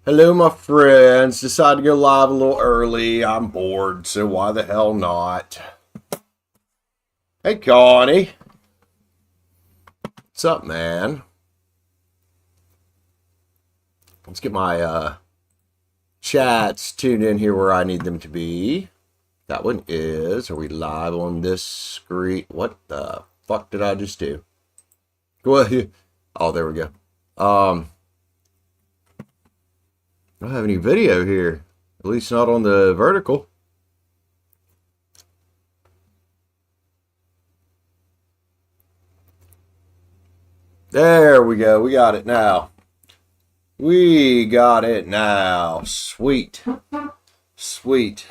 Hello, my friends. Decided to go live a little early. I'm bored, so why the hell not? Hey, Connie. What's up, man? Let's get my chats tuned in here where I need them to be. That one is. Are we live on this screen? What the fuck did I just do? Go ahead. Oh, there we go. I don't have any video here. At least not on the vertical. There we go. We got it now. We got it now. Sweet. Sweet.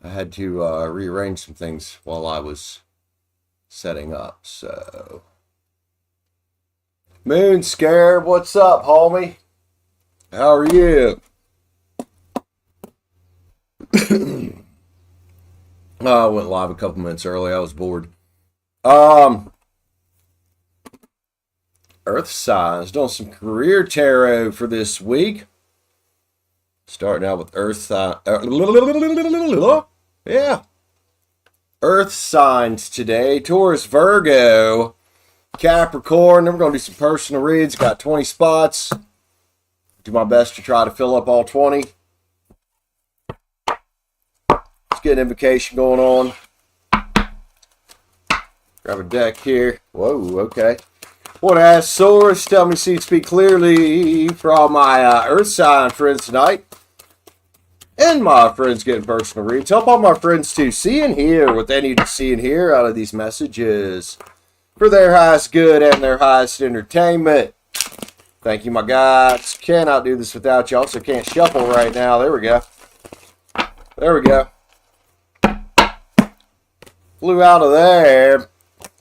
I had to rearrange some things while I was setting up, so. Moon Scarab, what's up, homie? How are you? I went live a couple minutes early. I was bored. Earth signs. Doing some career tarot for this week. Starting out with Earth sign. Yeah. Earth signs today. Taurus, Virgo, Capricorn. Then we're going to do some personal reads. Got 20 spots. Do my best to try to fill up all 20. Let's get an invocation going on. Grab a deck here. Whoa, okay. Want to ask Taurus, tell me, see and speak clearly for all my Earth sign friends tonight. And my friends getting personal reads. Help all my friends to see and hear what they need to see and hear out of these messages for their highest good and their highest entertainment. Thank you, my guys. Cannot do this without you. Also can't shuffle right now. There we go. There we go. Flew out of there.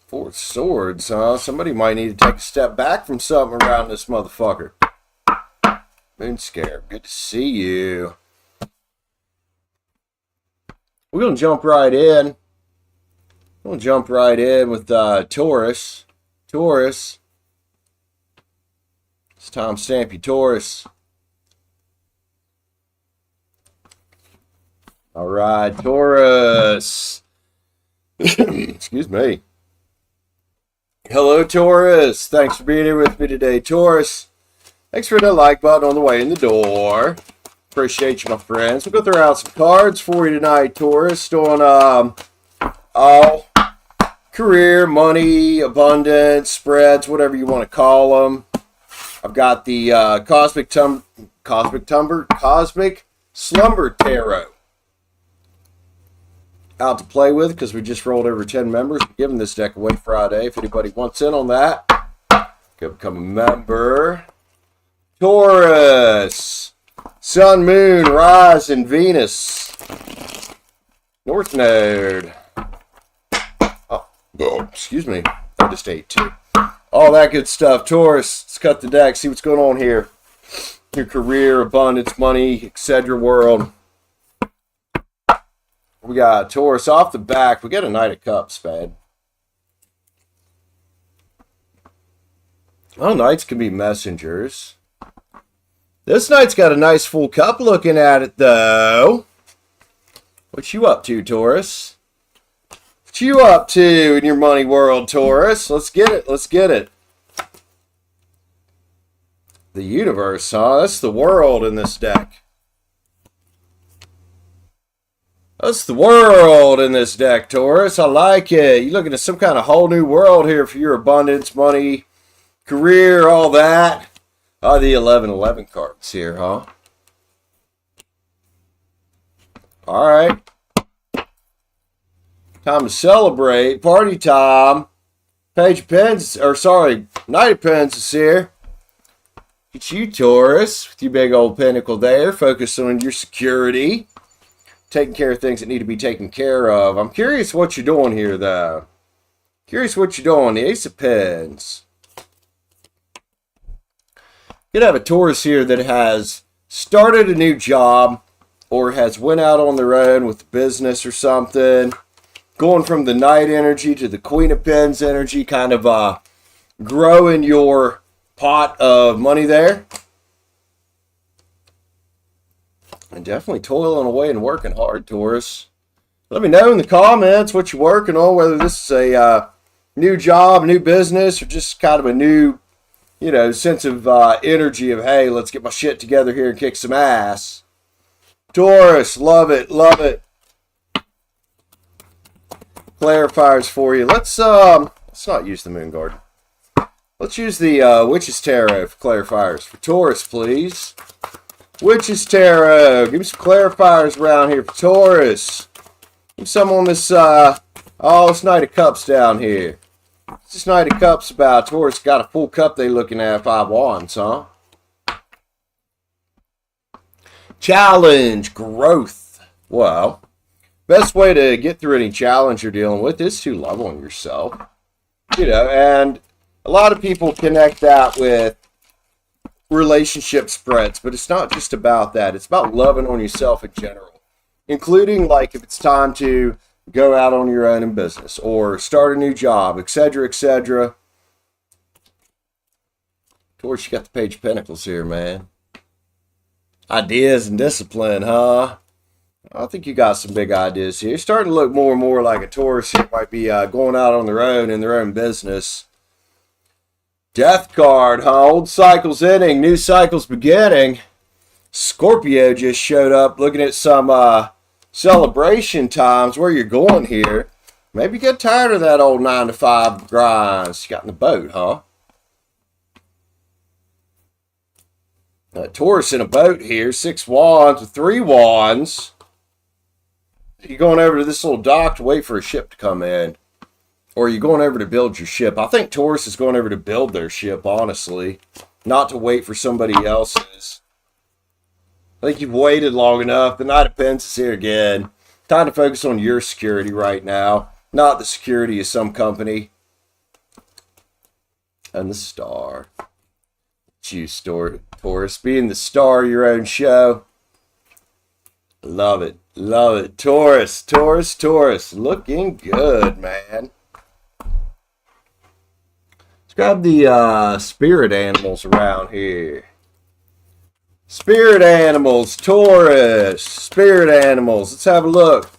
Four swords, huh? Somebody might need to take a step back from something around this motherfucker. Moon Scarab, good to see you. We're going to jump right in. We're going to jump right in with Taurus. Taurus. It's time stamp you, Taurus. All right, Taurus. Excuse me. Hello, Taurus. Thanks for being here with me today, Taurus. Thanks for the like button on the way in the door. Appreciate you, my friends. We'll go throw out some cards for you tonight, Taurus. Doing all career, money, abundance, spreads, whatever you want to call them. I've got the Cosmic Slumber Tarot out to play with because we just rolled over 10 members. We're giving this deck away Friday. If anybody wants in on that, go become a member. Taurus, Sun, Moon, Rise, and Venus. North Node. Oh, excuse me. I just ate too. All that good stuff. Taurus, let's cut the deck, see what's going on here. Your career, abundance, money, etc. world. We got Taurus off the back. We got a Knight of Cups, man. Well, Knights can be messengers. This Knight's got a nice full cup looking at it, though. What you up to, Taurus? What you up to in your money world, Taurus? Let's get it. Let's get it. The universe, huh? That's the world in this deck. That's the world in this deck, Taurus. I like it. You're looking at some kind of whole new world here for your abundance, money, career, all that. Oh, the 1111 cards here, huh? All right. Time to celebrate. Party time. Page of Pens, or sorry, Knight of Pens is here. It's you, Taurus, with your big old pentacle there. Focus on your security. Taking care of things that need to be taken care of. I'm curious what you're doing here, though. Curious what you're doing. The Ace of Pens. You could have a Taurus here that has started a new job or has went out on their own with business or something. Going from the Knight energy to the Queen of Pens energy. Kind of growing your pot of money there. And definitely toiling away and working hard, Taurus. Let me know in the comments what you're working on, whether this is a new job, new business, or just kind of a new, sense of energy of, hey, let's get my shit together here and kick some ass. Taurus, love it, love it. Clarifiers for you. Let's not use the Moon Garden. Let's use the Witch's Tarot for clarifiers. For Taurus, please. Witch's Tarot. Give me some clarifiers around here for Taurus. Give me some on this, this Knight of Cups down here. What's this Knight of Cups about? Taurus got a full cup they looking at, 5 wands, huh? Challenge. Growth. Well, best way to get through any challenge you're dealing with is to love on yourself. And a lot of people connect that with relationship spreads, but it's not just about that. It's about loving on yourself in general, including like if it's time to go out on your own in business or start a new job, etc., etc. Taurus, you got the Page of Pentacles here, man. Ideas and discipline, huh? I think you got some big ideas here. You're starting to look more and more like a Taurus who might be going out on their own in their own business. Death card, huh? Old cycles ending, new cycles beginning. Scorpio just showed up looking at some celebration times. Where you're going here. Maybe get tired of that old 9-to-5 grind. You got in the boat, huh? Taurus in a boat here. 6 wands with 3 wands. You're going over to this little dock to wait for a ship to come in. Or are you going over to build your ship? I think Taurus is going over to build their ship, honestly. Not to wait for somebody else's. I think you've waited long enough. The Knight of Pentacles is here again. Time to focus on your security right now. Not the security of some company. And the Star. It's you, Taurus. Being the star of your own show. Love it. Love it. Taurus, Taurus, Taurus. Looking good, man. Grab the spirit animals around here. Spirit animals, Taurus. Spirit animals. Let's have a look.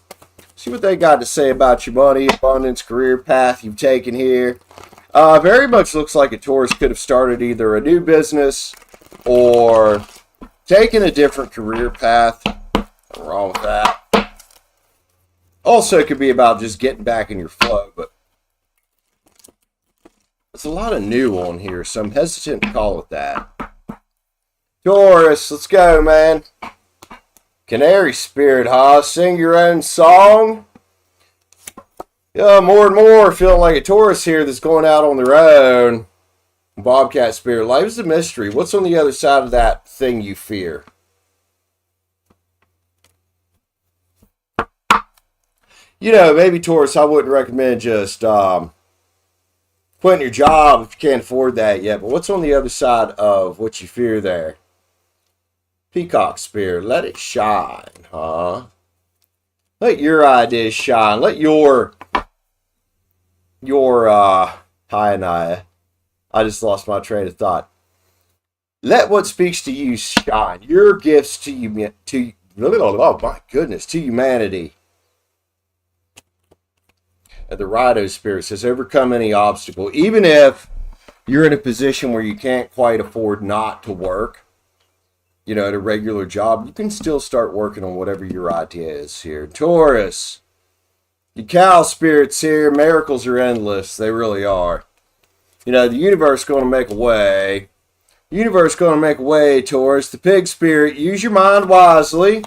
See what they got to say about your money, abundance, career path you've taken here. Very much looks like a Taurus could have started either a new business or taken a different career path. Nothing wrong with that. Also, it could be about just getting back in your flow, but there's a lot of new on here, so I'm hesitant to call it that. Taurus, let's go, man. Canary spirit, huh? Sing your own song. Yeah, more and more feeling like a Taurus here that's going out on their own. Bobcat spirit. Life's a mystery. What's on the other side of that thing you fear? Maybe Taurus, I wouldn't recommend just quitting your job if you can't afford that yet. But what's on the other side of what you fear there? Peacock spirit. Let it shine, huh? Let your ideas shine. Let your hi, Ania. I just lost my train of thought. Let what speaks to you shine. Your gifts to you, oh my goodness, to humanity. The Rhino spirit says, overcome any obstacle. Even if you're in a position where you can't quite afford not to work, at a regular job, you can still start working on whatever your idea is here. Taurus, the cow spirits here. Miracles are endless. They really are. The universe is going to make a way. The universe is going to make a way, Taurus. The pig spirit, use your mind wisely.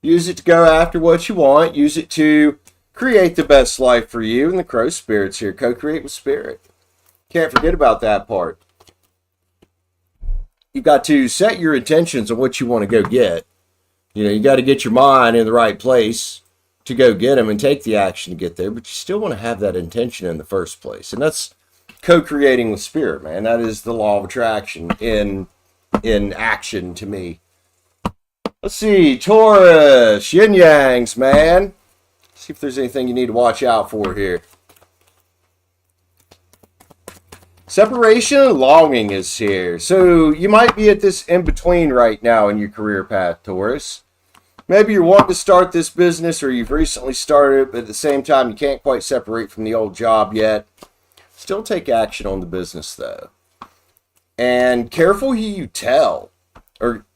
Use it to go after what you want. Use it to create the best life for you. And the crow spirits here. Co-create with spirit. Can't forget about that part. You've got to set your intentions on what you want to go get. You got to get your mind in the right place to go get them and take the action to get there. But you still want to have that intention in the first place. And that's co-creating with spirit, man. That is the law of attraction in action to me. Let's see. Taurus. Yin Yangs, man. See if there's anything you need to watch out for here. Separation and longing is here. So you might be at this in-between right now in your career path, Taurus. Maybe you're wanting to start this business or you've recently started, but at the same time you can't quite separate from the old job yet. Still take action on the business, though. And careful who you tell. Or,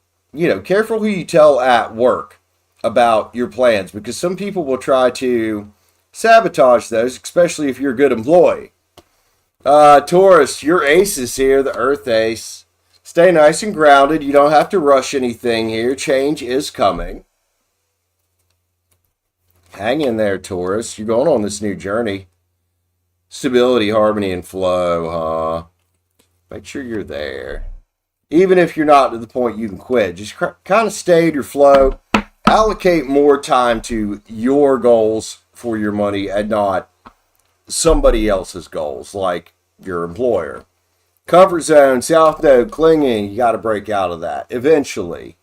careful who you tell at work about your plans, because some people will try to sabotage those, especially if you're a good employee. Taurus, your ace is here, the Earth Ace. Stay nice and grounded. You don't have to rush anything here. Change is coming. Hang in there, Taurus. You're going on this new journey. Stability, harmony, and flow, huh? Make sure you're there. Even if you're not to the point you can quit, just kind of stay in your flow. Allocate more time to your goals for your money and not somebody else's goals, like your employer. Comfort zone, South Node, clinging, you got to break out of that eventually.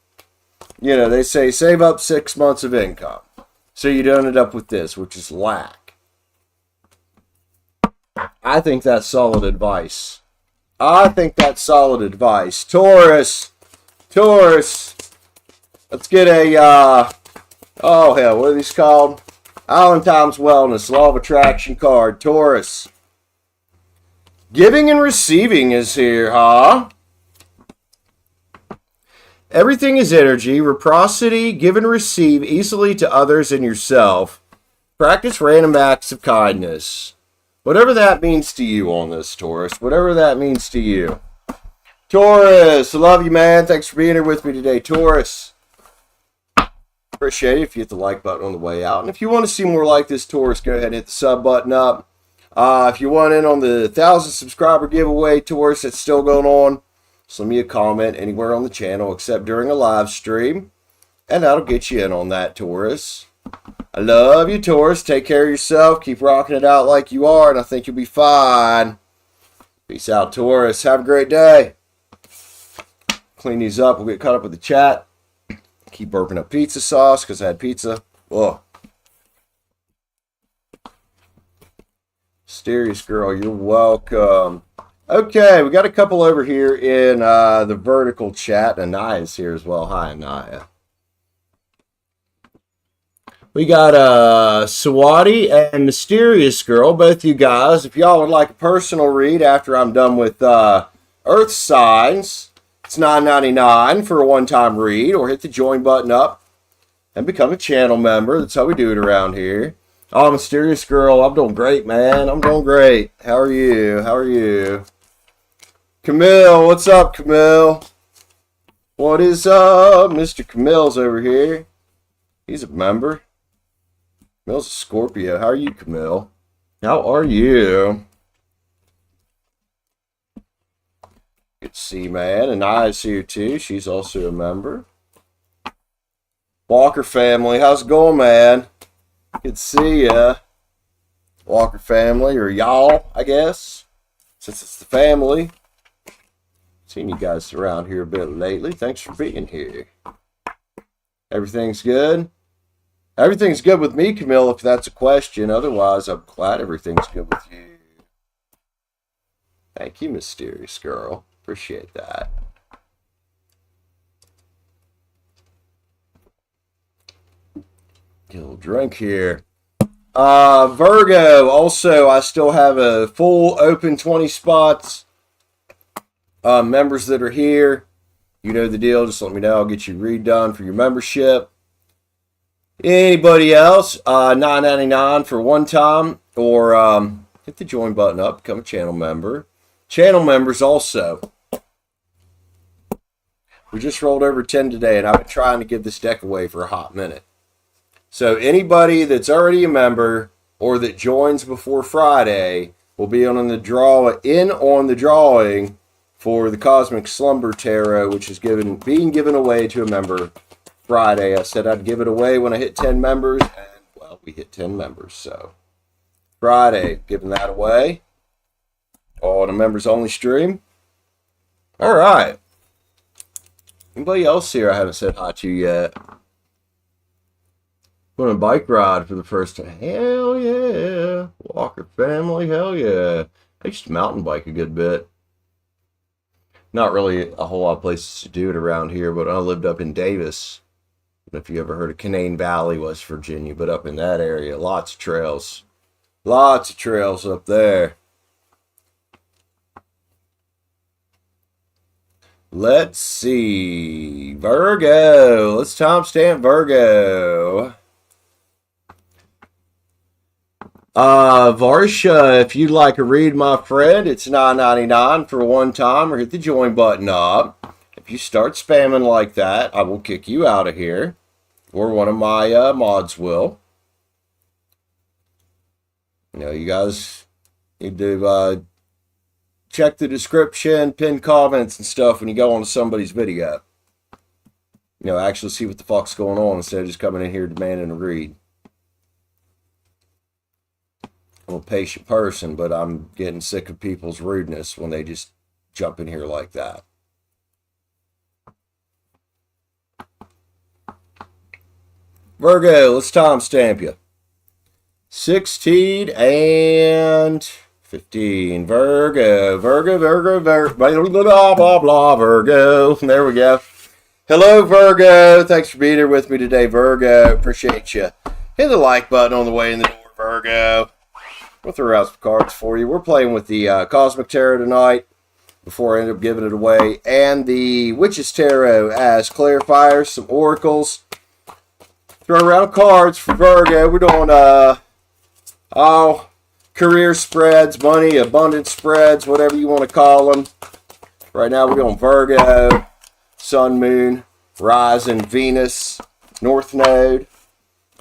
They say save up 6 months of income. So you don't end up with this, which is lack. I think that's solid advice. Taurus, let's get a, what are these called? Island Times Wellness, Law of Attraction card. Taurus. Giving and receiving is here, huh? Everything is energy, reciprocity, give and receive easily to others and yourself. Practice random acts of kindness. Whatever that means to you on this, Taurus. Whatever that means to you. Taurus, I love you, man. Thanks for being here with me today, Taurus. Appreciate it if you hit the like button on the way out. And if you want to see more like this, Taurus, go ahead and hit the sub button up. If you want in on the 1,000 subscriber giveaway, Taurus, it's still going on. Send me a comment anywhere on the channel except during a live stream. And that'll get you in on that, Taurus. I love you, Taurus. Take care of yourself. Keep rocking it out like you are, and I think you'll be fine. Peace out, Taurus. Have a great day. Clean these up. We'll get caught up with the chat. Keep burping up pizza sauce because I had pizza. Whoa. Mysterious girl, you're welcome. Okay, we got a couple over here in the vertical chat. Ania's here as well. Hi, Ania. We got Sawadi and Mysterious Girl, both you guys. If y'all would like a personal read after I'm done with Earth signs, it's $9.99 for a one-time read, or hit the join button up and become a channel member. That's how we do it around here. Oh, Mysterious Girl, I'm doing great, man. I'm doing great. How are you? How are you? Kamil, what's up, Kamil? What is up? Mr. Kamil's over here. He's a member. Kamil's a Scorpio. How are you, Kamil? How are you? Good to see, man. And Ania's here, too. She's also a member. Walker family. How's it going, man? Good to see ya. Walker family, or y'all, I guess. Since it's the family. Seen you guys around here a bit lately. Thanks for being here. Everything's good? Everything's good with me, Kamil, if that's a question. Otherwise, I'm glad everything's good with you. Thank you, Mysterious Girl. Appreciate that. Get a little drink here. Virgo, also, I still have a full open 20 spots. Members that are here, you know the deal. Just let me know. I'll get you redone for your membership. Anybody else, $9.99 for one time, or hit the join button up, become a channel member. Channel members also. We just rolled over 10 today, and I've been trying to give this deck away for a hot minute. So anybody that's already a member or that joins before Friday will be on the drawing for the Cosmic Slumber Tarot, which is being given away to a member Friday. I said I'd give it away when I hit 10 members, and, well, we hit 10 members, so Friday, giving that away on a members-only stream. All right. Anybody else here I haven't said hi to yet? Going on a bike ride for the first time. Hell yeah. Walker family, hell yeah. I used to mountain bike a good bit. Not really a whole lot of places to do it around here, but I lived up in Davis. I don't know if you ever heard of Canaan Valley, West Virginia, but up in that area, lots of trails. Lots of trails up there. Let's see. Virgo. Let's timestamp Virgo. Varsha, if you'd like a read, my friend, it's $9.99 for one time, or hit the join button up. If you start spamming like that, I will kick you out of here, or one of my mods will. You know, you guys need to check the description, pin comments and stuff when you go onto somebody's video. You know, actually see what the fuck's going on instead of just coming in here demanding a read. I'm a patient person, but I'm getting sick of people's rudeness when they just jump in here like that. Virgo, let's timestamp you. 16 and 15. Virgo, blah, blah, blah, Virgo. There we go. Hello, Virgo. Thanks for being here with me today, Virgo. Appreciate you. Hit the like button on the way in the door, Virgo. We'll throw out some cards for you. We're playing with the Cosmic Tarot tonight before I end up giving it away. And the Witch's Tarot as clarifiers, some oracles. Throw around cards for Virgo. We're doing career spreads, money, abundance spreads, whatever you want to call them. Right now we're doing Virgo, Sun, Moon, Rising, Venus, North Node,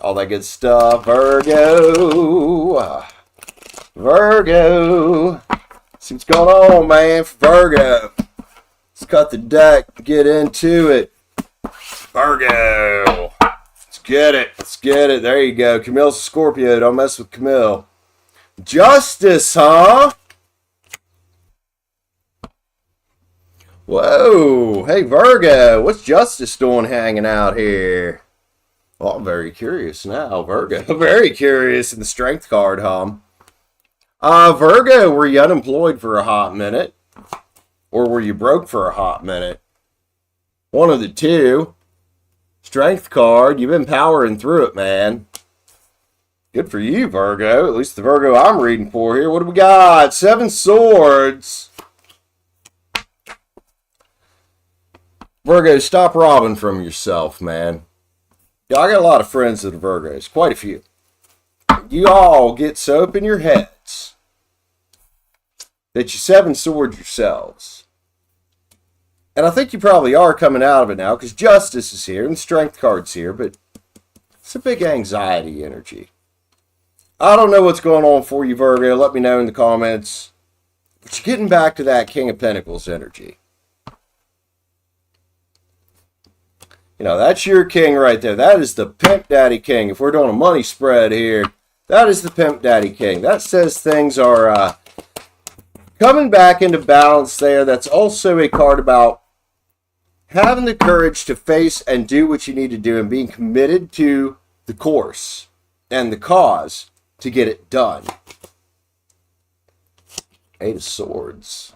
all that good stuff. Virgo. Virgo. See what's going on, man, for Virgo. Let's cut the deck, get into it. Virgo. Let's get it. Let's get it. There you go. Kamil's a Scorpio. Don't mess with Kamil. Justice, huh? Whoa. Hey, Virgo. What's Justice doing hanging out here? Well, I'm very curious now, Virgo. Very curious in the Strength card, huh? Virgo, were you unemployed for a hot minute? Or were you broke for a hot minute? One of the two. Strength card, you've been powering through it, man. Good for you, Virgo. At least the Virgo I'm reading for here. What do we got? 7 Swords. Virgo, stop robbing from yourself, man. Yeah, I got a lot of friends that are Virgos. Quite a few. You all get so up in your heads that you 7 Swords yourselves. And I think you probably are coming out of it now because Justice is here and the Strength card's here, but it's a big anxiety energy. I don't know what's going on for you, Virgo. Let me know in the comments. But you're getting back to that King of Pentacles energy. You know, that's your king right there. That is the Pimp Daddy King. If we're doing a money spread here, that is the Pimp Daddy King. That says things are coming back into balance there. That's also a card about having the courage to face and do what you need to do and being committed to the course and the cause to get it done. 8 of Swords.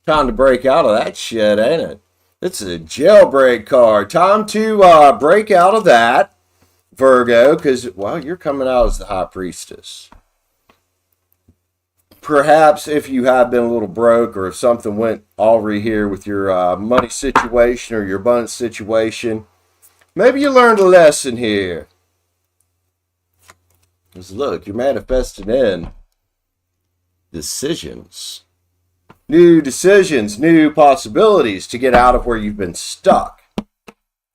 Time to break out of that shit, ain't it? It's a jailbreak card. Time to break out of that, Virgo, because, well, you're coming out as the High Priestess. Perhaps if you have been a little broke or if something went awry here with your money situation or your abundance situation, maybe you learned a lesson here. Because look, you're manifesting in decisions. New decisions, new possibilities to get out of where you've been stuck.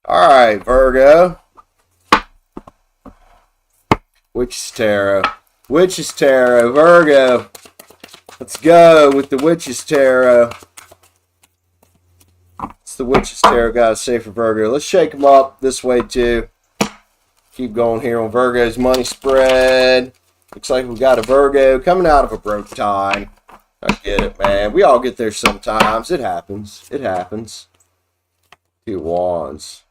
All right, Virgo. Witch's Tarot. Witch's Tarot. Virgo. Let's go with the Witch's Tarot. It's the Witch's Tarot, gotta say, for Virgo. Let's shake them up this way, too. Keep going here on Virgo's money spread. Looks like we got a Virgo coming out of a broke time. I get it, man. We all get there sometimes. It happens. It happens. 2 Wands.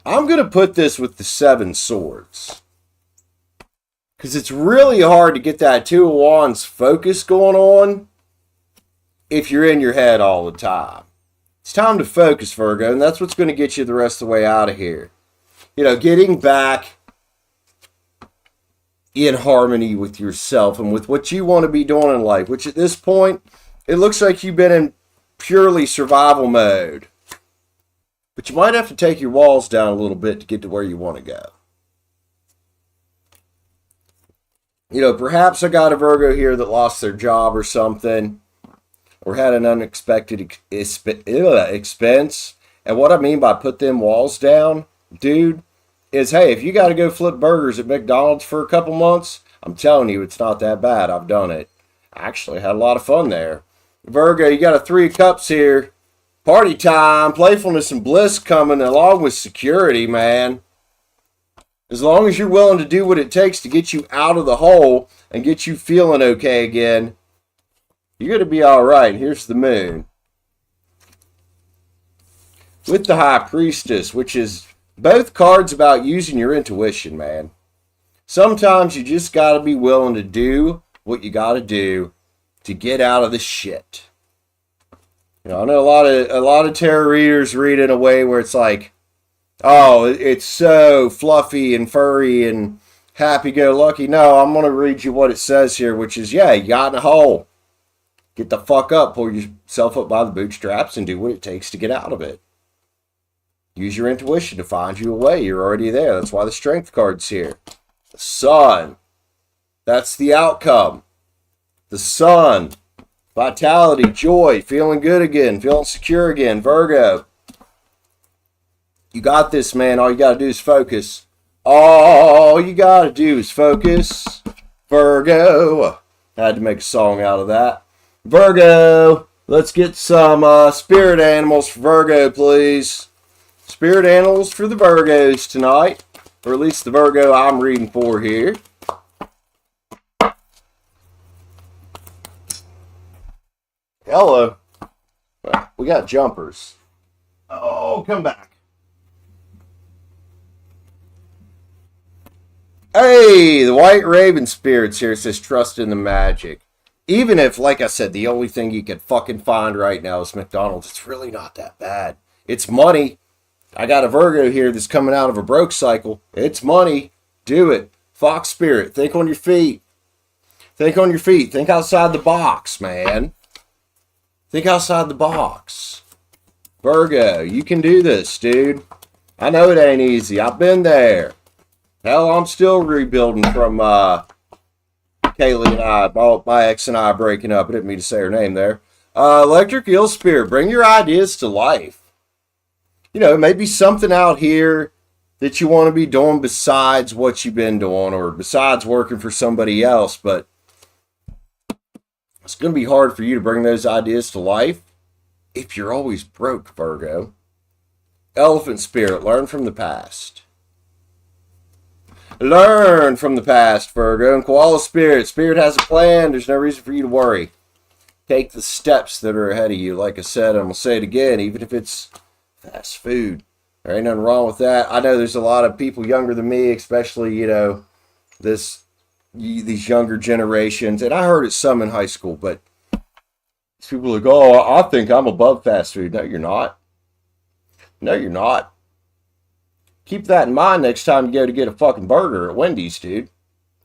I'm going to put this with the 7 Swords. Because it's really hard to get that Two of Wands focus going on if you're in your head all the time. It's time to focus, Virgo, and that's what's going to get you the rest of the way out of here. You know, getting back in harmony with yourself and with what you want to be doing in life, which at this point, it looks like you've been in purely survival mode. But you might have to take your walls down a little bit to get to where you want to go. You know, perhaps I got a Virgo here that lost their job or something, or had an unexpected expense. And what I mean by put them walls down, dude, is, hey, if you got to go flip burgers at McDonald's for a couple months, I'm telling you, it's not that bad. I've done it. I actually had a lot of fun there. Virgo, you got a Three of Cups here. Party time, playfulness and bliss coming along with security, man. As long as you're willing to do what it takes to get you out of the hole and get you feeling okay again, you're going to be all right. Here's the moon. With the High Priestess, which is both cards about using your intuition, man. Sometimes you just got to be willing to do what you got to do to get out of the shit. You know, I know a lot of tarot readers read in a way where it's like, oh, it's so fluffy and furry and happy-go-lucky. No, I'm going to read you what it says here, which is, yeah, you got in a hole. Get the fuck up, pull yourself up by the bootstraps, and do what it takes to get out of it. Use your intuition to find you a way. You're already there. That's why the Strength card's here. The Sun. That's the outcome. The Sun. Vitality, joy, feeling good again, feeling secure again. Virgo. You got this, man. All you got to do is focus. All you got to do is focus. Virgo. Had to make a song out of that. Virgo. Let's get some spirit animals for Virgo, please. Spirit animals for the Virgos tonight. Or at least the Virgo I'm reading for here. Hello. We got jumpers. Oh, come back. Hey, the White Raven Spirits here says trust in the magic. Even if, like I said, the only thing you can fucking find right now is McDonald's, it's really not that bad. It's money. I got a Virgo here that's coming out of a broke cycle. It's money. Do it. Fox Spirit, think on your feet. Think on your feet. Think outside the box, man. Think outside the box. Virgo, you can do this, dude. I know it ain't easy. I've been there. Hell, I'm still rebuilding from Kaylee and my ex and I breaking up. I didn't mean to say her name there. Electric Eel Spirit, bring your ideas to life. You know, maybe something out here that you want to be doing besides what you've been doing or besides working for somebody else, but it's going to be hard for you to bring those ideas to life if you're always broke, Virgo. Elephant Spirit, learn from the past. Learn from the past, Virgo. And Koala Spirit, Spirit has a plan. There's no reason for you to worry. Take the steps that are ahead of you. Like I said, I'm going to say it again, even if it's fast food. There ain't nothing wrong with that. I know there's a lot of people younger than me, especially, you know, these younger generations. And I heard it some in high school, but people are like, oh, I think I'm above fast food. No, you're not. No, you're not. Keep that in mind next time you go to get a fucking burger at Wendy's, dude.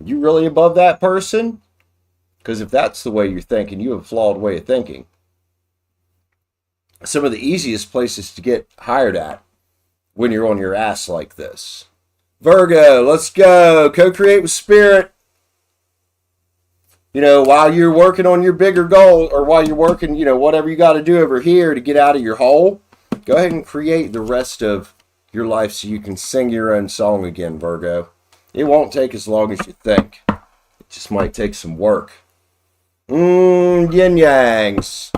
You really above that person? Because if that's the way you're thinking, you have a flawed way of thinking. Some of the easiest places to get hired at when you're on your ass like this. Virgo, let's go. Co-create with Spirit. You know, while you're working on your bigger goal, or while you're working, you know, whatever you got to do over here to get out of your hole, go ahead and create the rest of your life so you can sing your own song again, Virgo. It won't take as long as you think. It just might take some work. Yin-yangs.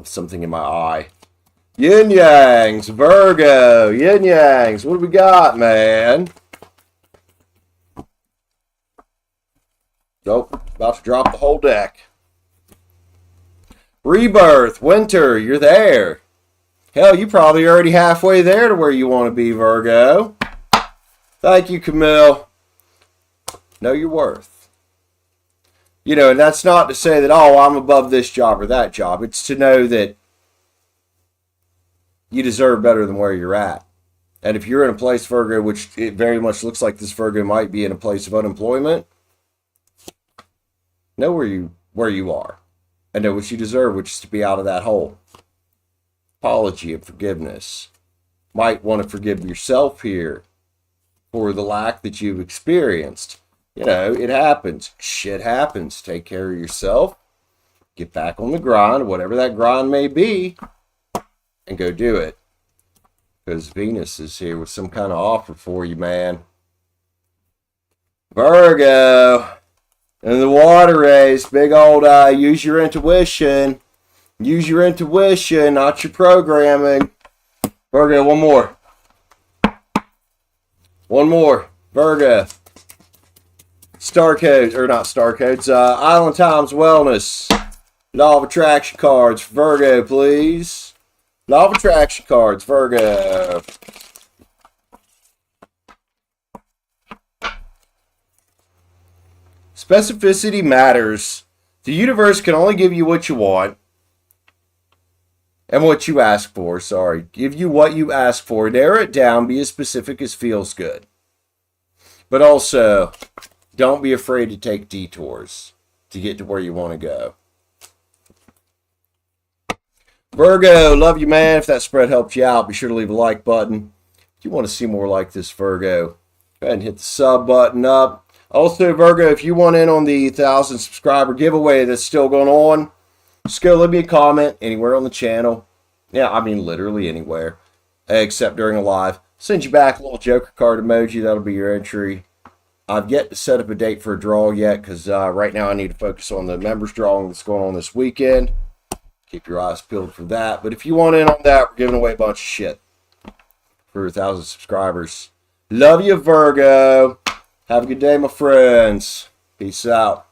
Something in my eye. Yin-yangs, Virgo, yin-yangs. What do we got, man? Nope, about to drop the whole deck. Rebirth, winter, you're there. Hell, you probably already halfway there to where you want to be, Virgo. Thank you, Kamil. Know your worth. You know, and that's not to say that, oh, I'm above this job or that job. It's to know that you deserve better than where you're at. And if you're in a place, Virgo, which it very much looks like this Virgo might be in a place of unemployment, know where you are. And know what you deserve, which is to be out of that hole. Apology and forgiveness. Might want to forgive yourself here for the lack that you've experienced. You know, it happens. Shit happens. Take care of yourself. Get back on the grind, whatever that grind may be, and go do it. Because Venus is here with some kind of offer for you, man. Virgo. And the water race. Big old use your intuition. Use your intuition, not your programming. Virgo, one more. One more. Virgo. Star codes, or not star codes, Island Times Wellness. Law of Attraction cards. Virgo, please. Law of Attraction cards. Virgo. Specificity matters. The universe can only give you what you want. And what you ask for, sorry. Give you what you ask for. Narrow it down. Be as specific as feels good. But also, don't be afraid to take detours to get to where you want to go. Virgo, love you, man. If that spread helped you out, be sure to leave a like button. If you want to see more like this, Virgo, go ahead and hit the sub button up. Also, Virgo, if you want in on the 1,000 subscriber giveaway that's still going on, just go leave me a comment anywhere on the channel. Yeah, I mean literally anywhere, except during a live. Send you back a little Joker card emoji. That'll be your entry. I've yet to set up a date for a draw yet because right now I need to focus on the members drawing that's going on this weekend. Keep your eyes peeled for that. But if you want in on that, we're giving away a bunch of shit for 1,000 subscribers. Love you, Virgo. Have a good day, my friends. Peace out.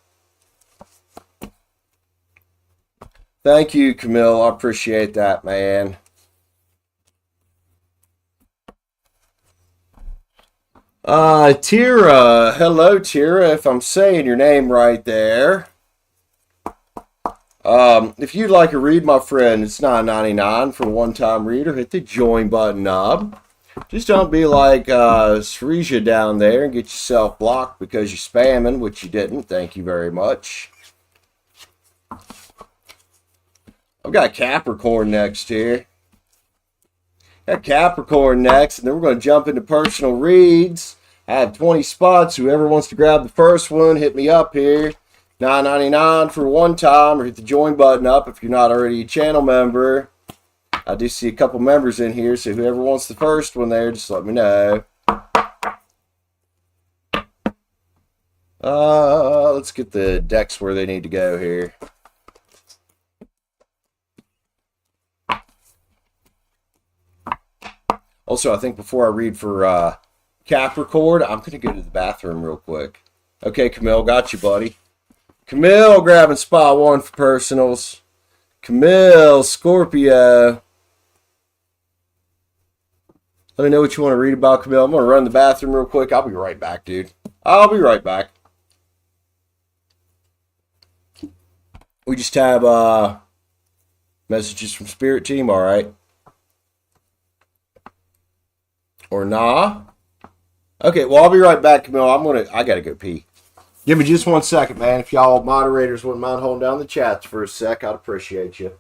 Thank you, Kamil. I appreciate that, man. Tira. Hello, Tira, if I'm saying your name right there. If you'd like to read, my friend, it's $9.99 for a one-time reader. Hit the join button up. Just don't be like Sreeja down there and get yourself blocked because you're spamming, which you didn't. Thank you very much. I've got Capricorn next here. Got Capricorn next, and then we're going to jump into personal reads. I have 20 spots. Whoever wants to grab the first one, hit me up here. $9.99 for one time, or hit the join button up if you're not already a channel member. I do see a couple members in here, so whoever wants the first one there, just let me know. Let's get the decks where they need to go here. Also, I think before I read for Capricorn, I'm going to go to the bathroom real quick. Okay, Kamil, got you, buddy. Kamil grabbing spot one for personals. Kamil, Scorpio. Let me know what you want to read about, Kamil. I'm going to run the bathroom real quick. I'll be right back, dude. I'll be right back. We just have messages from Spirit Team, all right? Or nah? Okay, well, I'll be right back, Kamil. I got to go pee. Give me just 1 second, man. If y'all moderators wouldn't mind holding down the chats for a sec, I'd appreciate you.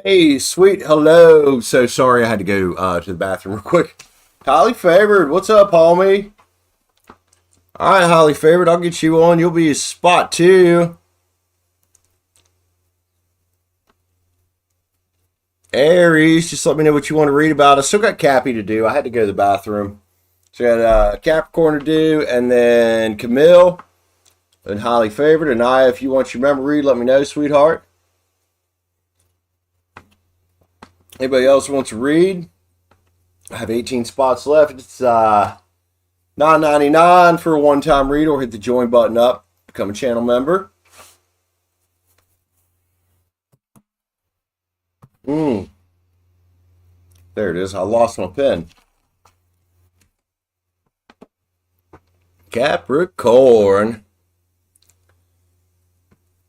Hey, sweet hello. So sorry I had to go to the bathroom real quick. Highly favored, what's up, homie? All right, highly favored, I'll get you on. You'll be a spot two. Aries, just let me know what you want to read about. I still got Cappy to do. I had to go to the bathroom. So I got Capricorn to do, and then Kamil, and highly favored. And Ania, if you want your memory, let me know, sweetheart. Anybody else wants to read? I have 18 spots left. It's $9.99 for a one-time read, or hit the join button up, become a channel member. There it is. I lost my pen. Capricorn.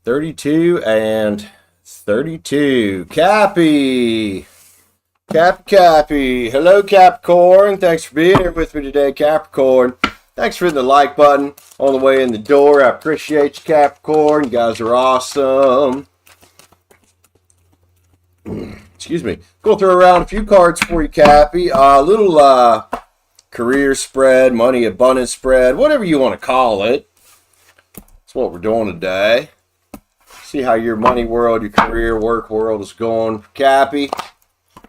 32 and 32. Cappy. Cappy. Hello, Capricorn. Thanks for being here with me today, Capricorn. Thanks for hitting the like button on the way in the door. I appreciate you, Capricorn. You guys are awesome. Excuse me. Go throw around a few cards for you, Cappy. A little career spread, money abundance spread, whatever you want to call it. That's what we're doing today. See how your money world, your career, work world is going, Cappy.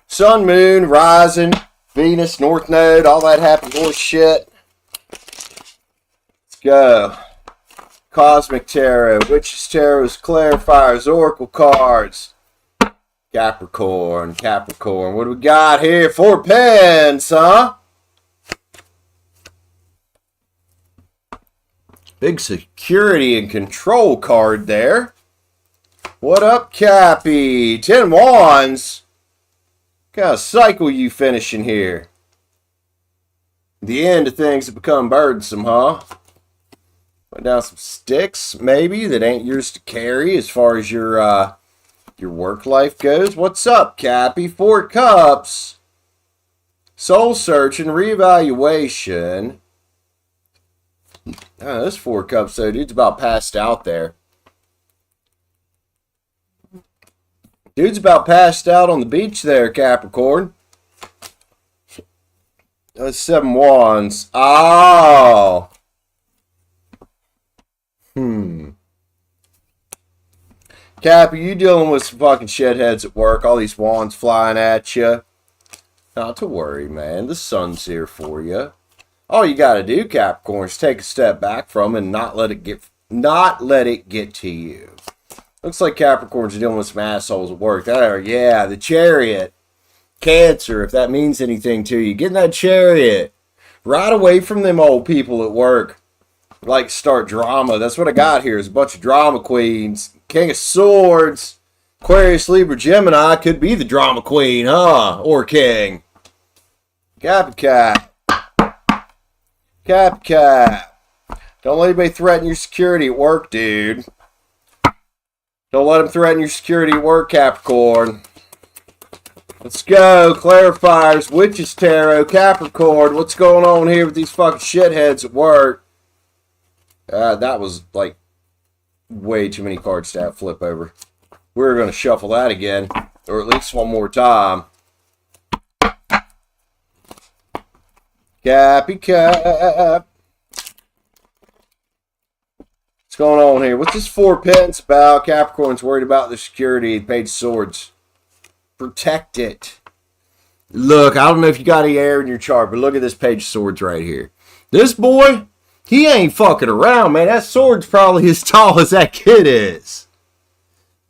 Sun, moon, rising, Venus, North Node, all that happy horse shit. Let's go. Cosmic Tarot, Witches Tarots, Clarifiers, Oracle cards. Capricorn. What do we got here? 4 pens, huh? Big security and control card there. What up, Cappy? 10 wands. What kind of cycle you finishing here? The end of things that become burdensome, huh? Put down some sticks, maybe, that ain't yours to carry as far as your work life goes. What's up, Cappy? 4 cups. Soul searching, reevaluation. Oh, those 4 cups, though. Dude's about passed out there. Dude's about passed out on the beach there, Capricorn. Those 7 wands. Oh. Cappy, you dealing with some fucking shitheads at work. All these wands flying at you. Not to worry, man. The sun's here for you. All you got to do, Capricorn, is take a step back from it and not let it get to you. Looks like Capricorn's dealing with some assholes at work. There, yeah, the Chariot. Cancer, if that means anything to you. Get in that Chariot. Right away from them old people at work. Like to start drama. That's what I got here is a bunch of drama queens. King of Swords. Aquarius, Libra, Gemini could be the drama queen, huh? Or king. Cappy. Don't let anybody threaten your security at work, dude. Don't let them threaten your security at work, Capricorn. Let's go. Clarifiers, Witches Tarot, Capricorn. What's going on here with these fucking shitheads at work? That was like way too many cards to have flip over. We're going to shuffle that again, or at least one more time. Cappy. What's going on here? What's this 4 pence about? Capricorn's worried about the security. Page of Swords. Protect it. Look, I don't know if you got any air in your chart, but look at this Page of Swords right here. This boy, he ain't fucking around, man. That sword's probably as tall as that kid is.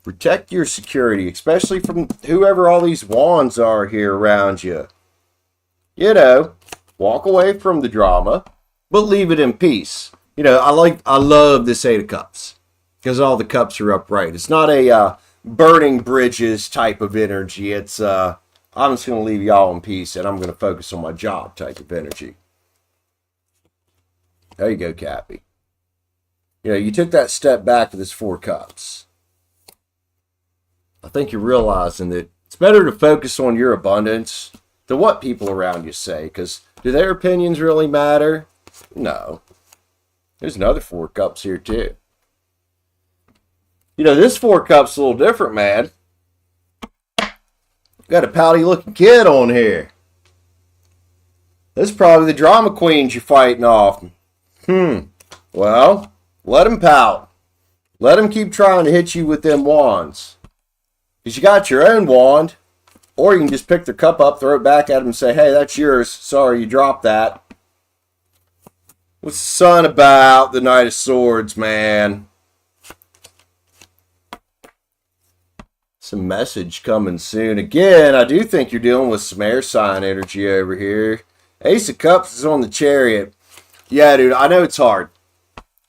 Protect your security, especially from whoever all these wands are here around you. You know, walk away from the drama, but leave it in peace. You know, I love this 8 of Cups because all the cups are upright. It's not a burning bridges type of energy. It's I'm just going to leave y'all in peace and I'm going to focus on my job type of energy. There you go, Cappy. You know, you took that step back with this 4 cups. I think you're realizing that it's better to focus on your abundance than what people around you say, because do their opinions really matter? No. There's another 4 cups here, too. You know, this 4 cups is a little different, man. Got a pouty looking kid on here. This is probably the drama queens you're fighting off. Well, let him pout. Let him keep trying to hit you with them wands. Because you got your own wand. Or you can just pick their cup up, throw it back at him and say, hey, that's yours. Sorry, you dropped that. What's the sun about? The Knight of Swords, man. Some message coming soon. Again, I do think you're dealing with some air sign energy over here. Ace of Cups is on the Chariot. Yeah, dude, I know it's hard.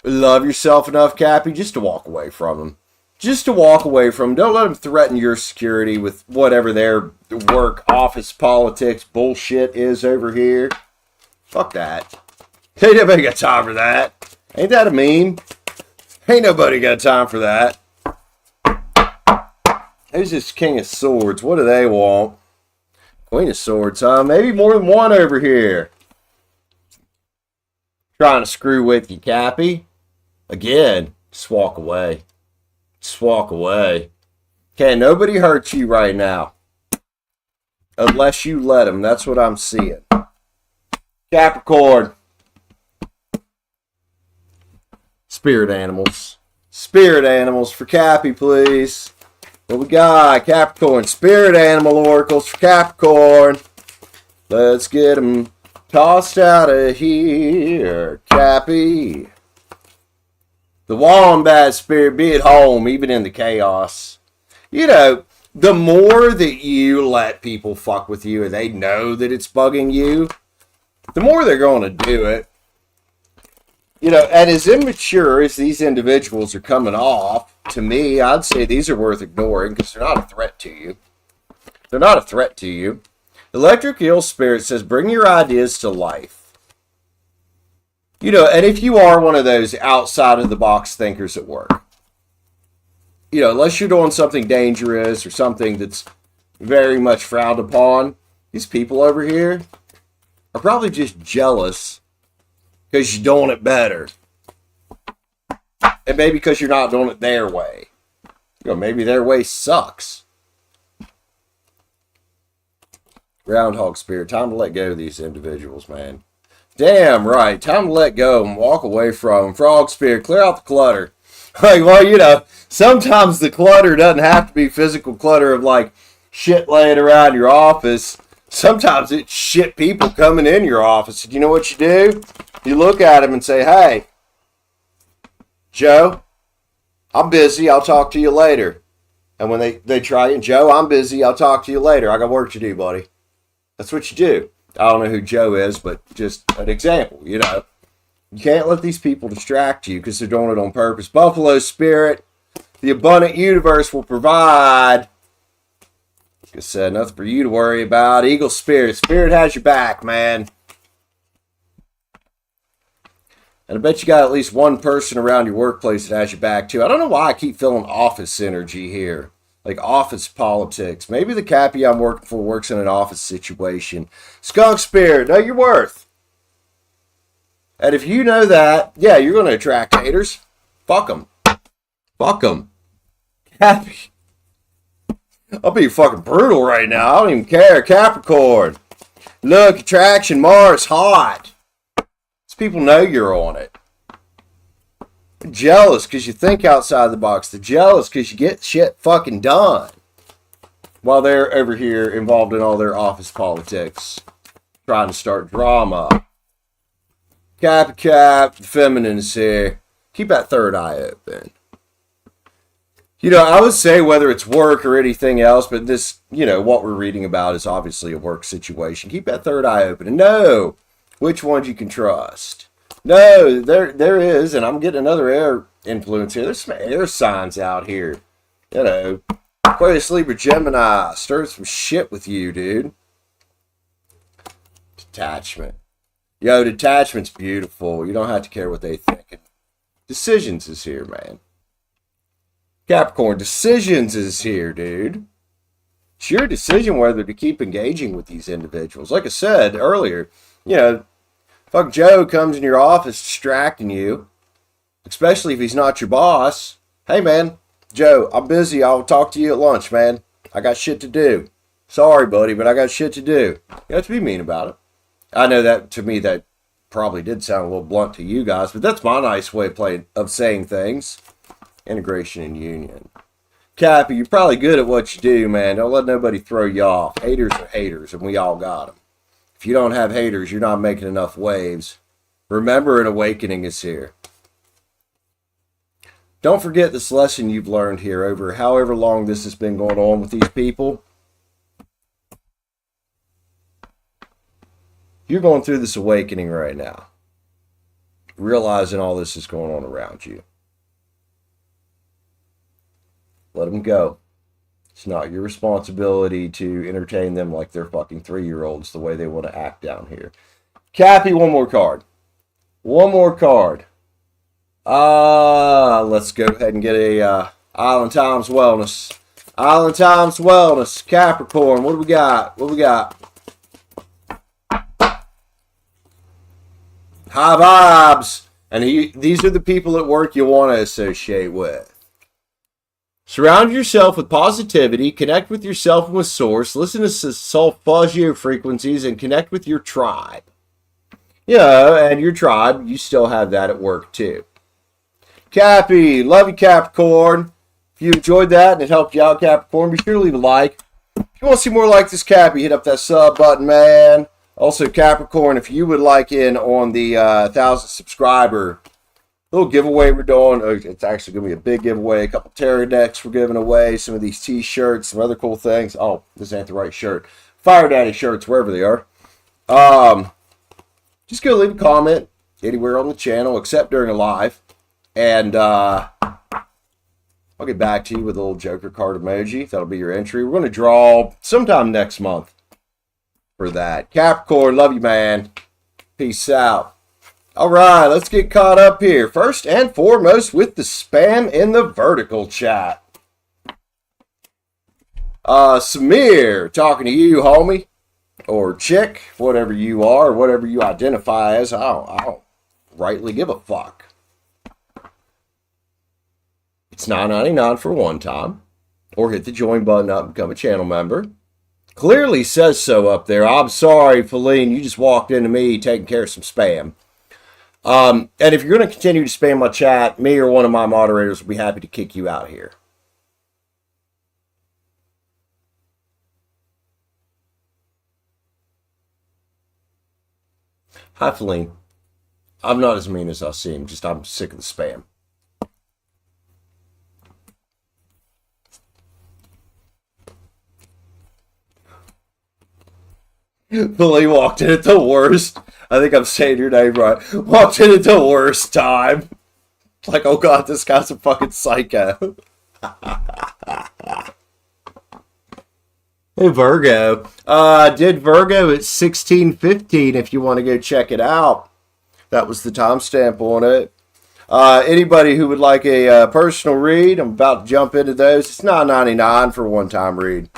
Love yourself enough, Cappy, just to walk away from them. Just to walk away from them. Don't let them threaten your security with whatever their work, office, politics, bullshit is over here. Fuck that. Ain't nobody got time for that. Ain't that a meme? Ain't nobody got time for that. Who's this King of Swords? What do they want? Queen of Swords, huh? Maybe more than one over here. Trying to screw with you, Cappy. Again, just walk away. Just walk away. Okay, nobody hurts you right now. Unless you let them. That's what I'm seeing. Capricorn. Spirit animals. Spirit animals for Cappy, please. What we got? Capricorn. Spirit animal oracles for Capricorn. Let's get them tossed out of here, Cappy. The wombat spirit, be at home, even in the chaos. You know, the more that you let people fuck with you and they know that it's bugging you, the more they're going to do it. You know, and as immature as these individuals are coming off, to me, I'd say these are worth ignoring because they're not a threat to you. They're not a threat to you. Electric Eel Spirit says, bring your ideas to life. You know, and if you are one of those outside-of-the-box thinkers at work, you know, unless you're doing something dangerous or something that's very much frowned upon, these people over here are probably just jealous because you're doing it better. And maybe because you're not doing it their way. You know, maybe their way sucks. Groundhog Spirit, time to let go of these individuals, man. Damn right, time to let go and walk away from them. Frog Spirit, clear out the clutter. Like, well, you know, sometimes the clutter doesn't have to be physical clutter of like shit laying around your office. Sometimes it's shit people coming in your office. And you know what you do? You look at them and say, hey, Joe, I'm busy. I'll talk to you later. And when they try it, Joe, I'm busy. I'll talk to you later. I got work to do, buddy. That's what you do. I don't know who Joe is, but just an example, you know. You can't let these people distract you because they're doing it on purpose. Buffalo Spirit, the abundant universe will provide. Like I said, nothing for you to worry about. Eagle Spirit, Spirit has your back, man. And I bet you got at least one person around your workplace that has your back, too. I don't know why I keep feeling office energy here. Like office politics. Maybe the Cappy I'm working for works in an office situation. Skunk Spirit, know your worth. And if you know that, yeah, you're going to attract haters. Fuck them. Fuck them. Cappy. I'll be fucking brutal right now. I don't even care. Capricorn. Look, attraction, Mars, hot. These people know you're on it. They're jealous because you think outside the box. They're jealous because you get shit fucking done. While they're over here involved in all their office politics. Trying to start drama. Cap, the feminine is here. Keep that third eye open. You know, I would say whether it's work or anything else, but this, you know, what we're reading about is obviously a work situation. Keep that third eye open and know which ones you can trust. No, there is, and I'm getting another air influence here. There's some air signs out here. You know, Aquarius, Libra, Gemini, stir some shit with you, dude. Detachment. Yo, detachment's beautiful. You don't have to care what they think. Decisions is here, man. Capricorn, decisions is here, dude. It's your decision whether to keep engaging with these individuals. Like I said earlier, you know, fuck Joe comes in your office distracting you, especially if he's not your boss. Hey, man, Joe, I'm busy. I'll talk to you at lunch, man. I got shit to do. Sorry, buddy, but I got shit to do. You have to be mean about it. I know that, to me, that probably did sound a little blunt to you guys, but that's my nice way of saying things. Integration and union. Cappy, you're probably good at what you do, man. Don't let nobody throw you off. Haters are haters, and we all got them. If you don't have haters, you're not making enough waves. Remember, an awakening is here. Don't forget this lesson you've learned here over however long this has been going on with these people. You're going through this awakening right now, realizing all this is going on around you. Let them go. It's not your responsibility to entertain them like they're fucking 3-year-olds the way they want to act down here. Cappy, one more card. One more card. Let's go ahead and get a Island Times Wellness. Island Times Wellness. Capricorn, what do we got? What do we got? High vibes. And these are the people at work you want to associate with. Surround yourself with positivity, connect with yourself and with source, listen to solfeggio frequencies, and connect with your tribe. Yeah, and your tribe, you still have that at work too. Cappy, love you, Capricorn. If you enjoyed that and it helped you out, Capricorn, be sure to leave a like. If you want to see more like this, Cappy, hit up that sub button, man. Also, Capricorn, if you would like in on the 1,000 subscriber little giveaway we're doing. It's actually going to be a big giveaway. A couple tarot decks we're giving away. Some of these t-shirts. Some other cool things. Oh, this ain't the right shirt. Fire Daddy shirts, wherever they are. Just go leave a comment anywhere on the channel except during a live. And I'll get back to you with a little Joker card emoji. That'll be your entry. We're going to draw sometime next month for that. Capricorn, love you, man. Peace out. All right, let's get caught up here. First and foremost with the spam in the vertical chat. Samir, talking to you, homie. Or chick, whatever you are, whatever you identify as. I don't rightly give a fuck. It's $9.99 for one time. Or hit the join button up and become a channel member. Clearly says so up there. I'm sorry, Feline, you just walked into me taking care of some spam. And if you're going to continue to spam my chat, me or one of my moderators will be happy to kick you out here. Hi, Feline. I'm not as mean as I seem, just I'm sick of the spam. Feline walked in at the worst. I think I'm saying your name right. Walked in at the worst time. Like, oh god, this guy's a fucking psycho. Hey, Virgo. Did Virgo at 16:15 if you want to go check it out. That was the timestamp on it. Anybody who would like a personal read, I'm about to jump into those. It's $9.99 for a one-time read.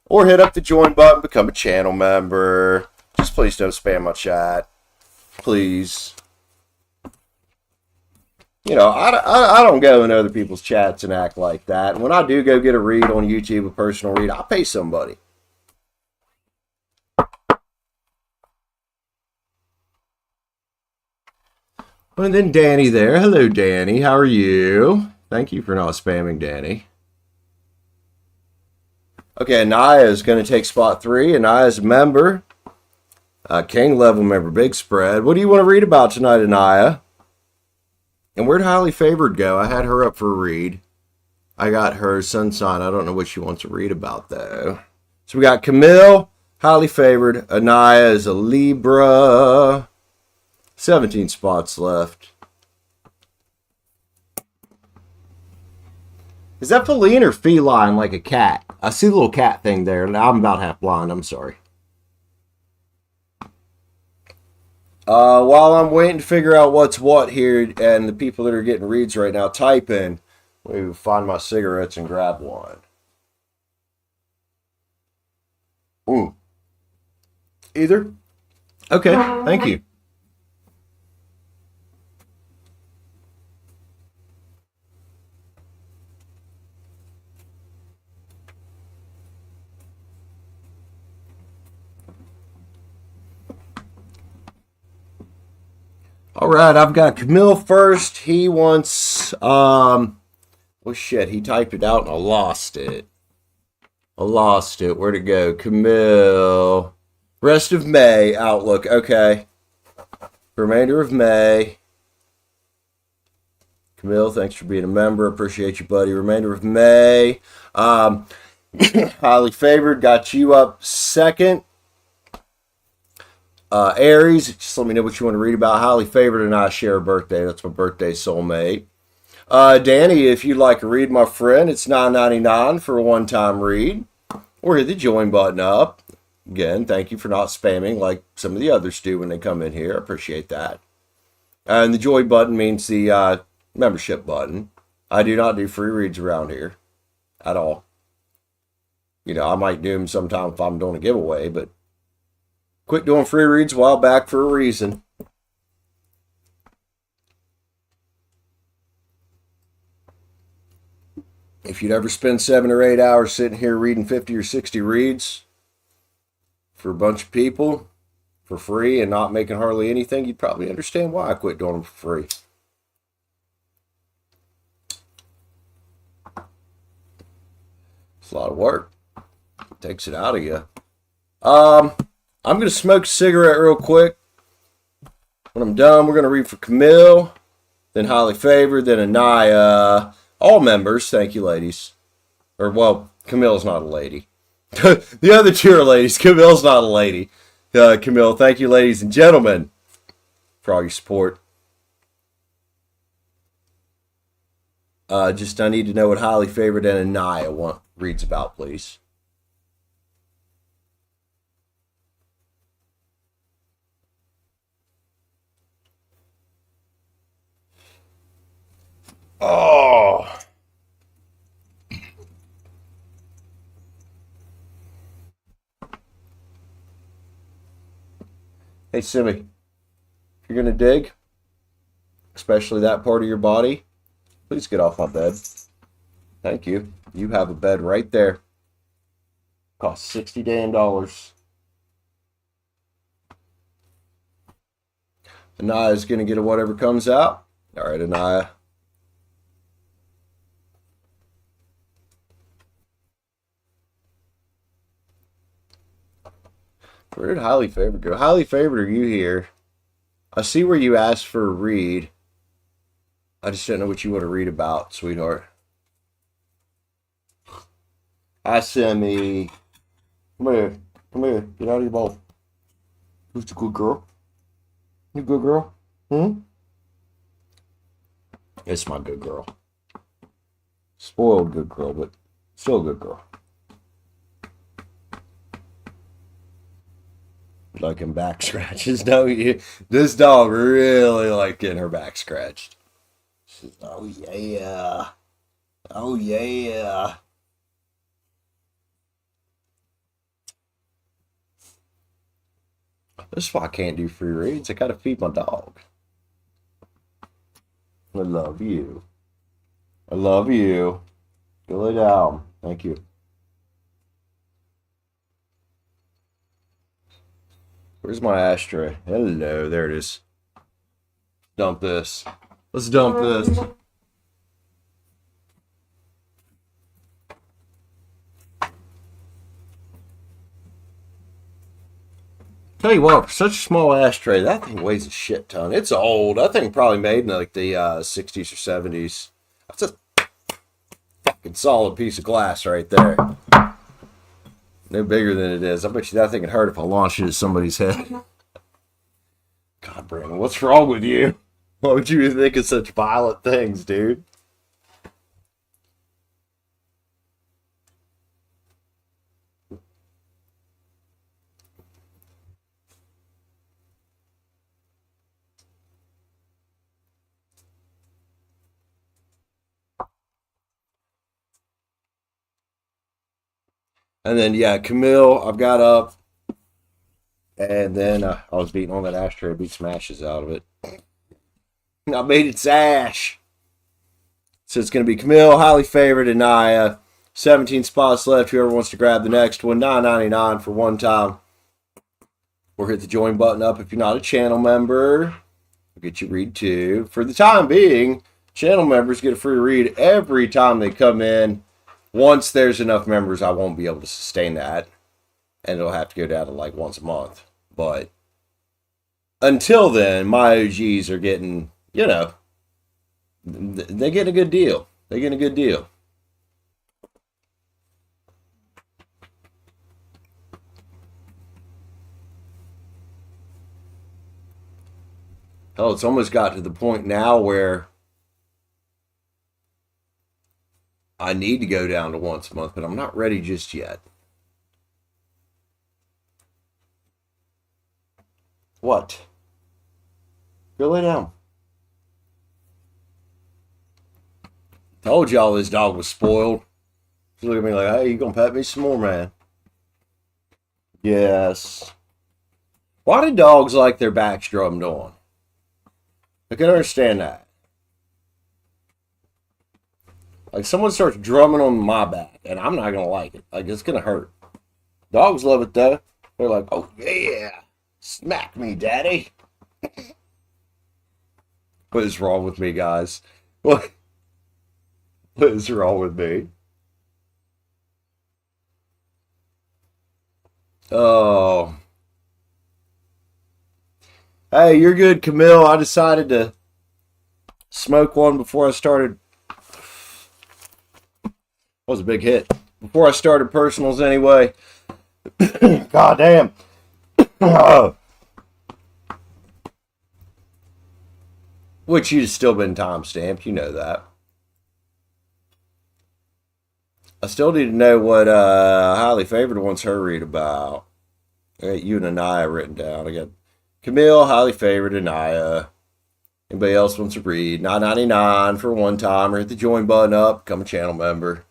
Or hit up the join button, become a channel member. Just please don't spam my chat. Please. You know, I don't go in other people's chats and act like that. And when I do go get a read on YouTube, a personal read, I'll pay somebody. And then Danny there. Hello, Danny. How are you? Thank you for not spamming, Danny. Okay, Ania is going to take spot 3. Ania is a member. King level member, big spread. What do you want to read about tonight, Ania? And where'd Highly Favored go? I had her up for a read. I got her sun sign. I don't know what she wants to read about, though. So we got Kamil, Highly Favored. Ania is a Libra. 17 spots left. Is that feline or feline, like a cat? I see the little cat thing there. I'm about half blind. I'm sorry. While I'm waiting to figure out what's what here, and the people that are getting reads right now, type in. Let me find my cigarettes and grab one. Either? Okay, thank you. All right, I've got Kamil first. He wants, well, shit, he typed it out and I lost it. Where'd it go? Kamil. Rest of May outlook. Okay. Remainder of May. Kamil, thanks for being a member. Appreciate you, buddy. Remainder of May. Highly favored. Got you up second. Aries, just let me know what you want to read about. Highly favored and I share a birthday. That's my birthday soulmate. Danny, if you'd like to read, my friend, it's $9.99 for a one-time read. Or hit the join button up. Again, thank you for not spamming like some of the others do when they come in here. I appreciate that. And the join button means the membership button. I do not do free reads around here at all. You know, I might do them sometime if I'm doing a giveaway, but quit doing free reads a while back for a reason. If you'd ever spend 7 or 8 hours sitting here reading 50 or 60 reads for a bunch of people for free and not making hardly anything, you'd probably understand why I quit doing them for free. It's a lot of work. It takes it out of you. I'm going to smoke a cigarette real quick. When I'm done, we're going to read for Kamil, then Highly Favored, then Ania. All members, thank you, ladies. Or, well, Kamil's not a lady. The other two are ladies. Kamil's not a lady. Kamil, thank you, ladies and gentlemen, for all your support. Just I need to know what Highly Favored and Ania reads about, please. Oh. Hey, Simi, if you're going to dig, especially that part of your body, please get off my bed. Thank you. You have a bed right there. Costs $60 damn. Ania's going to get a whatever comes out. All right, Ania. Where did Highly Favored go? Highly Favored, are you here? I see where you asked for a read. I just don't know what you want to read about, sweetheart. Hi, Sammy. Come here. Come here. Get out of your bowl. Who's the good girl? You good girl? It's my good girl. Spoiled good girl, but still a good girl. Liking back scratches. No, this dog really like getting her back scratched. Says, oh yeah. Oh yeah. This is why I can't do free reads. I gotta feed my dog. I love you. I love you. Go lay down. Thank you. Where's my ashtray? Hello, there it is. Dump this. Let's dump this. Tell you what, for such a small ashtray, that thing weighs a shit ton. It's old. That thing probably made in like the 60s or 70s. That's a fucking solid piece of glass right there. No bigger than it is. I bet you that thing would hurt if I launched it at somebody's head. God, Brandon, what's wrong with you? Why would you think of such violent things, dude? And then, yeah, Kamil, I've got up. And then I was beating on that ashtray, beat some ashes out of it. And I made its ash. So it's going to be Kamil, Highly Favored, and Ania. 17 spots left. Whoever wants to grab the next one, $9.99 for one time. Or hit the join button up if you're not a channel member. I'll get you read 2. For the time being, channel members get a free read every time they come in. Once there's enough members, I won't be able to sustain that. And it'll have to go down to like once a month. But until then, my OGs are getting, you know, they get a good deal. They get a good deal. Hell, it's almost got to the point now where I need to go down to once a month, but I'm not ready just yet. What? Go lay down. Told y'all this dog was spoiled. She looked at me like, hey, you gonna pet me some more, man? Yes. Why do dogs like their backs drummed on? I can understand that. Like, someone starts drumming on my back, and I'm not going to like it. Like, it's going to hurt. Dogs love it, though. They're like, oh, yeah. Smack me, daddy. What is wrong with me, guys? What is wrong with me? Oh. Hey, you're good, Kamil. I decided to smoke one before I started. That was a big hit. Before I started personals anyway. God damn. Which you've still been timestamped. You know that. I still need to know what Highly Favored wants her read about. I got you and Ania written down. I got Kamil, Highly Favored, Ania. Anybody else wants to read? $9.99 for one timer. Hit the join button up. Become a channel member.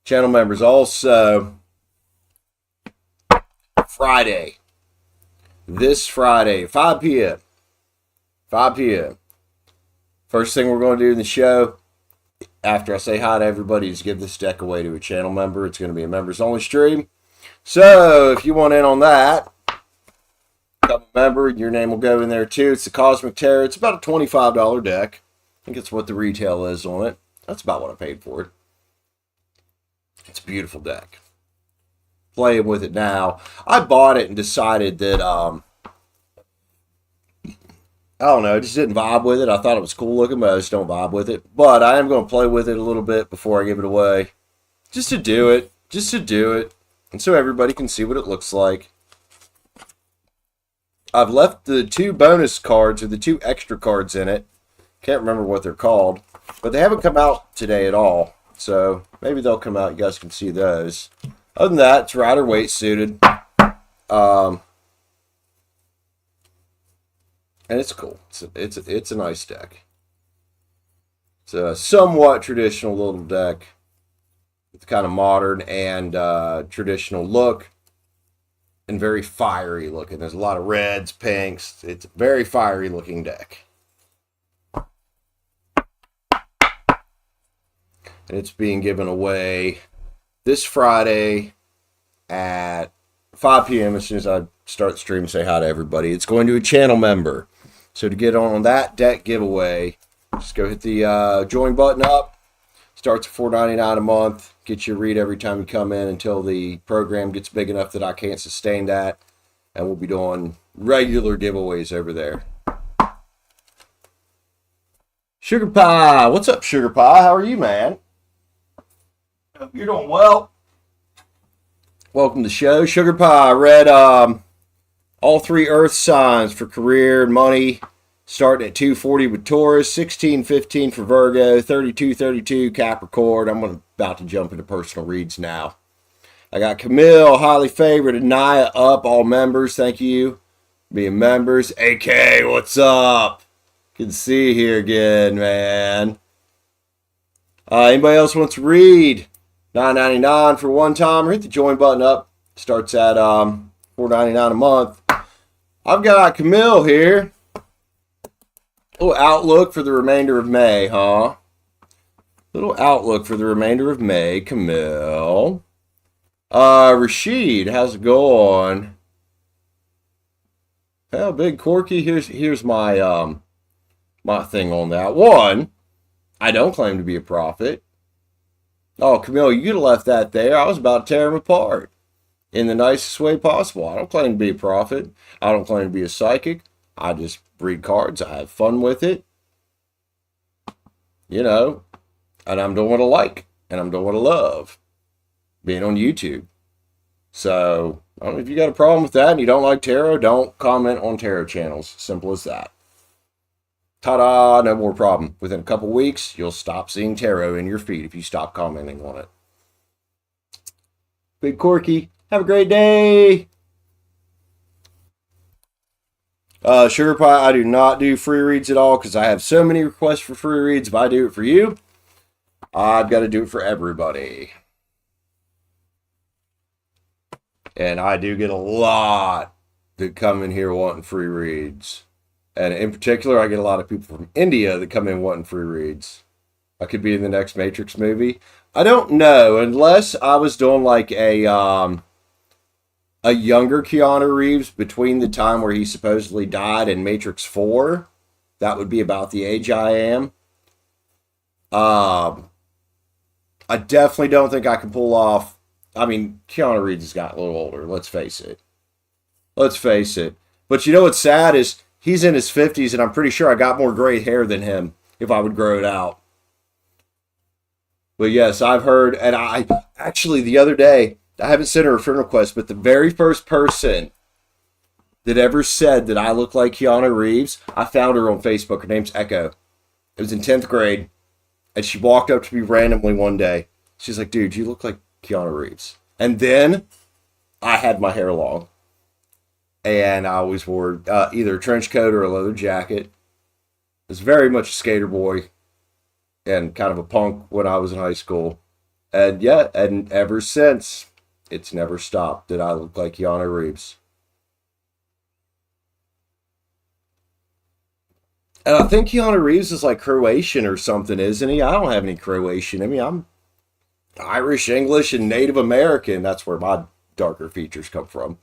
Channel members also Friday. This Friday, 5 p.m. 5 p.m. First thing we're going to do in the show, after I say hi to everybody, is give this deck away to a channel member. It's going to be a members only stream. So if you want in on that, become a member, your name will go in there too. It's the Cosmic Terror. It's about a $25 deck. I think it's what the retail is on it. That's about what I paid for it. It's a beautiful deck. Playing with it now. I bought it and decided that, I don't know, I just didn't vibe with it. I thought it was cool looking, but I just don't vibe with it. But I am going to play with it a little bit before I give it away. Just to do it. Just to do it. And so everybody can see what it looks like. I've left the 2 bonus cards, or the 2 extra cards in it. Can't remember what they're called. But they haven't come out today at all. So maybe they'll come out. You guys can see those. Other than that, it's rider weight suited. And it's cool. It's a nice deck. It's a somewhat traditional little deck. It's kind of modern and traditional look. And very fiery looking. There's a lot of reds, pinks. It's a very fiery looking deck. And it's being given away this Friday at 5 p.m. as soon as I start the stream. Say hi to everybody. It's going to a channel member. So to get on that deck giveaway, just go hit the join button up. Starts at $4.99 a month. Get you a read every time you come in until the program gets big enough that I can't sustain that. And we'll be doing regular giveaways over there. Sugar Pie. What's up, Sugar Pie? How are you, man? Hope you're doing well. Welcome to the show. Sugar Pie. I read all 3 Earth signs for career and money. Starting at 240 with Taurus, 1615 for Virgo, 3232 Capricorn. I'm about to jump into personal reads now. I got Kamil, Highly Favored, Ania up, all members. Thank you. Being members. AK, what's up? Good to see you here again, man. Anybody else wants to read? $9.99 for one timer. Hit the join button up. Starts at $4.99 a month. I've got Kamil here. Little outlook for the remainder of May, huh? Little outlook for the remainder of May, Kamil. Rashid, how's it going? Well, Big Corky, here's my my thing on that. One, I don't claim to be a prophet. Oh, Kamil, you could have left that there. I was about to tear him apart in the nicest way possible. I don't claim to be a prophet. I don't claim to be a psychic. I just read cards. I have fun with it. You know, and I'm doing what I like, and I'm doing what I love, being on YouTube. So, I don't know if you got a problem with that and you don't like tarot, don't comment on tarot channels. Simple as that. Ta-da, no more problem. Within a couple weeks, you'll stop seeing tarot in your feed if you stop commenting on it. Big Corky, have a great day. Sugar Pie, I do not do free reads at all because I have so many requests for free reads. If I do it for you, I've got to do it for everybody. And I do get a lot that come in here wanting free reads. And in particular, I get a lot of people from India that come in wanting free reads. I could be in the next Matrix movie. I don't know, unless I was doing like a younger Keanu Reeves between the time where he supposedly died and Matrix 4. That would be about the age I am. I definitely don't think I can pull off. I mean, Keanu Reeves has got a little older, let's face it. Let's face it. But you know what's sad is he's in his 50s, and I'm pretty sure I got more gray hair than him if I would grow it out. But yes, I've heard, and I actually the other day, I haven't sent her a friend request, but the very first person that ever said that I look like Keanu Reeves, I found her on Facebook. Her name's Echo. It was in 10th grade, and she walked up to me randomly one day. She's like, dude, you look like Keanu Reeves. And then I had my hair long. And I always wore either a trench coat or a leather jacket. I was very much a skater boy and kind of a punk when I was in high school. And yeah, and ever since, it's never stopped that I look like Keanu Reeves. And I think Keanu Reeves is like Croatian or something, isn't he? I don't have any Croatian. I mean, I'm Irish, English, and Native American. That's where my darker features come from.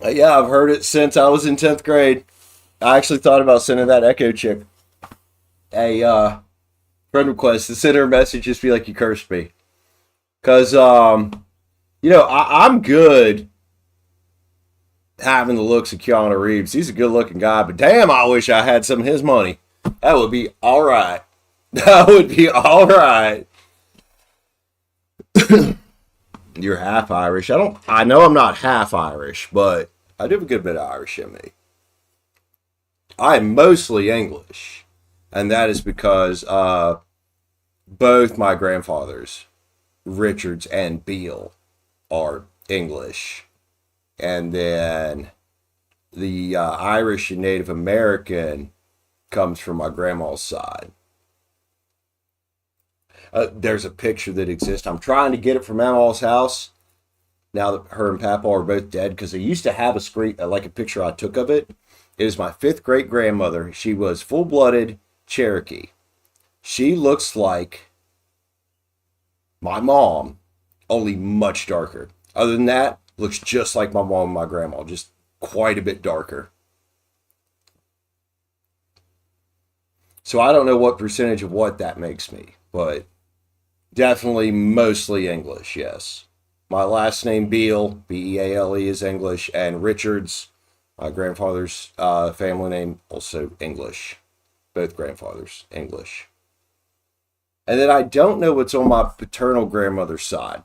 Yeah, I've heard it since I was in 10th grade. I actually thought about sending that Echo chick a friend request to send her a message, just be like, you cursed me. Because, you know, I'm good having the looks of Keanu Reeves. He's a good looking guy, but damn, I wish I had some of his money. That would be all right. That would be all right. You're half Irish. I know I'm not half Irish, but I do have a good bit of Irish in me. I'm mostly English. And that is because both my grandfathers, Richards and Beale, are English. And then the Irish and Native American comes from my grandma's side. There's a picture that exists. I'm trying to get it from Mama's house now that her and Papa are both dead, because they used to have a screen, like a picture I took of it. It is my 5th great grandmother. She was full-blooded Cherokee. She looks like my mom, only much darker. Other than that, looks just like my mom and my grandma, just quite a bit darker. So I don't know what percentage of what that makes me, but definitely mostly English, yes. My last name, Beale, B-E-A-L-E, is English, and Richards, my grandfather's family name, also English. Both grandfathers, English. And then I don't know what's on my paternal grandmother's side.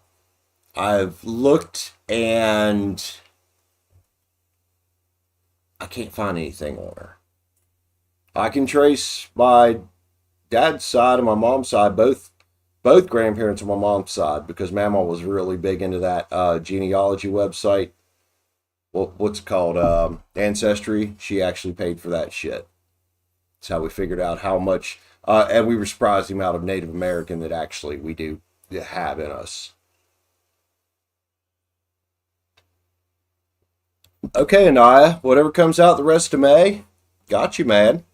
I've looked and I can't find anything on her. I can trace my dad's side and my mom's side, both grandparents on my mom's side, because Mama was really big into that genealogy website. What's it called? Ancestry. She actually paid for that shit. That's how we figured out how much, and we were surprised the amount of Native American that actually we do have in us. Okay, Ania, whatever comes out the rest of May, got you, man.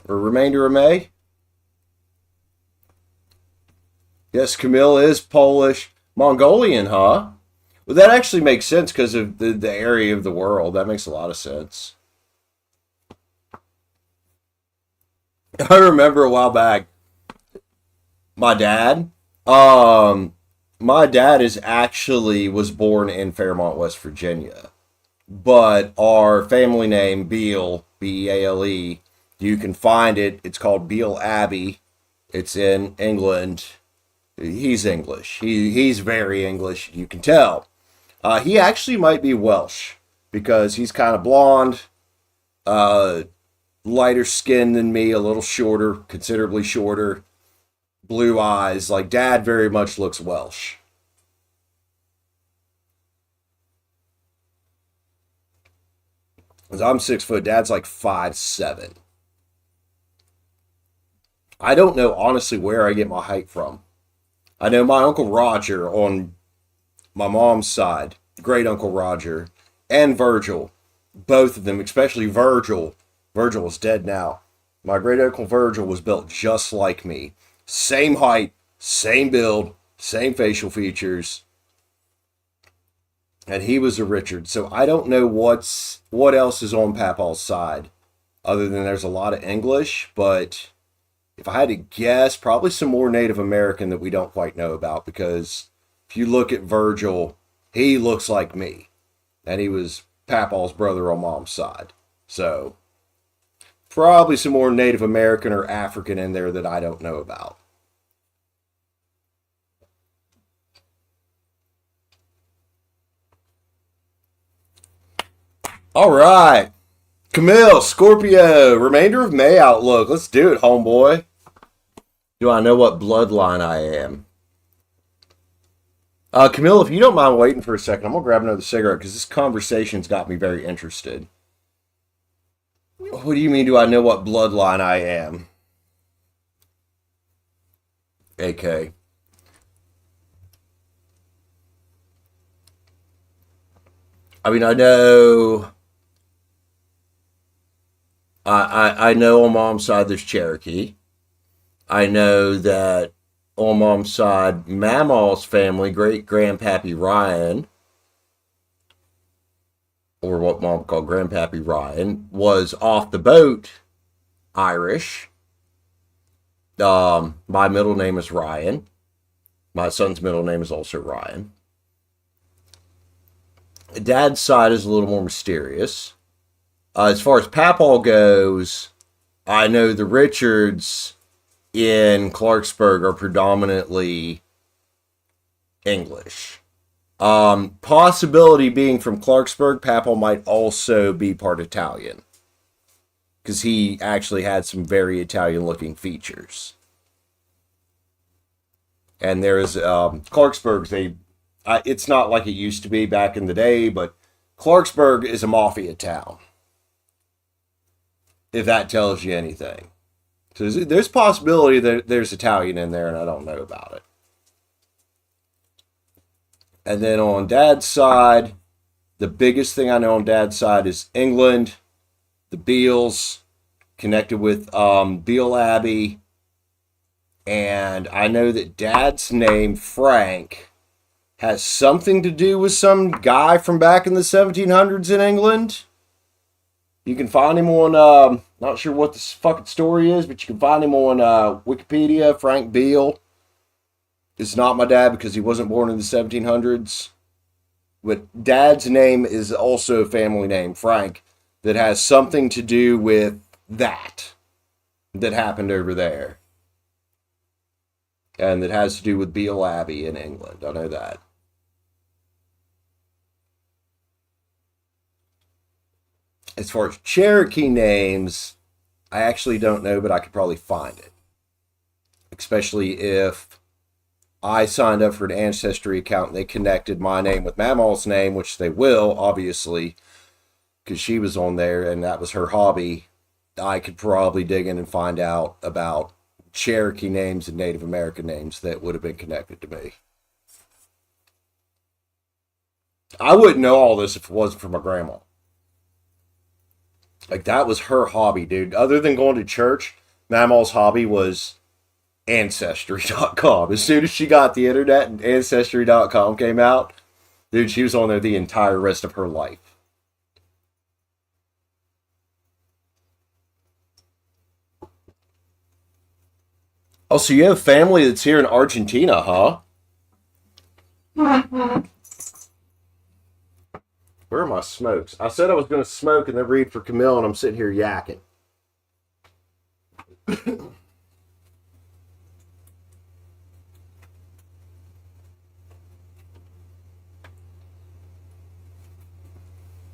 Or remainder of May. Yeah, guess Kamil is Polish. Mongolian, huh? Well, that actually makes sense because of the area of the world. That makes a lot of sense. I remember a while back, my dad, my dad was born in Fairmont, West Virginia. But our family name, Beale, Beale, you can find it. It's called Beale Abbey. It's in England. He's English. He's very English. You can tell. He actually might be Welsh because he's kind of blonde, lighter skin than me, a little shorter, considerably shorter, blue eyes. Like Dad very much looks Welsh. Because I'm 6 foot, Dad's like 5'7". I don't know honestly where I get my height from. I know my Uncle Roger on my mom's side, great Uncle Roger, and Virgil, both of them, especially Virgil. Virgil is dead now. My great Uncle Virgil was built just like me. Same height, same build, same facial features. And he was a Richard. So I don't know what else is on Papaw's side, other than there's a lot of English, but if I had to guess, probably some more Native American that we don't quite know about, because if you look at Virgil, he looks like me. And he was Papaw's brother on mom's side. So probably some more Native American or African in there that I don't know about. All right. Kamil, Scorpio, remainder of May outlook. Let's do it, homeboy. Do I know what bloodline I am? Kamil, if you don't mind waiting for a second, I'm going to grab another cigarette because this conversation's got me very interested. What do you mean, do I know what bloodline I am? AK. I mean, I know... I know on mom's side there's Cherokee. I know that on mom's side, Mamaw's family, great grandpappy Ryan, or what mom called grandpappy Ryan, was off the boat Irish. My middle name is Ryan. My son's middle name is also Ryan. Dad's side is a little more mysterious. As far as Papaw goes, I know the Richards in Clarksburg are predominantly English. Possibility being from Clarksburg, Papaw might also be part Italian, because he actually had some very Italian-looking features. And there's Clarksburg. It's not like it used to be back in the day, but Clarksburg is a mafia town, if that tells you anything. So there's possibility that there's Italian in there and I don't know about it. And then on Dad's side, the biggest thing I know on Dad's side is England, the Beales, connected with Beale Abbey. And I know that Dad's name, Frank, has something to do with some guy from back in the 1700s in England. You can find him on, not sure what this fucking story is, but you can find him on Wikipedia. Frank Beale. It's not my dad because he wasn't born in the 1700s. But Dad's name is also a family name, Frank, that has something to do with that happened over there. And that has to do with Beale Abbey in England. I know that. As far as Cherokee names, I actually don't know, but I could probably find it. Especially if I signed up for an Ancestry account and they connected my name with Mamaw's name, which they will, obviously, because she was on there and that was her hobby. I could probably dig in and find out about Cherokee names and Native American names that would have been connected to me. I wouldn't know all this if it wasn't for my grandma. Like, that was her hobby, dude. Other than going to church, Mamaw's hobby was Ancestry.com. As soon as she got the internet and Ancestry.com came out, dude, she was on there the entire rest of her life. Oh, so you have family that's here in Argentina, huh? Where are my smokes? I said I was going to smoke and then read for Kamil, and I'm sitting here yakking.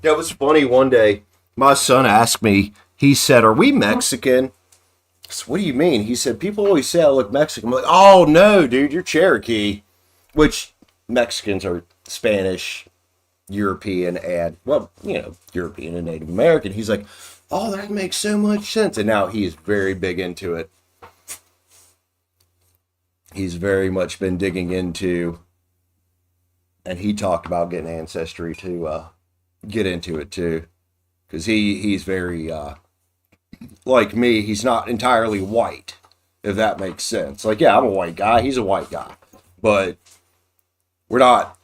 That was funny. One day, my son asked me, he said, "Are we Mexican?" I said, "What do you mean?" He said, "People always say I look Mexican." I'm like, "Oh, no, dude, you're Cherokee." Which Mexicans are Spanish, European, and, well, European and Native American. He's like, "Oh, that makes so much sense." And now he is very big into it. He's very much been digging into, and he talked about getting Ancestry to get into it too, because he's very like me. He's not entirely white, if that makes sense. Like, yeah, I'm a white guy. He's a white guy, but we're not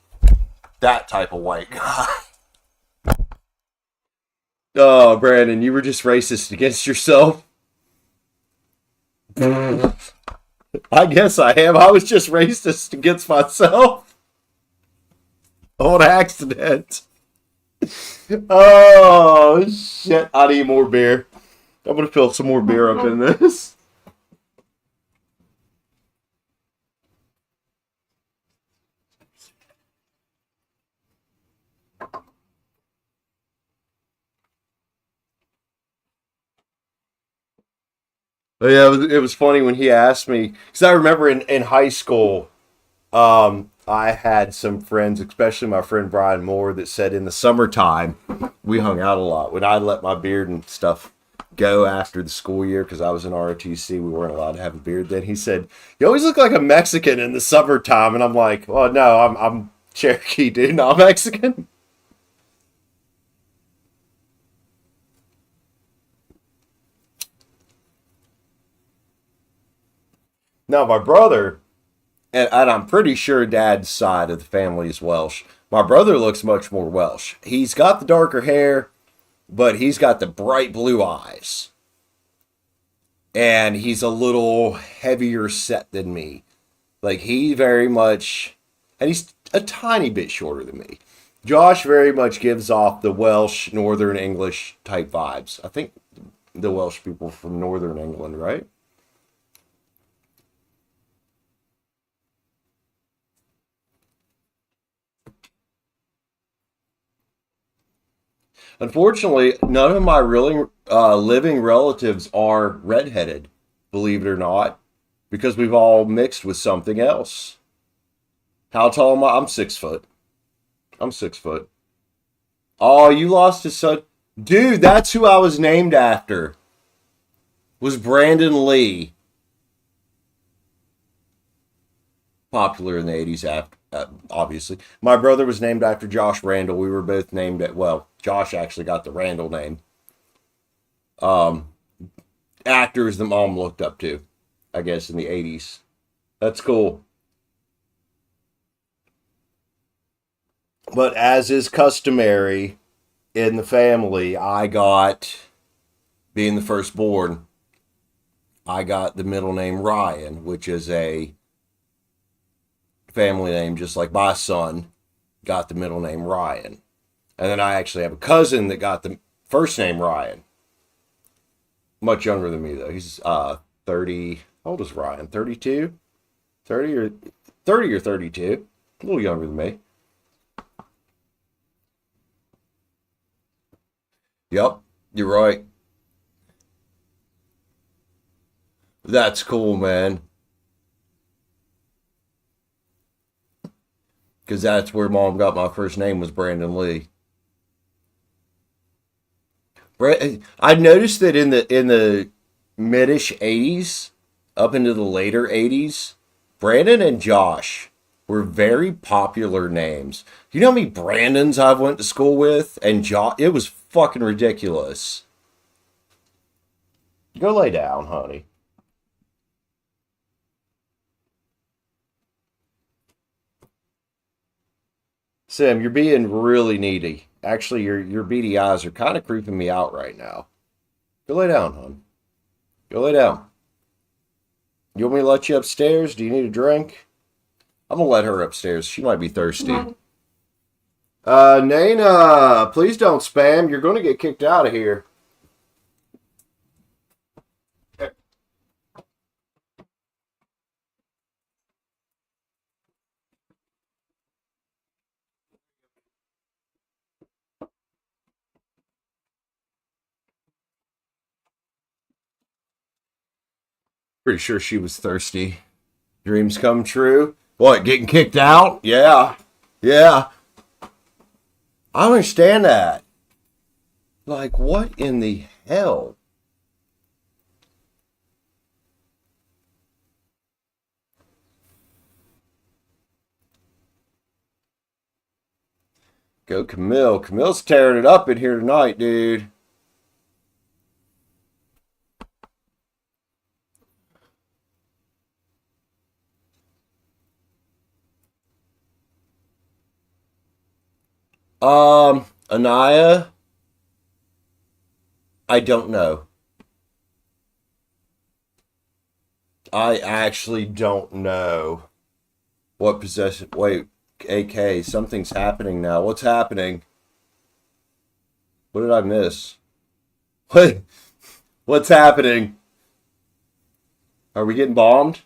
that type of white guy. Oh, Brandon, you were just racist against yourself. I guess I am. I was just racist against myself on accident. Oh, shit. I need more beer. I'm going to fill some more beer up in this. But yeah, it was funny when he asked me, because I remember in high school, I had some friends, especially my friend Brian Moore, that said in the summertime, we hung out a lot. When I let my beard and stuff go after the school year, because I was in ROTC, we weren't allowed to have a beard then. He said, "You always look like a Mexican in the summertime." And I'm like, "Well, no, I'm Cherokee, dude, not Mexican." Now, my brother, and I'm pretty sure Dad's side of the family is Welsh. My brother looks much more Welsh. He's got the darker hair, but he's got the bright blue eyes. And he's a little heavier set than me. Like, he very much, and he's a tiny bit shorter than me. Josh very much gives off the Welsh, Northern English type vibes. I think the Welsh people from Northern England, right? Unfortunately, none of my really living relatives are redheaded, believe it or not, because we've all mixed with something else. How tall am I? I'm 6 foot. I'm 6 foot. Oh, you lost his son. Dude, that's who I was named after. Was Brandon Lee. Popular in the 80s, obviously. My brother was named after Josh Randall. We were both named well, Josh actually got the Randall name. Actors the mom looked up to, I guess, in the 80s. That's cool. But as is customary in the family, being the firstborn, I got the middle name Ryan, which is a family name just like my son got the middle name Ryan. And then I actually have a cousin that got the first name Ryan. Much younger than me, though. He's 30. How old is Ryan? 32? 30 or 32. A little younger than me. Yep, you're right. That's cool, man. Because that's where mom got my first name, was Brandon Lee. I noticed that in the mid-ish 80s, up into the later 80s, Brandon and Josh were very popular names. You know how many Brandons I've went to school with? And Josh, it was fucking ridiculous. Go lay down, honey. Sim, you're being really needy. Actually, your beady eyes are kind of creeping me out right now. Go lay down, hon. Go lay down. You want me to let you upstairs? Do you need a drink? I'm gonna let her upstairs. She might be thirsty. Nana, please don't spam. You're gonna get kicked out of here. Pretty sure she was thirsty. Dreams come true. What, getting kicked out? Yeah. Yeah. I don't understand that. Like, what in the hell? Go Kamil. Kamil's tearing it up in here tonight, dude. Ania, I don't know. I actually don't know what possession. Wait, AK, something's happening now. What's happening? What did I miss? What? What's happening? Are we getting bombed?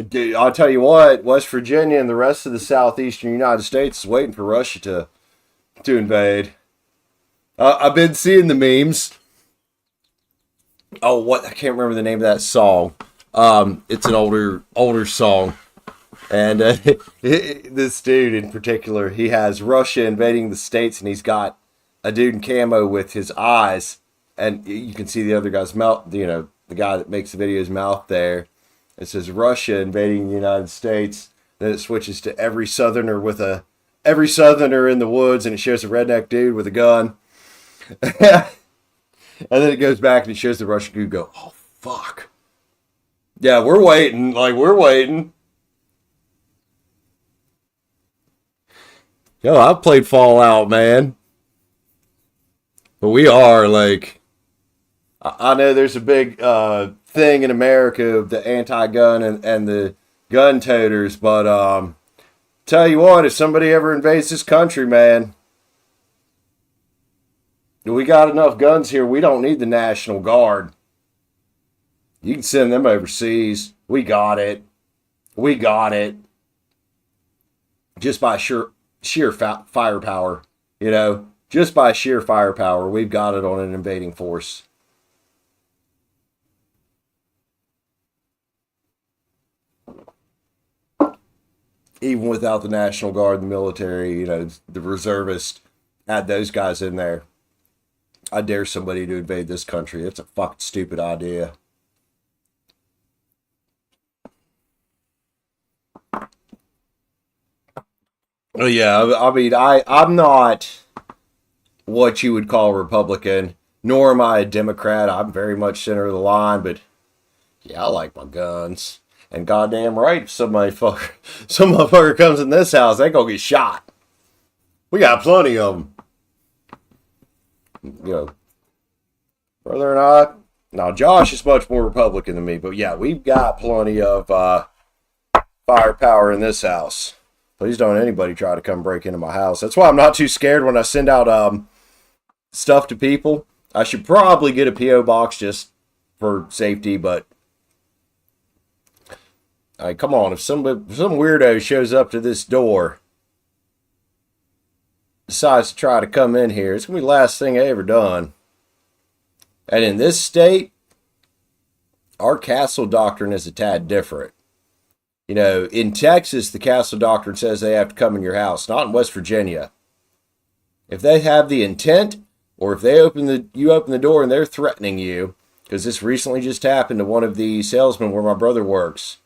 Dude, I'll tell you what, West Virginia and the rest of the southeastern United States is waiting for Russia to invade. I've been seeing the memes. Oh, what? I can't remember the name of that song. It's an older song. And this dude in particular, he has Russia invading the States, and he's got a dude in camo with his eyes. And you can see the other guy's mouth, the guy that makes the video's mouth there. It says Russia invading the United States. Then it switches to every southerner in the woods, and it shows a redneck dude with a gun. And then it goes back and it shows the Russian dude go, oh, fuck. Yeah, we're waiting. We're waiting. Yo, I've played Fallout, man. But we are, I know there's a big thing in America of the anti-gun and the gun toters, but tell you what, if somebody ever invades this country, man, we got enough guns here. We don't need the National Guard. You can send them overseas. We got it. We got it. Just by sheer firepower, just by sheer firepower, we've got it on an invading force. Even without the National Guard, the military, the reservists, add those guys in there. I dare somebody to invade this country. It's a fucking stupid idea. Oh, yeah, I mean, I'm not what you would call a Republican, nor am I a Democrat. I'm very much center of the line, but yeah, I like my guns. And goddamn right, if some motherfucker comes in this house, they gonna get shot. We got plenty of them. Brother and I. Now, Josh is much more Republican than me, but yeah, we've got plenty of firepower in this house. Please don't anybody try to come break into my house. That's why I'm not too scared when I send out stuff to people. I should probably get a P.O. box just for safety, but come on, if some weirdo shows up to this door, decides to try to come in here, it's going to be the last thing I ever done. And in this state, our castle doctrine is a tad different. In Texas, the castle doctrine says they have to come in your house, not in West Virginia. If they have the intent, or if you open the door and they're threatening you, because this recently just happened to one of the salesmen where my brother works.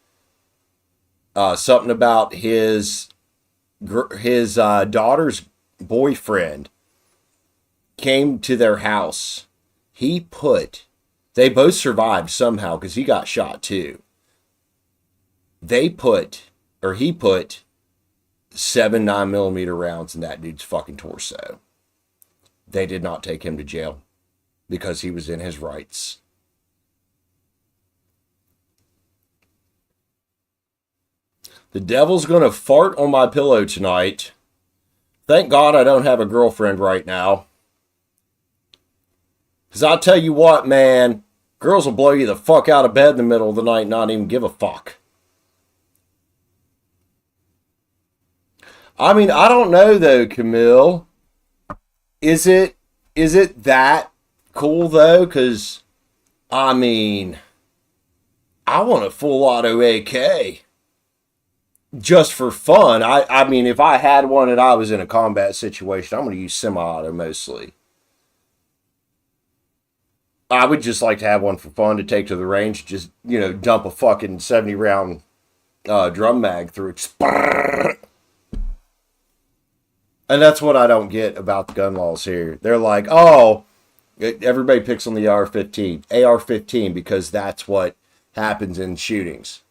Something about his daughter's boyfriend came to their house. They both survived somehow because he got shot too. He put 7 9mm rounds in that dude's fucking torso. They did not take him to jail because he was in his rights. The devil's gonna fart on my pillow tonight. Thank God I don't have a girlfriend right now. Because I'll tell you what, man, girls will blow you the fuck out of bed in the middle of the night and not even give a fuck. I mean, I don't know though, Kamil. Is it that cool though? Because, I mean, I want a full auto AK. Just for fun. I mean, if I had one and I was in a combat situation, I'm going to use semi-auto mostly. I would just like to have one for fun to take to the range. Just, dump a fucking 70-round drum mag through it. And that's what I don't get about the gun laws here. They're like, oh, everybody picks on the AR-15 because that's what happens in shootings.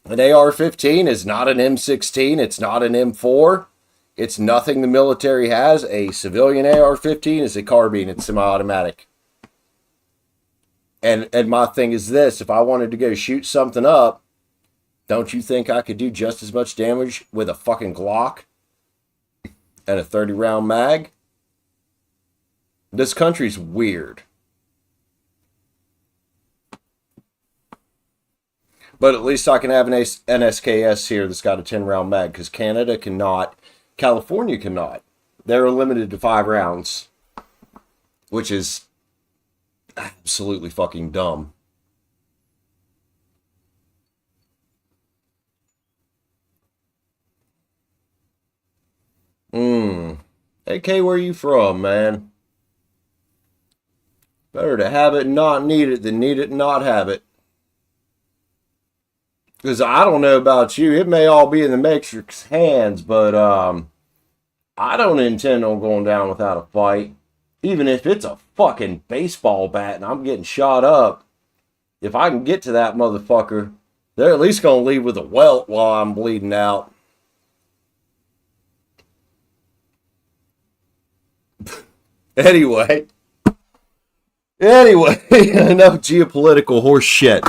An AR-15 is not an M16. It's not an M4. It's nothing the military has. A civilian AR-15 is a carbine. It's semi-automatic. And my thing is this. If I wanted to go shoot something up, don't you think I could do just as much damage with a fucking Glock and a 30-round mag? This country's weird. But at least I can have an SKS here that's got a 10-round mag, because Canada cannot, California cannot. They're limited to 5 rounds, which is absolutely fucking dumb. AK, where you from, man? Better to have it and not need it than need it and not have it. Because I don't know about you, it may all be in the Matrix hands, but I don't intend on going down without a fight. Even if it's a fucking baseball bat and I'm getting shot up, if I can get to that motherfucker, they're at least going to leave with a welt while I'm bleeding out. Anyway, enough geopolitical horse shit.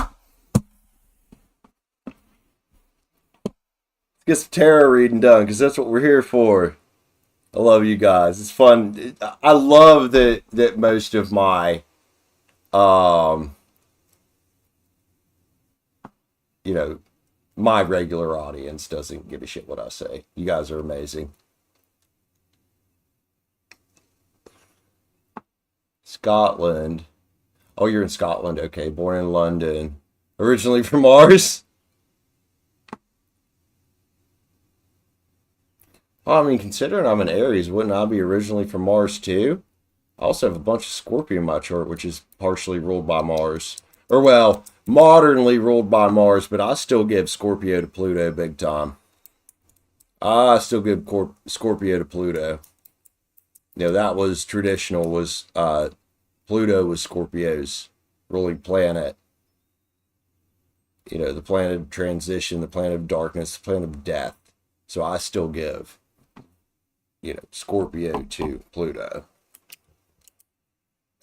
Get some tarot reading done, because that's what we're here for. I love you guys. It's fun. I love that most of my, my regular audience doesn't give a shit what I say. You guys are amazing. Scotland. Oh, you're in Scotland. Okay, born in London. Originally from Mars. Well, I mean, considering I'm an Aries, wouldn't I be originally from Mars too? I also have a bunch of Scorpio in my chart, which is partially ruled by Mars. Or, well, modernly ruled by Mars, but I still give Scorpio to Pluto big time. I still give Scorpio to Pluto. That was traditional, was Pluto was Scorpio's ruling planet. The planet of transition, the planet of darkness, the planet of death. So I still give Scorpio to Pluto.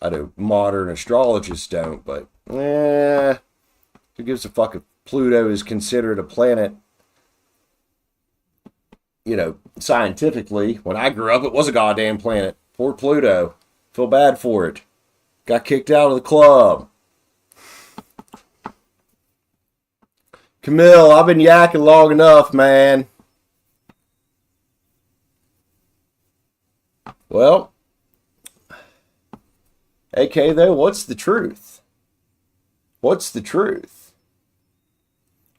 I know modern astrologists don't, but who gives a fuck if Pluto is considered a planet? Scientifically, when I grew up, it was a goddamn planet. Poor Pluto. Feel bad for it. Got kicked out of the club. Kamil, I've been yakking long enough, man. Well, AK though, what's the truth? What's the truth?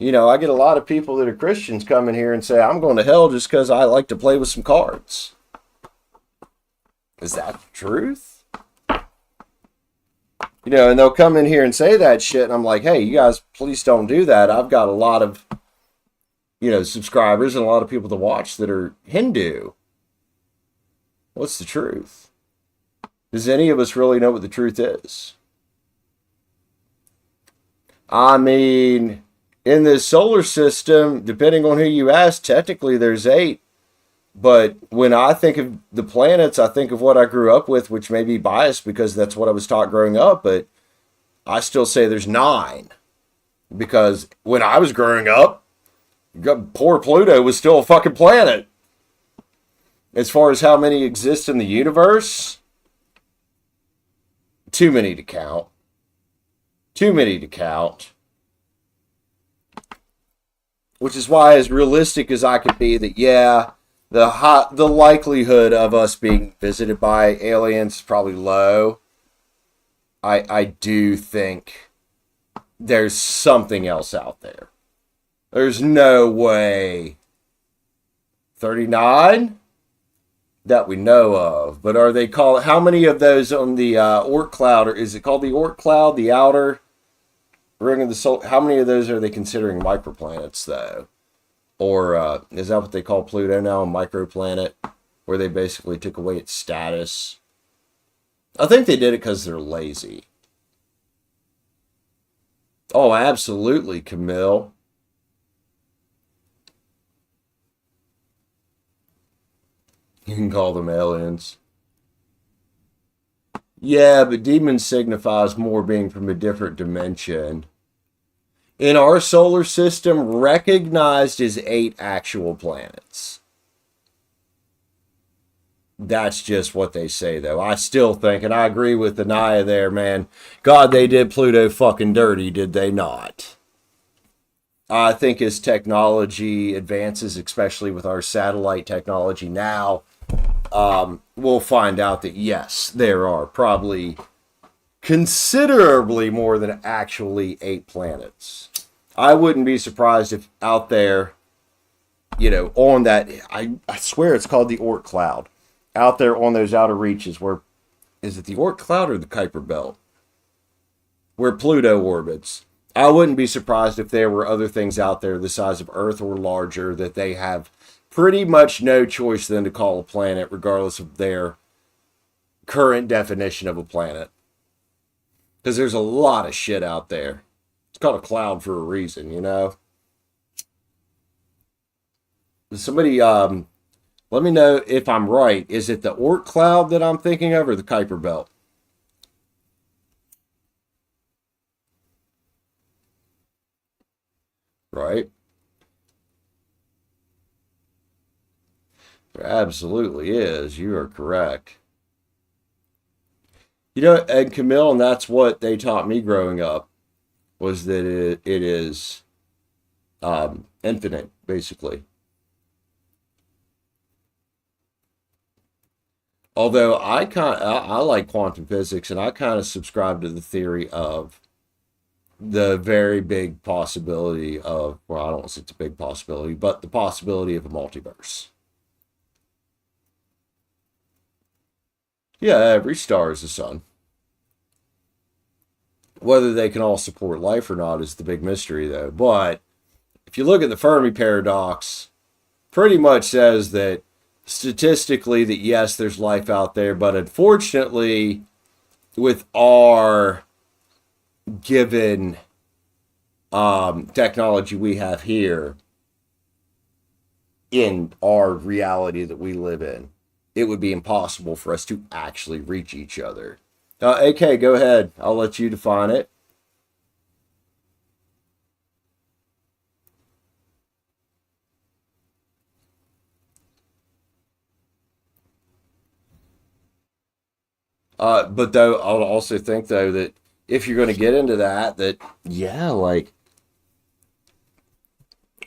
I get a lot of people that are Christians come in here and say, I'm going to hell just because I like to play with some cards. Is that the truth? And they'll come in here and say that shit, and I'm like, hey, you guys, please don't do that. I've got a lot of, subscribers and a lot of people to watch that are Hindu. What's the truth? Does any of us really know what the truth is? I mean, in this solar system, depending on who you ask, technically there's 8. But when I think of the planets, I think of what I grew up with, which may be biased because that's what I was taught growing up. But I still say there's 9. Because when I was growing up, poor Pluto was still a fucking planet. As far as how many exist in the universe, too many to count. Too many to count. Which is why, as realistic as I could be, that yeah, the likelihood of us being visited by aliens is probably low. I do think there's something else out there. There's no way 39 that we know of. But are they called, how many of those on the Oort cloud, or is it called the Oort cloud, the outer ring of the soul? How many of those are they considering microplanets, though? Or is that what they call Pluto now, a microplanet, where they basically took away its status? I think they did it because they're lazy. Oh, absolutely, Kamil. You can call them aliens. Yeah, but demon signifies more being from a different dimension. In our solar system, recognized as 8 actual planets. That's just what they say, though. I still think, and I agree with Ania there, man. God, they did Pluto fucking dirty, did they not? I think as technology advances, especially with our satellite technology now, we'll find out that, yes, there are probably considerably more than actually 8 planets. I wouldn't be surprised if out there, you know, on that, I swear it's called the Oort cloud, out there on those outer reaches where, is it the Oort cloud or the Kuiper belt? Where Pluto orbits. I wouldn't be surprised if there were other things out there the size of Earth or larger that they have pretty much no choice than to call a planet, regardless of their current definition of a planet. Because there's a lot of shit out there. It's called a cloud for a reason, you know? Somebody, let me know if I'm right. Is it the Oort cloud that I'm thinking of, or the Kuiper belt? Right? There absolutely is. You are correct. You know, and Kamil, and that's what they taught me growing up, was that it is infinite, basically. Although I like quantum physics, and I kind of subscribe to the theory of the very big possibility of, well, I don't want to say it's a big possibility, but the possibility of a multiverse. Yeah, every star is a sun. Whether they can all support life or not is the big mystery, though. But if you look at the Fermi paradox, pretty much says that statistically that yes, there's life out there, but unfortunately, with our given technology we have here in our reality that we live in, it would be impossible for us to actually reach each other. AK, go ahead. I'll let you define it. But though, I'll also think though that if you're going to get into that yeah, like,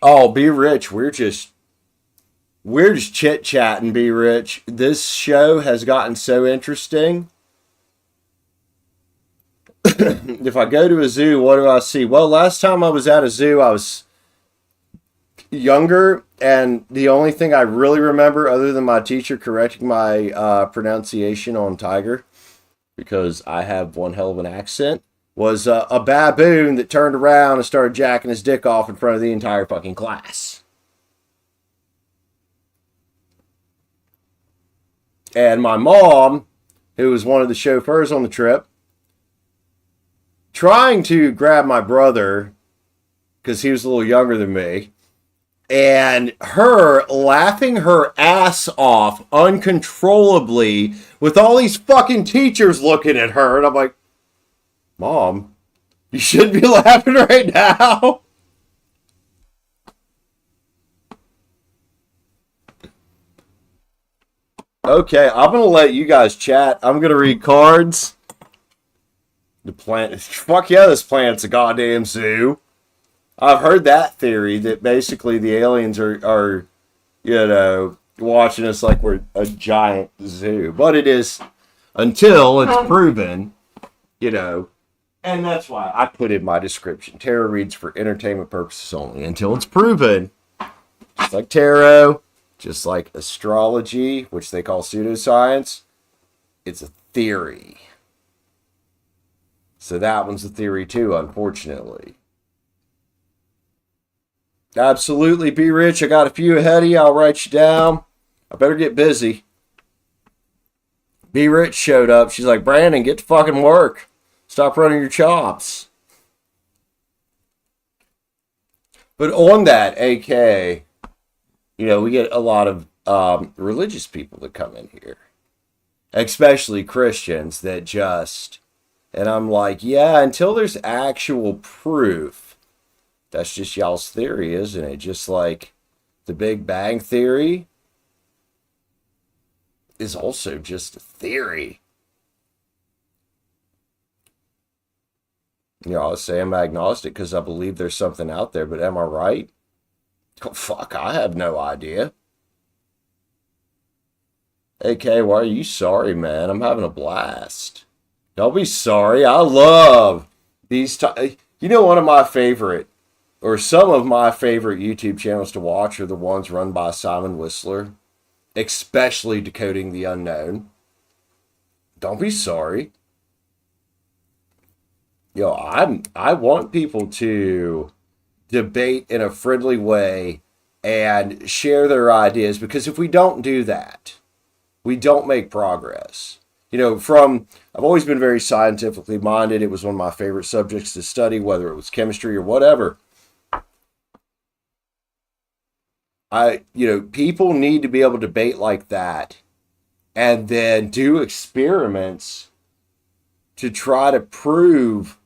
oh, Be Rich, we're just chit chatting. Be Rich. This show has gotten so interesting. If I go to a zoo, what do I see? Well, last time I was at a zoo, I was younger, and the only thing I really remember, other than my teacher correcting my pronunciation on tiger, because I have one hell of an accent, was a baboon that turned around and started jacking his dick off in front of the entire fucking class. And my mom, who was one of the chauffeurs on the trip, trying to grab my brother because he was a little younger than me. And her laughing her ass off uncontrollably with all these fucking teachers looking at her. And I'm like, Mom, you shouldn't be laughing right now. Okay, I'm going to let you guys chat. I'm going to read cards. The planet, fuck yeah, this planet's a goddamn zoo. I've heard that theory that basically the aliens are watching us like we're a giant zoo. But it is until it's proven, and that's why I put in my description. Tarot reads for entertainment purposes only until it's proven. Just like tarot, just like astrology, which they call pseudoscience, it's a theory. So that one's a theory too, unfortunately. Absolutely, be rich. I got a few ahead of you. I'll write you down. I better get busy. Be Rich showed up. She's like, Brandon, get to fucking work. Stop running your chops. But on that, AK, we get a lot of religious people that come in here. Especially Christians that just... And I'm like, yeah, until there's actual proof. That's just y'all's theory, isn't it? Just like the Big Bang Theory is also just a theory. I'll say I'm agnostic because I believe there's something out there, but am I right? Oh, fuck, I have no idea. AK, why are you sorry, man? I'm having a blast. Don't be sorry. I love these... one of my favorite... or some of my favorite YouTube channels to watch are the ones run by Simon Whistler, especially Decoding the Unknown. Don't be sorry. I want people to debate in a friendly way and share their ideas, because if we don't do that, we don't make progress. I've always been very scientifically minded. It was one of my favorite subjects to study, whether it was chemistry or whatever. People need to be able to debate like that and then do experiments to try to prove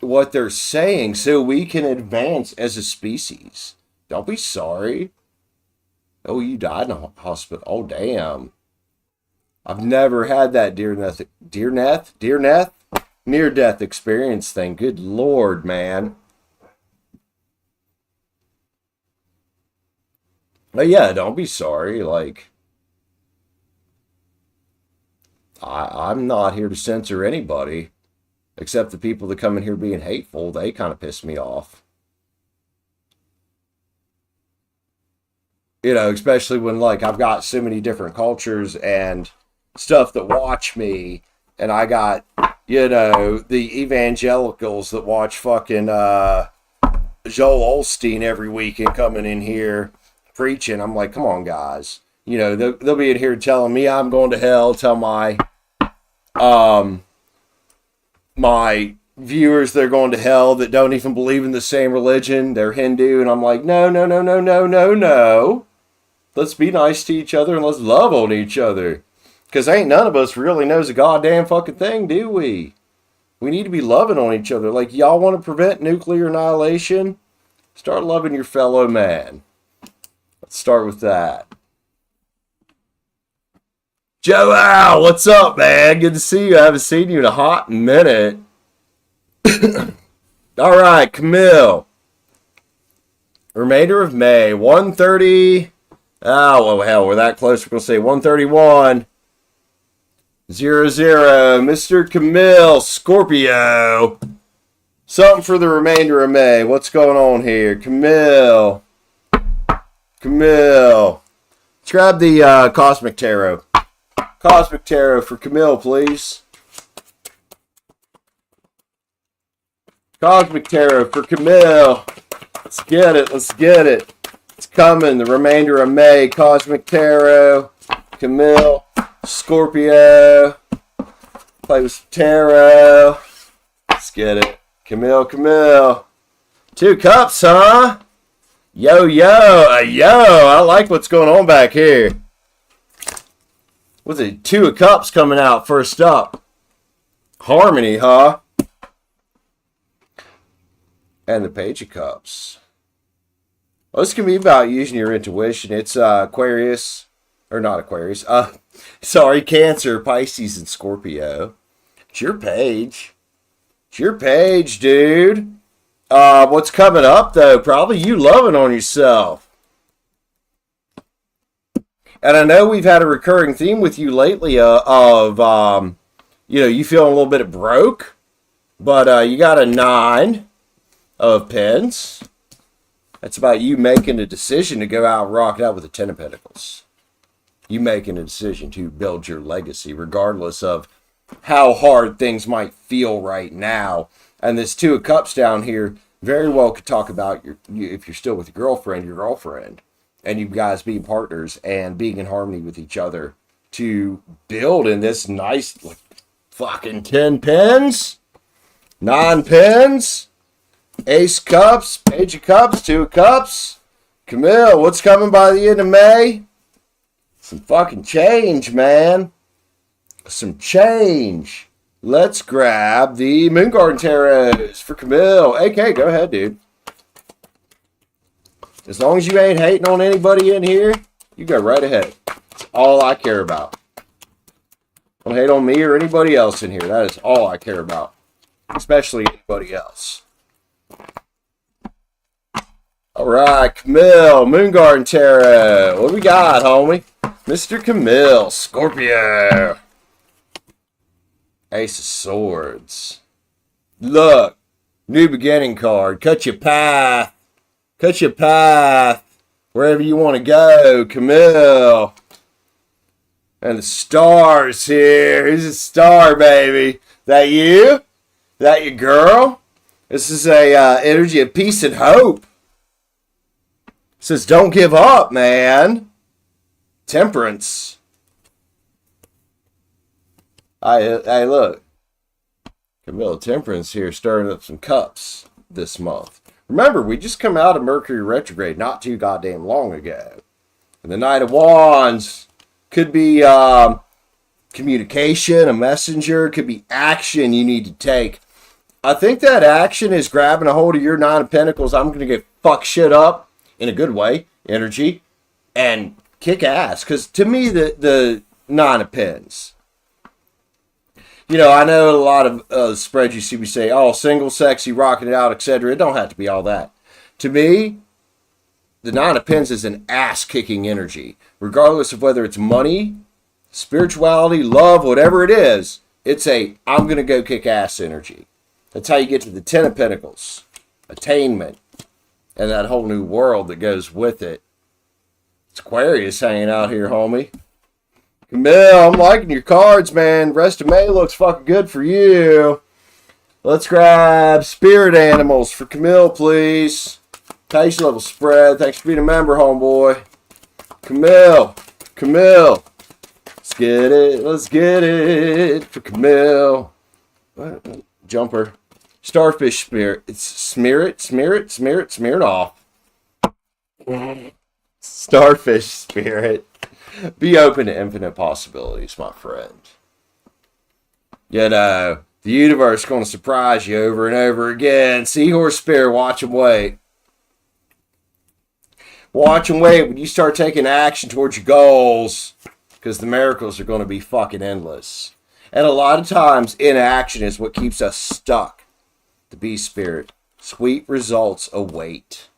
what they're saying so we can advance as a species. Don't be sorry. Oh, you died in a hospital. Oh, damn. I've never had that near-death experience thing. Good Lord, man. But yeah, don't be sorry. I'm not here to censor anybody, except the people that come in here being hateful. They kind of piss me off. Especially when, I've got so many different cultures and stuff that watch me, and I got, the evangelicals that watch fucking Joel Osteen every weekend coming in here preaching. I'm like, come on, guys. They'll be in here telling me I'm going to hell, tell my viewers they're going to hell that don't even believe in the same religion. They're Hindu, and I'm like, no. Let's be nice to each other and let's love on each other. Because ain't none of us really knows a goddamn fucking thing, do we? We need to be loving on each other. Y'all want to prevent nuclear annihilation? Start loving your fellow man. Let's start with that. Joel, what's up, man? Good to see you. I haven't seen you in a hot minute. All right, Kamil. Remainder of May, 1:30. Oh, well, hell, we're that close. We're going to say 1:31. 00. Mr. Kamil, Scorpio. Something for the remainder of May. What's going on here? Kamil. Let's grab the Cosmic Tarot. Cosmic Tarot for Kamil, please. Cosmic Tarot for Kamil. Let's get it. It's coming. The remainder of May. Cosmic Tarot. Kamil. Scorpio. Play with some tarot. Let's get it. Kamil. 2 cups, huh? Yo, I like what's going on back here. What's it? 2 of cups coming out first up. Harmony, huh? And the Page of Cups. Well, this can be about using your intuition. It's Aquarius, or not Aquarius. Sorry, Cancer, Pisces, and Scorpio. It's your page. It's your page, dude. What's coming up, though? Probably you loving on yourself. And I know we've had a recurring theme with you lately of, you feeling a little bit broke. But you got a 9 of Pens. That's about you making a decision to go out and rock it out with the 10 of Pentacles. You making a decision to build your legacy, regardless of how hard things might feel right now. And this 2 of Cups down here very well could talk about if you're still with your girlfriend, and you guys being partners and being in harmony with each other to build in this nice, fucking 10 Pens, 9 Pens, Ace Cups, Page of Cups, 2 of Cups. Kamil, what's coming by the end of May? Some fucking change, man. Some change. Let's grab the Moon Garden Tarots for Kamil. AK, go ahead, dude. As long as you ain't hating on anybody in here, you go right ahead. That's all I care about. Don't hate on me or anybody else in here. That is all I care about. Especially anybody else. Alright, Kamil, Moon Garden Tarot. What do we got, homie? Mr. Kamil, Scorpio. Ace of Swords. Look, new beginning card. Cut your path. Cut your path. Wherever you want to go, Kamil. And the stars here. Who's a star, baby? That you? That your girl? This is a energy of peace and hope. It says, don't give up, man. Temperance. Hey, look. Kamil, Temperance here stirring up some cups this month. Remember, we just come out of Mercury retrograde not too goddamn long ago. And the Knight of Wands could be communication, a messenger, could be action you need to take. I think that action is grabbing a hold of your 9 of Pentacles. I'm going to get fuck shit up in a good way, energy, and kick ass. Because to me, the 9 of Pens. I know a lot of spreads you see me say, oh, single, sexy, rocking it out, etc. It don't have to be all that. To me, the 9 of Pens is an ass-kicking energy. Regardless of whether it's money, spirituality, love, whatever it is, it's a I'm going to go kick ass energy. That's how you get to the 10 of Pentacles. Attainment. And that whole new world that goes with it. It's Aquarius hanging out here, homie. Kamil, I'm liking your cards, man. Rest of May looks fucking good for you. Let's grab spirit animals for Kamil, please. Patient level spread. Thanks for being a member, homeboy. Kamil. Let's get it for Kamil. What? Jumper. Starfish spirit. It's smear it off. Starfish spirit. Be open to infinite possibilities, my friend. The universe is going to surprise you over and over again. Seahorse spirit, watch and wait. Watch and wait when you start taking action towards your goals, because the miracles are going to be fucking endless. And a lot of times, inaction is what keeps us stuck. The bee spirit. Sweet results await.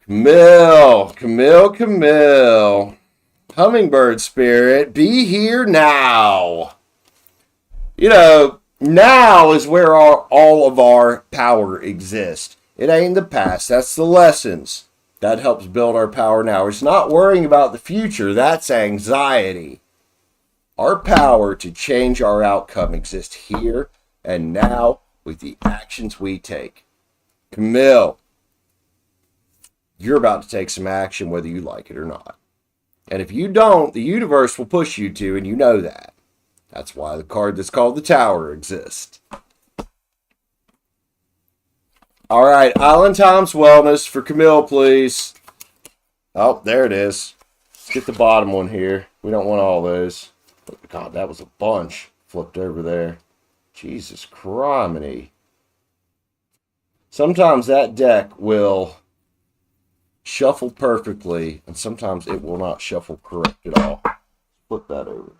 Kamil. Hummingbird spirit, be here now. Now is where all of our power exists. It ain't the past. That's the lessons. That helps build our power now. It's not worrying about the future. That's anxiety. Our power to change our outcome exists here and now with the actions we take. Kamil, you're about to take some action whether you like it or not. And if you don't, the universe will push you to, and you know that. That's why the card that's called the Tower exists. All right, Island Times Wellness for Kamil, please. Oh, there it is. Let's get the bottom one here. We don't want all those. God, that was a bunch flipped over there. Jesus criminy. Sometimes that deck will shuffle perfectly, and sometimes it will not shuffle correct at all. Flip that over.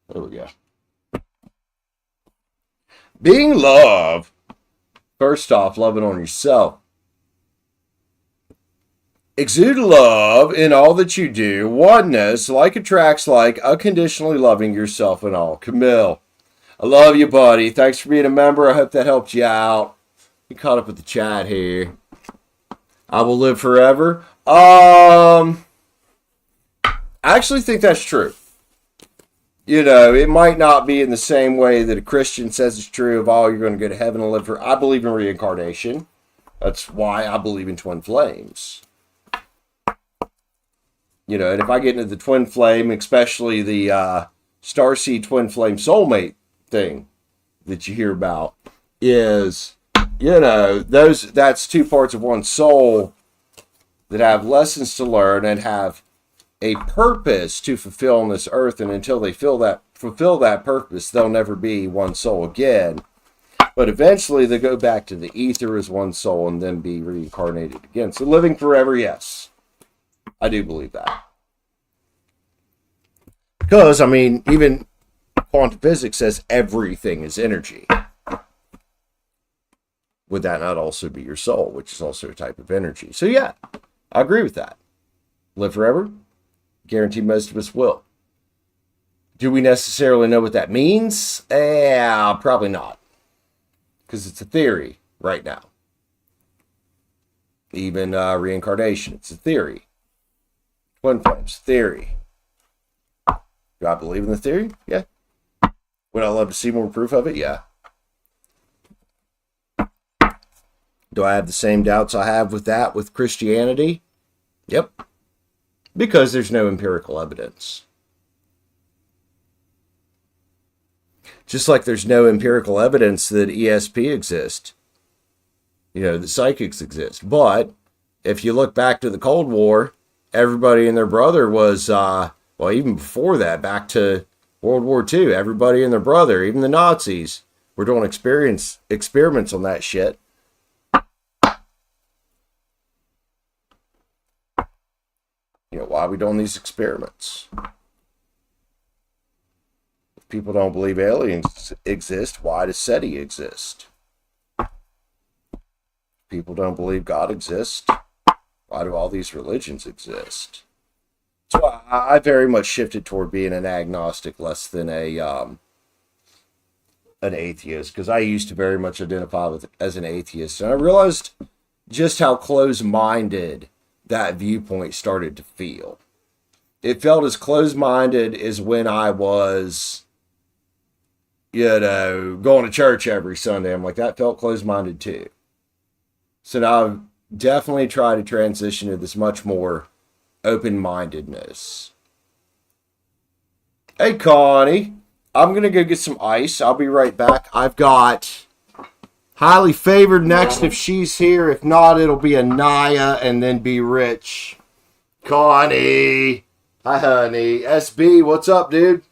There we go. Being love. First off, loving on yourself. Exude love in all that you do. Oneness, like attracts like, unconditionally loving yourself and all. Kamil, I love you, buddy. Thanks for being a member. I hope that helped you out. You caught up with the chat here. I will live forever. I actually think that's true. You know, it might not be in the same way that a Christian says it's true of all you're going to go to heaven and live for. I believe in reincarnation. That's why I believe in twin flames. You know, and if I get into the twin flame, especially the starseed twin flame soulmate thing that you hear about, is, you know, that's two parts of one soul that have lessons to learn and have a purpose to fulfill on this earth, and until they fulfill that purpose, they'll never be one soul again. But eventually they go back to the ether as one soul and then be reincarnated again. So living forever, yes. I do believe that. Because, I mean, even quantum physics says everything is energy. Would that not also be your soul, which is also a type of energy? So yeah, I agree with that. Live forever? Guarantee most of us will. Do we necessarily know what that means? Probably not. Because it's a theory right now. Even reincarnation, it's a theory. Twin flames, theory. Do I believe in the theory? Yeah. Would I love to see more proof of it? Yeah. Do I have the same doubts I have with that with Christianity? Yep. Because there's no empirical evidence. Just like there's no empirical evidence that ESP exists. You know, that psychics exist. But if you look back to the Cold War, everybody and their brother was, well, even before that, back to World War II, everybody and their brother, even the Nazis, were doing experiments on that shit. You know, why are we doing these experiments? If people don't believe aliens exist, why does SETI exist? If people don't believe God exists, why do all these religions exist? So I very much shifted toward being an agnostic less than an atheist, because I used to very much identify as an atheist, and I realized just how close-minded that viewpoint started to feel. It felt as close-minded as when I was, you know, going to church every Sunday. I'm like, that felt close-minded too. So now I've definitely tried to transition to this much more open-mindedness. Hey, Connie. I'm going to go get some ice. I'll be right back. I've got Highly Favored next if she's here. If not, it'll be Ania and then Be Rich. Connie. Hi, honey. SB, what's up, dude?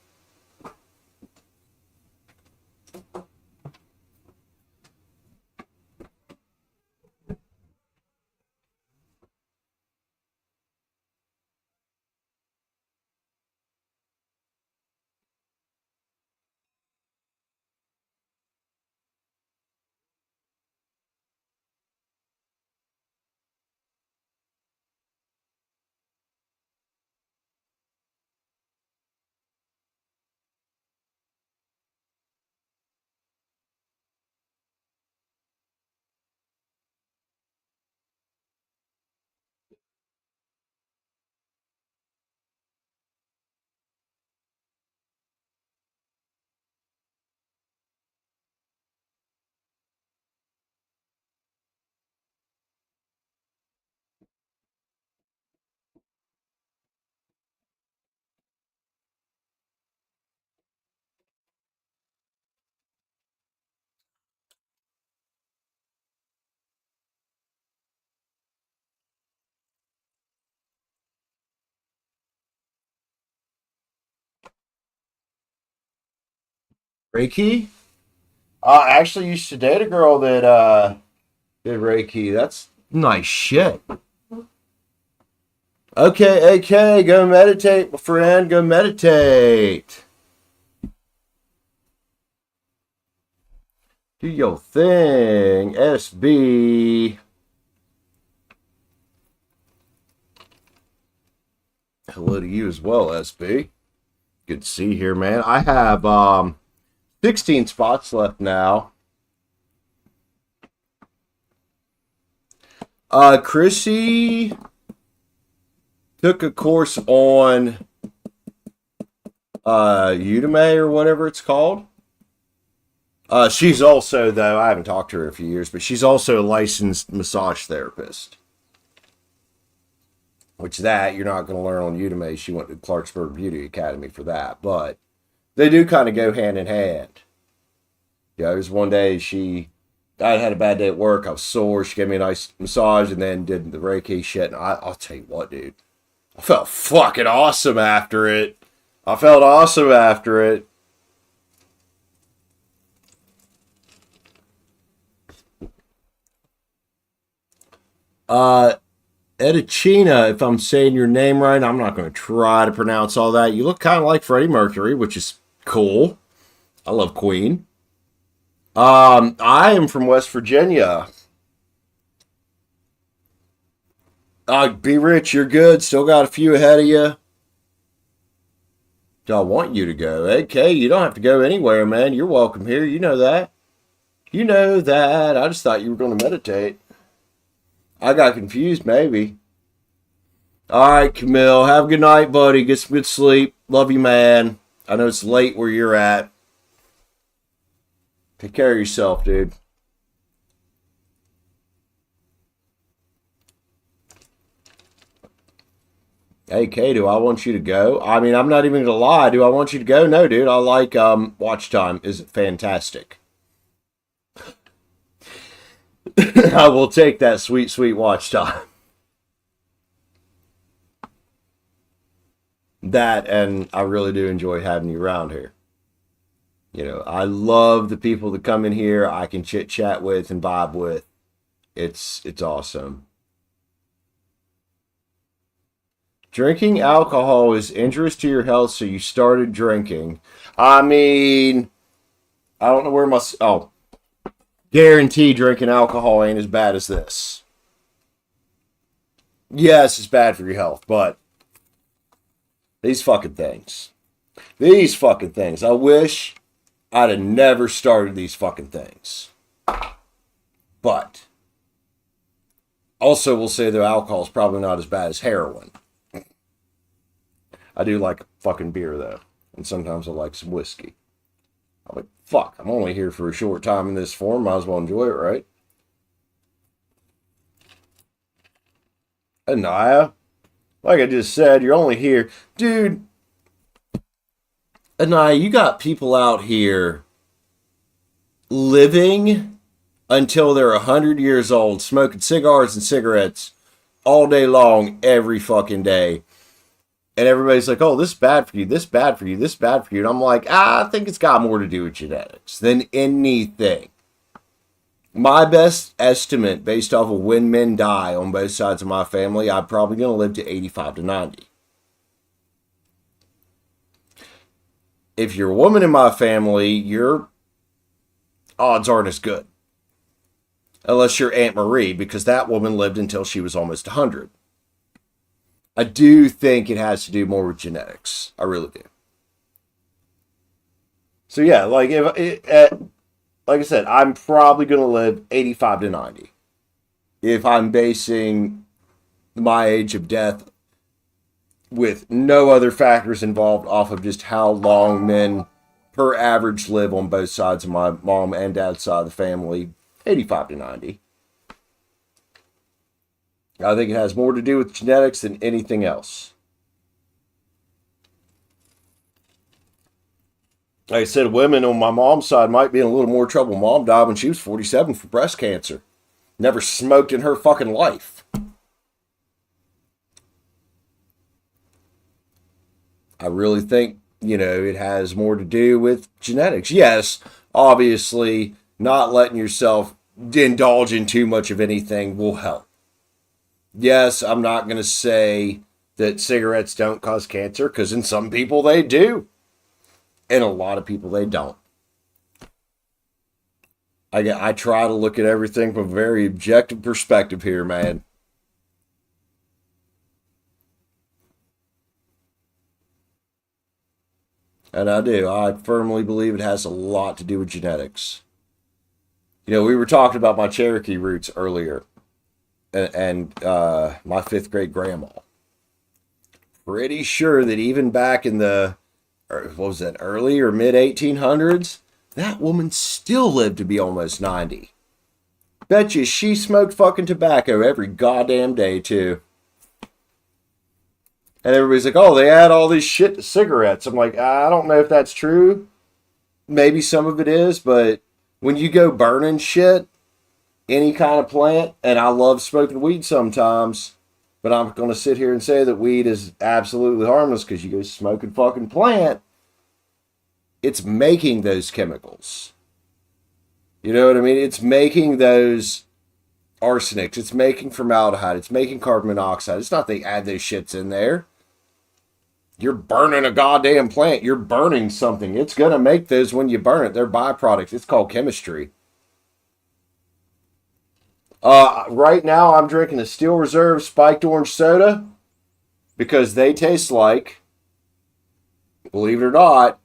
Reiki? I actually used to date a girl that did Reiki. That's nice shit. Okay, AK, go meditate, my friend. Go meditate. Do your thing, SB. Hello to you as well, SB. Good to see you here, man. I have 16 spots left now. Chrissy took a course on Udemy or whatever it's called. She's also, though, I haven't talked to her in a few years, but she's also a licensed massage therapist. Which that you're not going to learn on Udemy. She went to Clarksburg Beauty Academy for that. But they do kind of go hand in hand. Yeah, there was one day I had a bad day at work. I was sore. She gave me a nice massage and then did the Reiki shit. And I'll tell you what, dude. I felt fucking awesome after it. Edicina, if I'm saying your name right, I'm not going to try to pronounce all that. You look kind of like Freddie Mercury, which is cool. I love Queen. I am from West Virginia. Be rich, you're good. Still got a few ahead of you. I want you to go. AK, you don't have to go anywhere, man. You're welcome here. You know that. I just thought you were going to meditate. I got confused, maybe. All right, Kamil. Have a good night, buddy. Get some good sleep. Love you, man. I know it's late where you're at. Take care of yourself, dude. Hey, Kay, do I want you to go? I mean, I'm not even going to lie. Do I want you to go? No, dude. I like watch time. Is fantastic. I will take that sweet, sweet watch time. That, and I really do enjoy having you around here. You know, I love the people that come in here. I can chit chat with and vibe with. It's awesome. Drinking alcohol is injurious to your health, so you started drinking. I mean, I don't know where my... Oh, guarantee drinking alcohol ain't as bad as this. Yes, it's bad for your health, but these fucking things. I wish I'd have never started these fucking things. But also we'll say that alcohol is probably not as bad as heroin. I do like fucking beer, though. And sometimes I like some whiskey. I'm like, fuck, I'm only here for a short time in this form. Might as well enjoy it, right? Ania, like I just said, you're only here. Dude, Ania, you got people out here living until they're 100 years old, smoking cigars and cigarettes all day long, every fucking day. And everybody's like, oh, this is bad for you, this is bad for you, this is bad for you. And I'm like, I think it's got more to do with genetics than anything. My best estimate, based off of when men die on both sides of my family, I'm probably going to live to 85 to 90. If you're a woman in my family, your odds aren't as good. Unless you're Aunt Marie, because that woman lived until she was almost 100. I do think it has to do more with genetics. I really do. So yeah, like like I said, I'm probably going to live 85 to 90. If I'm basing my age of death with no other factors involved off of just how long men per average live on both sides of my mom and dad's side of the family, 85 to 90. I think it has more to do with genetics than anything else. Like I said, women on my mom's side might be in a little more trouble. Mom died when she was 47 from breast cancer. Never smoked in her fucking life. I really think it has more to do with genetics. Yes, obviously, not letting yourself indulge in too much of anything will help. Yes, I'm not going to say that cigarettes don't cause cancer, because in some people they do. And a lot of people they don't. I try to look at everything from a very objective perspective here, man. And I do. I firmly believe it has a lot to do with genetics. We were talking about my Cherokee roots earlier, and my fifth great grandma. Pretty sure that even back in the, what was that, early or mid 1800s, that woman still lived to be almost 90. Bet you she smoked fucking tobacco every goddamn day, too. And everybody's like, oh, they add all this shit to cigarettes. I'm like, I don't know if that's true. Maybe some of it is, but when you go burning shit, any kind of plant, and I love smoking weed sometimes, but I'm going to sit here and say that weed is absolutely harmless because you go smoking fucking plant. It's making those chemicals. You know what I mean? It's making those arsenics. It's making formaldehyde. It's making carbon monoxide. It's not they add those shits in there. You're burning a goddamn plant. You're burning something. It's going to make those when you burn it. They're byproducts. It's called chemistry. Right now, I'm drinking a Steel Reserve spiked orange soda because they taste like, believe it or not,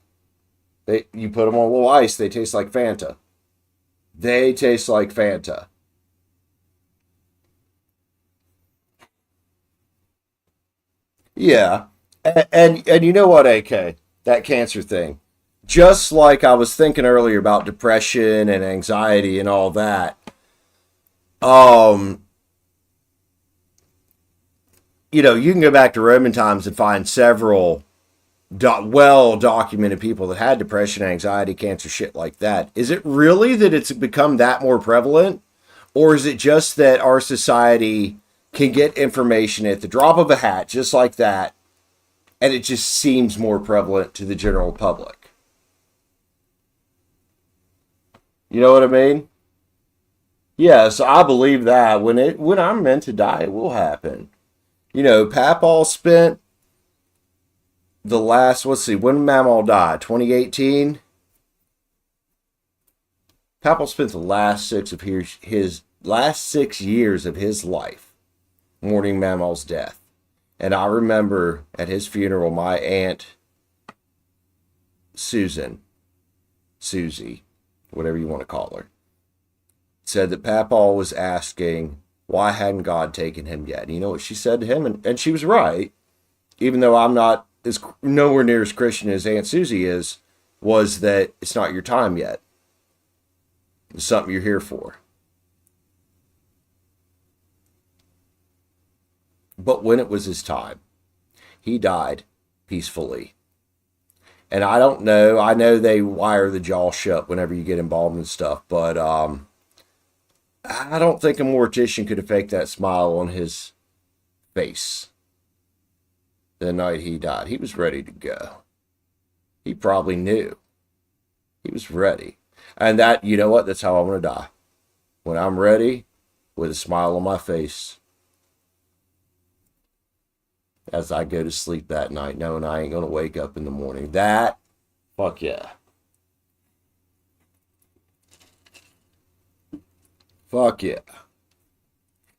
you put them on a little ice, they taste like Fanta. They taste like Fanta. Yeah. And you know what, AK? That cancer thing. Just like I was thinking earlier about depression and anxiety and all that. Um, you can go back to Roman times and find several well-documented people that had depression, anxiety, cancer, shit like that. Is it really that it's become that more prevalent? Or is it just that our society can get information at the drop of a hat, just like that, and it just seems more prevalent to the general public? You know what I mean? Yes, I believe that when I'm meant to die, it will happen. Papal spent the last, let's see, when Mamaw died, 2018. Papal spent the last his last 6 years of his life mourning Mamaw's death. And I remember at his funeral, my aunt Susie, whatever you want to call her, said that Papal was asking why hadn't God taken him yet. And you know what she said to him? And she was right, even though I'm not nowhere near as Christian as Aunt Susie is, was that it's not your time yet. It's something you're here for. But when it was his time, he died peacefully. And I don't know, I know they wire the jaw shut whenever you get involved in stuff, but I don't think a mortician could have faked that smile on his face the night he died. He was ready to go. He probably knew. He was ready. And that, you know what? That's how I'm going to die. When I'm ready, with a smile on my face, as I go to sleep that night, knowing I ain't going to wake up in the morning. That, fuck yeah. Fuck yeah.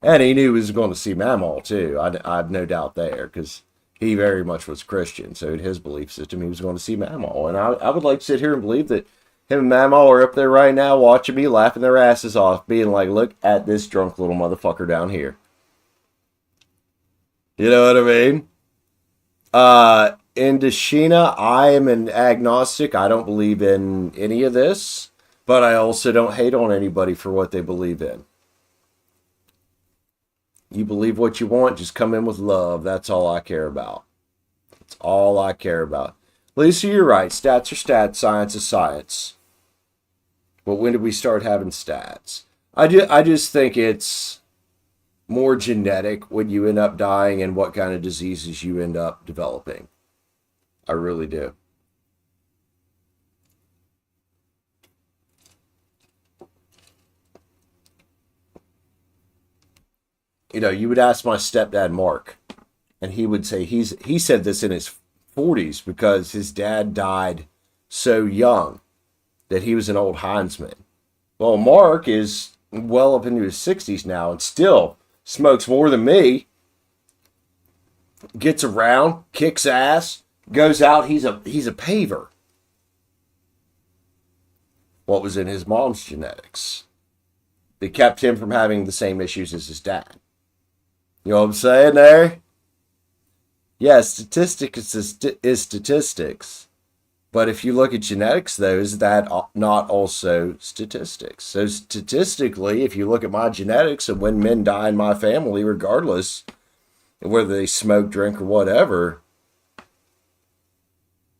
And he knew he was going to see Mamaw, too. I have no doubt there, because he very much was Christian. So in his belief system, he was going to see Mamaw. And I would like to sit here and believe that him and Mamaw are up there right now watching me, laughing their asses off, being like, look at this drunk little motherfucker down here. You know what I mean? In Dashina, I am an agnostic. I don't believe in any of this, but I also don't hate on anybody for what they believe in. You believe what you want, just come in with love. That's all I care about. That's all I care about. Lisa, you're right. Stats are stats. Science is science. But when did we start having stats? I just think it's more genetic when you end up dying and what kind of diseases you end up developing. I really do. you would ask my stepdad, Mark, and he would say he said this in his 40s because his dad died so young that he was an old Heinzman. Well, Mark is well up into his 60s now and still smokes more than me. Gets around, kicks ass, goes out. He's a paver. What was in his mom's genetics that kept him from having the same issues as his dad? You know what I'm saying there? Yeah, statistics is statistics. But if you look at genetics, though, is that not also statistics? So statistically, if you look at my genetics and when men die in my family, regardless of whether they smoke, drink, or whatever,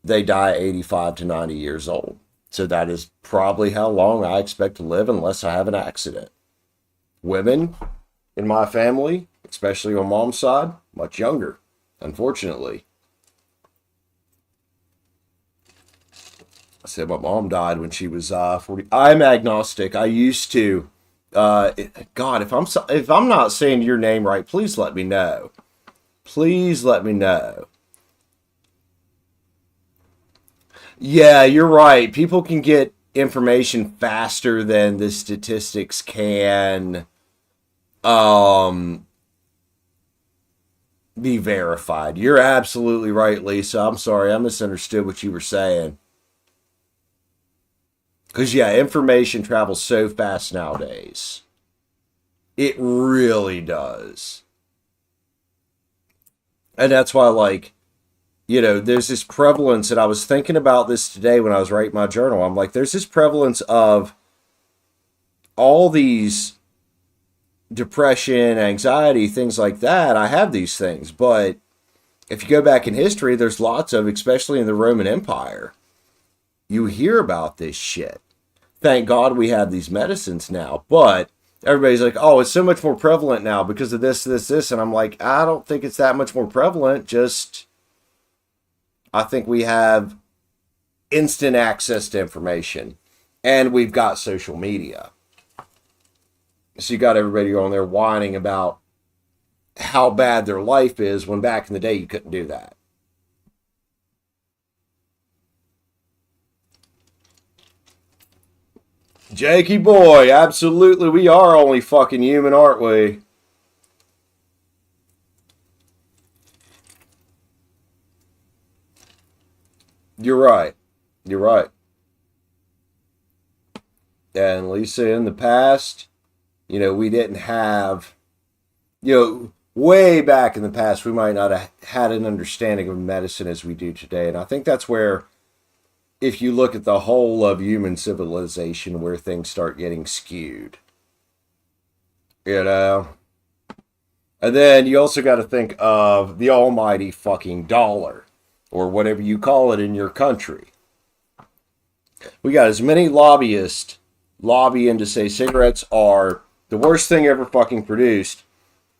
they die 85 to 90 years old. So that is probably how long I expect to live unless I have an accident. Women in my family, especially on mom's side, much younger, unfortunately. I said my mom died when she was 40. I'm agnostic. I used to. God, if I'm not saying your name right, please let me know. Please let me know. Yeah, you're right. People can get information faster than the statistics can be verified. You're absolutely right, Lisa. I'm sorry. I misunderstood what you were saying. Because, yeah, information travels so fast nowadays. It really does. And that's why, like, there's this prevalence, and I was thinking about this today when I was writing my journal. I'm like, there's this prevalence of all these depression, anxiety, things like that. I have these things, but if you go back in history, there's lots of, especially in the Roman Empire, you hear about this shit. Thank God we have these medicines now, but everybody's like, oh, it's so much more prevalent now because of this, and I'm like, I don't think it's that much more prevalent, just I think we have instant access to information, and we've got social media. So you got everybody on there whining about how bad their life is when back in the day you couldn't do that. Jakey boy, absolutely, we are only fucking human, aren't we? You're right. You're right. And Lisa, in the past, we didn't have, way back in the past, we might not have had an understanding of medicine as we do today. And I think that's where, if you look at the whole of human civilization, where things start getting skewed. And then you also got to think of the almighty fucking dollar, or whatever you call it in your country. We got as many lobbyists lobbying to say cigarettes are the worst thing ever fucking produced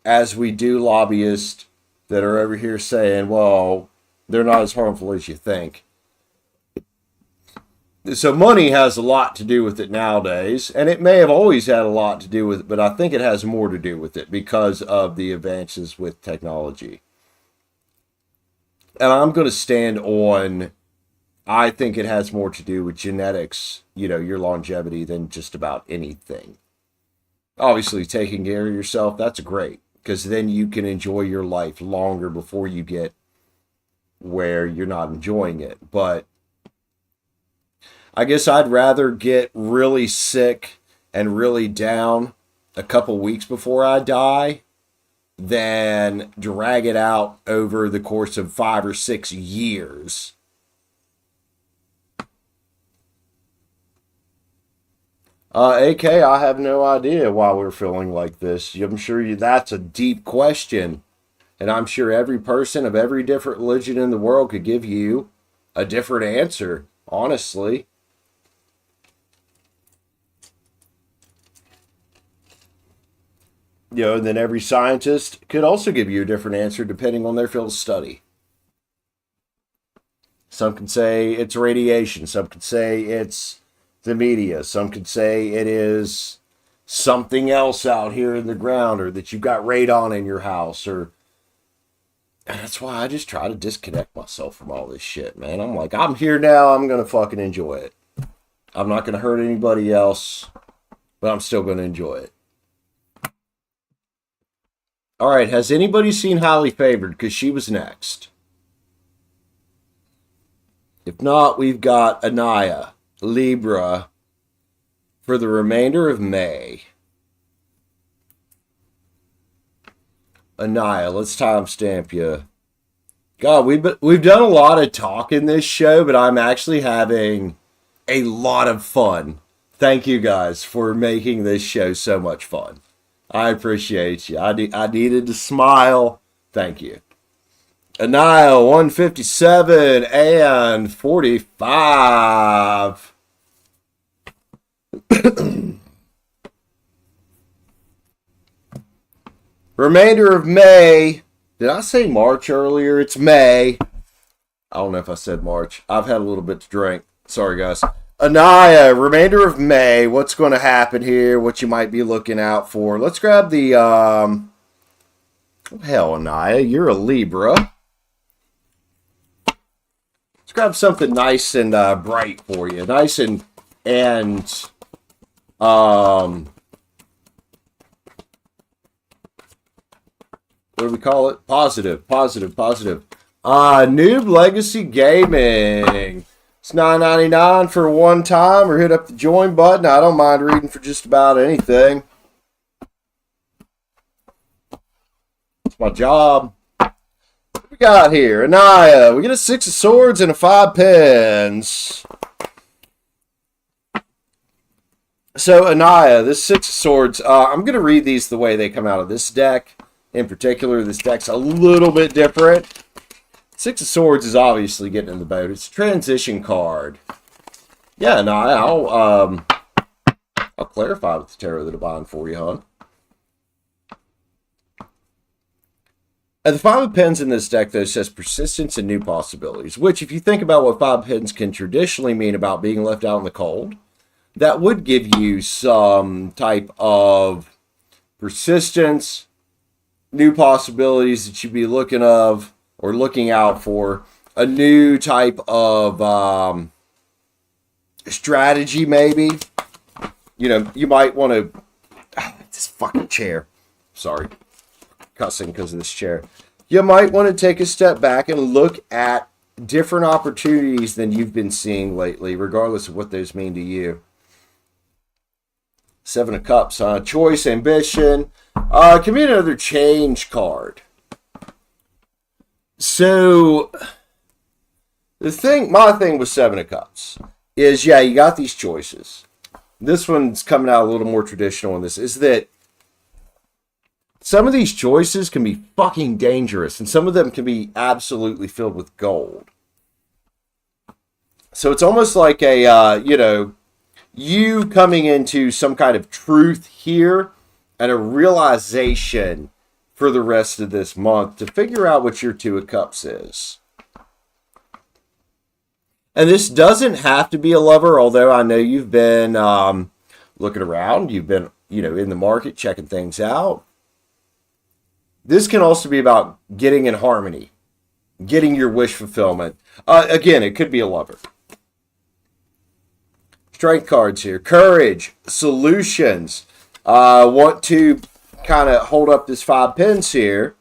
as we do lobbyists that are over here saying, well, they're not as harmful as you think. So money has a lot to do with it nowadays, and it may have always had a lot to do with it, but I think it has more to do with it because of the advances with technology. And I'm going to stand on, I think it has more to do with genetics, your longevity, than just about anything. Obviously, taking care of yourself, that's great, because then you can enjoy your life longer before you get where you're not enjoying it. But I guess I'd rather get really sick and really down a couple weeks before I die than drag it out over the course of 5 or 6 years. AK, I have no idea why we're feeling like this. I'm sure that's a deep question. And I'm sure every person of every different religion in the world could give you a different answer, honestly. And then every scientist could also give you a different answer depending on their field of study. Some can say it's radiation. Some could say it's the media. Some could say it is something else out here in the ground, or that you've got radon in your house, or... And that's why I just try to disconnect myself from all this shit, man. I'm like, I'm here now, I'm gonna fucking enjoy it. I'm not gonna hurt anybody else, but I'm still gonna enjoy it. Alright, has anybody seen Highly Favored? Because she was next. If not, we've got Ania, Libra, for the remainder of May. Ania, let's timestamp you. God, we've done a lot of talk in this show, but I'm actually having a lot of fun. Thank you guys for making this show so much fun. I appreciate you. I needed to smile. Thank you. Ania, 157 and 45. Remainder of May. Did I say March earlier? It's May. I don't know if I said March. I've had a little bit to drink. Sorry, guys. Ania, remainder of May. What's going to happen here? What you might be looking out for? Let's grab the... hell, Ania, you're a Libra. Let's grab something nice and bright for you. Nice and what do we call it? Positive. Noob Legacy Gaming. It's $9.99 for one time, or hit up the join button. I don't mind reading for just about anything. It's my job. What we got here? Ania. We get a 6 of Swords and a 5 Pens. So, Ania, this 6 of Swords, I'm going to read these the way they come out of this deck. In particular, this deck's a little bit different. 6 of Swords is obviously getting in the boat. It's a transition card. Yeah, Ania, I'll clarify with the Tarot of the Divine for you, hon. And the 5 of Pens in this deck, though, says persistence and new possibilities, which, if you think about what 5 of Pens can traditionally mean about being left out in the cold, that would give you some type of persistence, new possibilities that you'd be looking out for, a new type of strategy, maybe. You know, you might want to... this fucking chair. Sorry. Cussing because of this chair. You might want to take a step back and look at different opportunities than you've been seeing lately, regardless of what those mean to you. 7 of Cups, choice, ambition. Can be another change card. So, my thing with 7 of Cups is, yeah, you got these choices. This one's coming out a little more traditional in this, is that some of these choices can be fucking dangerous, and some of them can be absolutely filled with gold. So it's almost like a, you coming into some kind of truth here and a realization for the rest of this month to figure out what your 2 of Cups is. And this doesn't have to be a lover, although I know you've been looking around. You've been, in the market, checking things out. This can also be about getting in harmony, getting your wish fulfillment. Again, it could be a lover. Strength cards here. Courage, solutions. Want to kind of hold up this 5 Pens here.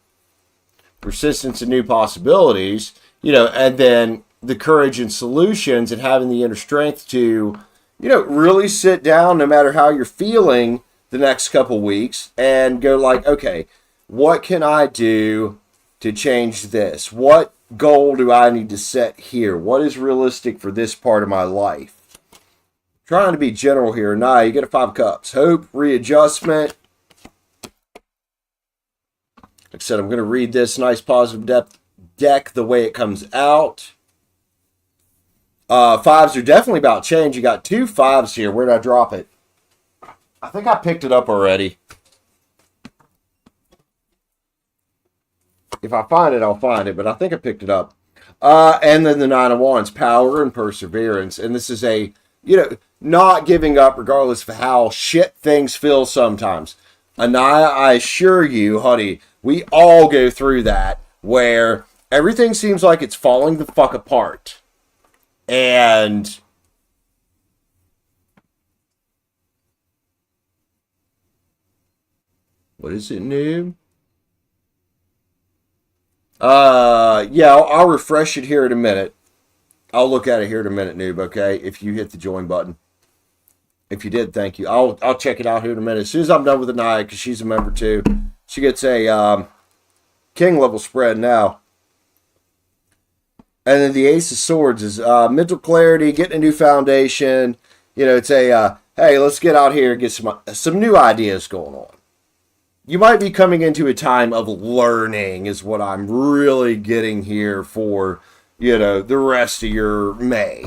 Persistence and new possibilities. And then the courage and solutions, and having the inner strength to, really sit down no matter how you're feeling the next couple weeks and go like, okay, what can I do to change this? What goal do I need to set here? What is realistic for this part of my life? Trying to be general here. Now you get a 5 Cups. Hope, readjustment. Like I said, I'm going to read this nice positive deck the way it comes out. 5s are definitely about change. You got 2 5s here. Where did I drop it? I think I picked it up already. If I find it, I'll find it, but I think I picked it up. And then the 9 of Wands, power and perseverance. And this is a, not giving up regardless of how shit things feel sometimes. Ania, I assure you, honey, we all go through that where everything seems like it's falling the fuck apart. And what is it, noob? Yeah, I'll refresh it here in a minute. I'll look at it here in a minute, noob, okay? If you hit the join button. If you did, thank you. I'll check it out here in a minute. As soon as I'm done with Ania, because she's a member too. She gets a king level spread now. And then the Ace of Swords is mental clarity, getting a new foundation. You know, it's a, hey, let's get out here and get some new ideas going on. You might be coming into a time of learning is what I'm really getting here for, you know, the rest of your May.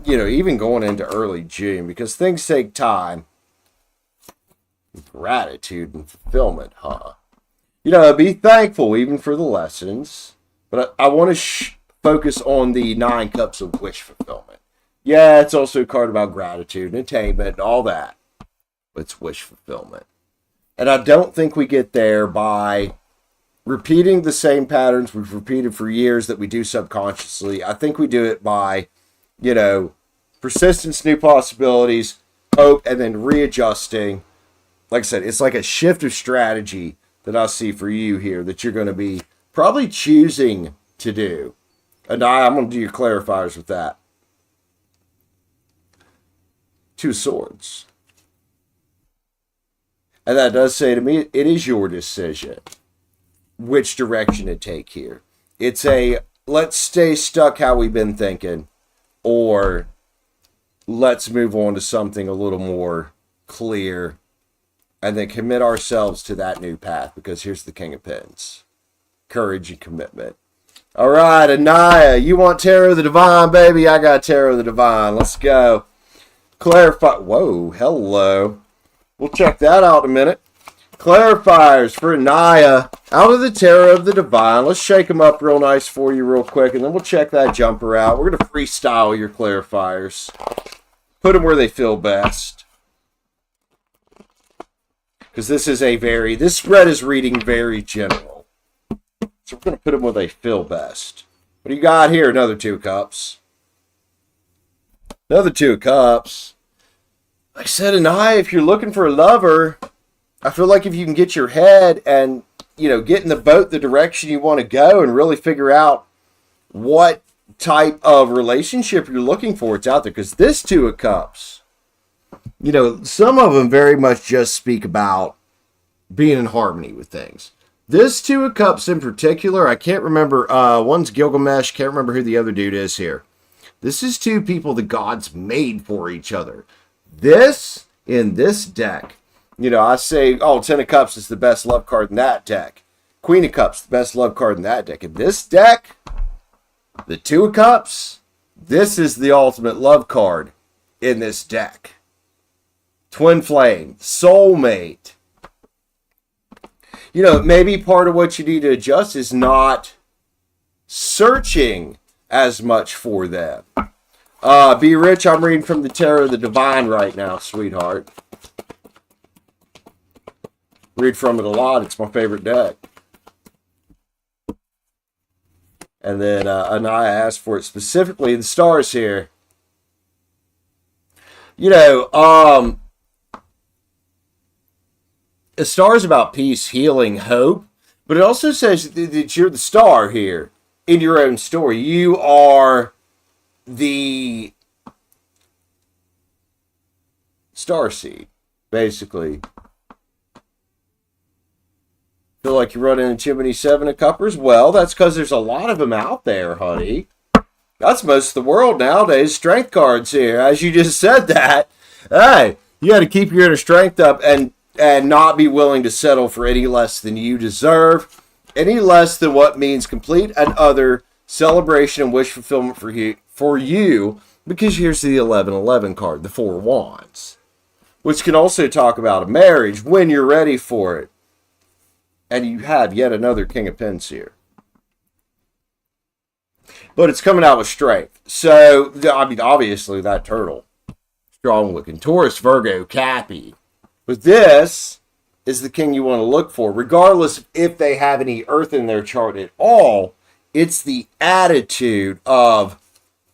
You know, even going into early June, because things take time. Gratitude and fulfillment, huh? You know, be thankful even for the lessons. But I want to focus on the 9 cups of wish fulfillment. Yeah, it's also a card about gratitude and attainment and all that. But it's wish fulfillment. And I don't think we get there by repeating the same patterns we've repeated for years that we do subconsciously. I think we do it by, you know, persistence, new possibilities, hope, and then readjusting. Like I said, it's like a shift of strategy that I see for you here that you're going to be probably choosing to do. And I'm going to do your clarifiers with that. 2 of Swords. And that does say to me, it is your decision which direction to take here. It's a, let's stay stuck how we've been thinking, or let's move on to something a little more clear and then commit ourselves to that new path, because here's the King of Pens. Courage and commitment. All right, Ania, you want Tarot of the Divine, baby? I got Tarot of the Divine. Let's go. Clarify. Whoa, hello. We'll check that out in a minute. Clarifiers for Ania out of the Tarot of the Divine. Let's shake them up real nice for you real quick, and then we'll check that jumper out. We're going to freestyle your clarifiers. Put them where they feel best. Because this spread is reading very general. So we're going to put them where they feel best. What do you got here? Another 2 cups. Another 2 cups. Like I said, Ania, if you're looking for a lover, I feel like if you can get your head and, you know, get in the boat the direction you want to go and really figure out what type of relationship you're looking for, it's out there. Because this 2 of Cups, you know, some of them very much just speak about being in harmony with things. This 2 of Cups in particular, I can't remember, one's Gilgamesh, can't remember who the other dude is here. This is 2 people the gods made for each other. This, in this deck, you know, I say, oh, 10 of Cups is the best love card in that deck. Queen of Cups, the best love card in that deck. In this deck, the 2 of Cups, this is the ultimate love card in this deck. Twin Flame, Soulmate. You know, maybe part of what you need to adjust is not searching as much for them. Be Rich, I'm reading from the Tarot of the Divine right now, sweetheart. Read from it a lot. It's my favorite deck. And then Ania asked for it specifically. The stars here. You know, the star is about peace, healing, hope. But it also says that you're the star here in your own story. You are the star seed, basically. Feel like you're running into too many 7 of Cuppers? Well, that's because there's a lot of them out there, honey. That's most of the world nowadays. Strength cards here. As you just said that, hey, you got to keep your inner strength up and not be willing to settle for any less than you deserve, any less than what means complete and utter celebration and wish fulfillment for you, because here's the 1111 card, the 4 of Wands, which can also talk about a marriage when you're ready for it. And you have yet another King of Pens here. But it's coming out with strength. So, I mean, obviously that turtle. Strong looking. Taurus, Virgo, Cappy. But this is the king you want to look for. Regardless of if they have any earth in their chart at all, it's the attitude of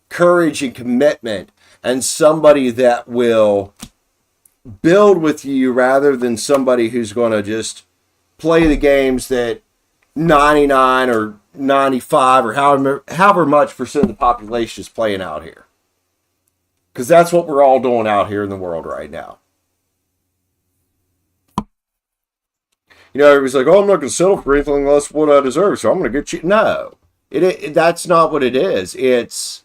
courage and commitment, and somebody that will build with you rather than somebody who's going to just play the games that 99 or 95 or however much percent of the population is playing out here. Because that's what we're all doing out here in the world right now. You know, everybody's like, oh, I'm not going to settle for anything less what I deserve, so I'm going to get you. No, that's not what it is. It's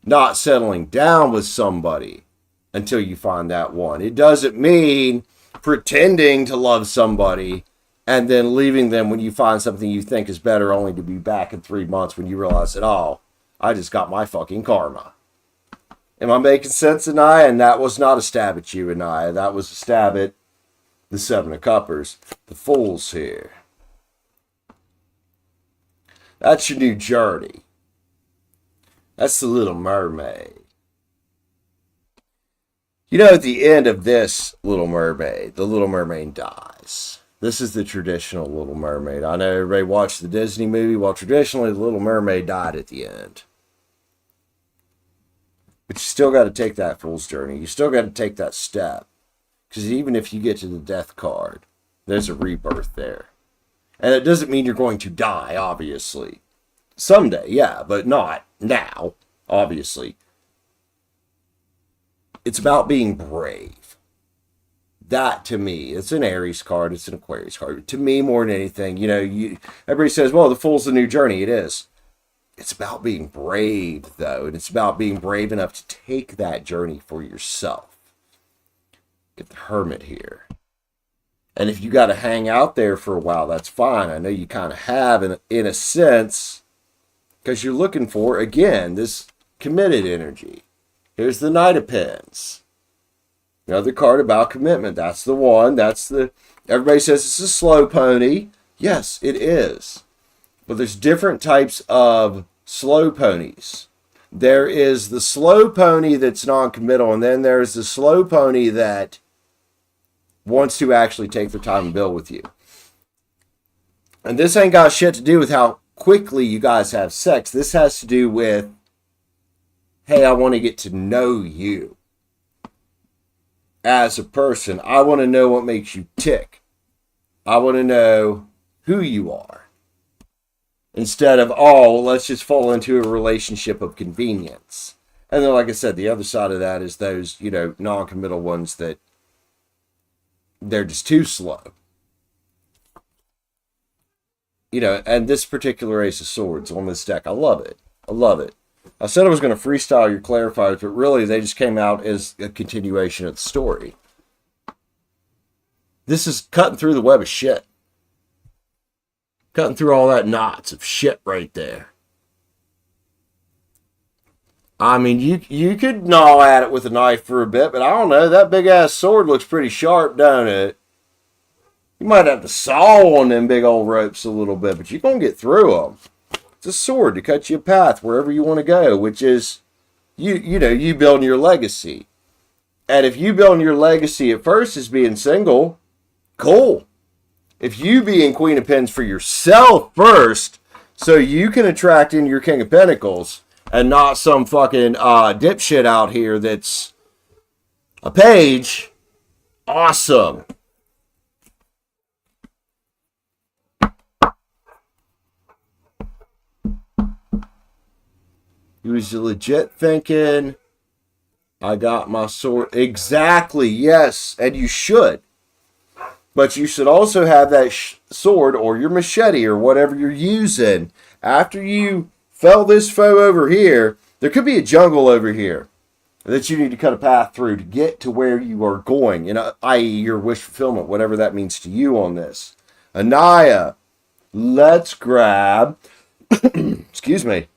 not settling down with somebody until you find that one. It doesn't mean pretending to love somebody and then leaving them when you find something you think is better, only to be back in 3 months when you realize that, oh, I just got my fucking karma. Am I making sense, Ania? And that was not a stab at you, Ania. That was a stab at the Seven of Cuppers. The Fool's here. That's your new journey. That's the Little Mermaid. You know, at the end of this Little Mermaid, the Little Mermaid dies. This is the traditional Little Mermaid. I know everybody watched the Disney movie. Well, traditionally, the Little Mermaid died at the end. But you still got to take that fool's journey. You still got to take that step. Because even if you get to the death card, there's a rebirth there. And it doesn't mean you're going to die, obviously. Someday, yeah, but not now, obviously. It's about being brave. That, to me, it's an Aries card, it's an Aquarius card. To me, more than anything, you know, everybody says, well, the Fool's the new journey. It is. It's about being brave, though, and it's about being brave enough to take that journey for yourself. Get the Hermit here. And if you got to hang out there for a while, that's fine. I know you kind of have, in a sense, because you're looking for, again, this committed energy. Here's the Knight of Pens. Another card about commitment. That's the one. Everybody says it's a slow pony. Yes, it is. But there's different types of slow ponies. There is the slow pony that's non-committal, and then there's the slow pony that wants to actually take their time and build with you. And this ain't got shit to do with how quickly you guys have sex. This has to do with, hey, I want to get to know you as a person. I want to know what makes you tick. I want to know who you are. Instead of, oh, well, let's just fall into a relationship of convenience. And then, like I said, the other side of that is those, you know, non-committal ones that they're just too slow. You know, and this particular Ace of Swords on this deck, I love it. I love it. I said I was going to freestyle your clarifiers, but really they just came out as a continuation of the story. This is cutting through the web of shit. Cutting through all that knots of shit right there. I mean, you could gnaw at it with a knife for a bit, but I don't know. That big-ass sword looks pretty sharp, don't it? You might have to saw on them big old ropes a little bit, but you're going to get through them. It's a sword to cut you a path wherever you want to go, which is, you know, you building your legacy. And if you building your legacy at first as being single, cool. If you being Queen of Pens for yourself first, so you can attract in your King of Pentacles, and not some fucking dipshit out here that's a page, awesome. He was legit thinking, I got my sword. Exactly, yes, and you should. But you should also have that sword or your machete or whatever you're using. After you fell this foe over here, there could be a jungle over here that you need to cut a path through to get to where you are going, you know, i.e. your wish fulfillment, whatever that means to you on this. Ania, let's grab, excuse me.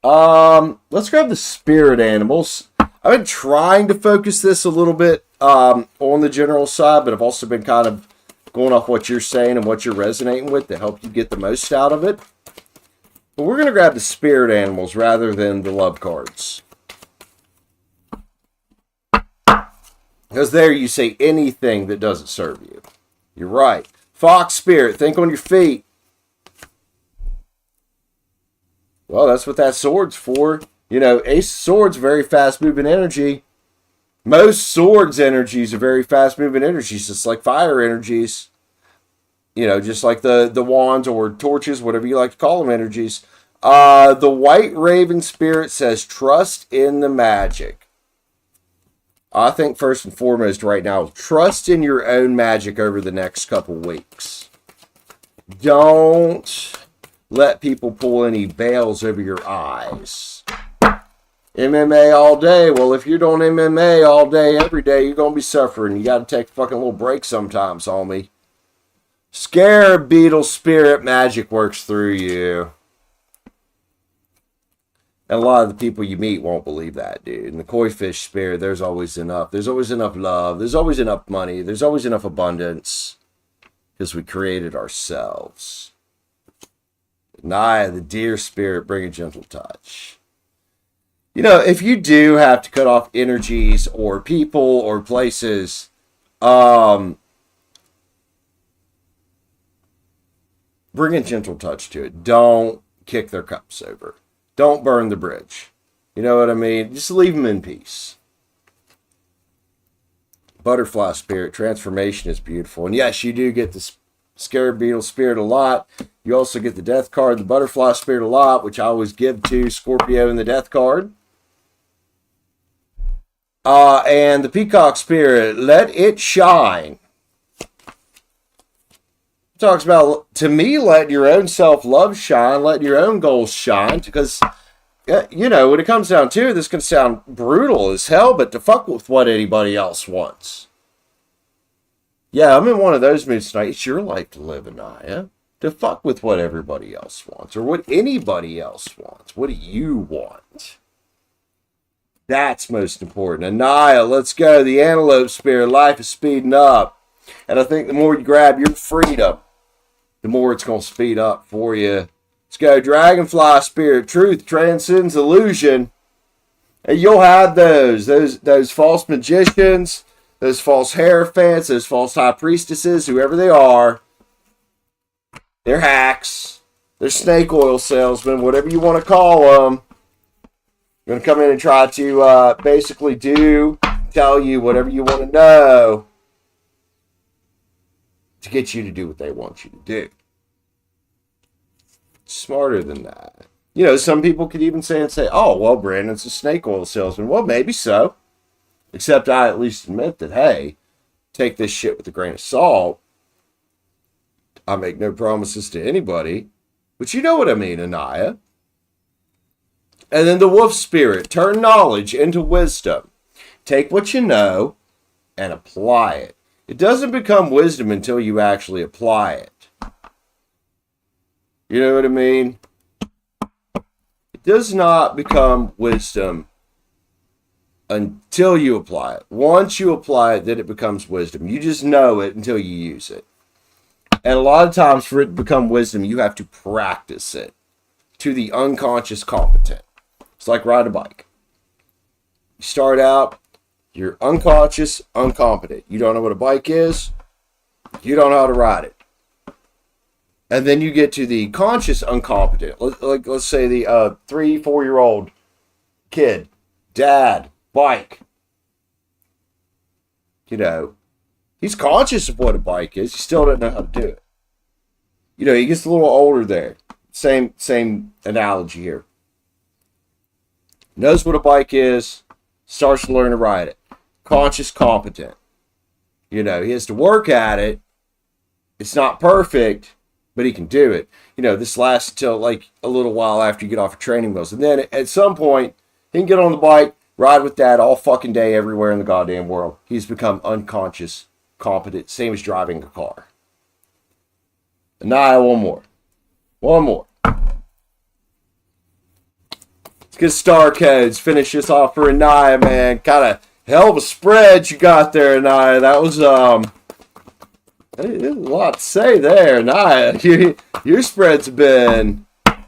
Let's grab the spirit animals. I've been trying to focus this a little bit on the general side, but I've also been kind of going off what you're saying and what you're resonating with to help you get the most out of it. But we're going to grab the spirit animals rather than the love cards. Because there you say anything that doesn't serve you. You're right. Fox spirit, think on your feet. Well, that's what that sword's for. You know, Ace of Swords, very fast-moving energy. Most swords' energies are very fast-moving energies, just like fire energies. You know, just like the wands or torches, whatever you like to call them, energies. The White Raven Spirit says, trust in the magic. I think first and foremost right now, trust in your own magic over the next couple weeks. Don't let people pull any veils over your eyes. MMA all day. Well, if you're doing MMA all day, every day, you're going to be suffering. You got to take a fucking little break sometimes, homie. Scarab Beetle Spirit magic works through you. And a lot of the people you meet won't believe that, dude. In the Koi Fish Spirit, there's always enough. There's always enough love. There's always enough money. There's always enough abundance. Because we created ourselves. Ania, the Deer Spirit, bring a gentle touch. You know, if you do have to cut off energies or people or places, bring a gentle touch to it. Don't kick their cups over. Don't burn the bridge. You know what I mean? Just leave them in peace. Butterfly Spirit, transformation is beautiful. And yes, you do get the Scarab Beetle Spirit a lot. You also get the Death card, the Butterfly Spirit a lot, which I always give to Scorpio in the Death card. And the Peacock Spirit, let it shine. Talks about, to me, letting your own self-love shine, letting your own goals shine, because, you know, when it comes down to it, this can sound brutal as hell, but to fuck with what anybody else wants. Yeah, I'm in one of those moods tonight. It's your life to live, Ania. To fuck with what everybody else wants, or what anybody else wants. What do you want? That's most important. Ania, let's go. The Antelope Spirit, life is speeding up. And I think the more you grab your freedom, the more it's going to speed up for you. Let's go. Dragonfly Spirit, truth transcends illusion. And you'll have those false magicians, those false hierophants, those false high priestesses, whoever they are. They're hacks. They're snake oil salesmen, whatever you want to call them. They're going to come in and try to basically tell you whatever you want to know to get you to do what they want you to do. Smarter than that. You know, some people could even say, oh, well, Brandon's a snake oil salesman. Well, maybe so. Except I at least admit that, hey, take this shit with a grain of salt. I make no promises to anybody. But you know what I mean, Ania. And then the Wolf Spirit, turn knowledge into wisdom. Take what you know and apply it. It doesn't become wisdom until you actually apply it. You know what I mean? It does not become wisdom until you apply it. Once you apply it, then it becomes wisdom. You just know it until you use it. And a lot of times for it to become wisdom, you have to practice it to the unconscious competent. It's like ride a bike. You start out, you're unconscious, incompetent. You don't know what a bike is. You don't know how to ride it. And then you get to the conscious incompetent. Let's say the 3-4-year-old kid, dad, bike. You know, he's conscious of what a bike is. He still doesn't know how to do it. You know, he gets a little older there. Same analogy here. Knows what a bike is, starts to learn to ride it. Conscious, competent. You know, he has to work at it. It's not perfect, but he can do it. You know, this lasts until like a little while after you get off of training wheels. And then at some point, he can get on the bike, ride with dad all fucking day everywhere in the goddamn world. He's become unconscious, competent, same as driving a car. Ania, one more. One more. Let's get star codes. Finish this off for Ania, man. Kind of hell of a spread you got there, Ania. That was, there's a lot to say there, Ania. Your spread's been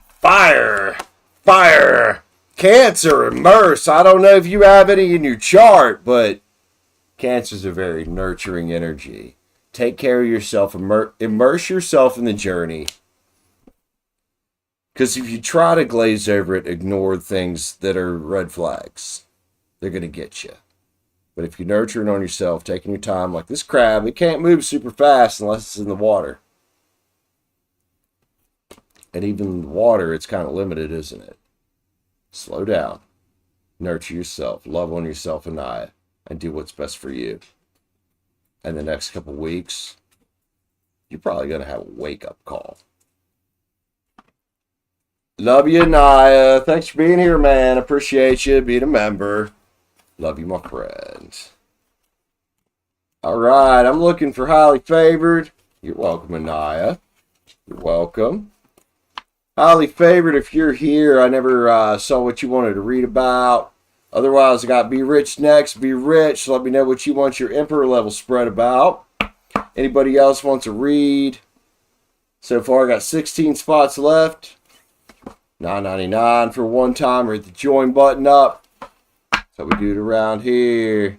fire, Cancer and Merce. I don't know if you have any in your chart, but Cancer's a very nurturing energy. Take care of yourself. Immerse yourself in the journey. Because if you try to glaze over it, ignore things that are red flags, they're going to get you. But if you nurture it on yourself, taking your time, like this crab, it can't move super fast unless it's in the water. And even in the water, it's kind of limited, isn't it? Slow down. Nurture yourself. Love on yourself, Ania, and do what's best for you. And the next couple weeks, you're probably going to have a wake-up call. Love you, Ania. Thanks for being here, man. Appreciate you being a member. Love you, my friend. All right, I'm looking for highly favored. You're welcome, Ania. You're welcome. Highly favored, if you're here, I never saw what you wanted to read about. Otherwise, I got Be Rich next. Be Rich. Let me know what you want your Emperor level spread about. Anybody else wants to read? So far, I got 16 spots left. $9.99 for one time. Hit the join button up. So we do it around here.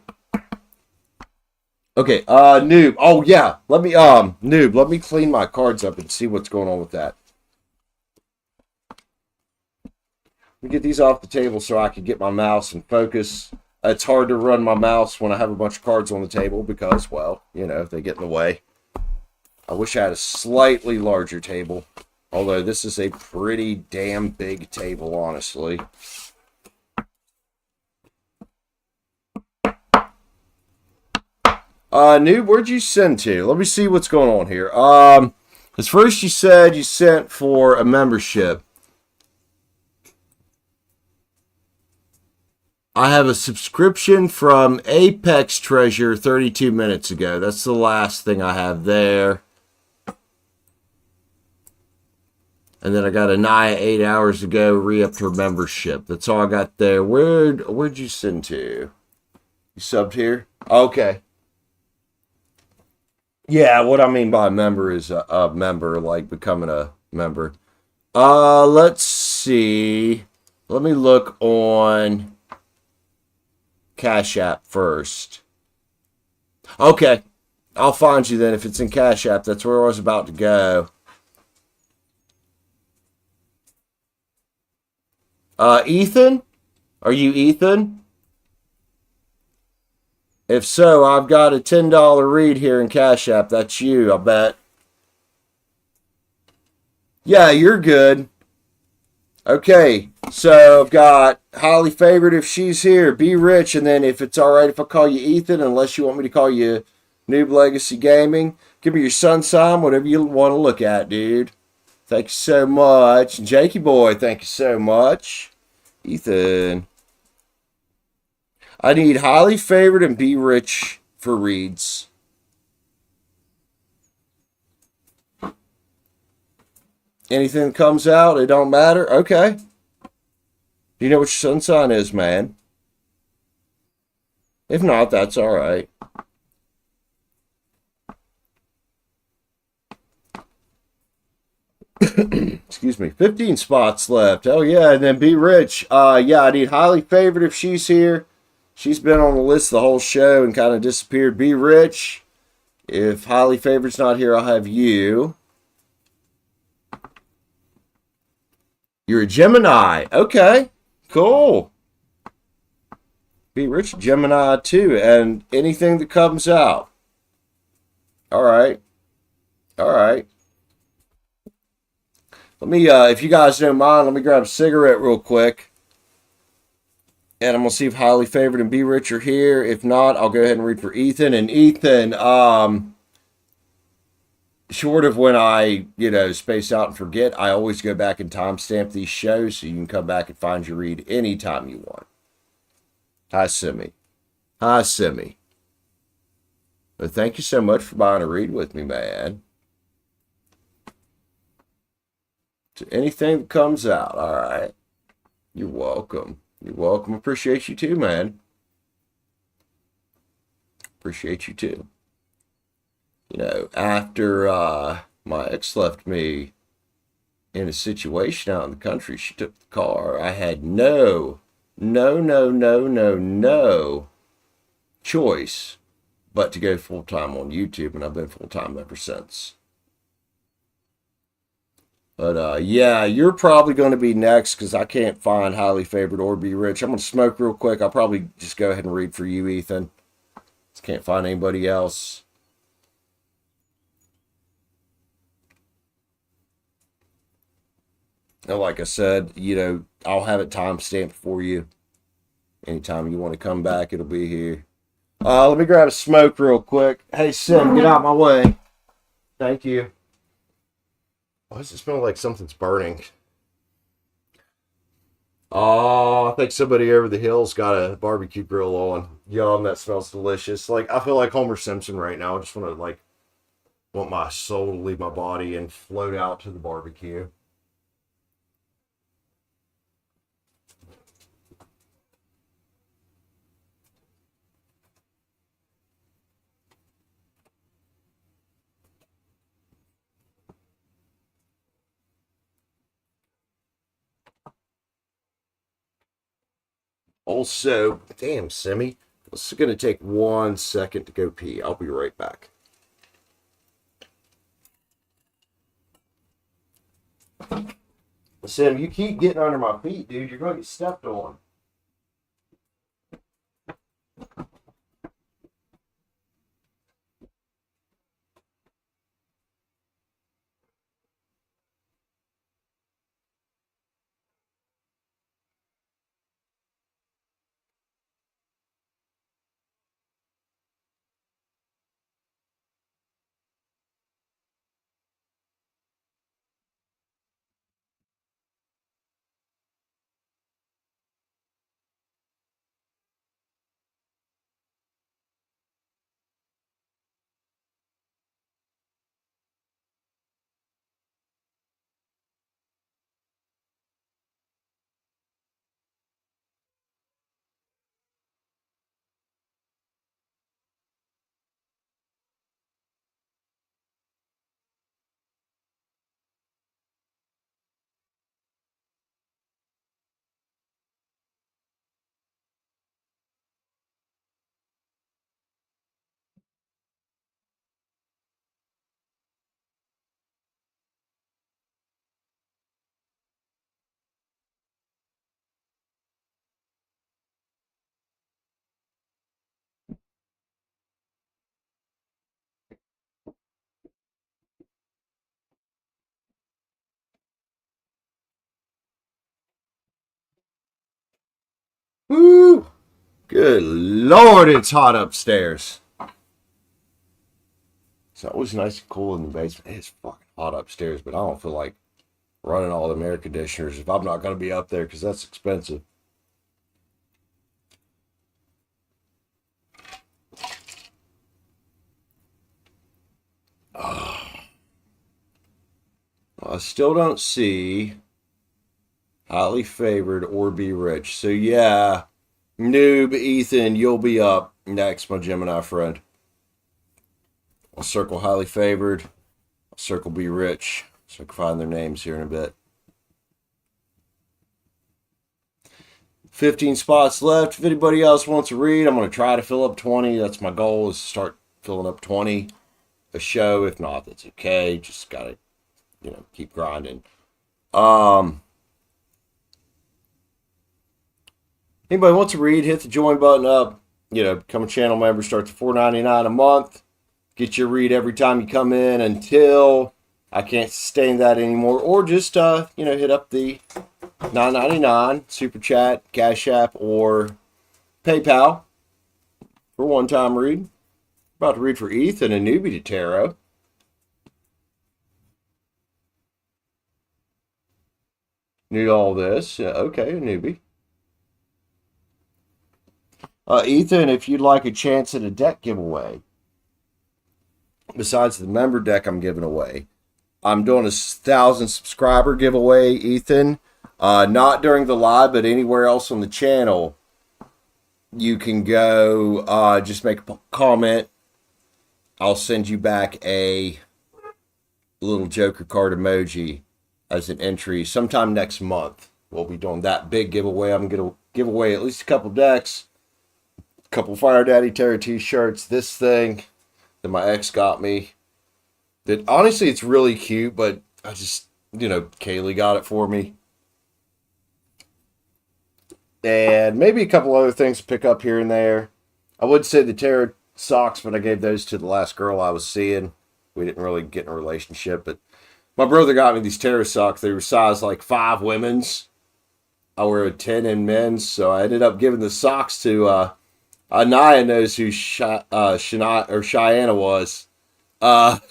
Okay, Noob. Oh yeah, let me Noob, let me clean my cards up and see what's going on with that. Let me get these off the table so I can get my mouse and focus. It's hard to run my mouse when I have a bunch of cards on the table because, well, you know, they get in the way. I wish I had a slightly larger table. Although this is a pretty damn big table, honestly. Noob, where'd you send to? Let me see what's going on here. As first you said you sent for a membership. I have a subscription from Apex Treasure 32 minutes ago. That's the last thing I have there. And then I got Ania 8 hours ago, re-upped her membership. That's all I got there. Where'd you send to? You subbed here? Okay. Yeah, what I mean by member is a member, like becoming a member. Let's see. Let me look on Cash App first. Okay. I'll find you then if it's in Cash App. That's where I was about to go. Ethan? Are you Ethan? If so, I've got a $10 read here in Cash App. That's you, I bet. Yeah, you're good. Okay, so I've got highly favored if she's here. Be Rich, and then if it's all right if I call you Ethan, unless you want me to call you Noob Legacy Gaming. Give me your sun sign, whatever you want to look at, dude. Thank you so much. Jakey boy, thank you so much. Ethan. I need highly favored and Be Rich for reads. Anything that comes out, it don't matter? Okay. You know what your sun sign is, man. If not, that's all right. Excuse me. 15 spots left. Oh, yeah. And then Be Rich. Yeah, I need highly favored if she's here. She's been on the list the whole show and kind of disappeared. Be Rich. If highly favored's not here, I'll have you. You're a Gemini. Okay. Cool. Be Rich Gemini too. And anything that comes out. All right. All right. Let me, if you guys don't mind, let me grab a cigarette real quick. And I'm going to see if highly favored and Be Rich are here. If not, I'll go ahead and read for Ethan. And Ethan, short of when I, space out and forget, I always go back and timestamp these shows so you can come back and find your read anytime you want. Hi, Simi. Hi, Simi. But thank you so much for buying a read with me, man. To anything that comes out, all right. You're welcome. You're welcome. Appreciate you too, man. Appreciate you too. After my ex left me in a situation out in the country, she took the car. I had no choice but to go full-time on YouTube, and I've been full-time ever since. But yeah, you're probably going to be next because I can't find Highly Favored or Be Rich. I'm going to smoke real quick. I'll probably just go ahead and read for you, Ethan. Just can't find anybody else. And like I said, I'll have it timestamped for you. Anytime you want to come back, it'll be here. Let me grab a smoke real quick. Hey, Sim, get out my way. Thank you. Why does it smell like something's burning? Oh, I think somebody over the hill's got a barbecue grill on. Yum, that smells delicious. Like, I feel like Homer Simpson right now. I just want my soul to leave my body and float out to the barbecue. Also, damn, Simi, it's going to take 1 second to go pee. I'll be right back. Sim, you keep getting under my feet, dude. You're going to get stepped on. Woo! Good Lord, it's hot upstairs. It's always nice and cool in the basement. It's fucking hot upstairs, but I don't feel like running all the air conditioners if I'm not going to be up there because that's expensive. I still don't see Highly Favored or Be Rich. So yeah, noob Ethan, you'll be up next, my Gemini friend. I'll circle Highly Favored. I'll circle Be Rich so I can find their names here in a bit. 15 spots left. If anybody else wants to read, I'm going to try to fill up 20. That's my goal, is to start filling up 20 a show. If not, that's okay. Just got to, keep grinding. Anybody wants to read, hit the join button up. Become a channel member. Starts at $4.99 a month. Get your read every time you come in until I can't sustain that anymore. Or just, hit up the $9.99 Super Chat, Cash App, or PayPal for one-time read. About to read for Ethan, a newbie to tarot. Knew all this. Yeah, okay, a newbie. Ethan, if you'd like a chance at a deck giveaway, besides the member deck I'm giving away, I'm doing a 1,000 subscriber giveaway, Ethan. Not during the live, but anywhere else on the channel. You can go, just make a comment. I'll send you back a little Joker card emoji as an entry sometime next month. We'll be doing that big giveaway. I'm going to give away at least a couple decks. Couple Fire Daddy Terror t-shirts. This thing that my ex got me. That honestly, it's really cute, but I just, Kaylee got it for me. And maybe a couple other things to pick up here and there. I would say the Terror socks, but I gave those to the last girl I was seeing. We didn't really get in a relationship, but my brother got me these Terror socks. They were size like 5 women's. I wear a 10 in men's, so I ended up giving the socks to Ania knows who Cheyenne was. I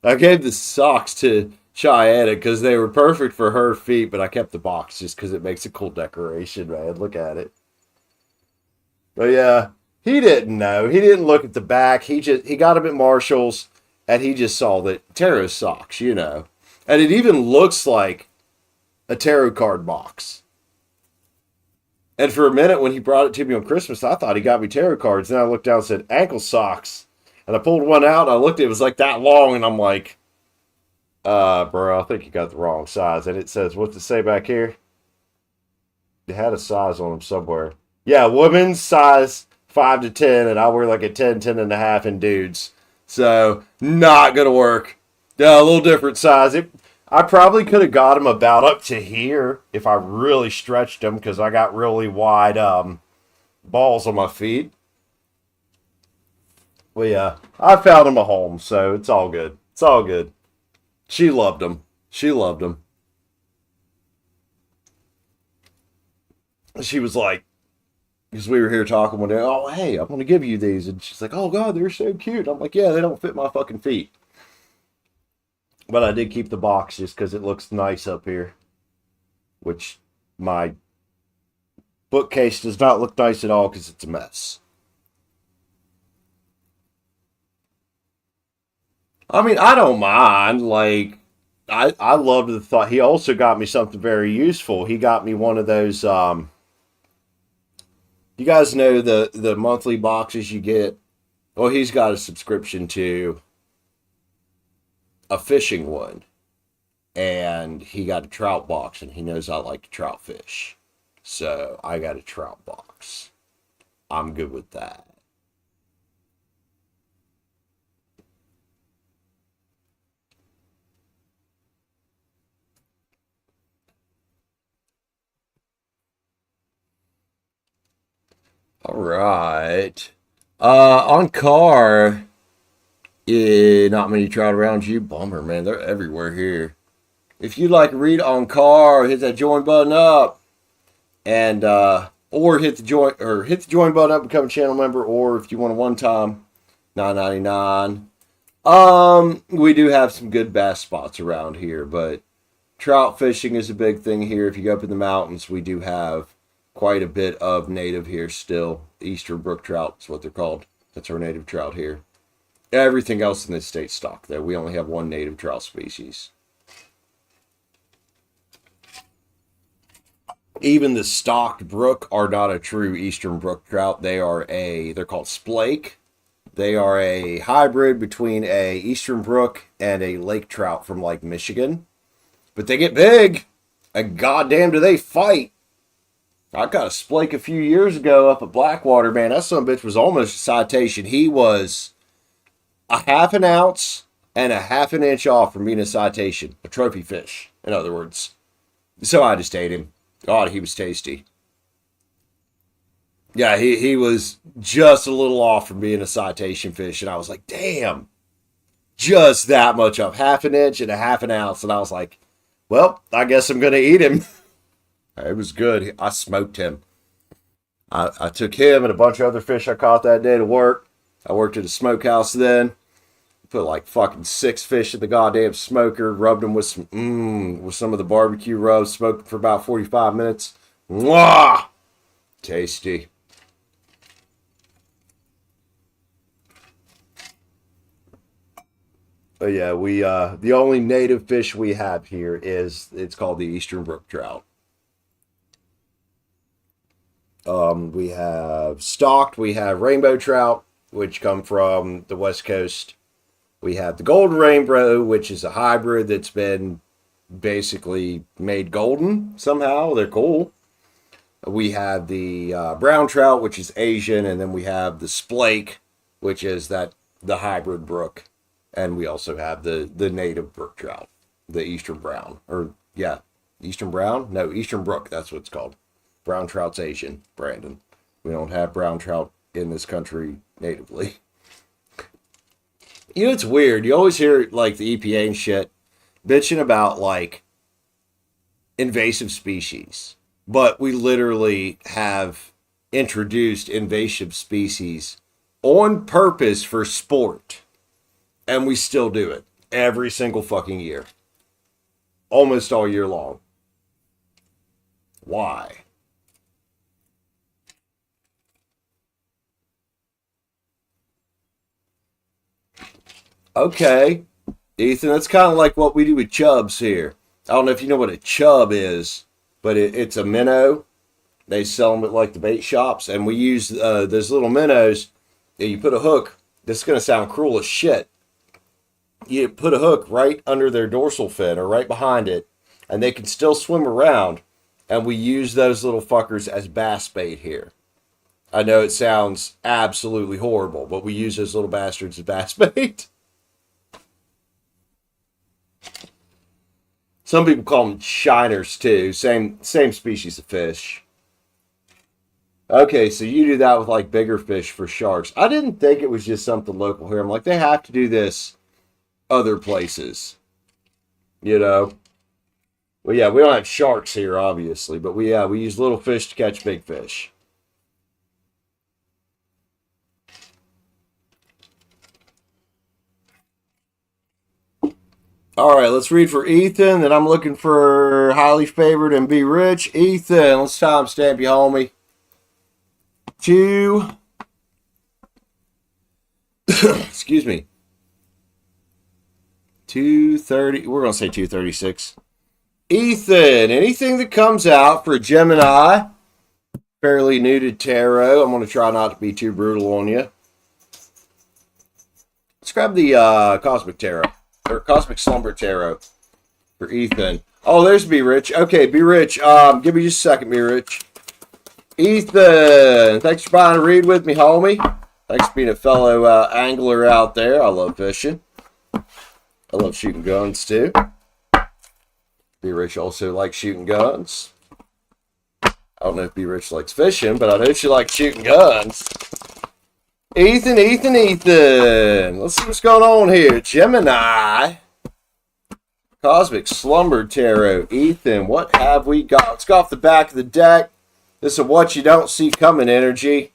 gave the socks to Cheyenne because they were perfect for her feet, but I kept the box just because it makes a cool decoration, man. Look at it. But yeah, he didn't know. He didn't look at the back. He got them at Marshall's, and he just saw that tarot socks, And it even looks like a tarot card box. And for a minute, when he brought it to me on Christmas, I thought he got me tarot cards. Then I looked down and said, ankle socks. And I pulled one out, and I looked, it was like that long, and I'm like, bro, I think you got the wrong size. And it says, what's it say back here? It had a size on them somewhere. Yeah, women's size 5 to 10, and I wear like a 10, 10 and a half in dudes. So, not going to work. Yeah, a little different size. I probably could have got them about up to here if I really stretched them because I got really wide balls on my feet. Well, yeah, I found them a home, so it's all good. It's all good. She loved them. She loved them. She was like, because we were here talking one day, oh, hey, I'm going to give you these. And she's like, oh, God, they're so cute. I'm like, yeah, they don't fit my fucking feet. But I did keep the box just because it looks nice up here. Which my bookcase does not look nice at all because it's a mess. I mean, I don't mind. Like, I loved the thought. He also got me something very useful. He got me one of those, you guys know the monthly boxes you get? Well, he's got a subscription to a fishing one. And he got a trout box, and he knows I like to trout fish. So, I got a trout box. I'm good with that. All right. On car, not many trout around you. Bummer, man. They're everywhere here. If you'd like to read on car, hit that join button up, and or hit the join button up, become a channel member, or if you want a one-time, $9.99. We do have some good bass spots around here, but trout fishing is a big thing here. If you go up in the mountains, we do have quite a bit of native here still. Eastern brook trout is what they're called. That's our native trout here. Everything else in this state stock, though. We only have one native trout species. Even the stocked brook are not a true eastern brook trout. They're called splake. They are a hybrid between a eastern brook and a lake trout from like Michigan. But they get big, and goddamn do they fight. I got a splake a few years ago up at Blackwater, man. That son of a bitch was almost a citation. He was a half an ounce and a half an inch off from being a citation. A trophy fish, in other words. So I just ate him. God, he was tasty. Yeah, he was just a little off from being a citation fish. And I was like, damn. Just that much off. Half an inch and a half an ounce. And I was like, well, I guess I'm going to eat him. It was good. I smoked him. I took him and a bunch of other fish I caught that day to work. I worked at a smokehouse then. Put like fucking 6 fish in the goddamn smoker. Rubbed them with some of the barbecue rubs. Smoked for about 45 minutes. Mwah! Tasty. But yeah, the only native fish we have here it's called the Eastern brook trout. We have stocked, we have rainbow trout, which come from the West Coast. We have the golden rainbow, which is a hybrid that's been basically made golden somehow. They're cool. We have the brown trout, which is Asian, and then we have the splake, which is the hybrid brook, and we also have the native brook trout, the eastern brown, eastern brown? No, eastern brook, that's what it's called. Brown trout's Asian, Brandon. We don't have brown trout in this country natively. You know, it's weird. You always hear, like, the EPA and shit bitching about, like, invasive species. But we literally have introduced invasive species on purpose for sport. And we still do it every single fucking year. Almost all year long. Why? Okay, Ethan, that's kind of like what we do with chubs here. I don't know if you know what a chub is, but it's a minnow. They sell them at like the bait shops, and we use those little minnows. You put a hook. This is going to sound cruel as shit. You put a hook right under their dorsal fin or right behind it, and they can still swim around. And we use those little fuckers as bass bait here. I know it sounds absolutely horrible, but we use those little bastards as bass bait. Some people call them shiners too. Same species of fish. Okay, so you do that with like bigger fish for sharks. I didn't think it was just something local here. I'm like, they have to do this other places. You know? Well, yeah, we don't have sharks here, obviously. But we use little fish to catch big fish. All right, let's read for Ethan. Then I'm looking for highly favored and be rich. Ethan, let's timestamp you, homie. 2. Excuse me. 2:30. We're going to say 2:36. Ethan, anything that comes out for Gemini, fairly new to tarot. I'm going to try not to be too brutal on you. Let's grab the Cosmic Tarot. Or Cosmic Slumber Tarot for Ethan. Oh, there's Be Rich. Okay, Be Rich. Give me just a second, Be Rich. Ethan, thanks for buying a read with me, homie. Thanks for being a fellow angler out there. I love fishing. I love shooting guns, too. Be Rich also likes shooting guns. I don't know if Be Rich likes fishing, but I know she likes shooting guns. Ethan. Let's see what's going on here. Gemini. Cosmic Slumber Tarot. Ethan, what have we got? Let's go off the back of the deck. This is what you don't see coming energy.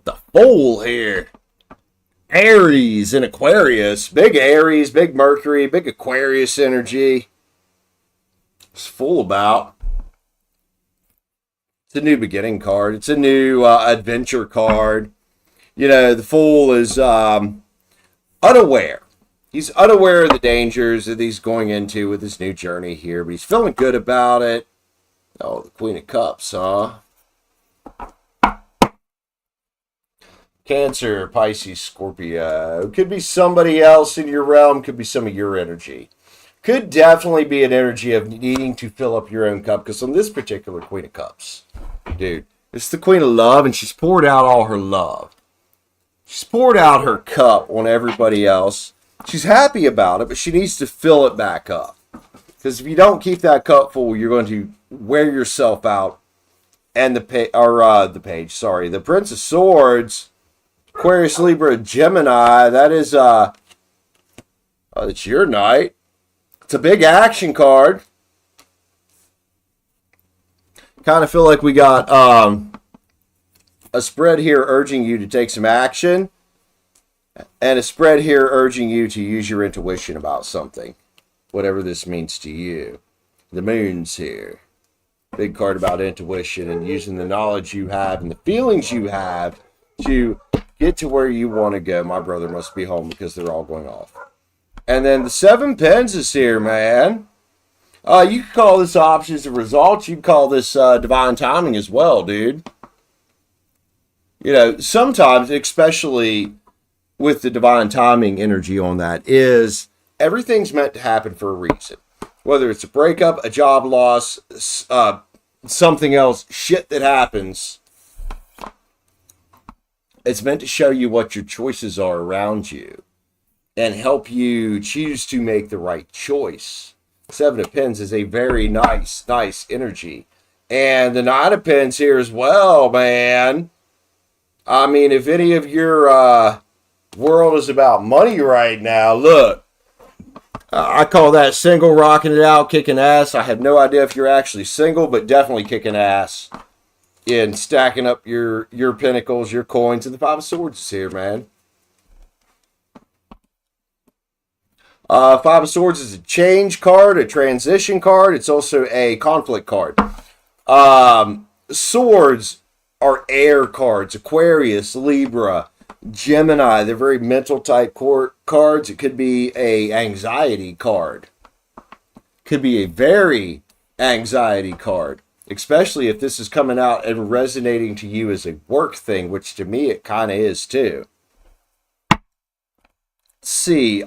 The Fool here. Aries and Aquarius. Big Aries, big Mercury, big Aquarius energy. What's Fool about? It's a new beginning card. It's a new adventure card. You know, the Fool is unaware. He's unaware of the dangers that he's going into with his new journey here, but he's feeling good about it. Oh, the Queen of Cups, huh? Cancer, Pisces, Scorpio. Could be somebody else in your realm. Could be some of your energy. Could definitely be an energy of needing to fill up your own cup. Because on this particular Queen of Cups, dude, it's the Queen of Love, and she's poured out all her love. She's poured out her cup on everybody else. She's happy about it, but she needs to fill it back up. Because if you don't keep that cup full, you're going to wear yourself out. And the Prince of Swords, Aquarius, Libra, Gemini, that is, it's your night. It's a big action card. Kind of feel like we got a spread here urging you to take some action, and a spread here urging you to use your intuition about something, whatever this means to you. The Moon's here. Big card about intuition and using the knowledge you have and the feelings you have to get to where you want to go. My brother must be home because they're all going off. And then the Seven Pens is here, man. You could call this options of results. You could call this divine timing as well, dude. You know, sometimes, especially with the divine timing energy on that, is everything's meant to happen for a reason. Whether it's a breakup, a job loss, something else, shit that happens. It's meant to show you what your choices are around you and help you choose to make the right choice. Seven of Pens is a very nice energy. And the Nine of Pens here as well, man. I mean, if any of your world is about money right now, look. I call that single, rocking it out, kicking ass. I have no idea if you're actually single, but definitely kicking ass in stacking up your pinnacles, your coins, and the Five of Swords is here, man. Five of Swords is a change card, a transition card. It's also a conflict card. Swords are air cards. Aquarius, Libra, Gemini. They're very mental type cards. It could be a anxiety card. Could be a very anxiety card. Especially if this is coming out and resonating to you as a work thing, which to me it kind of is too. Let's see.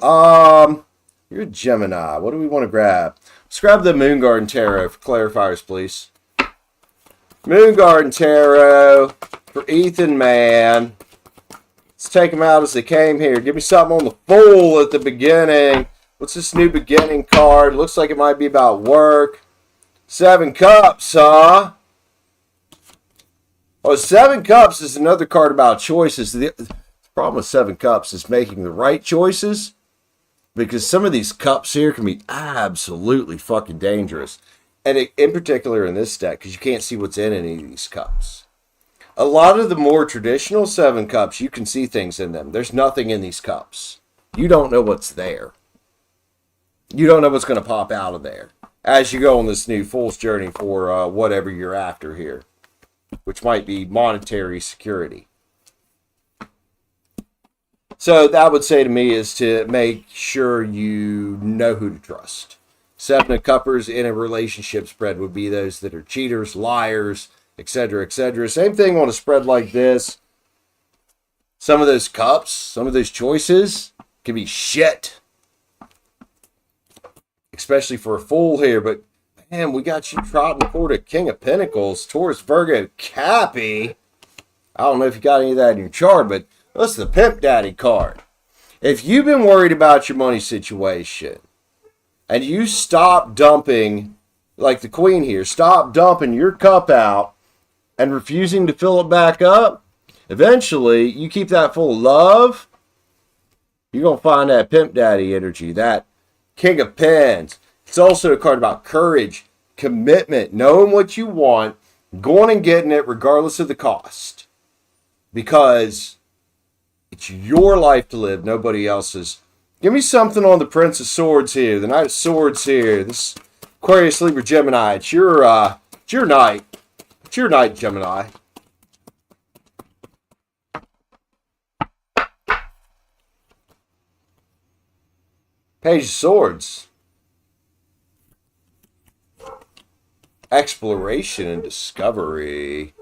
You're a Gemini. What do we want to grab? Let's grab the Moon Garden Tarot for clarifiers, please. Moon Garden Tarot for Ethan, man. Let's take them out as they came here. Give me something on the Fool at the beginning. What's this new beginning card? Looks like it might be about work. Seven Cups, huh? Oh, Seven Cups is another card about choices. The problem with Seven Cups is making the right choices, because some of these cups here can be absolutely fucking dangerous. And in particular in this deck, because you can't see what's in any of these cups. A lot of the more traditional Seven Cups, you can see things in them. There's nothing in these cups. You don't know what's there. You don't know what's going to pop out of there as you go on this new Fool's journey for whatever you're after here, which might be monetary security. So that would say to me is to make sure you know who to trust. Seven of Cuppers in a relationship spread would be those that are cheaters, liars, etc., etc. Same thing on a spread like this. Some of those cups, some of those choices can be shit. Especially for a Fool here, but man, we got you trotting toward a King of Pentacles, Taurus, Virgo, Cappy. I don't know if you got any of that in your chart, but that's the Pimp Daddy card. If you've been worried about your money situation and you stop dumping, like the Queen here, stop dumping your cup out and refusing to fill it back up, eventually you keep that full of love, you're going to find that Pimp Daddy energy, that King of Pens. It's also a card about courage, commitment, knowing what you want, going and getting it regardless of the cost. Because it's your life to live, nobody else's. Give me something on the Prince of Swords here, the Knight of Swords here. This Aquarius, Libra, Gemini. It's your night. It's your night, Gemini. Page of Swords. Exploration and discovery.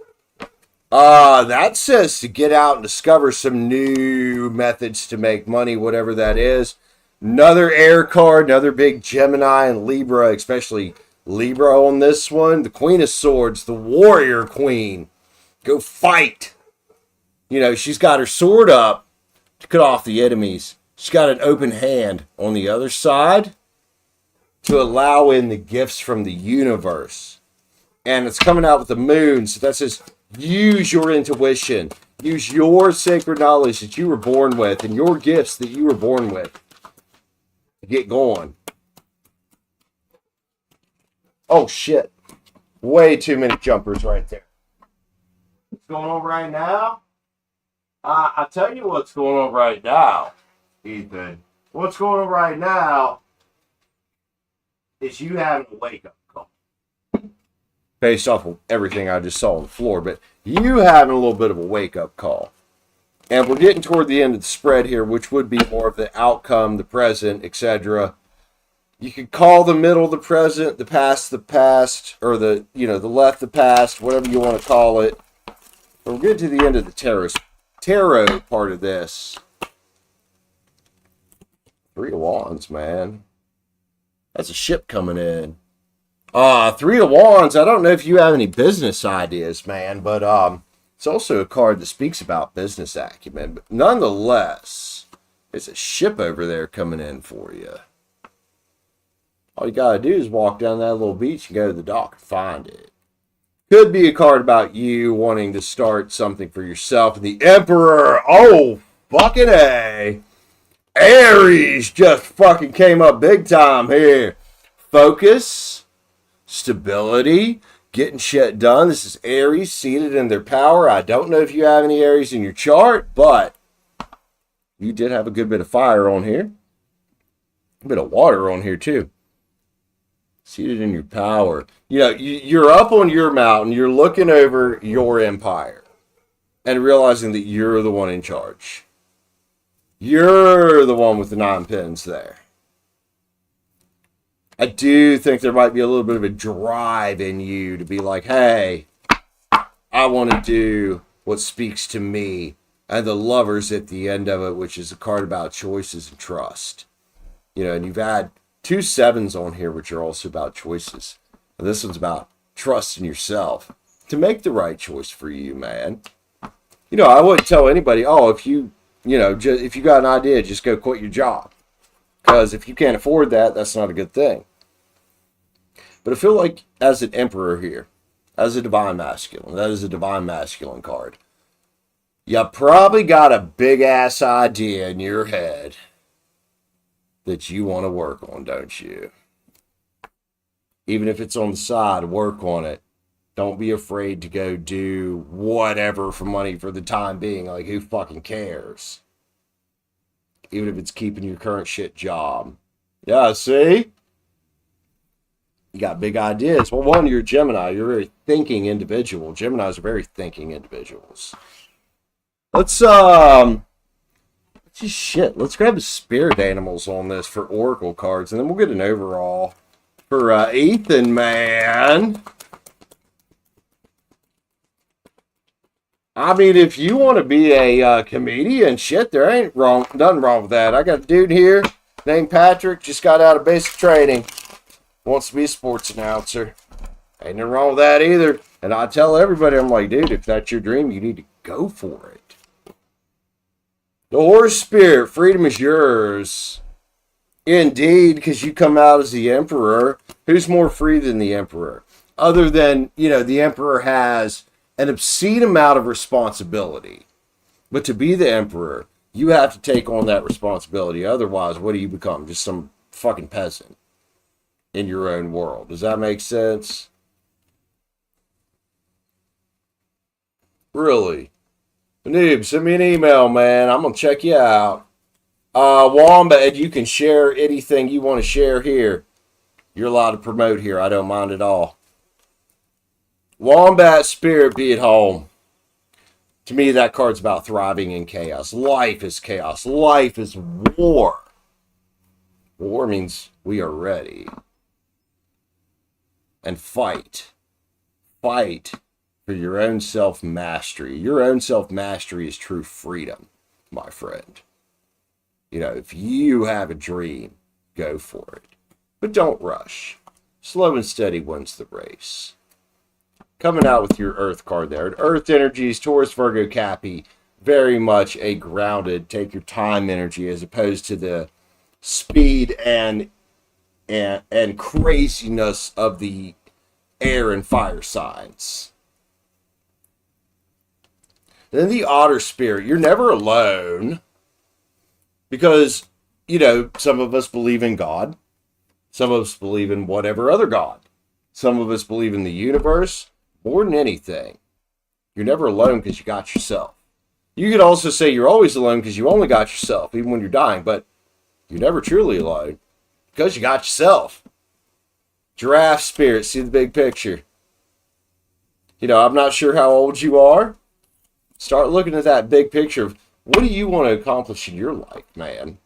That says to get out and discover some new methods to make money, whatever that is. Another air card, another big Gemini and Libra, especially Libra on this one. The Queen of Swords, the Warrior Queen. Go fight. You know, she's got her sword up to cut off the enemies. She's got an open hand on the other side to allow in the gifts from the universe. And it's coming out with the moon. So that says, use your intuition. Use your sacred knowledge that you were born with and your gifts that you were born with to get going. Oh, shit. Way too many jumpers right there. What's going on right now? I'll tell you what's going on right now, Ethan. What's going on right now is you having a wake-up call. Based off of everything I just saw on the floor, but you having a little bit of a wake-up call. And we're getting toward the end of the spread here, which would be more of the outcome, the present, etc. You could call the middle the present, the past, or the left the past, whatever you want to call it. But we're getting to the end of the tarot part of this. Three of Wands, man. That's a ship coming in. Three of Wands. I don't know if you have any business ideas, man, but it's also a card that speaks about business acumen. But nonetheless, there's a ship over there coming in for you. All you gotta do is walk down that little beach and go to the dock and find it. Could be a card about you wanting to start something for yourself. And the Emperor, oh, fucking A. Aries just fucking came up big time here. Focus, stability, getting shit done. This is Aries seated in their power. I don't know if you have any Aries in your chart, but you did have a good bit of fire on here. A bit of water on here too. Seated in your power. You know, you're up on your mountain. You're looking over your empire and realizing that you're the one in charge. You're the one with the 9 pins there. I do think there might be a little bit of a drive in you to be like, hey, I want to do what speaks to me. And the Lovers at the end of it, which is a card about choices and trust. You know, and you've had 2 7s on here, which are also about choices. And this one's about trust in yourself to make the right choice for you, man. You know, I wouldn't tell anybody, oh, if you got an idea, just go quit your job. Because if you can't afford that, that's not a good thing. But I feel like as an Emperor here, as a Divine Masculine, that is a Divine Masculine card. You probably got a big-ass idea in your head that you want to work on, don't you? Even if it's on the side, work on it. Don't be afraid to go do whatever for money for the time being. Like, who fucking cares? Even if it's keeping your current shit job. Yeah, see? You got big ideas. Well, one, you're a Gemini. You're a very thinking individual. Geminis are very thinking individuals. Let's grab the spirit animals on this for oracle cards, and then we'll get an overall for Ethan, man. I mean, if you want to be a comedian, shit, there ain't nothing wrong with that. I got a dude here named Patrick, just got out of basic training, wants to be a sports announcer. Ain't nothing wrong with that either. And I tell everybody, I'm like, dude, if that's your dream, you need to go for it. The horse spirit, freedom is yours. Indeed, because you come out as the Emperor. Who's more free than the Emperor? Other than, the Emperor has an obscene amount of responsibility. But to be the Emperor, you have to take on that responsibility. Otherwise, what do you become? Just some fucking peasant in your own world. Does that make sense? Really? Noob, send me an email, man. I'm going to check you out. Wombat, you can share anything you want to share here. You're allowed to promote here. I don't mind at all. Wombat spirit, be at home. To me, that card's about thriving in chaos. Life is chaos. Life is war. War means we are ready. And fight. Fight for your own self-mastery. Your own self-mastery is true freedom, my friend. If you have a dream, go for it. But don't rush. Slow and steady wins the race. Coming out with your Earth card there. Earth energies, Taurus, Virgo, Cappy. Very much a grounded, take your time energy as opposed to the speed and craziness of the air and fire signs. Then the Otter spirit. You're never alone. Because, some of us believe in God. Some of us believe in whatever other God. Some of us believe in the universe. More than anything, you're never alone because you got yourself. You could also say you're always alone because you only got yourself, even when you're dying. But you're never truly alone because you got yourself. Giraffe spirit, see the big picture. I'm not sure how old you are. Start looking at that big picture of what do you want to accomplish in your life, man?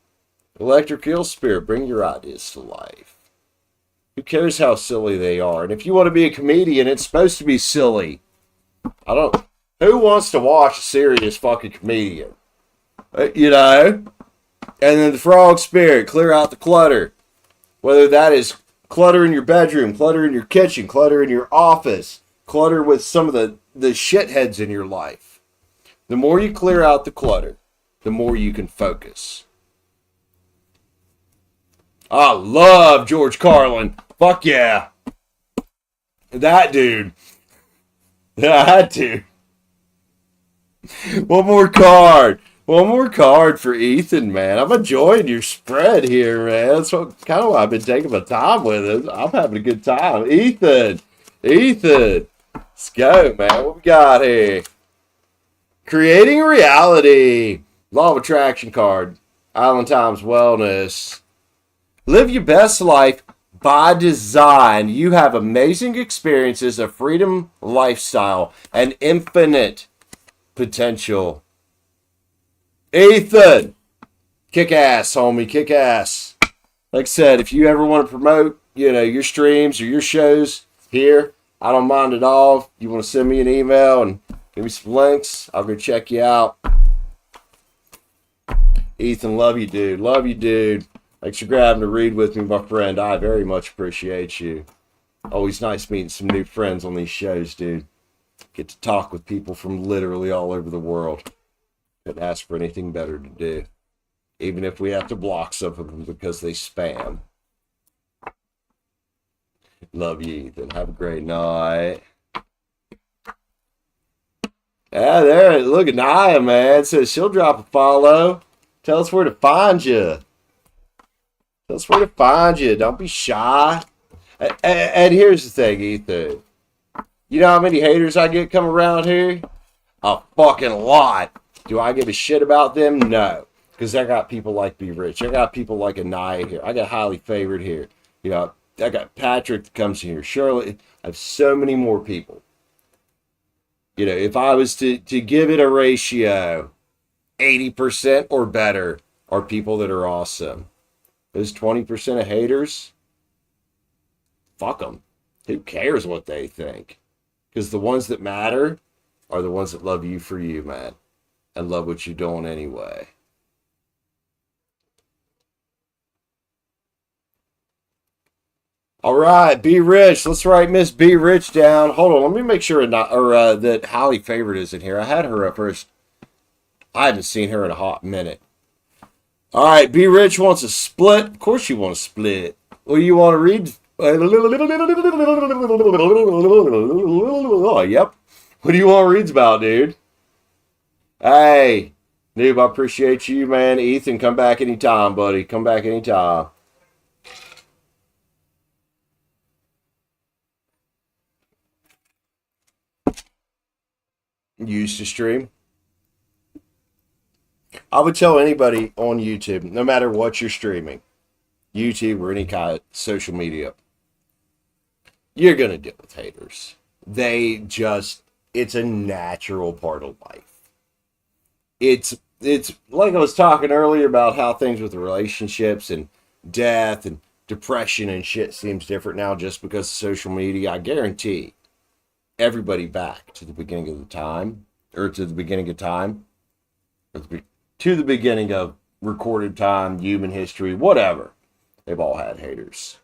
Electric eel spirit, bring your ideas to life. Who cares how silly they are? And if you want to be a comedian, it's supposed to be silly. Who wants to watch a serious fucking comedian? And then the frog spirit, clear out the clutter. Whether that is Clutter in your bedroom, clutter in your kitchen, clutter in your office, clutter with some of the shitheads in your life. The more you clear out the clutter, the more you can focus. I love George Carlin. Fuck yeah. That dude. That dude. One more card. One more card for Ethan, man. I'm enjoying your spread here, man. That's kind of why I've been taking my time with it. I'm having a good time. Ethan. Let's go, man. What we got here? Creating reality. Law of attraction card. Island Times Wellness. Live your best life by design. You have amazing experiences, a freedom lifestyle, and infinite potential. Ethan, kick ass, homie, kick ass. Like I said, if you ever want to promote, your streams or your shows here, I don't mind at all. You want to send me an email and give me some links, I'll go check you out. Ethan, love you, dude. Love you, dude. Thanks for grabbing to read with me, my friend. I very much appreciate you. Always nice meeting some new friends on these shows, dude. Get to talk with people from literally all over the world. Couldn't ask for anything better to do. Even if we have to block some of them because they spam. Love you, Ethan. Have a great night. Yeah, there. Look at Ania, man. Says she'll drop a follow. Tell us where to find you. Tell us where to find you. Don't be shy. And here's the thing, Ethan. You know how many haters I get come around here? A fucking lot. Do I give a shit about them? No. Because I got people like Be Rich. I got people like Ania here. I got Highly Favored here. I got Patrick that comes here. Shirley. I have so many more people. If I was to give it a ratio, 80% or better are people that are awesome. Those 20% of haters, fuck them. Who cares what they think? Because the ones that matter are the ones that love you for you, man. And love what you're doing anyway. All right, Be Rich. Let's write Miss Be Rich down. Hold on, let me make sure that Highly Favored is in here. I had her up first. I haven't seen her in a hot minute. All right, Be Rich wants a split. Of course you want a split. What do you want to read? Oh, yep. What do you want reads about, dude? Hey, Noob, I appreciate you, man. Ethan, come back anytime, buddy. Come back anytime. You used to stream? I would tell anybody on YouTube, no matter what you're streaming, YouTube or any kind of social media, you're going to deal with haters. It's a natural part of life. It's like I was talking earlier about how things with relationships and death and depression and shit seems different now just because of social media. I guarantee everybody back to the beginning of time, or to the beginning of recorded time, human history, whatever. They've all had haters.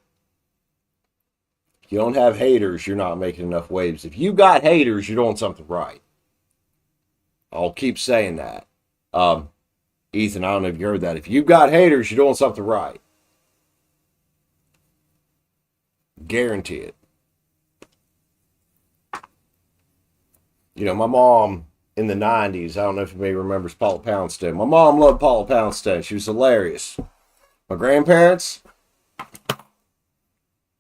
If you don't have haters, you're not making enough waves. If you got haters, you're doing something right. I'll keep saying that. Ethan, I don't know if you heard that. If you've got haters, you're doing something right. Guarantee it. My mom in the 90s, I don't know if anybody remembers Paula Poundstone. My mom loved Paula Poundstone. She was hilarious. My grandparents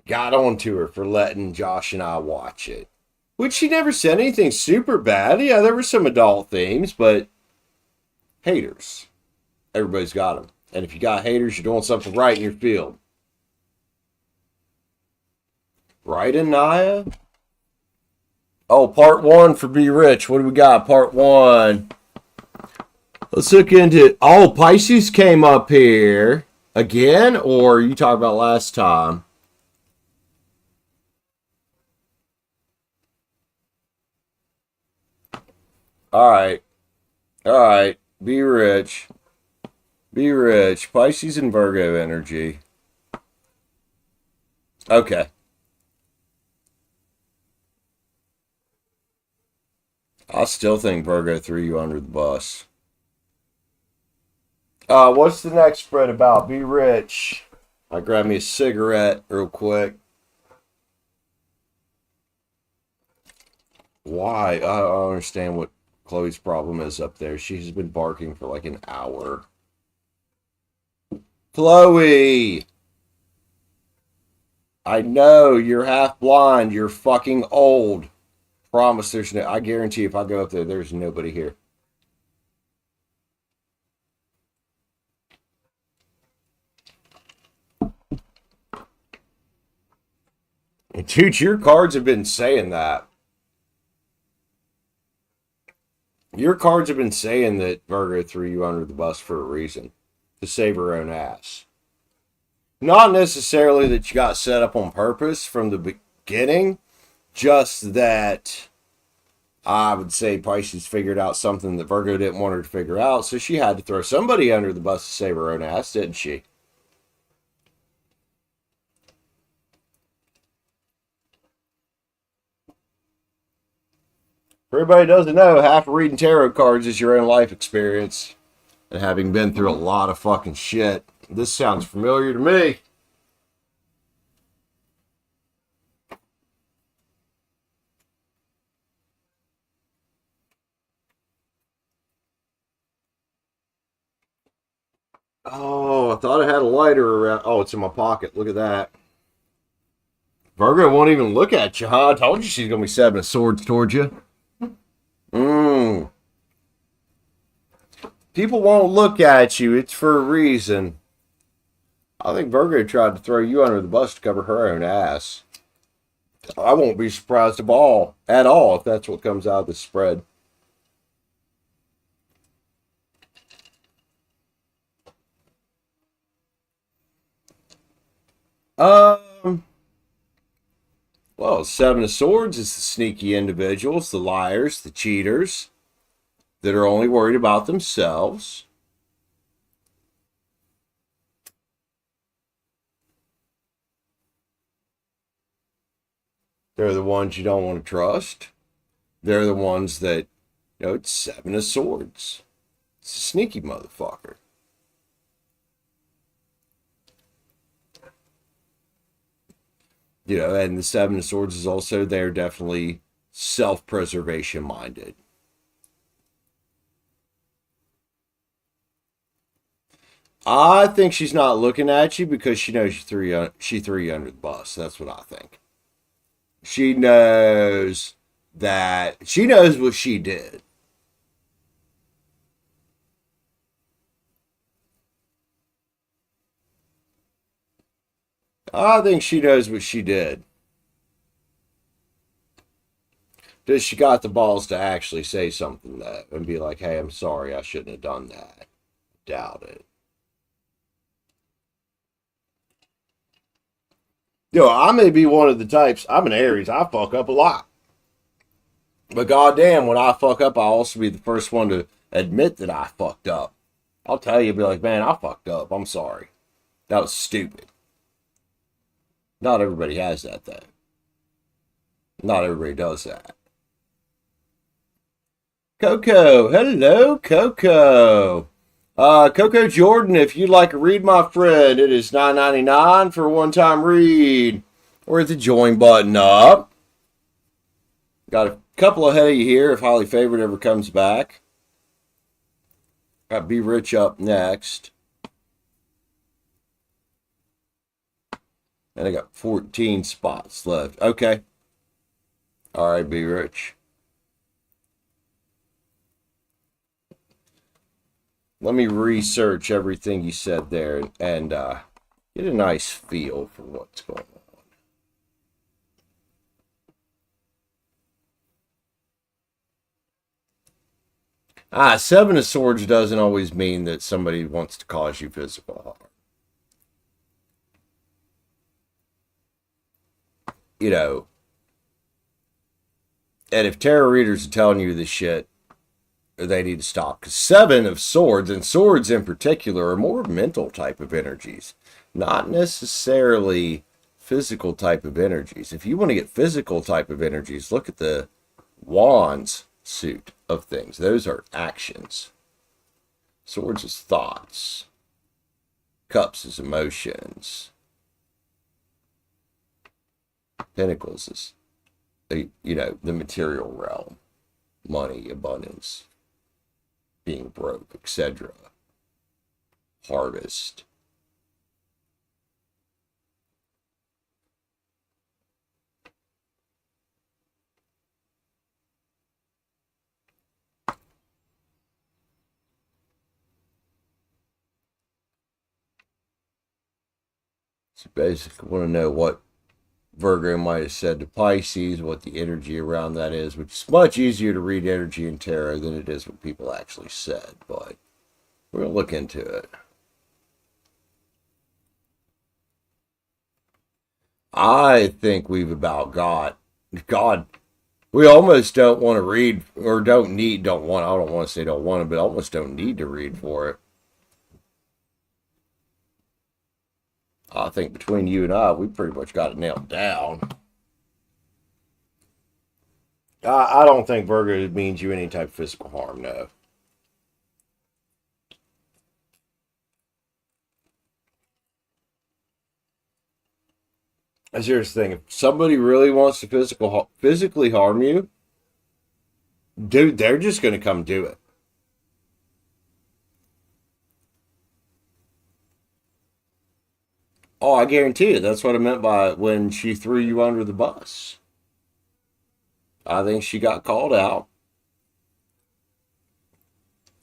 got on to her for letting Josh and I watch it. Which she never said anything super bad. Yeah, there were some adult themes, but haters. Everybody's got them. And if you got haters, you're doing something right in your field. Right, Ania? Oh, part 1 for Be Rich. What do we got? Part 1. Let's look into it. Oh, Pisces came up here. Again? Or you talked about last time? All right. Be Rich. Be Rich. Pisces and Virgo energy. Okay. I still think Virgo threw you under the bus. What's the next spread about? Be rich. I grab me a cigarette real quick. Why? I don't understand what Chloe's problem is up there. She's been barking for like an hour. Chloe! I know, you're half blind. You're fucking old. Promise there's no... I guarantee if I go up there, there's nobody here. Dude, your cards have been saying that. Your cards have been saying that Virgo threw you under the bus for a reason. To save her own ass. Not necessarily that you got set up on purpose from the beginning. Just that I would say Pisces figured out something that Virgo didn't want her to figure out. So she had to throw somebody under the bus to save her own ass, didn't she? For everybody who doesn't know, half of reading tarot cards is your own life experience. And having been through a lot of fucking shit, this sounds familiar to me. Oh, I thought I had a lighter around. Oh, it's in my pocket. Look at that. Virgo won't even look at you, huh? I told you she's going to be 7 of swords towards you. People won't look at you. It's for a reason. I think Virgo tried to throw you under the bus to cover her own ass. I won't be surprised at all if that's what comes out of the spread. Well, 7 of Swords is the sneaky individuals, the liars, the cheaters that are only worried about themselves. They're the ones you don't want to trust. They're the ones that, it's 7 of Swords. It's a sneaky motherfucker. And the 7 of Swords is also, they're definitely self-preservation minded. I think she's not looking at you because she knows she threw you under the bus. That's what I think. She knows that she knows what she did. I think she knows what she did. Does she got the balls to actually say something though and be like, hey, I'm sorry, I shouldn't have done that? Doubt it. I may be one of the types. I'm an Aries. I fuck up a lot. But goddamn, when I fuck up, I'll also be the first one to admit that I fucked up. I'll tell you, be like, man, I fucked up. I'm sorry. That was stupid. Not everybody has that, though. Not everybody does that. Coco. Hello, Coco. Coco Jordan, if you'd like to read, my friend, it is $9.99 for a one-time read. Or hit the join button up. Got a couple ahead of you here if Highly Favored ever comes back. Got Be Rich up next. And I got 14 spots left. Okay. All right, Be Rich. Let me research everything you said there and get a nice feel for what's going on. 7 of Swords doesn't always mean that somebody wants to cause you physical harm. And if tarot readers are telling you this shit, they need to stop. Because 7 of Swords, and swords in particular, are more mental type of energies. Not necessarily physical type of energies. If you want to get physical type of energies, look at the Wands suit of things. Those are actions. Swords is thoughts. Cups is emotions. Pentacles is, you know, the material realm. Money, abundance, being broke, etc. Harvest. So basically, want to know what Virgo might have said to Pisces, what the energy around that is, which is much easier to read energy in tarot than it is what people actually said, but we're going to look into it. I think we've about got God. We almost don't want to read, or I don't want to say don't want to, but almost don't need to read for it. I think between you and I, we pretty much got it nailed down. I don't think Virgo means you any type of physical harm, no. Here's the thing. If somebody really wants to physically harm you, dude, they're just going to come do it. Oh, I guarantee you. That's what I meant by when she threw you under the bus. I think she got called out.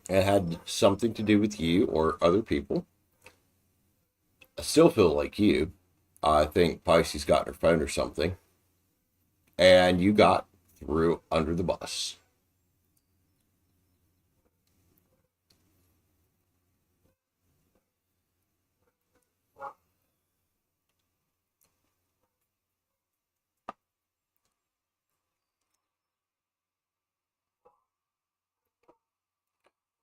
It had something to do with you or other people. I still feel like you. I think Pisces got her phone or something. And you got threw under the bus.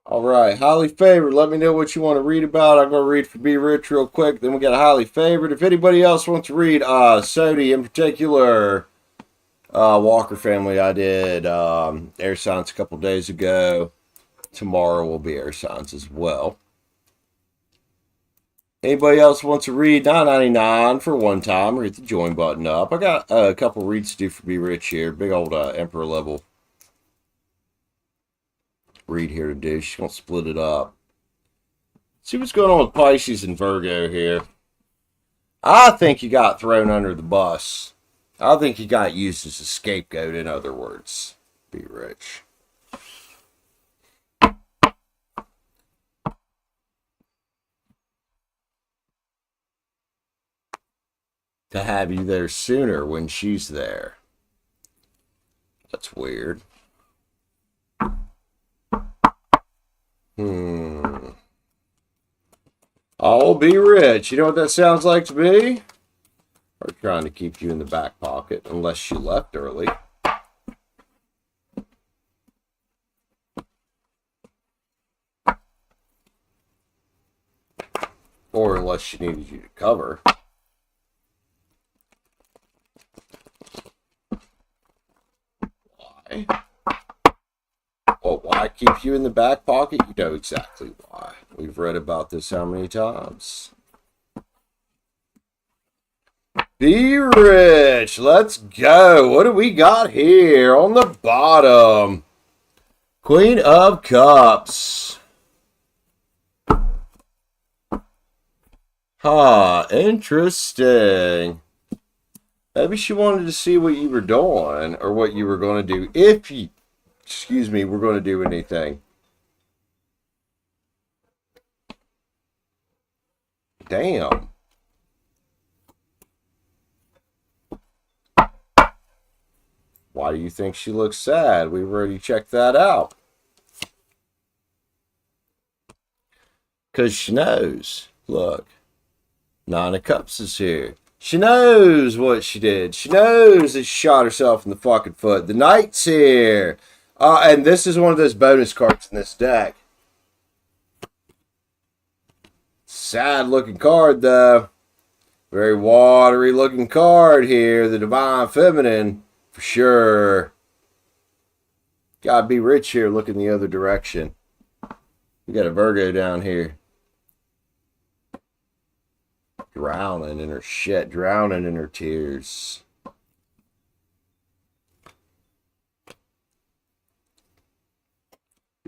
All right, highly favored. Let me know what you want to read about. I'm going to read for Be Rich real quick. Then we got a highly favored. If anybody else wants to read Sodi in particular, Walker family, I did air signs a couple days ago. Tomorrow will be air signs as well. Anybody else wants to read $9.99 for one time or hit the join button up. I got a couple reads to do for Be Rich here. Big old Emperor level read here to do. She's going to split it up. See what's going on with Pisces and Virgo here. I think you got thrown under the bus. I think you got used as a scapegoat, in other words. Be Rich. To have you there sooner when she's there. That's weird. I'll be rich. You know what that sounds like to me? Or trying to keep you in the back pocket, unless she left early. Or unless she needed you to cover. Why? Well, why keep you in the back pocket? You know exactly why. We've read about this how many times? Be rich. Let's go. What do we got here on the bottom? Queen of Cups. Interesting. Maybe she wanted to see what you were doing or what you were going to do if you, were going to do anything. Damn. Why do you think she looks sad? We've already checked that out. Because she knows. Look. Nine of Cups is here. She knows what she did. She knows that she shot herself in the fucking foot. The Knight's here. And this is one of those bonus cards in this deck. Sad looking card, though. Very watery looking card here. The Divine Feminine, for sure. Gotta be rich here, looking the other direction. We got a Virgo down here. Drowning in her shit, drowning in her tears.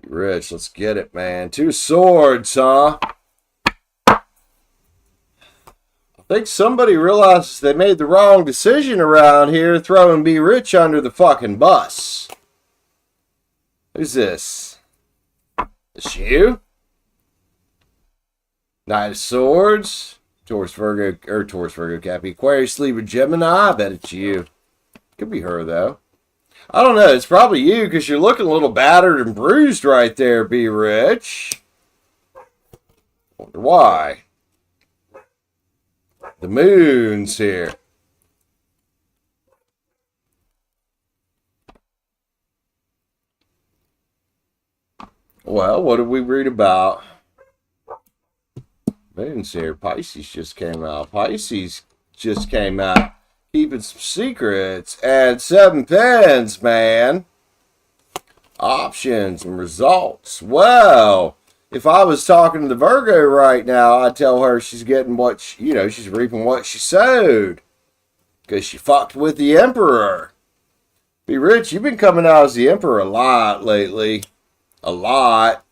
Be rich, let's get it, man. 2 swords, huh? I think somebody realizes they made the wrong decision around here, throwing Be Rich under the fucking bus. Who's this? It's you? Knight of Swords. Taurus, Virgo, Cappy. Aquarius, Libra, Gemini. I bet it's you. Could be her, though. I don't know. It's probably you because you're looking a little battered and bruised right there, Be Rich. Wonder why. The moon's here. Well, what did we read about? Moon's here. Pisces just came out. Pisces just came out. Keeping some secrets. And 7 pens, man. Options and results. Well, if I was talking to the Virgo right now, I'd tell her she's getting what she, she's reaping what she sowed. Because she fucked with the Emperor. Be Rich, you've been coming out as the Emperor a lot lately. A lot.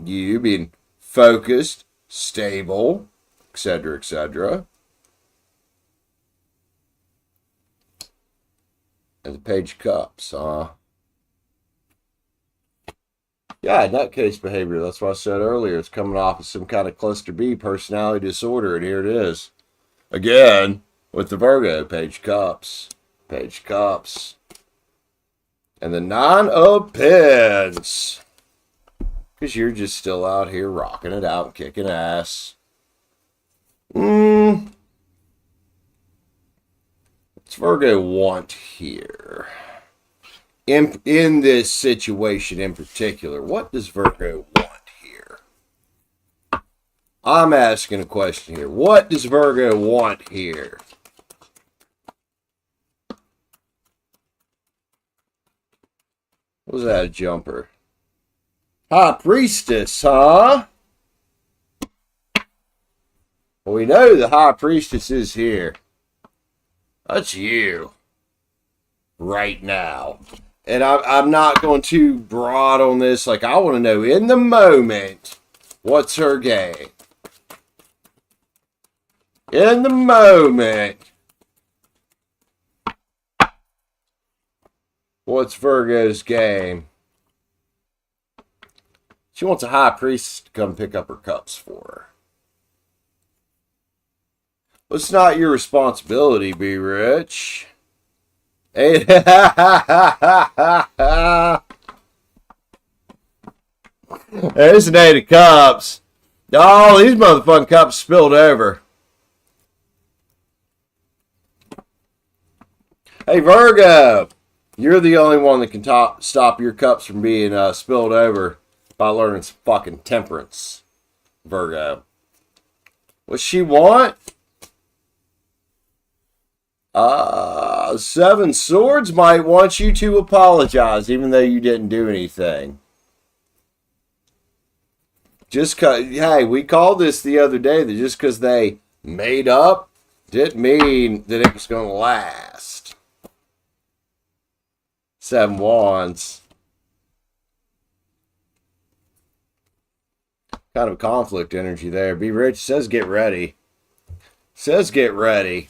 You've been focused, stable, etc., etc. And the Page of Cups, huh? Yeah, nutcase behavior. That's what I said earlier. It's coming off of some kind of cluster B personality disorder, and here it is. Again, with the Virgo, Page of Cups. Page of Cups. And the 9 of Pens. Because you're just still out here rocking it out and kicking ass. What's Virgo want here? In this situation in particular, what does Virgo want here? I'm asking a question here. What does Virgo want here? Was that a jumper? High Priestess, huh? Well, we know the High Priestess is here. That's you. Right now. And I'm not going too broad on this. Like, I want to know in the moment, what's her game? In the moment. What's Virgo's game? She wants a High Priestess to come pick up her cups for her. Well, it's not your responsibility, Be Rich. Hey, there's an 8 of Cups. Oh, these motherfucking cups spilled over. Hey, Virgo. You're the only one that can stop your cups from being spilled over by learning some fucking temperance, Virgo. What's she want? 7 Swords might want you to apologize, even though you didn't do anything. Just cause, hey, we called this the other day that just because they made up didn't mean that it was going to last. 7 Wands. Kind of conflict energy there. Be Rich says get ready. Says get ready.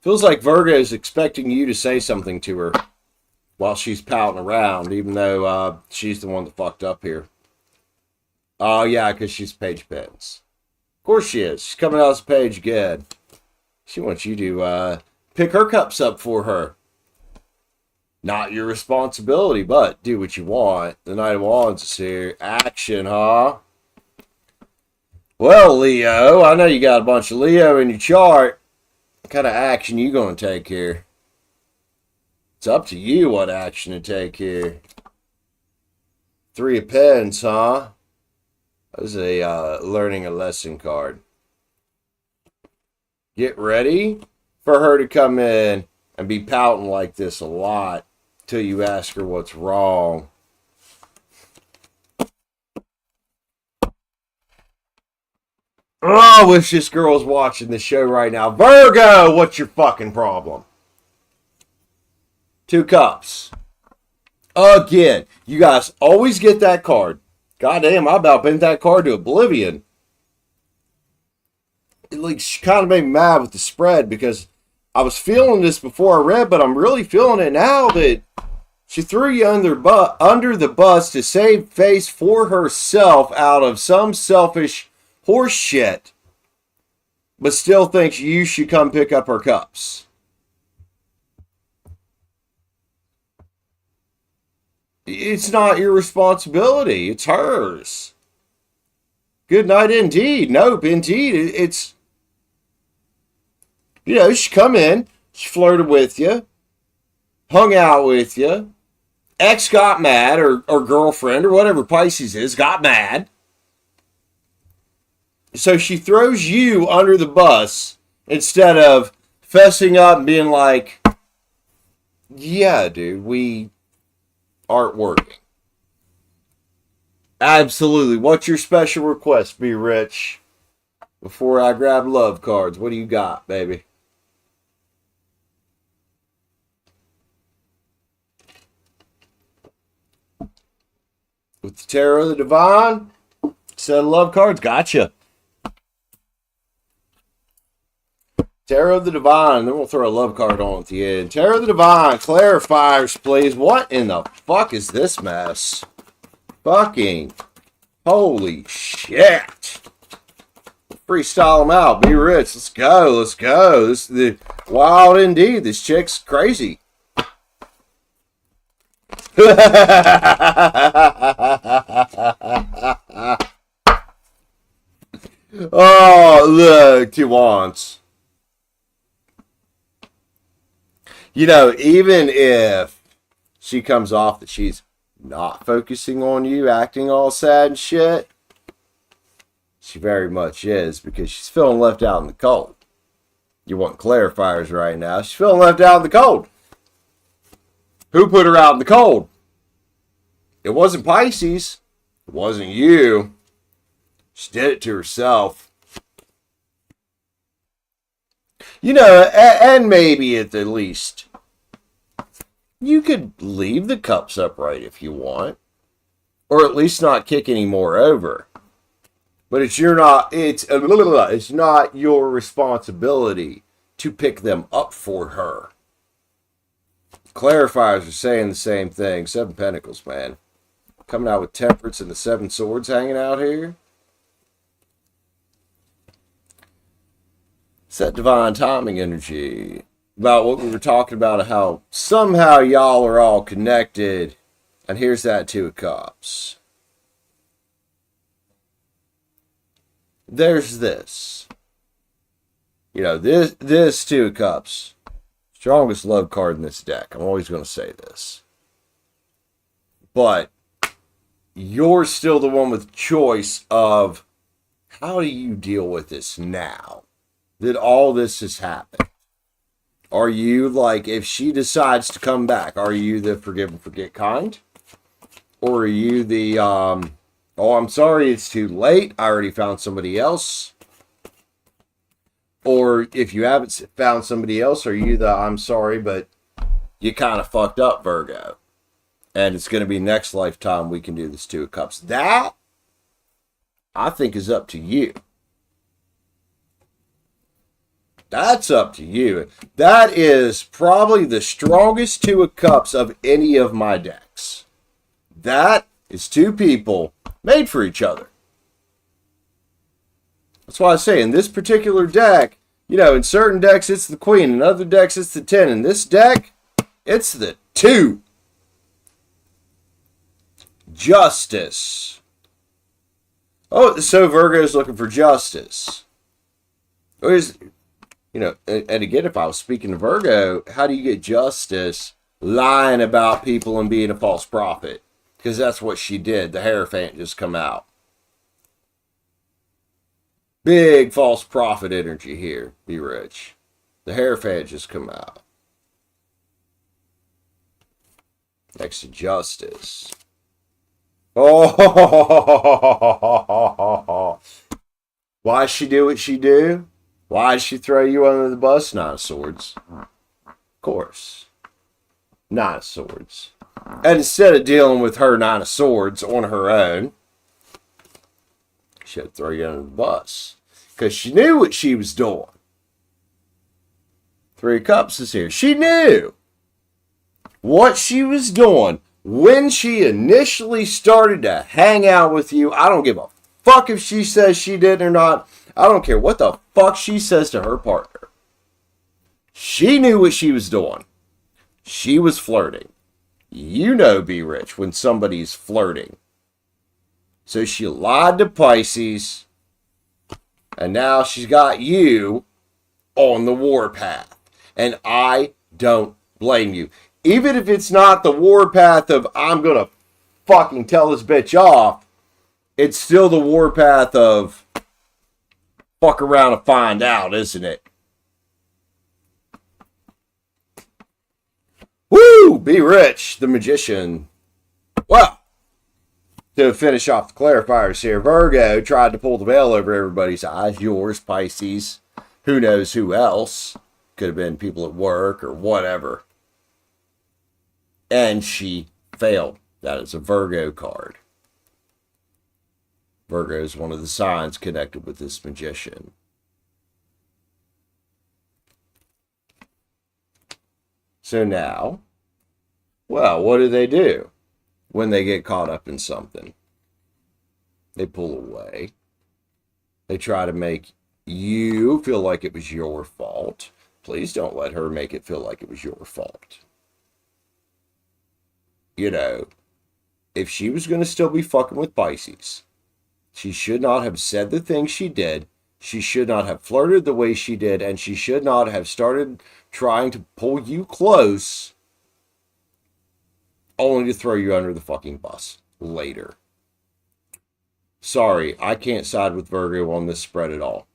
Feels like Virgo is expecting you to say something to her while she's pouting around, even though she's the one that fucked up here. Oh, yeah, because she's Page Pens. Of course she is. She's coming out as a page good. She wants you to pick her cups up for her. Not your responsibility, but do what you want. The Knight of Wands is here. Action, huh? Well, Leo, I know you got a bunch of Leo in your chart. What kind of action you going to take here? It's up to you what action to take here. 3 of Pens, huh? That was a learning a lesson card. Get ready for her to come in and be pouting like this a lot till you ask her what's wrong. Oh, I wish this girl's watching the show right now. Virgo, what's your fucking problem? 2 cups. Again, you guys always get that card. Goddamn, I about bent that card to oblivion. It like she kind of made me mad with the spread because I was feeling this before I read, but I'm really feeling it now that she threw you under the bus to save face for herself out of some selfish horse shit, but still thinks you should come pick up her cups. It's not your responsibility. It's hers. Good night indeed. Nope, indeed. It's, you know, she come in, she flirted with you, hung out with you, ex got mad, or girlfriend, or whatever Pisces is, got mad. So she throws you under the bus instead of fessing up and being like, yeah, dude, we aren't working. Absolutely. What's your special request, Be Rich? Before I grab love cards, what do you got, baby? With the Tarot of the Divine, set of love cards, gotcha. Tarot of the Divine, then we'll throw a love card on at the end. Tarot of the Divine, clarifiers, please. What in the fuck is this mess? Fucking holy shit. Freestyle them out. Be Rich. Let's go. Let's go. This is the wild indeed. This chick's crazy. Oh, look. 2 wands. You know, even if she comes off that she's not focusing on you, acting all sad and shit, she very much is, because she's feeling left out in the cold. You want clarifiers right now. She's feeling left out in the cold. Who put her out in the cold? It wasn't Pisces. It wasn't you. She did it to herself. You know, and maybe at the least, you could leave the cups upright if you want, or at least not kick any more over. But it's not your responsibility to pick them up for her. Clarifiers are saying the same thing. 7 Pentacles, man, coming out with Temperance and the 7 Swords hanging out here. It's that divine timing energy about what we were talking about, how somehow y'all are all connected. And here's that 2 of Cups. There's this. You know, this 2 of Cups. Strongest love card in this deck. I'm always going to say this. But you're still the one with choice of how do you deal with this now that all this has happened? Are you like, if she decides to come back, are you the forgive and forget kind? Or are you the, oh, I'm sorry, it's too late, I already found somebody else? Or if you haven't found somebody else, are you the, I'm sorry, but you kind of fucked up, Virgo, and it's going to be next lifetime we can do this 2 of Cups? That, I think, is up to you. That's up to you. That is probably the strongest 2 of Cups of any of my decks. That is 2 people made for each other. That's why I say in this particular deck, you know, in certain decks it's the Queen, in other decks it's the 10. In this deck, it's the 2. Justice. Oh, so Virgo's looking for justice. You know, and again, if I was speaking to Virgo, how do you get justice lying about people and being a false prophet? Because that's what she did. The Hierophant just come out. Big false prophet energy here. Be rich. The Hierophant just come out. Next to Justice. Oh, why she do what she do? Why did she throw you under the bus? Nine of Swords. Of course. Nine of Swords. And instead of dealing with her Nine of Swords on her own, she had to throw you under the bus. Because she knew what she was doing. Three of Cups is here. She knew what she was doing when she initially started to hang out with you. I don't give a fuck if she says she did or not. I don't care what the fuck she says to her partner. She knew what she was doing. She was flirting. You know, Be Rich, when somebody's flirting. So she lied to Pisces, and now she's got you on the warpath. And I don't blame you. Even if it's not the warpath of, I'm going to fucking tell this bitch off, it's still the warpath of, fuck around and find out, isn't it? Woo! Be Rich, the Magician. Well, to finish off the clarifiers here, Virgo tried to pull the veil over everybody's eyes. Yours, Pisces. Who knows who else? Could have been people at work or whatever. And she failed. That is a Virgo card. Virgo is one of the signs connected with this Magician. So now, well, what do when they get caught up in something? They pull away. They try to make you feel like it was your fault. Please don't let her make it feel like it was your fault. You know, if she was going to still be fucking with Pisces, she should not have said the things she did. She should not have flirted the way she did. And she should not have started trying to pull you close only to throw you under the fucking bus later. Sorry, I can't side with Virgo on this spread at all.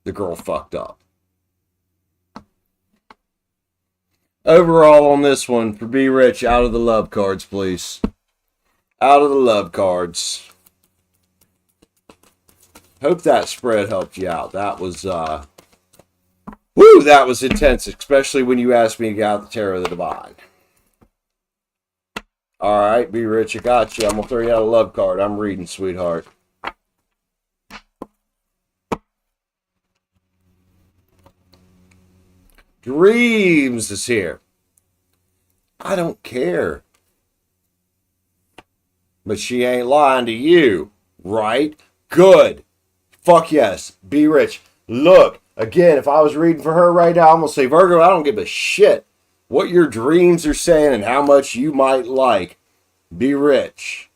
The girl fucked up. Overall on this one, for Be Rich, out of the love cards, please. Out of the love cards. Hope that spread helped you out. That was, that was intense, especially when you asked me to get out the Tarot of the Divine. Alright, Be Rich, I got you. I'm going to throw you out a love card. I'm reading, sweetheart. Dreams is here. I don't care. But she ain't lying to you, right? Good. Fuck yes. Be Rich. Look, again, if I was reading for her right now, I'm going to say, Virgo, I don't give a shit what your dreams are saying and how much you might like. Be Rich.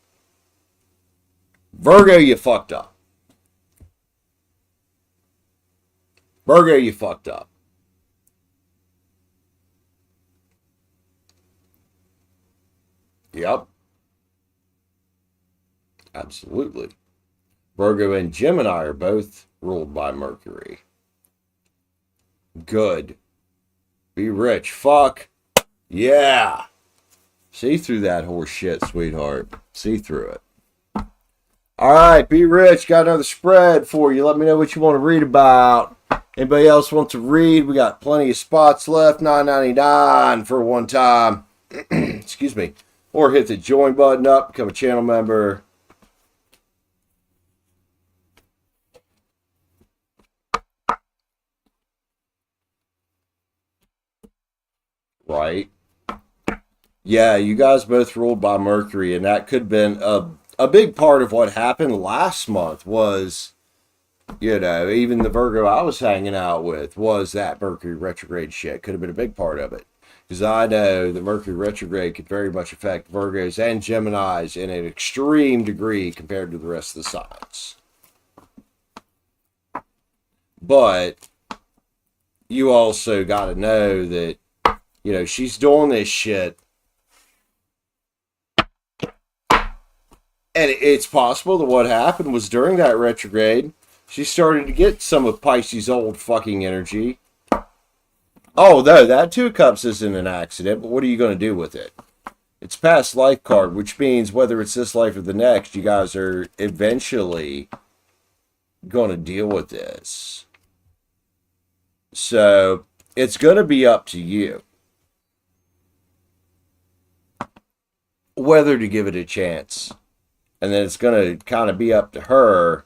Virgo, you fucked up. Virgo, you fucked up. Yep. Absolutely. Virgo and Gemini are both ruled by Mercury. Good. Be Rich. Fuck. Yeah. See through that horse shit, sweetheart. See through it. Alright, Be Rich. Got another spread for you. Let me know what you want to read about. Anybody else want to read? We got plenty of spots left. $9.99 for one time. Excuse me. Or hit the join button up, become a channel member. Right. Yeah, you guys both ruled by Mercury, and that could have been a big part of what happened last month was, you know, even the Virgo I was hanging out with was that Mercury retrograde shit. Could have been a big part of it. Because I know the Mercury retrograde could very much affect Virgos and Geminis in an extreme degree compared to the rest of the signs. But you also got to know that, you know, she's doing this shit. And it's possible that what happened was during that retrograde, She started to get some of Pisces' old fucking energy. Oh, no, that Two of Cups isn't an accident, but what are you going to do with it? It's past life card, which means whether it's this life or the next, you guys are eventually going to deal with this. So, it's going to be up to you whether to give it a chance. And then it's going to kind of be up to her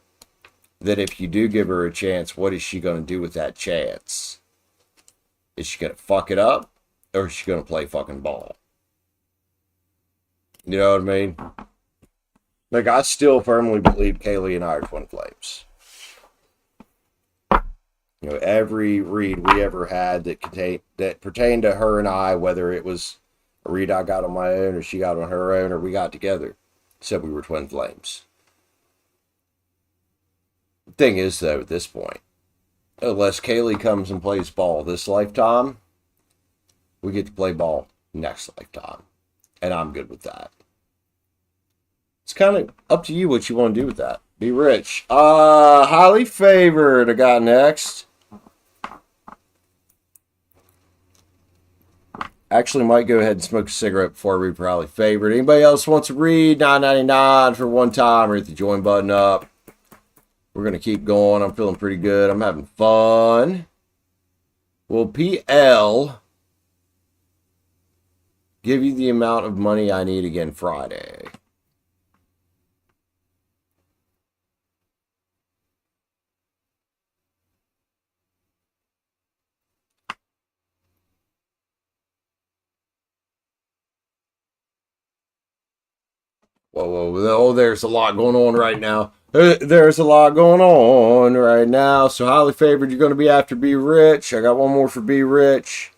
that if you do give her a chance, what is she going to do with that chance? Is she going to fuck it up? Or is she going to play fucking ball? You know what I mean? Like, I still firmly believe Kaylee and I are twin flames. You know, every read we ever had that pertained to her and I, whether it was a read I got on my own or she got on her own or we got together, said we were twin flames. The thing is, though, at this point, unless Kaylee comes and plays ball this lifetime, we get to play ball next lifetime. And I'm good with that. It's kind of up to you what you want to do with that. Be rich. Highly favored I got next. Actually, might go ahead and smoke a cigarette before I read for highly favored. Anybody else wants to read? $9.99 for one time. Or hit the join button up. We're going to keep going. I'm feeling pretty good. I'm having fun. Will PL give you the amount of money I need again Friday? Whoa. Oh, there's a lot going on right now. There's a lot going on right now. So highly favored, you're going to be after Be Rich. I got one more for Be Rich.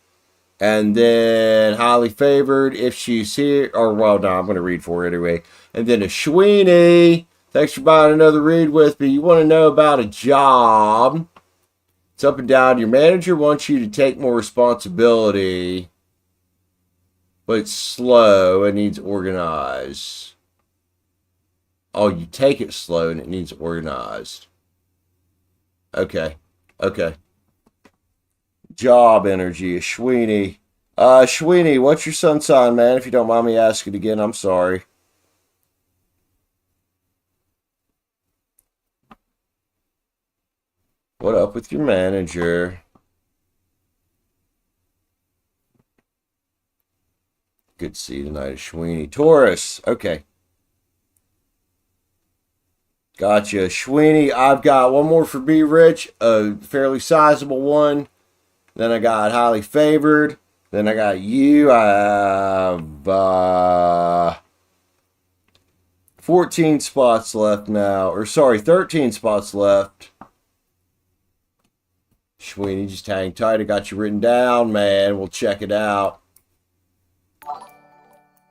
And then highly favored, if she's here. Or, well, no, I'm going to read for her anyway. And then Ashwini. Thanks for buying another read with me. You want to know about a job. It's up and down. Your manager wants you to take more responsibility. But it's slow and needs organized. Oh, you take it slow and it needs organized. Okay. Job energy, Ashwini. Ashwini, what's your sun sign, man? If you don't mind me asking again, I'm sorry. What up with your manager? Good to see you tonight, Ashwini. Taurus, okay. Gotcha. Ashwini, I've got one more for Be Rich, a fairly sizable one. Then I got highly favored. Then I got you. I have 14 spots left now. Or sorry, 13 spots left. Ashwini, just hang tight. I got you written down, man. We'll check it out.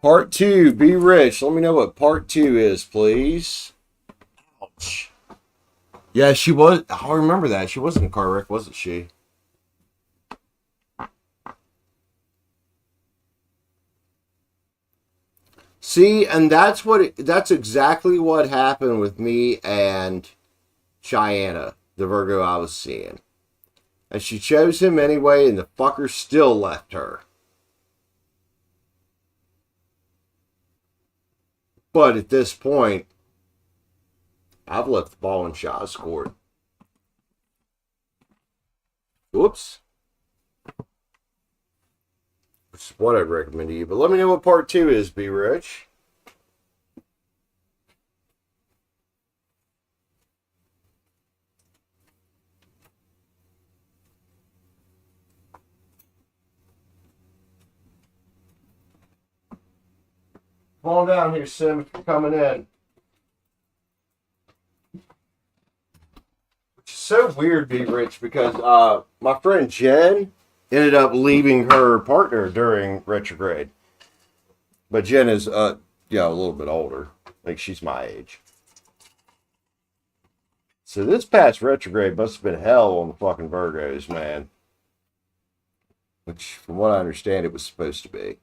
Part 2, Be Rich. Let me know what part 2 is, please. Ouch. Yeah, she was. I remember that. She wasn't in a car wreck, wasn't she? See, and that's exactly what happened with me and Cheyenne, the Virgo I was seeing. And she chose him anyway, and the fucker still left her. But at this point, I've left the ball and shot scored. Whoops. Which is what I'd recommend to you. But let me know what part 2 is, Be Rich. Come on down here, Sim, if you're coming in. Which is so weird, Be Rich, because my friend Jen ended up leaving her partner during retrograde. But Jen is, a little bit older. Like, she's my age. So this past retrograde must have been hell on the fucking Virgos, man. Which, from what I understand, it was supposed to be.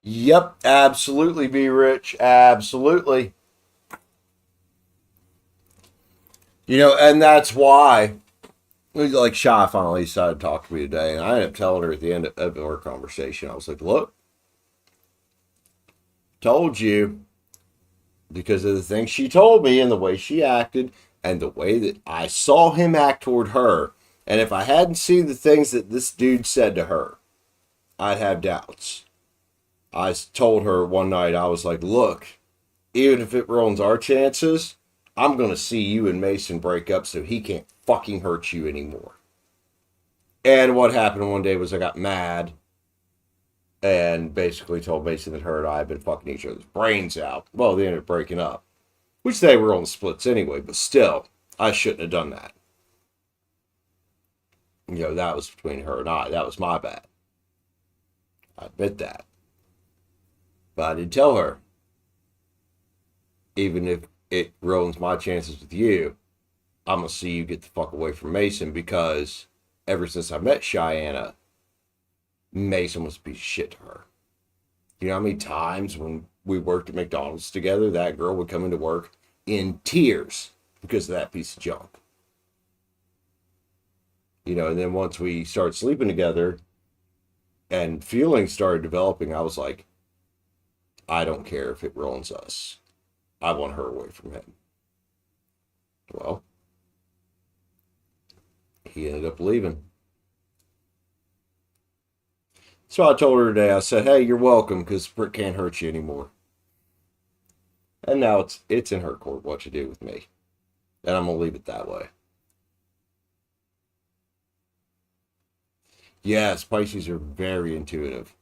Yep, absolutely, be rich. Absolutely. And that's why, like, Shy finally decided to talk to me today, and I ended up telling her at the end of our conversation, I was like, look, told you, because of the things she told me and the way she acted and the way that I saw him act toward her. And if I hadn't seen the things that this dude said to her, I'd have doubts. I told her one night, I was like, look, even if it ruins our chances, I'm going to see you and Mason break up so he can't fucking hurt you anymore. And what happened one day was I got mad and basically told Mason that her and I had been fucking each other's brains out. Well, they ended up breaking up, which they were on the splits anyway, but still, I shouldn't have done that. That was between her and I. That was my bad. I admit that. But I did tell her, even if it ruins my chances with you, I'm going to see you get the fuck away from Mason, because ever since I met Cheyenne, Mason was a piece of shit to her. You know how many times when we worked at McDonald's together, that girl would come into work in tears because of that piece of junk. And then once we started sleeping together and feelings started developing, I was like, I don't care if it ruins us. I want her away from him. Well, he ended up leaving. So I told her today, I said, hey, you're welcome, because Britt can't hurt you anymore. And now it's in her court what you do with me. And I'm going to leave it that way. Yes, Pisces are very intuitive.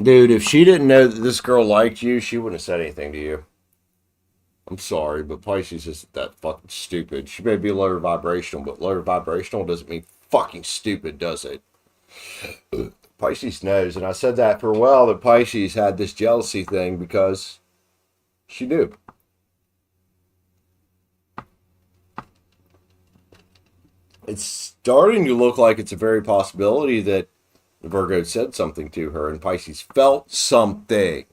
Dude, if she didn't know that this girl liked you, she wouldn't have said anything to you. I'm sorry, but Pisces isn't that fucking stupid. She may be lower vibrational, but lower vibrational doesn't mean fucking stupid, does it? Pisces knows, and I said that for a while, that Pisces had this jealousy thing because she knew. It's starting to look like it's a very possibility that Virgo said something to her and Pisces felt something.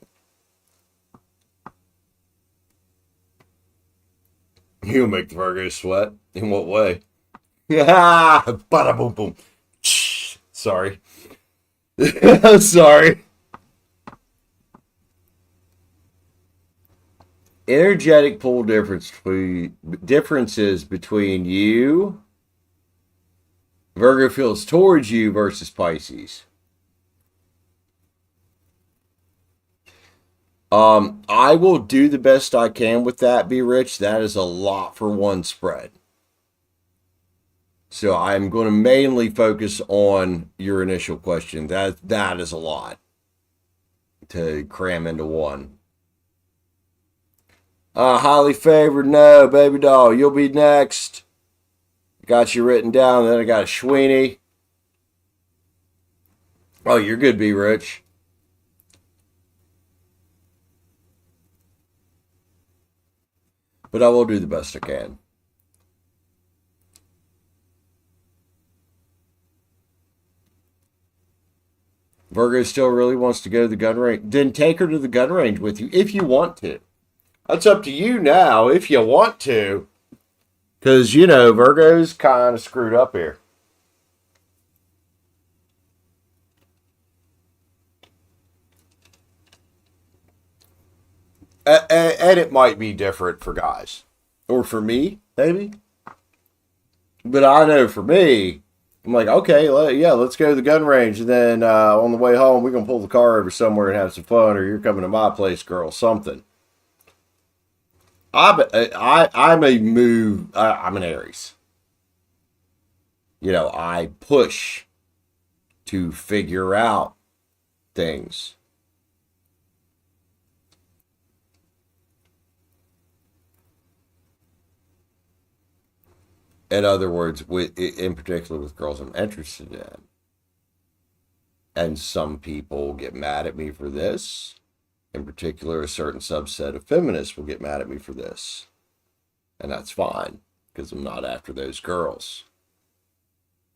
You make the Virgo sweat? In what way? Bada boom boom. Sorry. Sorry. Energetic pull differences between you, Virgo feels towards you, versus Pisces. I will do the best I can with that, be rich. That is a lot for one spread. So I'm going to mainly focus on your initial question. That is a lot to cram into one. Highly favored, no, baby doll. You'll be next. Got you written down. Then I got Ashwini. Oh, you're good, be rich. But I will do the best I can. Virgo still really wants to go to the gun range. Then take her to the gun range with you if you want to. That's up to you now if you want to. Because, Virgo's kind of screwed up here. And it might be different for guys. Or for me, maybe. But I know for me, I'm like, okay, let's go to the gun range. And then on the way home, we're going to pull the car over somewhere and have some fun. Or you're coming to my place, girl, something. I'm an Aries. I push to figure out things. In other words, in particular with girls I'm interested in. And some people get mad at me for this. In particular, a certain subset of feminists will get mad at me for this. And that's fine, because I'm not after those girls.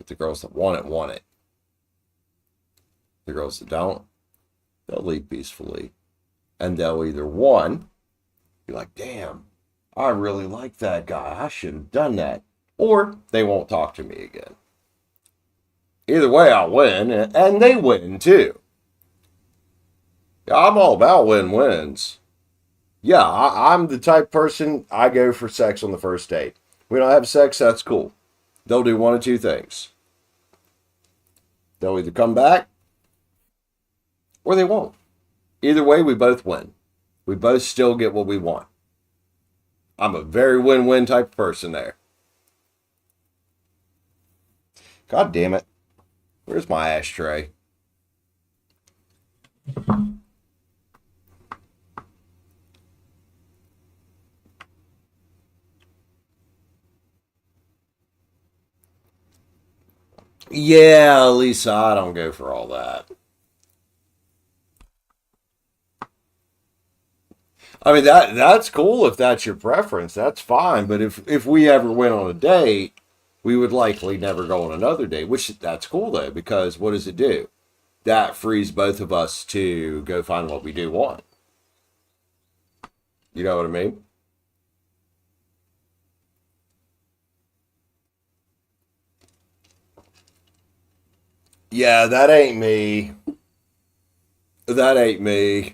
But the girls that want it, want it. The girls that don't, they'll leave peacefully. And they'll either, one, be like, damn, I really like that guy. I should have done that. Or they won't talk to me again. Either way, I'll win, and they win too. I'm all about win-wins. Yeah, I'm the type of person, I go for sex on the first date. We don't have sex, that's cool. They'll do one of two things. They'll either come back, or they won't. Either way, we both win. We both still get what we want. I'm a very win-win type of person there. God damn it. Where's my ashtray? Yeah, Lisa, I don't go for all that. I mean, that's cool if that's your preference. That's fine. But if we ever went on a date, we would likely never go on another date, which that's cool, though, because what does it do? That frees both of us to go find what we do want. You know what I mean? Yeah, that ain't me. That ain't me.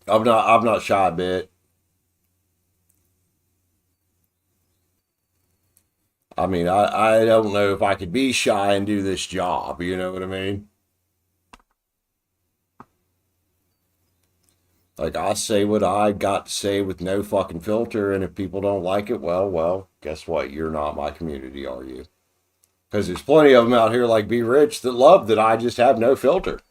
I'm not shy a bit. I mean, I don't know if I could be shy and do this job, you know what I mean? Like, I say what I got to say with no fucking filter, and if people don't like it, well, guess what? You're not my community, are you? Because there's plenty of them out here like Be Rich that love that I just have no filter.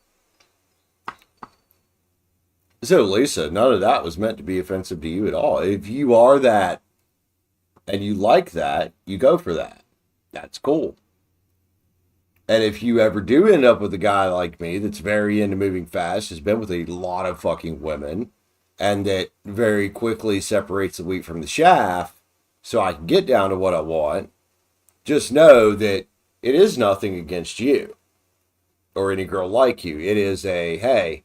So, Lisa, none of that was meant to be offensive to you at all. If you are that and you like that, you go for that. That's cool. And if you ever do end up with a guy like me that's very into moving fast, has been with a lot of fucking women, and that very quickly separates the wheat from the chaff so I can get down to what I want, just know that it is nothing against you or any girl like you. It is a, hey,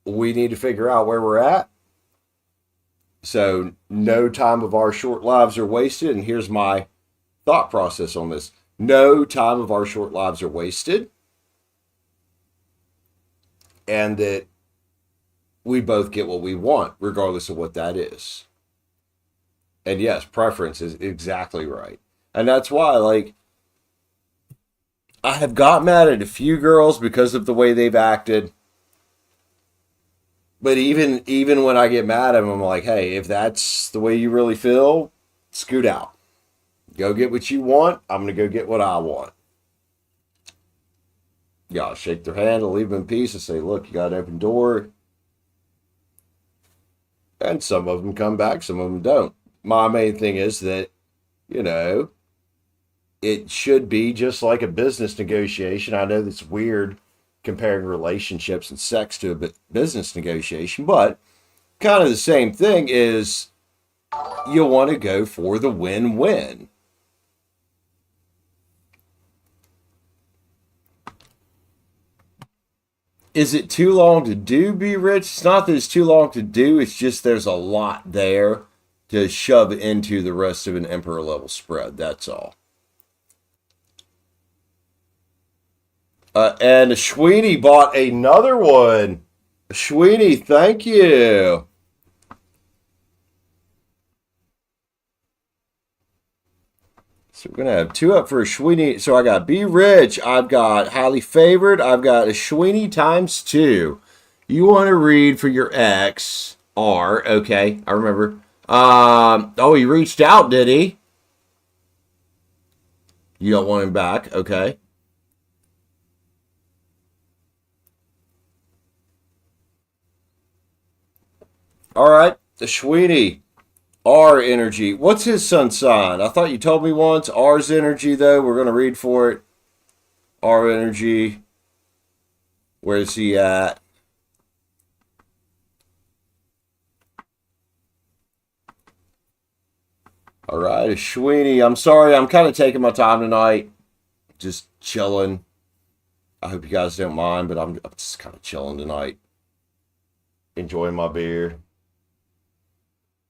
we need to figure out where we're at. So no time of our short lives are wasted. And here's my thought process on this. No time of our short lives are wasted. And that we both get what we want, regardless of what that is. And yes, preference is exactly right. And that's why, like, I have got mad at a few girls because of the way they've acted. But even when I get mad at them, I'm like, hey, if that's the way you really feel, scoot out. Go get what you want. I'm going to go get what I want. Yeah, I'll shake their hand, I'll leave them in peace and say, look, you got an open door. And some of them come back, some of them don't. My main thing is that, you know, it should be just like a business negotiation. I know that's weird comparing relationships and sex to a business negotiation, but kind of the same thing is you want to go for the win-win. Is it too long to do Be Rich? It's not that it's too long to do, it's just there's a lot there to shove into the rest of an emperor level spread, that's all. And Ashwini bought another one. Ashwini, thank you. So we're going to have two up for Ashwini. So I got Be Rich. I've got Highly Favored. I've got Ashwini times 2. You want to read for your ex, R. Okay, I remember. Oh, he reached out, did he? You don't want him back. Okay. All right, Ashwini. R energy. What's his sun sign? I thought you told me once. R's energy, though. We're going to read for it. R energy. Where's he at? All right, Ashwini. I'm sorry. I'm kind of taking my time tonight. Just chilling. I hope you guys don't mind, but I'm just kind of chilling tonight. Enjoying my beer.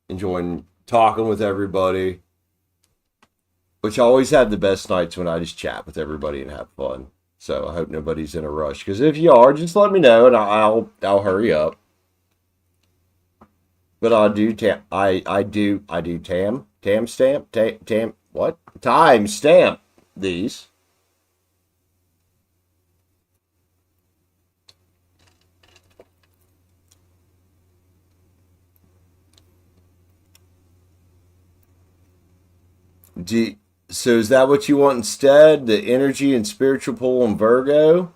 Enjoying talking with everybody. Which I always have the best nights when I just chat with everybody and have fun. So I hope nobody's in a rush. Because if you are, just let me know and I'll hurry up. But I do time stamp these. So is that what you want instead? The energy and spiritual pull on Virgo?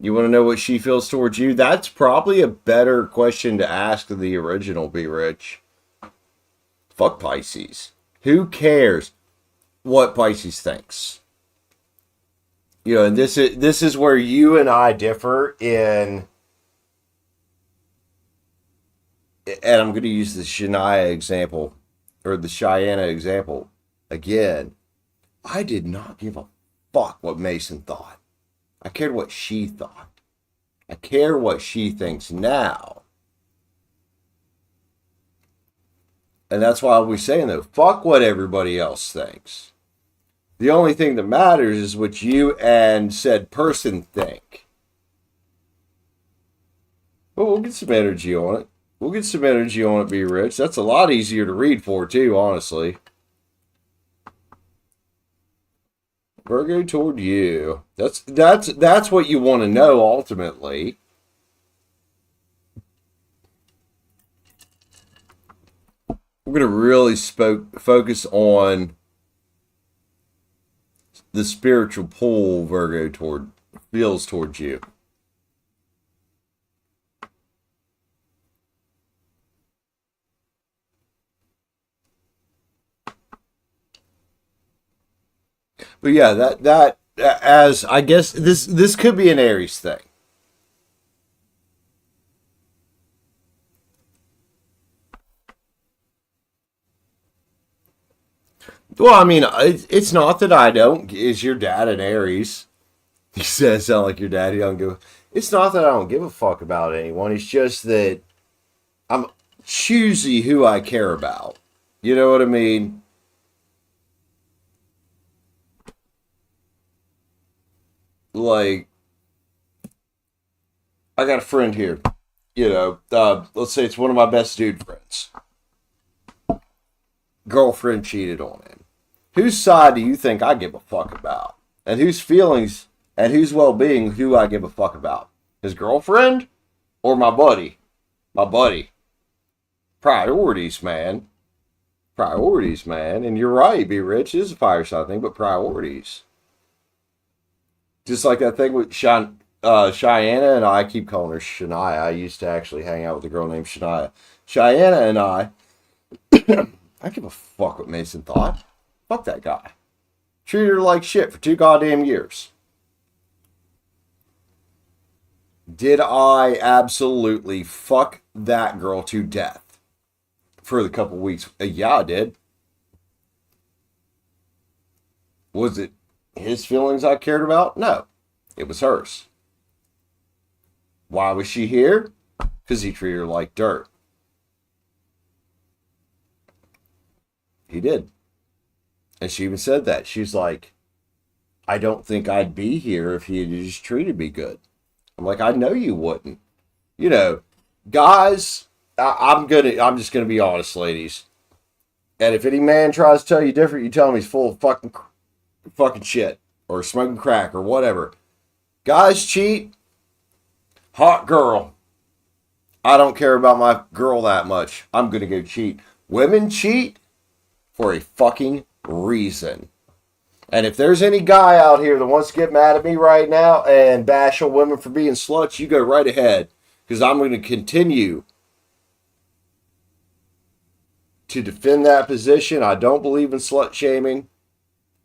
You want to know what she feels towards you? That's probably a better question to ask than the original, Be Rich. Fuck Pisces. Who cares what Pisces thinks? You know, and this is where you and I differ in, and I'm going to use the Shania example, or the Cheyenne example again. I did not give a fuck what Mason thought. I cared what she thought. I care what she thinks now. And that's why I'll be saying, though, fuck what everybody else thinks. The only thing that matters is what you and said person think. Well, we'll get some energy on it. We'll get some energy on it, Be Rich. That's a lot easier to read for, too, honestly. Virgo toward you. That's what you want to know ultimately. We're going to really focus on the spiritual pull Virgo feels towards you. But yeah, that as I guess this could be an Aries thing. Well, I mean, it's not that I don't. Is your dad an Aries? He says, sound like your daddy don't give. It's not that I don't give a fuck about anyone. It's just that I'm choosy who I care about. You know what I mean? Like, I got a friend here, you know, let's say it's one of my best dude friends. Girlfriend cheated on him. Whose side do you think I give a fuck about? And whose feelings and whose well-being do I give a fuck about? His girlfriend or my buddy? My buddy. Priorities, man. Priorities, man. And you're right, Be Rich is a fire sign thing, but priorities. Just like that thing with Cheyenne and I keep calling her Shania. I used to actually hang out with a girl named Shania. Cheyenne and I give a fuck what Mason thought. Fuck that guy. Treated her like shit for 2 goddamn years. Did I absolutely fuck that girl to death for the couple weeks? Yeah, I did. Was it his feelings I cared about? No, it was hers. Why was she here? Because he treated her like dirt. He did. And she even said that. She's like, I don't think I'd be here if he had just treated me good. I'm like, I know you wouldn't. You know, guys, I'm just gonna be honest, ladies. And if any man tries to tell you different, you tell him he's full of fucking shit or smoking crack or whatever. Guys cheat. Hot girl. I don't care about my girl that much. I'm gonna go cheat. Women cheat for a fucking reason. And if there's any guy out here that wants to get mad at me right now and bash on women for being sluts, you go right ahead. Because I'm going to continue to defend that position. I don't believe in slut shaming.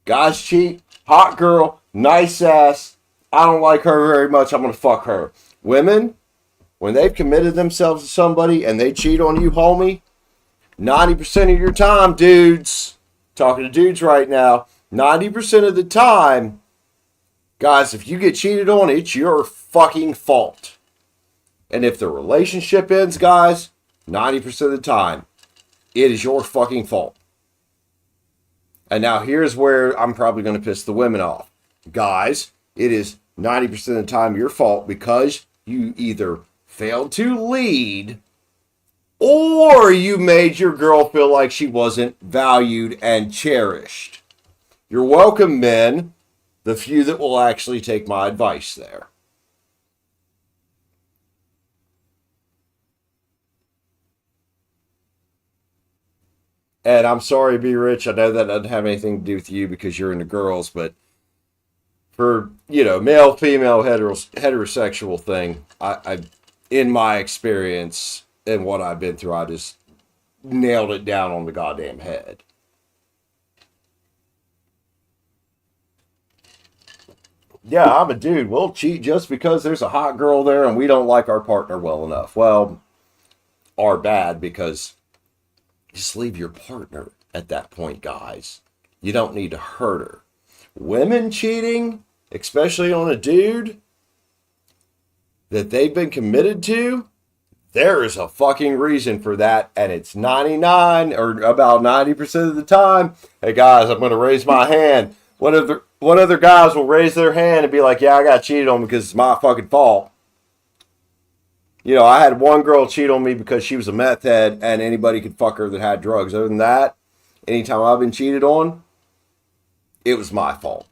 Guys cheat. Hot girl. Nice ass. I don't like her very much. I'm going to fuck her. Women, when they've committed themselves to somebody and they cheat on you, homie, 90% of your time, dudes, Talking to dudes right now, 90% of the time, guys, if you get cheated on, it's your fucking fault. And if the relationship ends, guys, 90% of the time, it is your fucking fault. And now here's where I'm probably going to piss the women off. Guys, it is 90% of the time your fault because you either failed to lead or you made your girl feel like she wasn't valued and cherished. You're welcome, men. The few that will actually take my advice there. And I'm sorry, Be Rich. I know that doesn't have anything to do with you because you're into girls, but for, male, female, heterosexual thing, I in my experience and what I've been through, I just nailed it down on the goddamn head. Yeah, I'm a dude. We'll cheat just because there's a hot girl there and we don't like our partner well enough. Well, or bad because just leave your partner at that point, guys. You don't need to hurt her. Women cheating, especially on a dude that they've been committed to, there is a fucking reason for that, and it's 99 or about 90% of the time. Hey guys, I'm going to raise my hand. What other guys will raise their hand and be like, yeah, I got cheated on because it's my fucking fault. I had one girl cheat on me because she was a meth head and anybody could fuck her that had drugs. Other than that, anytime I've been cheated on, it was my fault.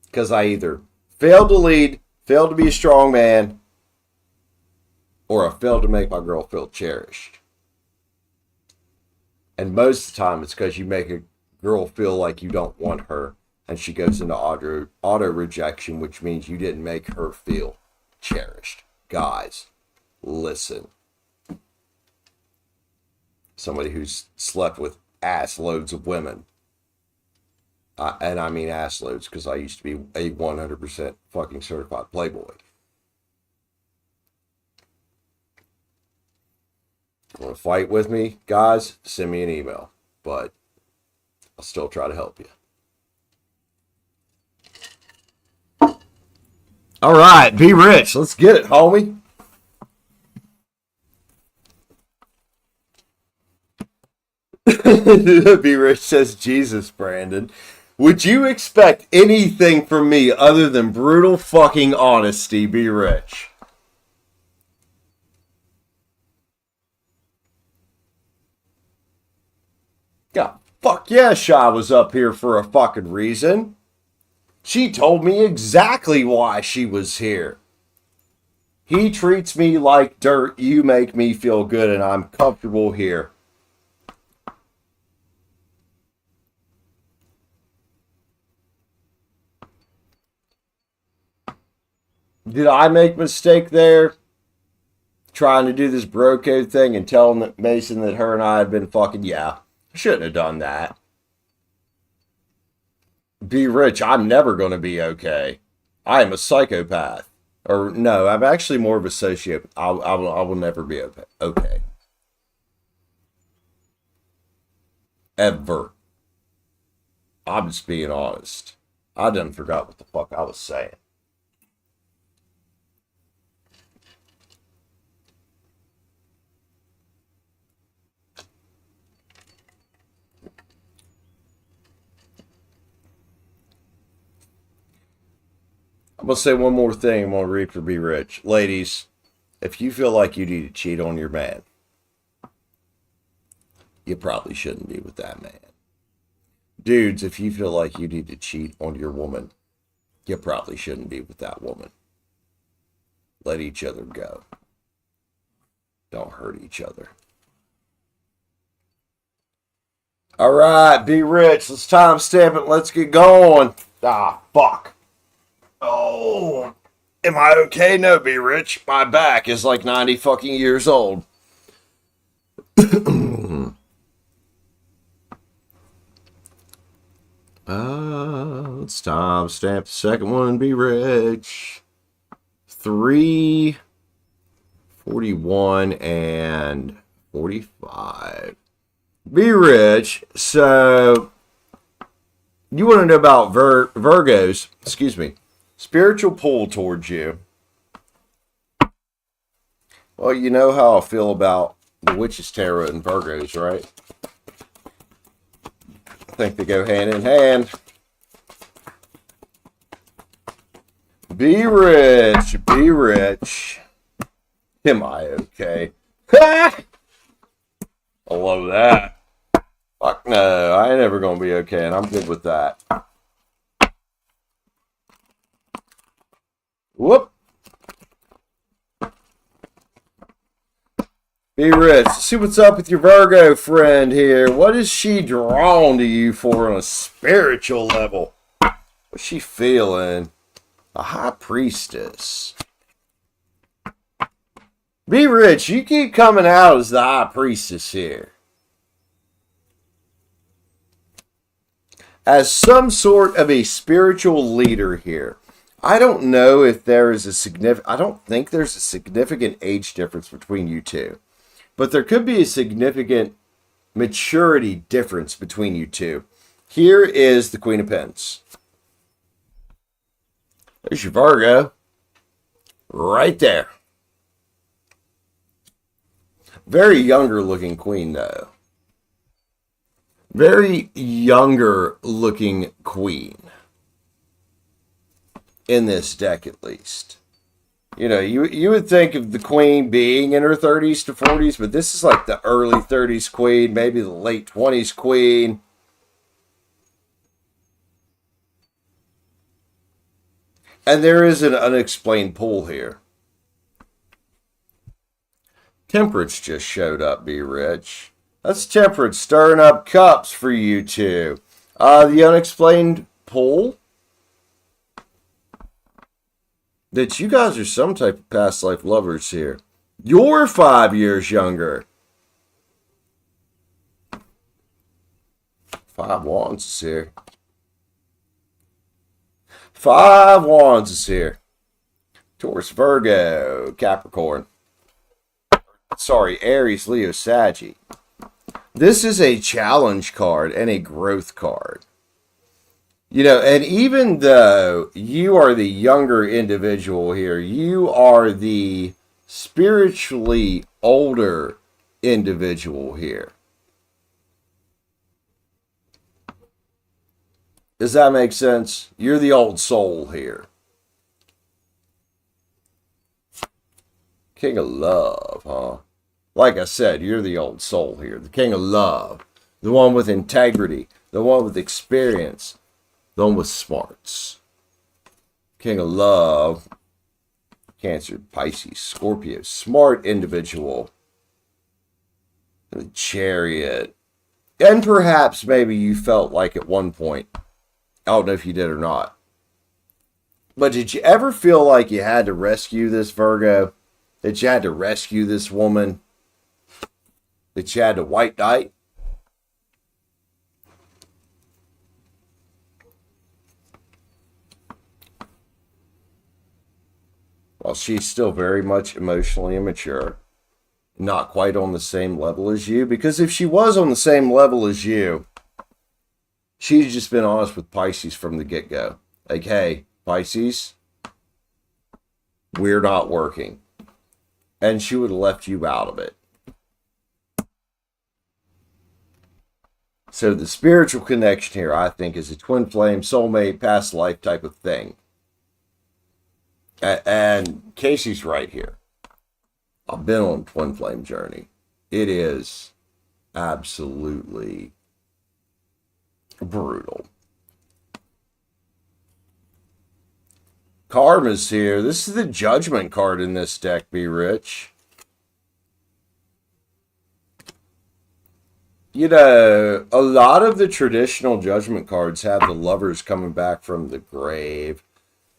Because I either failed to lead, failed to be a strong man, or I failed to make my girl feel cherished. And most of the time, it's because you make a girl feel like you don't want her, and she goes into auto rejection, which means you didn't make her feel cherished. Guys, listen. Somebody who's slept with ass loads of women. And I mean ass loads because I used to be a 100% fucking certified playboy. Want to fight with me, guys? Send me an email. But I'll still try to help you. All right, be rich. Let's get it, homie. Be rich says Jesus, Brandon. Would you expect anything from me other than brutal fucking honesty, Be Rich? Yeah, fuck yeah, Shy was up here for a fucking reason. She told me exactly why she was here. He treats me like dirt, you make me feel good, and I'm comfortable here. Did I make a mistake there? Trying to do this bro code thing and telling Mason that her and I had been fucking, yeah. I shouldn't have done that. Be Rich, I'm never going to be okay. I am a psychopath. Or no, I'm actually more of a sociopath. I will never be okay. Ever. I'm just being honest. I done forgot what the fuck I was saying. I'm going to say one more thing. I'm going to read for Be Rich. Ladies, if you feel like you need to cheat on your man, you probably shouldn't be with that man. Dudes, if you feel like you need to cheat on your woman, you probably shouldn't be with that woman. Let each other go. Don't hurt each other. All right, Be Rich. Let's timestamp it. Let's get going. Ah, fuck. Oh, am I okay? No, Be Rich. My back is like 90 fucking years old. Let's timestamp the second one. Be Rich. 3:41 and 45. Be rich. So, you want to know about Virgos, excuse me, spiritual pull towards you. Well, you know how I feel about the Witch's Tarot and Virgos, right? I think they go hand in hand. Be rich, be rich. Am I okay? I love that. Fuck no, I ain't ever gonna be okay, and I'm good with that. Whoop. Be rich. See what's up with your Virgo friend here. What is she drawn to you for on a spiritual level? What's she feeling? A high priestess. Be rich. You keep coming out as the high priestess here. As some sort of a spiritual leader here. I don't know if there is a significant... I don't think there's a significant age difference between you two. But there could be a significant maturity difference between you two. Here is the Queen of Pentacles. There's your Virgo. Right there. Very younger looking queen, though. Very younger looking queen. In this deck, at least. You know, you would think of the queen being in her 30s to 40s, but this is like the early 30s queen, maybe the late 20s queen. And there is an unexplained pull here. Temperance just showed up, Be Rich. That's Temperance stirring up cups for you two. The unexplained pull. That you guys are some type of past life lovers here. You're 5 years younger. 5 Wands is here. 5 Wands is here. Taurus, Virgo, Capricorn. Sorry, Aries, Leo, Saggy. This is a challenge card and a growth card. You know, and even though you are the younger individual here, you are the spiritually older individual here. Does that make sense? You're the old soul here. King of Love, huh? Like I said, you're the old soul here. The King of Love. The one with integrity. The one with experience. The one with smarts. King of Love. Cancer, Pisces, Scorpio. Smart individual. The Chariot. And perhaps maybe you felt like at one point, I don't know if you did or not, but did you ever feel like you had to rescue this Virgo? That you had to rescue this woman? That you had to white knight? Well, she's still very much emotionally immature. Not quite on the same level as you. Because if she was on the same level as you, she'd just been honest with Pisces from the get-go. Like, hey, Pisces, we're not working. And she would have left you out of it. So the spiritual connection here, I think, is a twin flame, soulmate, past life type of thing. And Casey's right here. I've been on a twin flame journey. It is absolutely brutal. Karma's here. This is the Judgment card in this deck, Be Rich. You know, a lot of the traditional Judgment cards have the lovers coming back from the grave.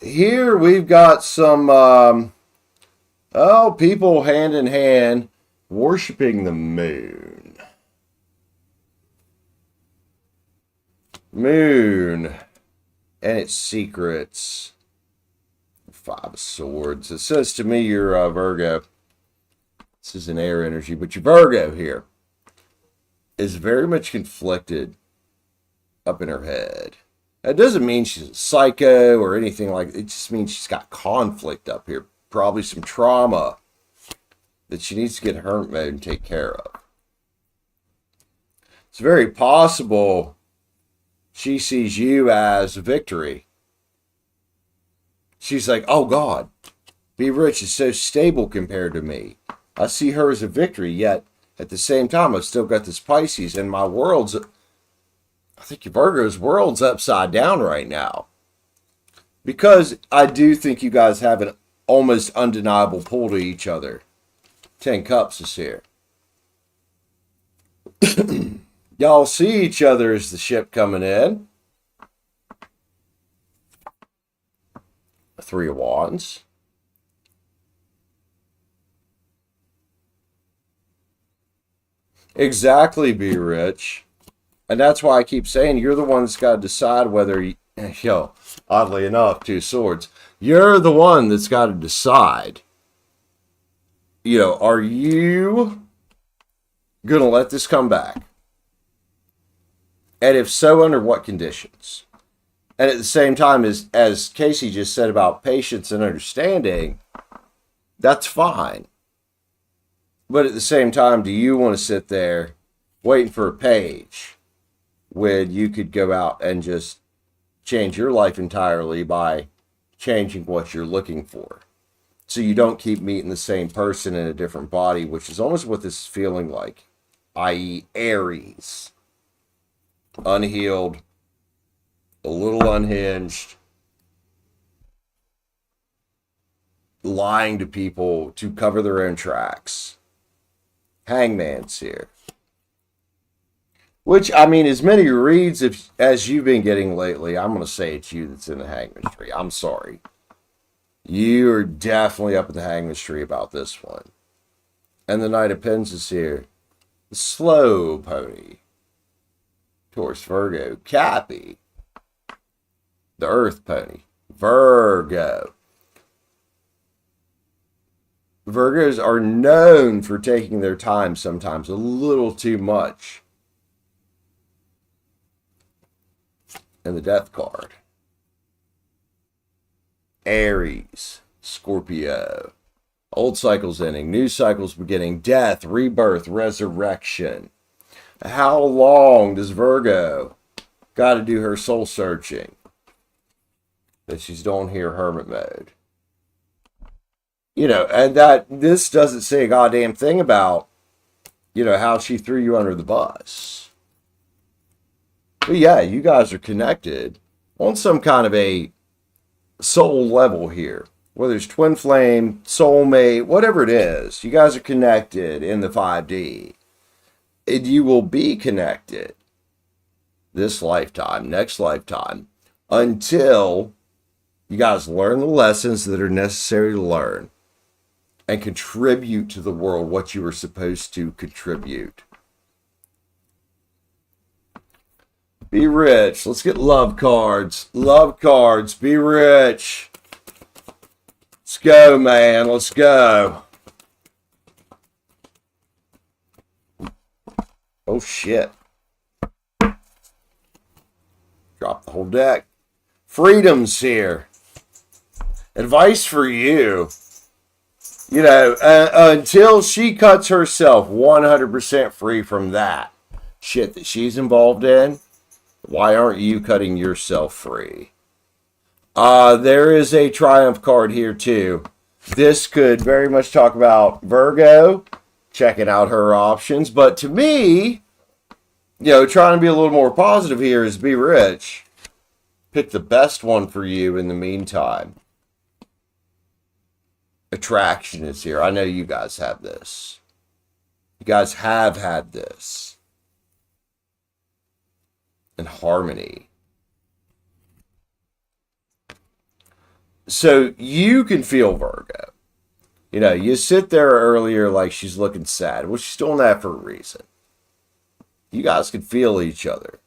Here we've got some, people hand in hand worshiping the moon. Moon and its secrets. 5 of Swords. It says to me you're Virgo. This is an air energy, but you're Virgo here. is very much conflicted up in her head. That doesn't mean she's a psycho or anything like that. It just means she's got conflict up here. Probably some trauma that she needs to get in hermit mode and take care of. It's very possible she sees you as a victory. She's like, oh God, Be Rich is so stable compared to me. I see her as a victory, yet at the same time, I've still got this Pisces, and my world's, I think your Virgo's world's upside down right now. Because I do think you guys have an almost undeniable pull to each other. 10 Cups is here. Y'all see each other as the ship coming in. Three of Wands. Exactly, Be Rich. And that's why I keep saying you're the one that's got to decide whether you, oddly enough, 2 Swords. You're the one that's got to decide. Are you going to let this come back? And if so, under what conditions? And at the same time, as Casey just said about patience and understanding, that's fine. But at the same time, do you want to sit there waiting for a page when you could go out and just change your life entirely by changing what you're looking for? So you don't keep meeting the same person in a different body, which is almost what this is feeling like, i.e. Aries. Unhealed, a little unhinged, lying to people to cover their own tracks. Hangman's here. Which, as many reads as you've been getting lately, I'm going to say it's you that's in the Hangman's tree. I'm sorry. You are definitely up in the Hangman's tree about this one. And the Knight of Pens is here. The slow pony. Taurus, Virgo, Cappy. The Earth pony. Virgo. Virgos are known for taking their time sometimes a little too much. And the Death card. Aries, Scorpio. Old cycles ending, new cycles beginning, death, rebirth, resurrection. How long does Virgo got to do her soul searching that she's doing here hermit mode? And that this doesn't say a goddamn thing about, how she threw you under the bus. But yeah, you guys are connected on some kind of a soul level here. Whether it's twin flame, soulmate, whatever it is, you guys are connected in the 5D. And you will be connected this lifetime, next lifetime, until you guys learn the lessons that are necessary to learn and contribute to the world what you are supposed to contribute. Be Rich. Let's get love cards. Love cards. Be Rich. Let's go, man. Let's go. Oh, shit. Drop the whole deck. Freedom's here. Advice for you. Until she cuts herself 100% free from that shit that she's involved in, why aren't you cutting yourself free? There is a Triumph card here, too. This could very much talk about Virgo, checking out her options. But to me, trying to be a little more positive here is Be Rich. Pick the best one for you in the meantime. Attraction is here. I know you guys have this. You guys have had this. And harmony. So you can feel Virgo. You sit there earlier like she's looking sad. Well, she's doing that for a reason. You guys can feel each other.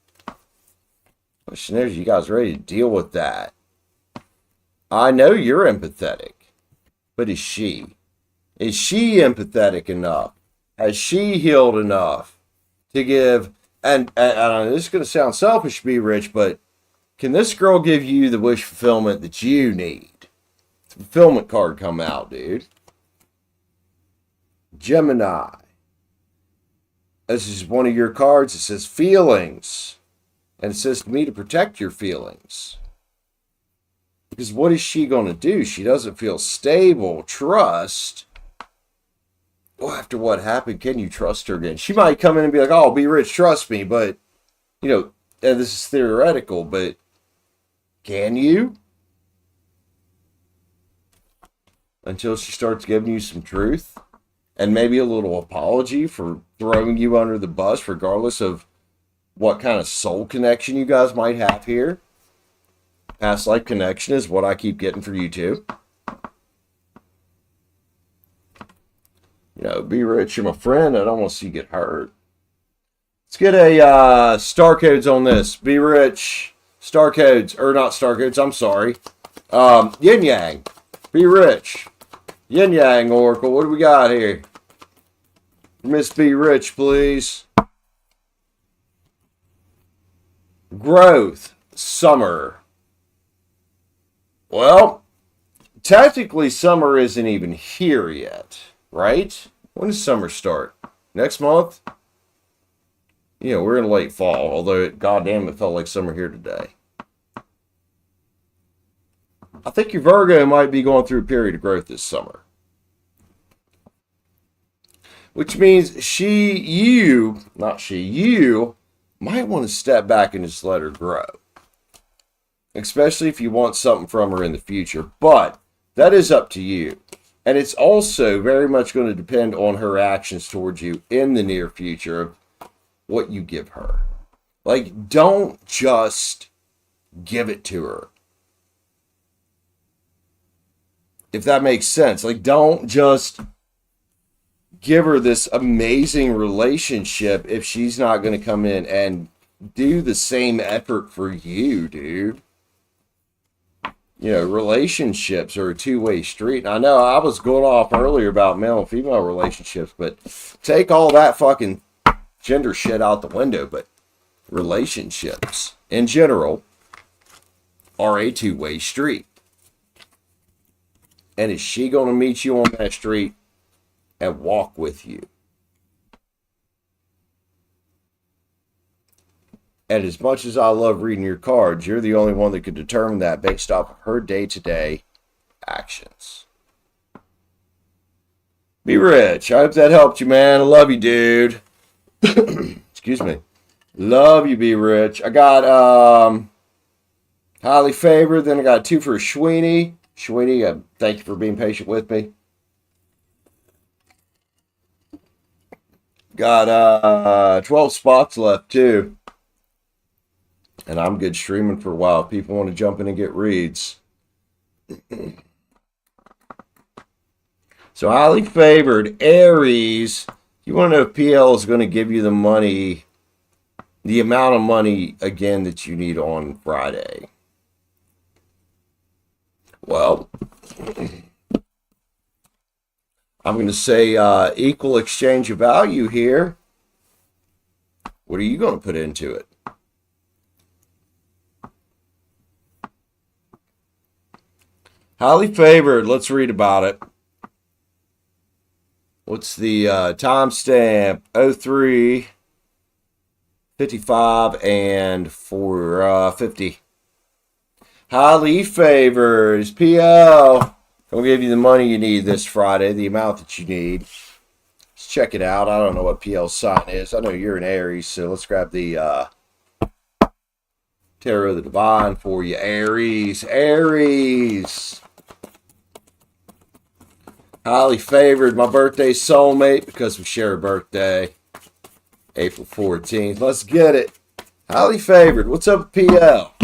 Question is, you guys ready to deal with that? I know you're empathetic. But is she? Is she empathetic enough? Has she healed enough to give, and this is going to sound selfish, be rich, but can this girl give you the wish fulfillment that you need? The fulfillment card come out, dude. Gemini. This is one of your cards. It says feelings. And it says to me to protect your feelings. Because what is she going to do? She doesn't feel stable. Trust. Well, after what happened, can you trust her again? She might come in and be like, oh, be rich, trust me. But, you know, and this is theoretical, but can you? Until she starts giving you some truth. And maybe a little apology for throwing you under the bus, regardless of what kind of soul connection you guys might have here. Past life connection is what I keep getting for you too. You know, be rich, you're my friend. I don't want to see you get hurt. Let's get a star codes on this. Be rich, star codes, or not star codes, I'm sorry. Yin Yang, be rich. Yin Yang Oracle, what do we got here? Miss Be Rich, please. Growth, summer. Well, technically summer isn't even here yet, right? When does summer start? Next month? You know, we're in late fall, although goddamn it felt like summer here today. I think your Virgo might be going through a period of growth this summer. Which means you might want to step back and just let her grow. Especially if you want something from her in the future. But that is up to you. And it's also very much going to depend on her actions towards you in the near future of what you give her. Like, don't just give it to her. If that makes sense. Like, don't just give her this amazing relationship if she's not going to come in and do the same effort for you, dude. You know, relationships are a two-way street. And I know I was going off earlier about male and female relationships, but take all that fucking gender shit out the window. But relationships, in general, are a two-way street. And is she going to meet you on that street and walk with you? And as much as I love reading your cards, you're the only one that could determine that based off of her day-to-day actions. Be rich. I hope that helped you, man. I love you, dude. Excuse me. Love you, be rich. I got highly favored. Then I got 2 for Ashwini. Ashwini, thank you for being patient with me. Got 12 spots left, too. And I'm good streaming for a while. People want to jump in and get reads. So highly favored, Aries. You want to know if PL is going to give you the money, the amount of money, again, that you need on Friday. Well, I'm going to say equal exchange of value here. What are you going to put into it? Highly favored. Let's read about it. What's the timestamp? 03:55 and 4:50. Highly favored is PL. I'll give you the money you need this Friday, the amount that you need. Let's check it out. I don't know what PL's sign is. I know you're an Aries, so let's grab the Tarot of the Divine for you. Aries. Aries. Highly favored. My birthday's soulmate because we share a birthday. April 14th. Let's get it. Highly favored. What's up with PL?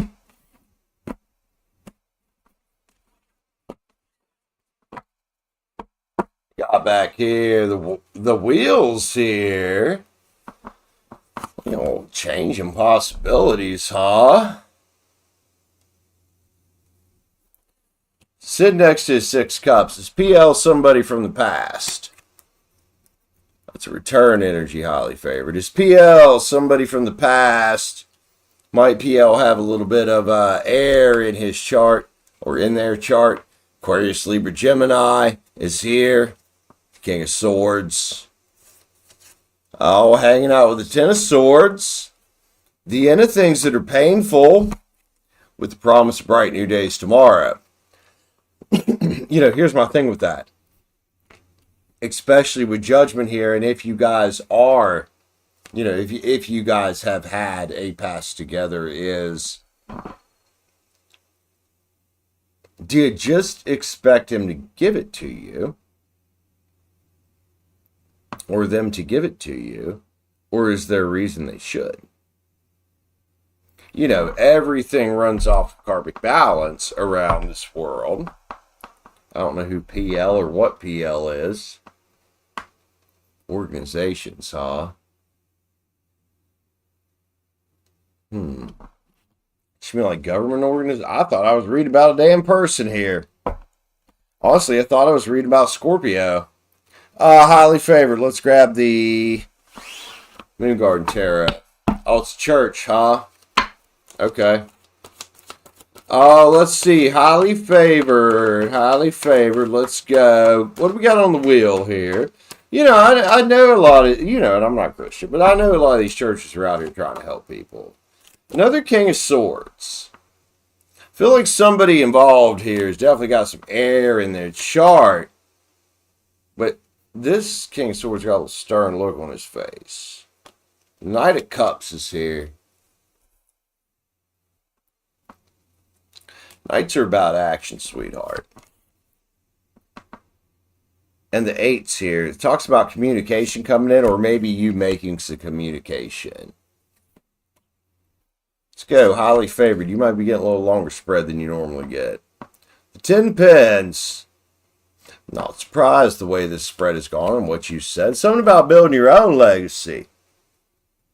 Got back here. The wheels here. You know, changing possibilities, huh? Sitting next to his 6 cups. Is PL somebody from the past? It's a return energy, highly favored. Is PL somebody from the past? Might PL have a little bit of air in his chart or in their chart? Aquarius, Libra, Gemini is here. King of Swords. Oh, hanging out with the Ten of Swords. The end of things that are painful with the promise of bright new days tomorrow. Here's my thing with that. Especially with Judgment here, and if you guys are, if you guys have had a past together, is, do you just expect him to give it to you? Or them to give it to you? Or is there a reason they should? Everything runs off karmic balance around this world. I don't know who PL or what PL is. Organizations, huh? Should be like government organizations. I thought I was reading about a damn person here. Honestly, I thought I was reading about Scorpio. Highly favored. Let's grab the Moon Garden Tarot. Oh, it's church, huh? Okay. Let's see. Highly favored. Highly favored. Let's go. What do we got on the wheel here? I know a lot of, and I'm not Christian, but I know a lot of these churches are out here trying to help people. Another King of Swords. I feel like somebody involved here has definitely got some air in their chart. But this King of Swords got a stern look on his face. Knight of Cups is here. Knights are about action, sweetheart. And the eights here. It talks about communication coming in, or maybe you making some communication. Let's go. Highly favored. You might be getting a little longer spread than you normally get. The 10 pence. Not surprised the way this spread has gone and what you said. Something about building your own legacy.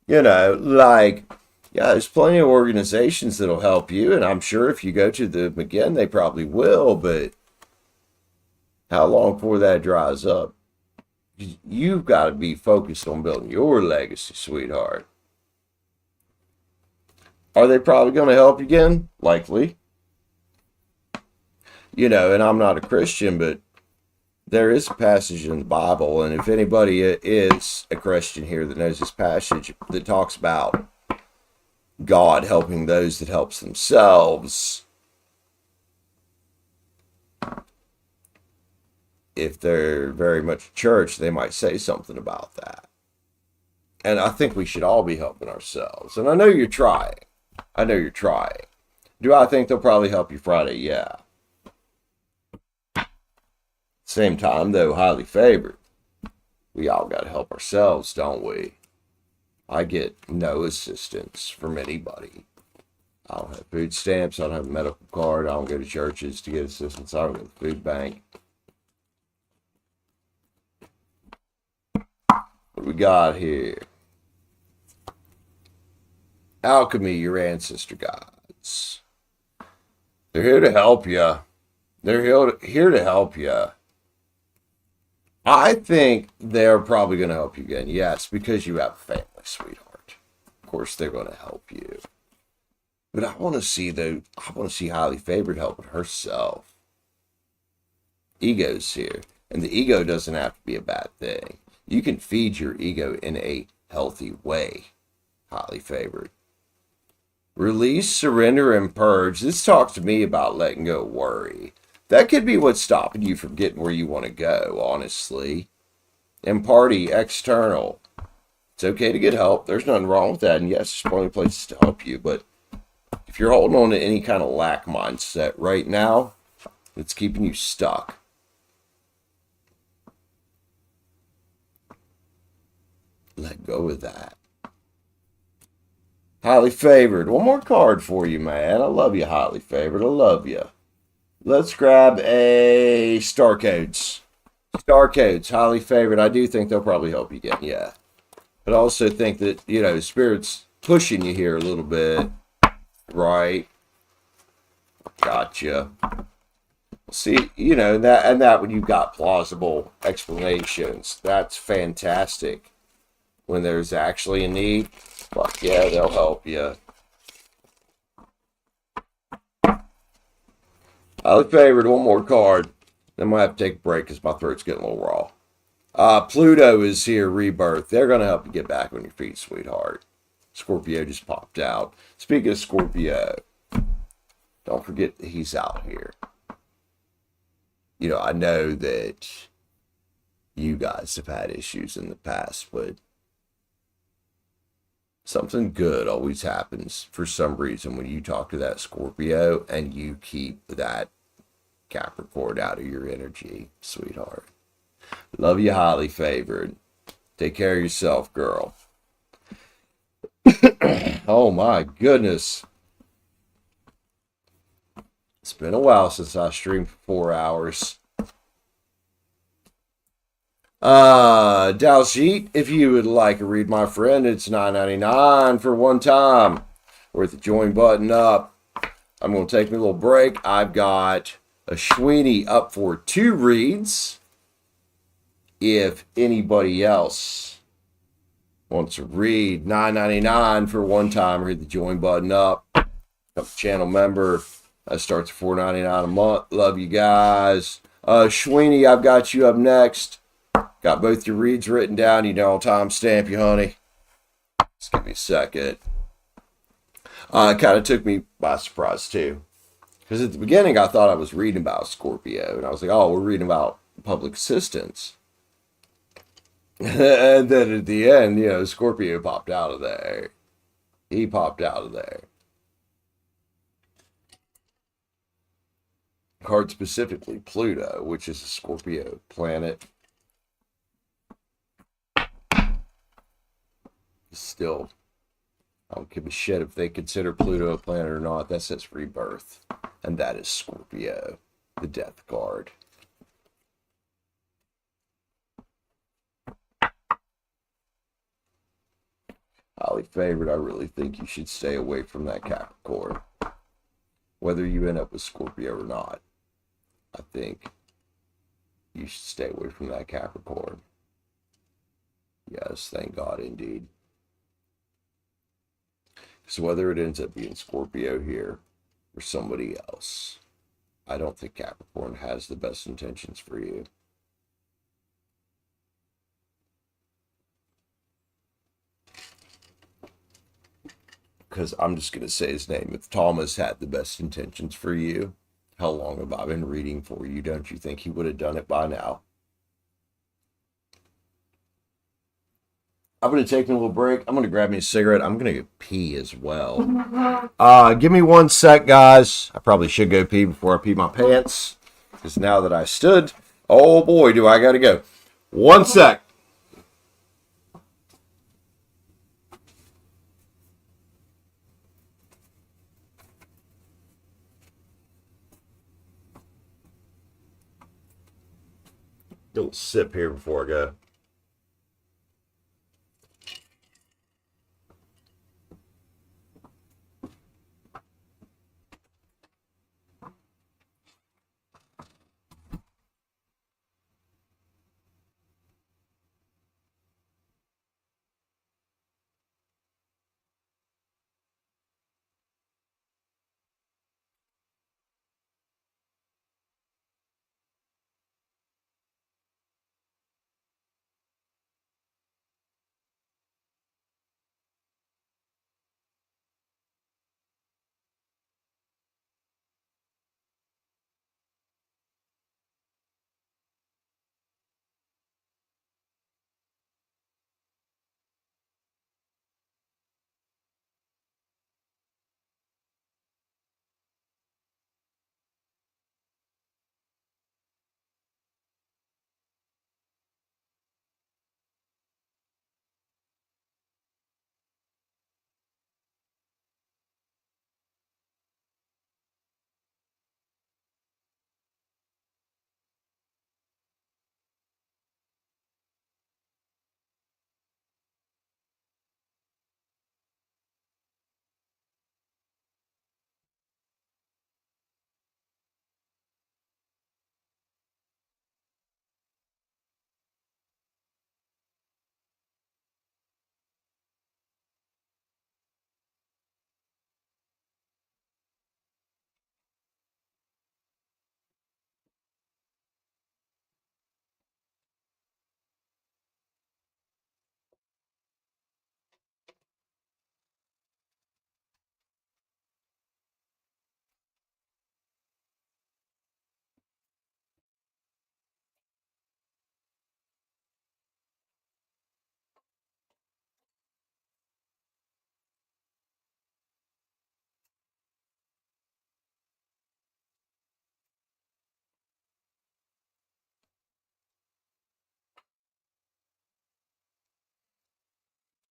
There's plenty of organizations that'll help you. And I'm sure if you go to them again, they probably will. But how long before that dries up? You've got to be focused on building your legacy, sweetheart. Are they probably going to help you again? Likely. And I'm not a Christian, but there is a passage in the Bible, and if anybody is a Christian here that knows this passage that talks about God helping those that helps themselves, if they're very much church, they might say something about that. And I think we should all be helping ourselves. And I know you're trying. Do I think they'll probably help you Friday? Yeah. Same time, though, highly favored. We all got to help ourselves, don't we? I get no assistance from anybody. I don't have food stamps. I don't have a medical card. I don't go to churches to get assistance. I don't go to the food bank. What do we got here? Alchemy, your ancestor gods. They're here to help you. They're here to help you. I think they're probably going to help you again. Yes, because you have a family, sweetheart. Of course, they're going to help you. But I want to see highly favored helping herself. Ego's here. And the ego doesn't have to be a bad thing. You can feed your ego in a healthy way. Highly favored. Release, surrender, and purge. This talks to me about letting go of worry. That could be what's stopping you from getting where you want to go, honestly. And party, external. It's okay to get help. There's nothing wrong with that. And yes, there's plenty of places to help you. But if you're holding on to any kind of lack mindset right now, it's keeping you stuck. Let go of that. Highly favored. One more card for you, man. I love you, highly favored. I love you. Let's grab a Star Codes. Star Codes, highly favored. I do think they'll probably help you again, yeah. But I also think that, Spirit's pushing you here a little bit. Right. Gotcha. See, you know, that when you've got plausible explanations, that's fantastic. When there's actually a need, fuck yeah, they'll help you. I favored one more card. Then I'm gonna have to take a break because my throat's getting a little raw. Pluto is here, rebirth. They're gonna help you get back on your feet, sweetheart. Scorpio just popped out. Speaking of Scorpio, don't forget that he's out here. You know, I know that you guys have had issues in the past, but something good always happens for some reason when you talk to that Scorpio and you keep that Capricorn out of your energy, sweetheart. Love you, highly favored. Take care of yourself, girl. Oh my goodness. It's been a while since I streamed for 4 hours. Daljeet, if you would like to read my friend, it's $9.99 for one time. With the join button up. I'm going to take me a little break. I've got Ashwini up for 2 reads. If anybody else wants to read, $9.99 for one time. Hit the join button up. Become a channel member. That starts at $4.99 a month. Love you guys. Ashwini, I've got you up next. Got both your reads written down. You know I'll timestamp you, honey. Just give me a second. It kind of took me by surprise, too. Because at the beginning, I thought I was reading about Scorpio. And I was like, oh, we're reading about public assistance. And then at the end, you know, Scorpio popped out of there. He popped out of there. Card specifically Pluto, which is a Scorpio planet. Still, I don't give a shit if they consider Pluto a planet or not. That says rebirth. And that is Scorpio, the death card. Highly favored, I really think you should stay away from that Capricorn. Whether you end up with Scorpio or not, I think you should stay away from that Capricorn. Yes, thank God indeed. So whether it ends up being Scorpio here or somebody else, I don't think Capricorn has the best intentions for you. Because I'm just going to say his name. If Thomas had the best intentions for you, how long have I been reading for you? Don't you think he would have done it by now? I'm going to take a little break. I'm going to grab me a cigarette. I'm going to go pee as well. Give me 1 sec, guys. I probably should go pee before I pee my pants. Because now that I stood, oh boy, do I got to go. 1 sec. Little sip here before I go.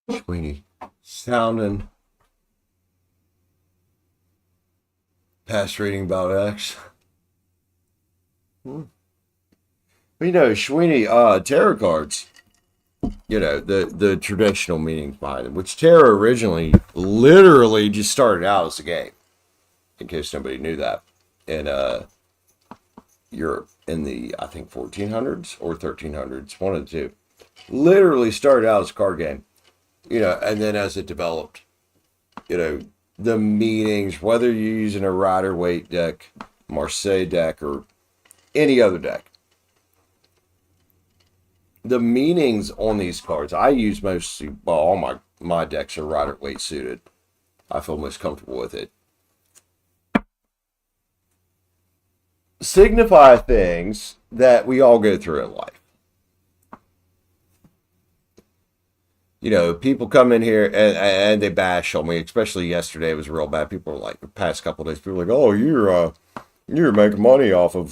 Ashwini sounding past reading about X. Well, you know, Ashwini, tarot cards, you know, the traditional meanings behind it, which tarot originally literally just started out as a game, in case nobody knew that, in Europe in the, I think, 1400s or 1300s, one of the two. Literally started out as a card game, you know, and then as it developed, you know, the meanings, whether you're using a Rider-Waite deck, Marseille deck, or any other deck, the meanings on these cards, I use mostly, well, all my decks are Rider-Waite suited. I feel most comfortable with it. Signify things that we all go through in life. You know, people come in here and they bash on me, especially yesterday. It was real bad. People were like, the past couple of days, people were like, oh, you're making money off of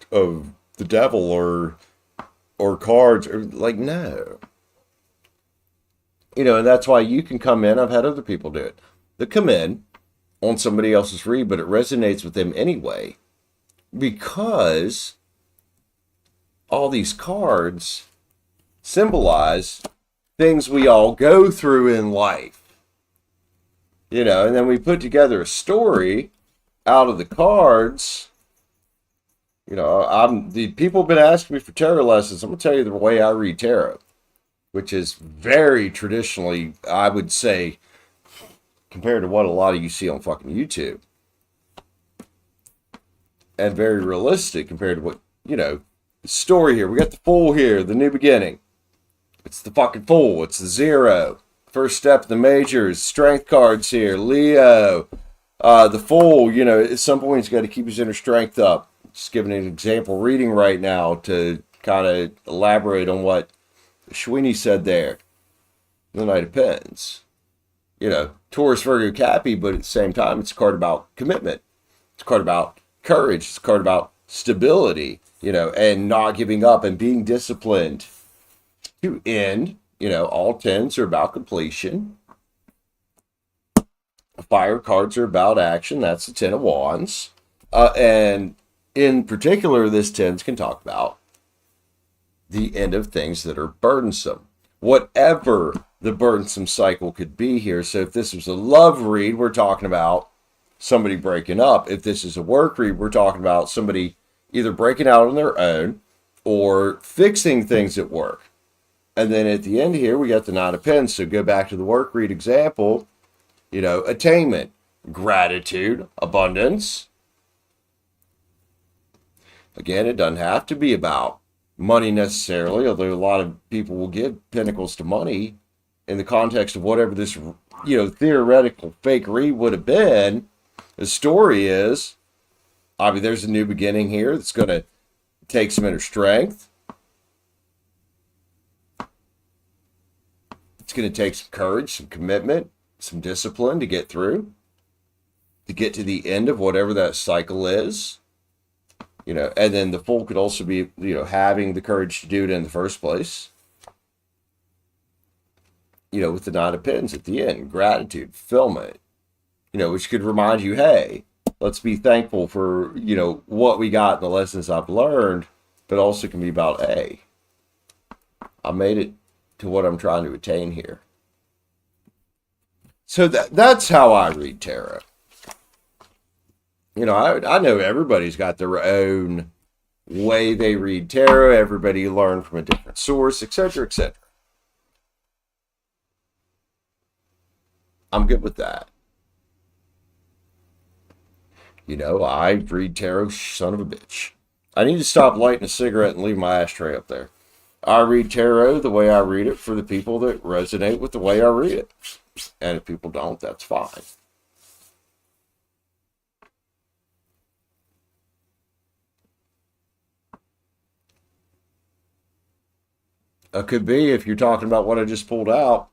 the devil or cards. Or, like, no. You know, and that's why you can come in. I've had other people do it. They come in on somebody else's read, but it resonates with them anyway, because all these cards symbolize things we all go through in life, you know, and then we put together a story out of the cards. You know, the people have been asking me for tarot lessons. I'm gonna tell you the way I read tarot, which is very traditionally, I would say, compared to what a lot of you see on fucking YouTube, and very realistic compared to what, you know, the story here. We got the Fool here, the new beginning. It's the fucking Fool. It's the Zero. First step of the majors. Strength cards here. Leo. The Fool, you know, at some point he's got to keep his inner strength up. Just giving an example reading right now to kind of elaborate on what Ashwini said there. The Knight of Pens. You know, Taurus, Virgo, Cappy, but at the same time, it's a card about commitment. It's a card about courage. It's a card about stability, you know, and not giving up and being disciplined to end. You know, all tens are about completion. Fire cards are about action. That's the Ten of Wands. And in particular, this tens can talk about the end of things that are burdensome. Whatever the burdensome cycle could be here. So if this was a love read, we're talking about somebody breaking up. If this is a work read, we're talking about somebody either breaking out on their own or fixing things at work. And then at the end here, we got the Nine of Pens. So go back to the work read example, you know, attainment, gratitude, abundance. Again, it doesn't have to be about money necessarily, although a lot of people will give pentacles to money in the context of whatever this, you know, theoretical fake read would have been. The story is, I mean, there's a new beginning here that's going to take some inner strength. It's going to take some courage, some commitment, some discipline to get through, to get to the end of whatever that cycle is. You know, and then the Fool could also be, you know, having the courage to do it in the first place. You know, with the Nine of Pens at the end, gratitude, fulfillment, you know, which could remind you, hey, let's be thankful for, you know, what we got and the lessons I've learned, but also can be about, hey, I made it to what I'm trying to attain here. So that's how I read tarot. You know, I know everybody's got their own way they read tarot. Everybody learned from a different source, etc., etc. I'm good with that. You know, I read tarot, son of a bitch. I need to stop lighting a cigarette and leave my ashtray up there. I read tarot the way I read it for the people that resonate with the way I read it. And if people don't, that's fine. It could be if you're talking about what I just pulled out.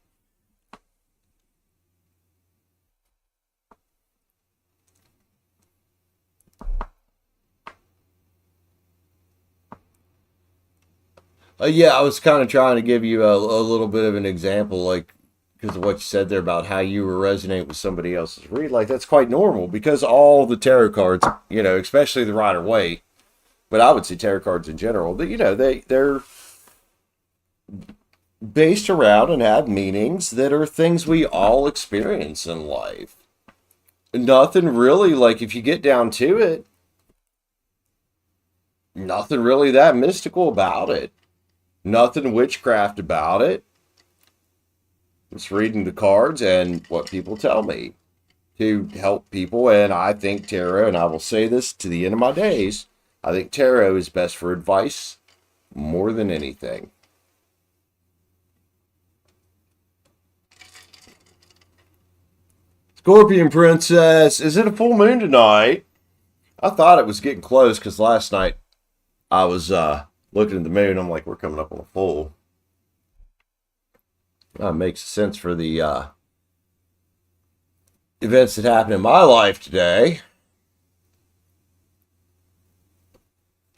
Yeah, I was kind of trying to give you a little bit of an example. Like, because of what you said there about how you were resonating with somebody else's read. Like, that's quite normal because all the tarot cards, you know, especially the Rider-Waite, but I would say tarot cards in general, that, you know, they're based around and have meanings that are things we all experience in life. Nothing really, like, if you get down to it, nothing really that mystical about it. Nothing witchcraft about it. Just reading the cards and what people tell me to help people. And I think tarot, and I will say this to the end of my days, I think tarot is best for advice more than anything. Scorpion Princess, is it a full moon tonight? I thought it was getting close because last night I was looking at the moon. I'm like, we're coming up on a full. Makes sense for the events that happened in my life today.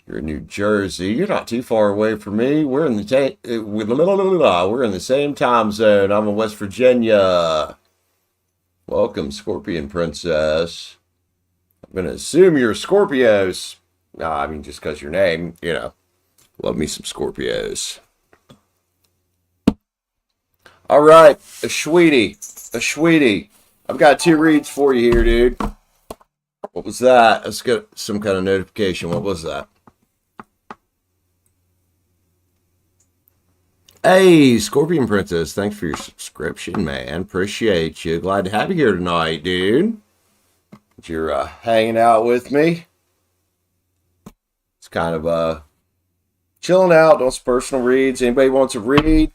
You're in New Jersey. You're not too far away from me. We're in the same time zone. I'm in West Virginia. Welcome, Scorpion Princess. I'm going to assume you're Scorpios. I mean, just because your name, you know. Love me some Scorpios. All right, Ashwini. I've got 2 reads for you here, dude. What was that? Let's get some kind of notification. What was that? Hey, Scorpion Princess, thanks for your subscription, man. Appreciate you. Glad to have you here tonight, dude. You're hanging out with me. It's kind of chilling out, doing some personal reads. Anybody wants a read?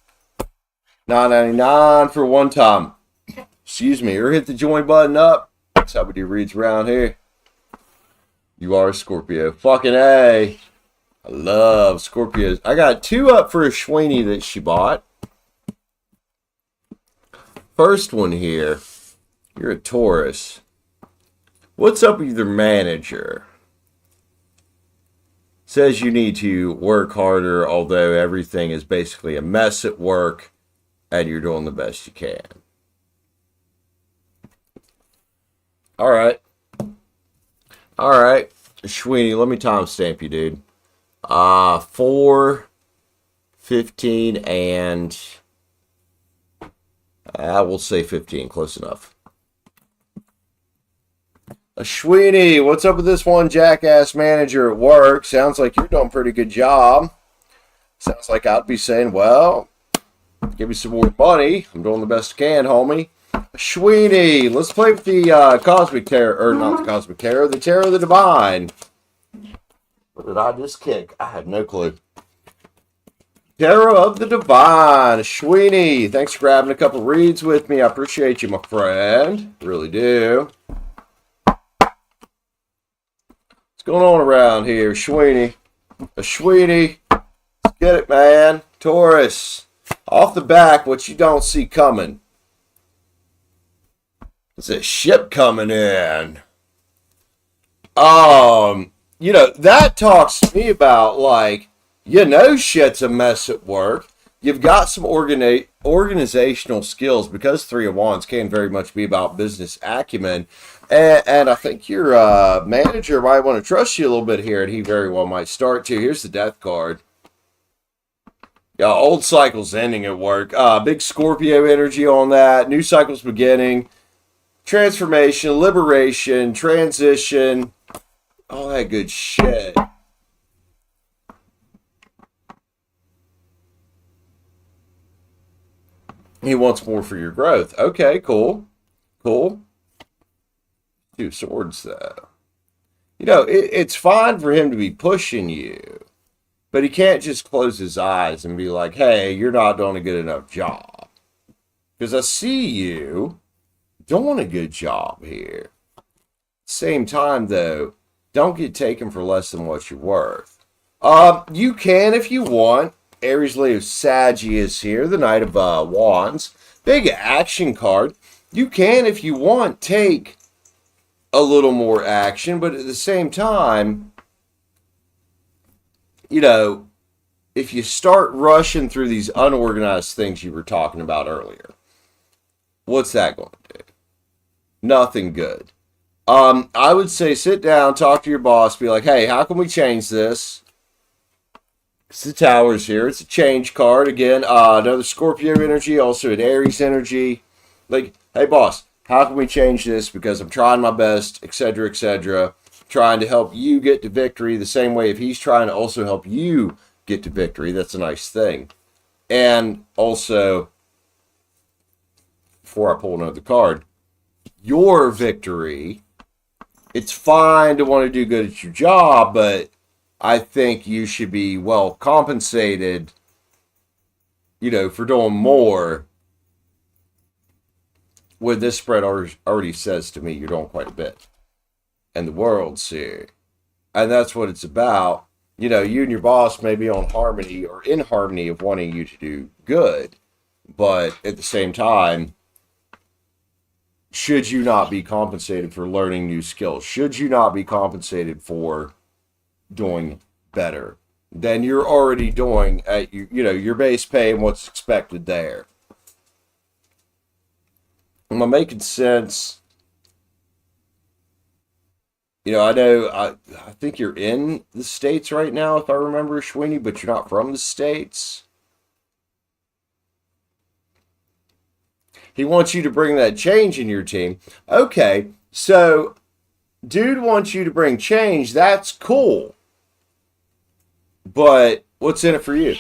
$9.99 for one time. Excuse me, or hit the join button up. That's how we do reads around here. You are a Scorpio. Fucking A. I love Scorpios. I got 2 up for Ashwini that she bought. First one here. You're a Taurus. What's up with your manager? Says you need to work harder, although everything is basically a mess at work, and you're doing the best you can. All right. Ashwini, let me timestamp you, dude. 4, 15, and I will say 15. Close enough. Ashwini, what's up with this one jackass manager at work? Sounds like you're doing a pretty good job. Sounds like I'd be saying, well, give me some more money. I'm doing the best I can, homie. Ashwini, let's play with the Cosmic Tarot, or not the Cosmic Tarot, the Tarot of the Divine. What did I just kick? I have no clue. Tarot of the Divine. Ashwini, thanks for grabbing a couple reads with me. I appreciate you, my friend. Really do. What's going on around here, Ashwini? Ashwini, let's get it, man. Taurus, off the back, what you don't see coming. It's a ship coming in. You know, that talks to me about, like, you know shit's a mess at work. You've got some organizational skills, because 3 of Wands can very much be about business acumen. And I think your manager might want to trust you a little bit here, and he very well might start to. Here's the Death card. Yeah, old cycle's ending at work. Big Scorpio energy on that. New cycle's beginning. Transformation, liberation, transition. All that good shit. He wants more for your growth. Okay, cool. Cool. 2 swords, though. You know, it's fine for him to be pushing you, but he can't just close his eyes and be like, hey, you're not doing a good enough job. Because I see you doing a good job here. Same time, though, don't get taken for less than what you're worth. You can, if you want. Aries, Leo, Sagittarius here, the Knight of Wands. Big action card. You can, if you want, take a little more action, but at the same time, you know, if you start rushing through these unorganized things you were talking about earlier, what's that going to do? Nothing good. I would say sit down, talk to your boss, be like, hey, how can we change this? It's the Towers here. It's a change card. Again, another Scorpio energy, also an Aries energy. Like, hey, boss, how can we change this? Because I'm trying my best, etc., etc. Trying to help you get to victory the same way if he's trying to also help you get to victory. That's a nice thing. And also, before I pull another card, your victory, it's fine to want to do good at your job, but I think you should be well compensated, for doing more. When this spread already says to me you're doing quite a bit. And the world's here. And that's what it's about. You and your boss may be on harmony or in harmony of wanting you to do good. But at the same time, should you not be compensated for learning new skills? Should you not be compensated for doing better than you're already doing at your base pay and what's expected there? Am I making sense? I think you're in the States right now, if I remember, Ashwini, but you're not from the States. He wants you to bring that change in your team. Okay, so dude wants you to bring change. That's cool. But what's in it for you?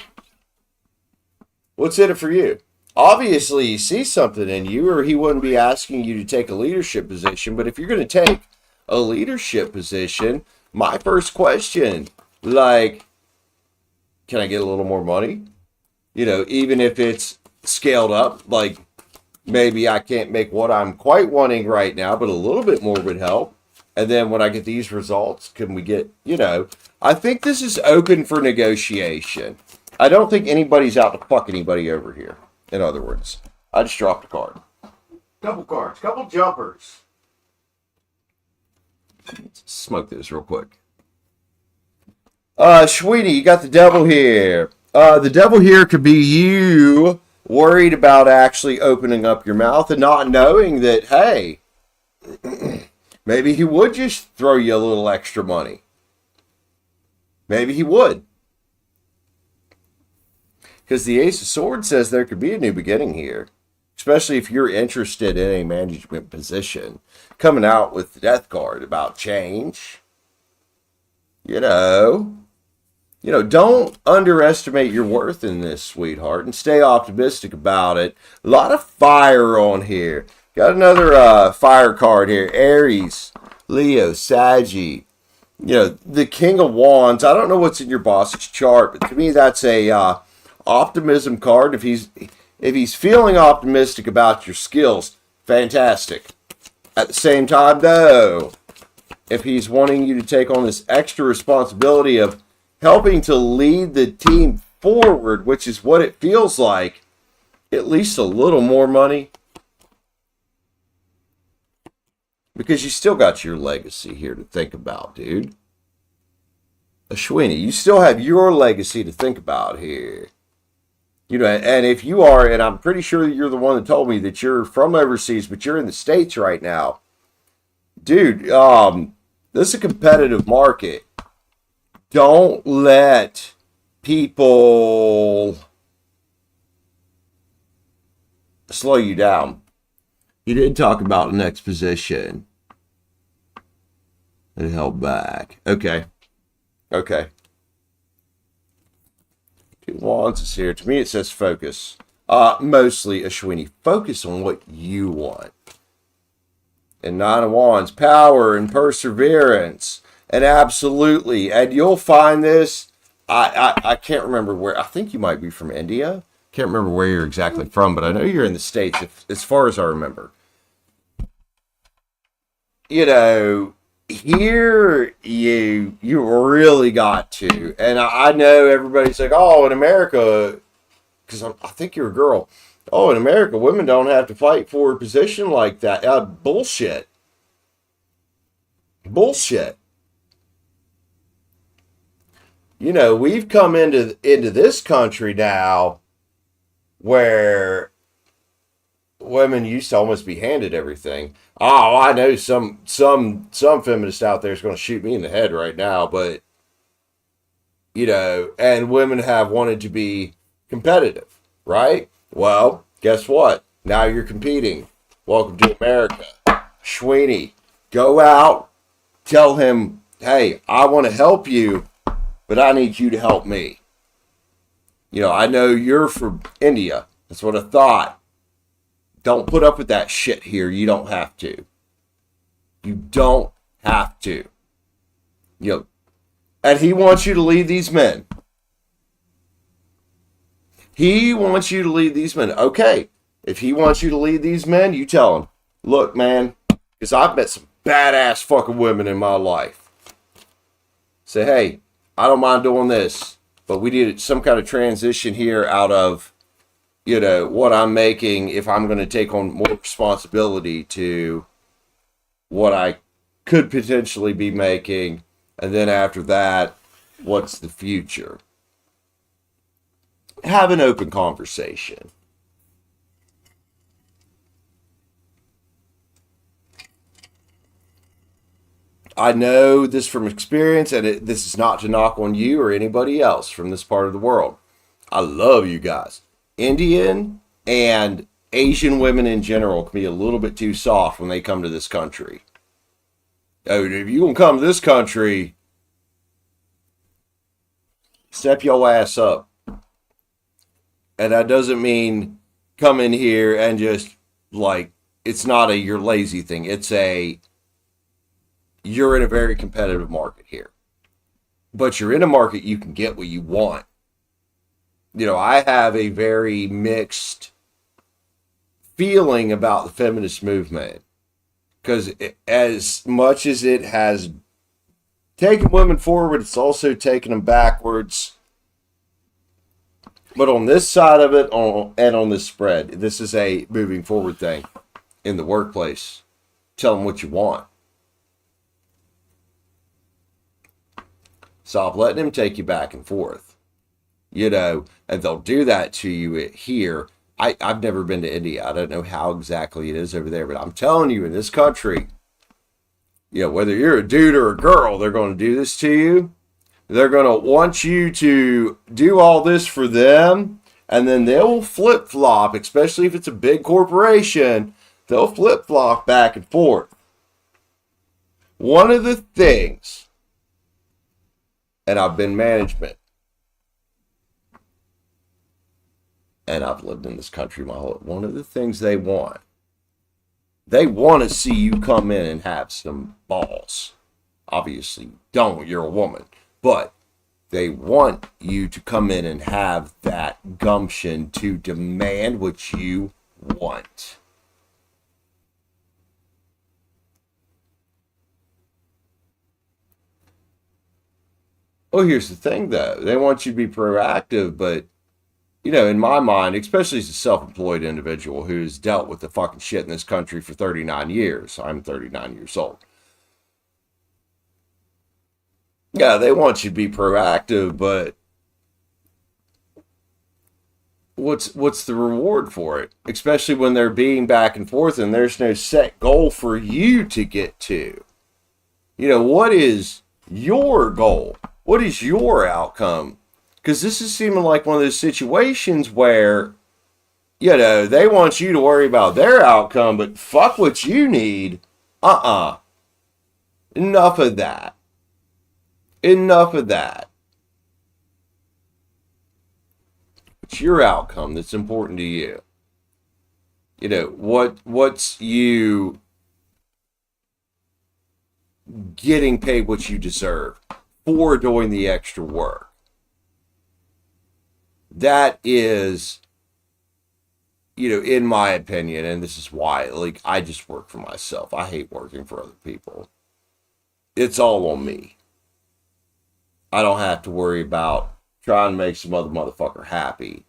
What's in it for you? Obviously, he sees something in you, or he wouldn't be asking you to take a leadership position. But if you're going to take a leadership position, my first question, can I get a little more money? Even if it's scaled up, maybe I can't make what I'm quite wanting right now, but a little bit more would help. And then when I get these results, can we get, I think this is open for negotiation. I don't think anybody's out to fuck anybody over here. In other words, I just dropped a card. Couple cards, couple jumpers. Let's smoke this real quick. Ashwini, you got the devil here. The devil here could be you worried about actually opening up your mouth and not knowing that, hey, maybe he would just throw you a little extra money. Maybe he would. Because the Ace of Swords says there could be a new beginning here. Especially if you're interested in a management position. Coming out with the Death card about change. Don't underestimate your worth in this, sweetheart. And stay optimistic about it. A lot of fire on here. Got another fire card here. Aries, Leo, Saggy. The King of Wands. I don't know what's in your boss's chart, but to me that's a optimism card. If he's feeling optimistic about your skills, fantastic. At the same time, though, if he's wanting you to take on this extra responsibility of helping to lead the team forward, which is what it feels like, at least a little more money. Because you still got your legacy here to think about, dude. Ashwini, you still have your legacy to think about here. And if you are, and I'm pretty sure you're the one that told me that you're from overseas, but you're in the States right now. Dude, this is a competitive market. Don't let people slow you down. You did talk about the next position. It held back. Okay. Two Wands is here. To me, it says focus. Mostly, Ashwini, focus on what you want. And Nine of Wands, power and perseverance. And absolutely. And you'll find this. I can't remember where. I think you might be from India. Can't remember where you're exactly from, but I know you're in the States, as far as I remember. Here you really got to, and I know everybody's like, oh, in America, because I think you're a girl. Oh, in America, women don't have to fight for a position like that. Bullshit. We've come into this country now where women used to almost be handed everything. Oh, I know some feminists out there is going to shoot me in the head right now, but and women have wanted to be competitive, right? Well, guess what? Now you're competing. Welcome to America. Ashwini, go out, tell him, hey, I want to help you, but I need you to help me. I know you're from India. That's what I thought. Don't put up with that shit here. You don't have to. You don't have to. And he wants you to lead these men. He wants you to lead these men. Okay. If he wants you to lead these men, you tell him, look, man, because I've met some badass fucking women in my life. Say, hey, I don't mind doing this, but we need some kind of transition here out of, what I'm making if I'm going to take on more responsibility to what I could potentially be making. And then after that, what's the future? Have an open conversation. I know this from experience, and this is not to knock on you or anybody else from this part of the world. I love you guys. Indian and Asian women in general can be a little bit too soft when they come to this country. Oh, if you gonna come to this country, step your ass up. And that doesn't mean come in here and just it's not a you're lazy thing. It's you're in a very competitive market here. But you're in a market you can get what you want. I have a very mixed feeling about the feminist movement. Because as much as it has taken women forward, it's also taken them backwards. But on this side of it, and on this spread, this is a moving forward thing in the workplace. Tell them what you want. Stop letting them take you back and forth. And they'll do that to you here. I've never been to India. I don't know how exactly it is over there, but I'm telling you, in this country, whether you're a dude or a girl, they're going to do this to you. They're going to want you to do all this for them, and then they'll flip-flop, especially if it's a big corporation, they'll flip-flop back and forth. One of the things, and I've been management, and I've lived in this country my whole life. One of the things they want to see you come in and have some balls. Obviously, don't. You're a woman. But they want you to come in and have that gumption to demand what you want. Well, here's the thing, though. They want you to be proactive, but in my mind, especially as a self-employed individual who's dealt with the fucking shit in this country for 39 years. I'm 39 years old. Yeah, they want you to be proactive, but what's the reward for it? Especially when they're being back and forth and there's no set goal for you to get to. What is your goal? What is your outcome? Because this is seeming like one of those situations where, they want you to worry about their outcome, but fuck what you need. Enough of that. Enough of that. It's your outcome that's important to you. What's you getting paid what you deserve for doing the extra work? That is, in my opinion, and this is why, I just work for myself. I hate working for other people. It's all on me. I don't have to worry about trying to make some other motherfucker happy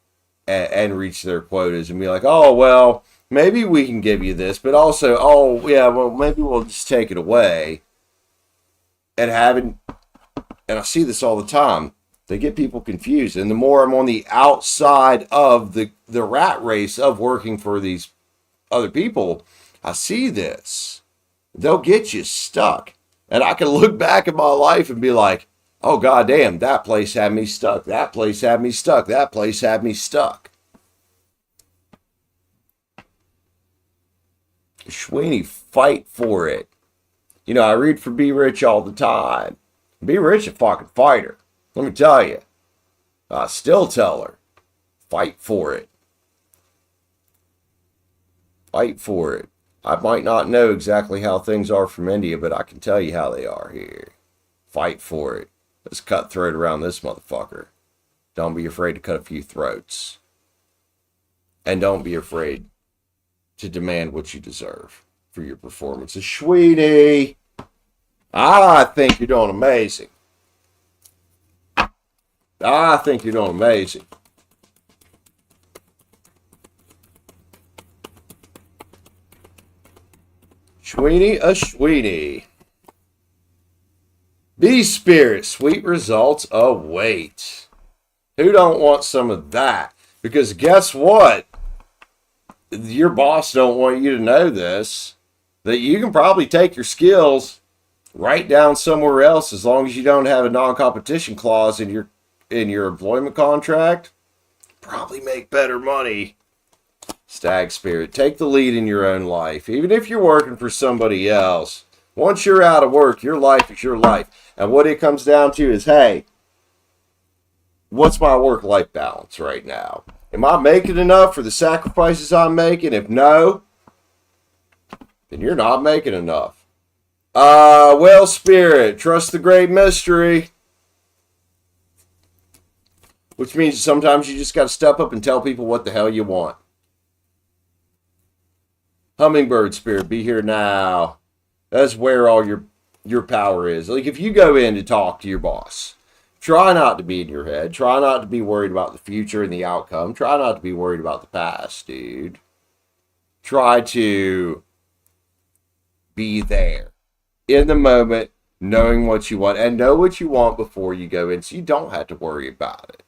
and reach their quotas and be like, oh, well, maybe we can give you this, but also, oh, yeah, well, maybe we'll just take it away. And I see this all the time. They get people confused. And the more I'm on the outside of the rat race of working for these other people, I see this. They'll get you stuck. And I can look back at my life and be like, oh, goddamn, that place had me stuck. That place had me stuck. That place had me stuck. Ashwini, fight for it. You know, I read for Be Rich all the time. Be Rich a fucking fighter. Let me tell you. I still tell her, fight for it. Fight for it. I might not know exactly how things are from India, but I can tell you how they are here. Fight for it. Let's cut throat around this motherfucker. Don't be afraid to cut a few throats. And don't be afraid to demand what you deserve for your performances. Sweetie, I think you're doing amazing. I think you're doing amazing. Ashwini. Be spirit, sweet results await. Who don't want some of that? Because guess what? Your boss don't want you to know this, that you can probably take your skills right down somewhere else as long as you don't have a non-competition clause in your employment contract. Probably make better money. Stag spirit, take the lead in your own life. Even if you're working for somebody else, once you're out of work, your life is your life. And what it comes down to is, hey, what's my work-life balance right now? Am I making enough for the sacrifices I'm making? If no, then you're not making enough. Well, spirit, trust the great mystery. Which means sometimes you just got to step up and tell people what the hell you want. Hummingbird spirit, be here now. That's where all your power is. Like if you go in to talk to your boss, try not to be in your head. Try not to be worried about the future and the outcome. Try not to be worried about the past, dude. Try to be there in the moment, knowing what you want, and know what you want before you go in so you don't have to worry about it.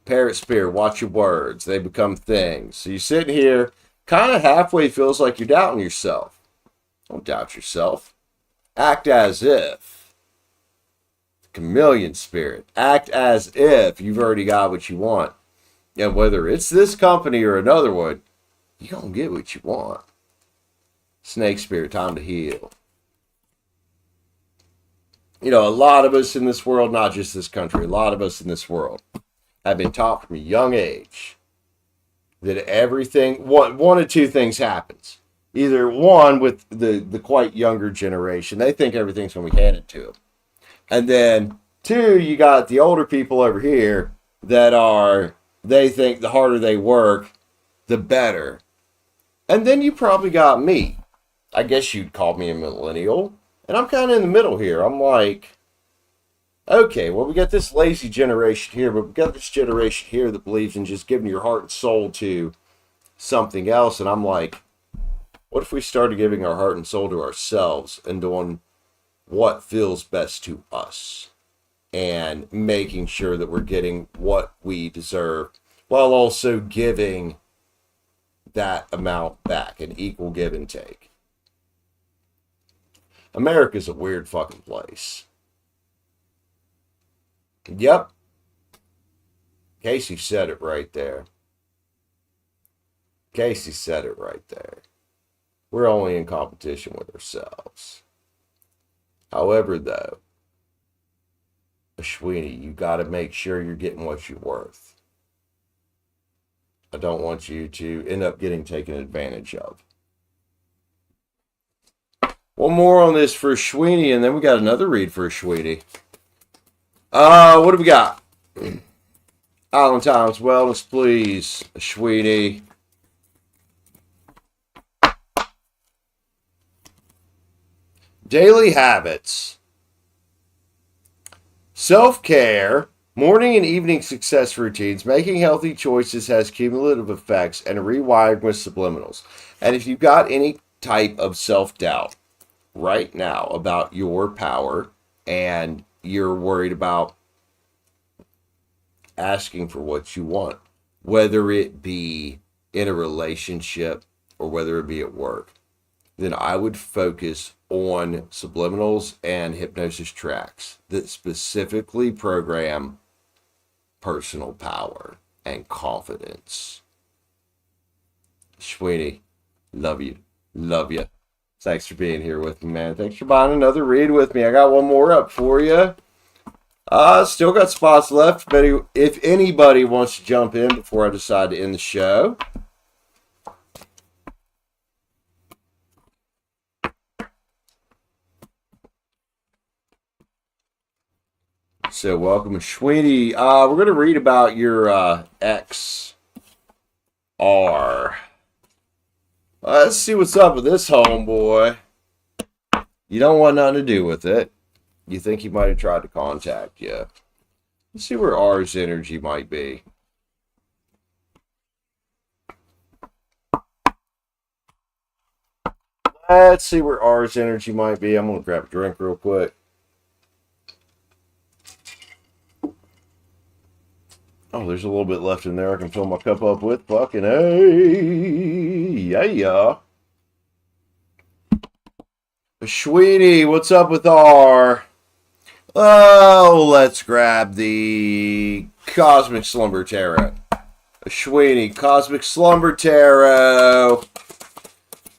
Parrot spirit, watch your words. They become things. So you're sitting here, kind of halfway feels like you're doubting yourself. Don't doubt yourself. Act as if. Chameleon spirit. Act as if you've already got what you want. And whether it's this company or another one, you're going to get what you want. Snake spirit, time to heal. You know, a lot of us in this world, not just this country, a lot of us in this world have been taught from a young age that everything, one of two things happens. Either one, with the quite younger generation, they think everything's going to be handed to them. And then two, you got the older people over here that they think the harder they work, the better. And then you probably got me. I guess you'd call me a millennial. And I'm kind of in the middle here. I'm like, okay, well, we got this lazy generation here, but we got this generation here that believes in just giving your heart and soul to something else. And I'm like, what if we started giving our heart and soul to ourselves and doing what feels best to us and making sure that we're getting what we deserve while also giving that amount back, an equal give and take. America's a weird fucking place. Yep. Casey said it right there. Casey said it right there. We're only in competition with ourselves. However, though, Ashwini, you got to make sure you're getting what you're worth. I don't want you to end up getting taken advantage of. One more on this for Ashwini, and then we got another read for Ashwini. What do we got? Island Times Wellness, please, Ashwini. Daily habits. Self-care, morning and evening success routines, making healthy choices has cumulative effects, and rewiring with subliminals. And if you've got any type of self-doubt right now about your power and you're worried about asking for what you want, whether it be in a relationship or whether it be at work, then I would focus on subliminals and hypnosis tracks that specifically program personal power and confidence. Ashwini, love you. Love you. Thanks for being here with me, man. Thanks for buying another read with me. I got one more up for you. Still got spots left, but if anybody wants to jump in before I decide to end the show. So welcome, Ashwini. We're going to read about your XR. Let's see what's up with this homeboy. You don't want nothing to do with it. You think he might have tried to contact you. Let's see where R's energy might be. Let's see where R's energy might be. I'm going to grab a drink real quick. Oh, there's a little bit left in there I can fill my cup up with. Fucking hey. Yeah. Ashwini, what's up with R? Oh, let's grab the Cosmic Slumber Tarot. Ashwini, Cosmic Slumber Tarot.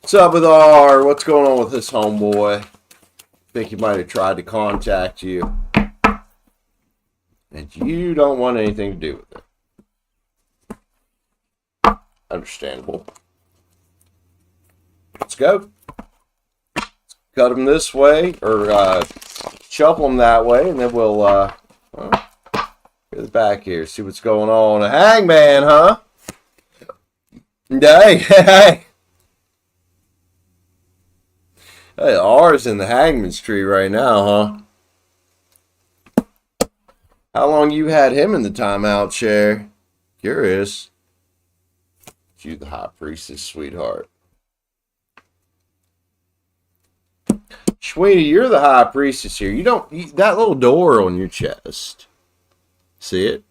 What's up with R? What's going on with this homeboy? Think he might have tried to contact you. And you don't want anything to do with it. Understandable. Let's go. Cut him this way, or shuffle him that way, and then we'll go to the back here, see what's going on. A hangman, huh? Hey. Hey, R's in the hangman's tree right now, huh? How long you had him in the timeout chair? Curious. You the high priestess, sweetheart. Ashwini, you're the high priestess here. That little door on your chest. See it?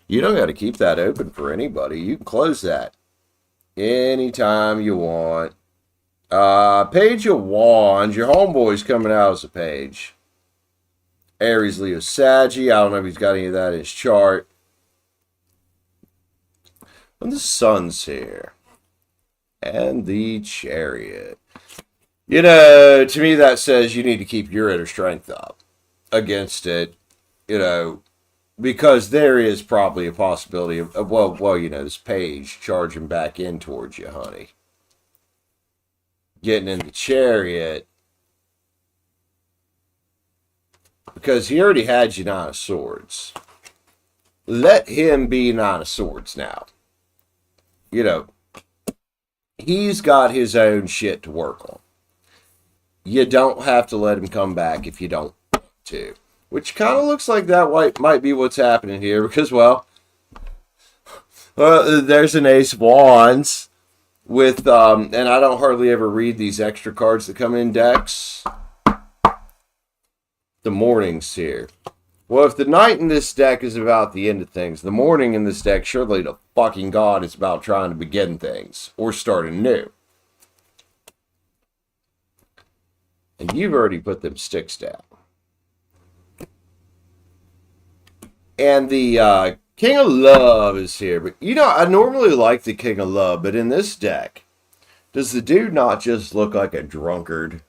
You don't got to keep that open for anybody. You can close that anytime you want. Page of Wands. Your homeboy's coming out as a page. Aries, Leo, Saggy. I don't know if he's got any of that in his chart. And the sun's here. And the Chariot. You know, to me that says you need to keep your inner strength up against it. You know, because there is probably a possibility of this page charging back in towards you, honey. Getting in the Chariot. Because he already had you Nine of Swords. Let him be Nine of Swords now. You know, he's got his own shit to work on. You don't have to let him come back if you don't want to. Which kind of looks like that might be what's happening here. Because, there's an Ace of Wands. With, and I don't hardly ever read these extra cards that come in decks. The morning's here. Well, if the night in this deck is about the end of things, the morning in this deck, surely the fucking God is about trying to begin things or start anew. And you've already put them sticks down. And the King of Love is here. But, you know, I normally like the King of Love, but in this deck, does the dude not just look like a drunkard?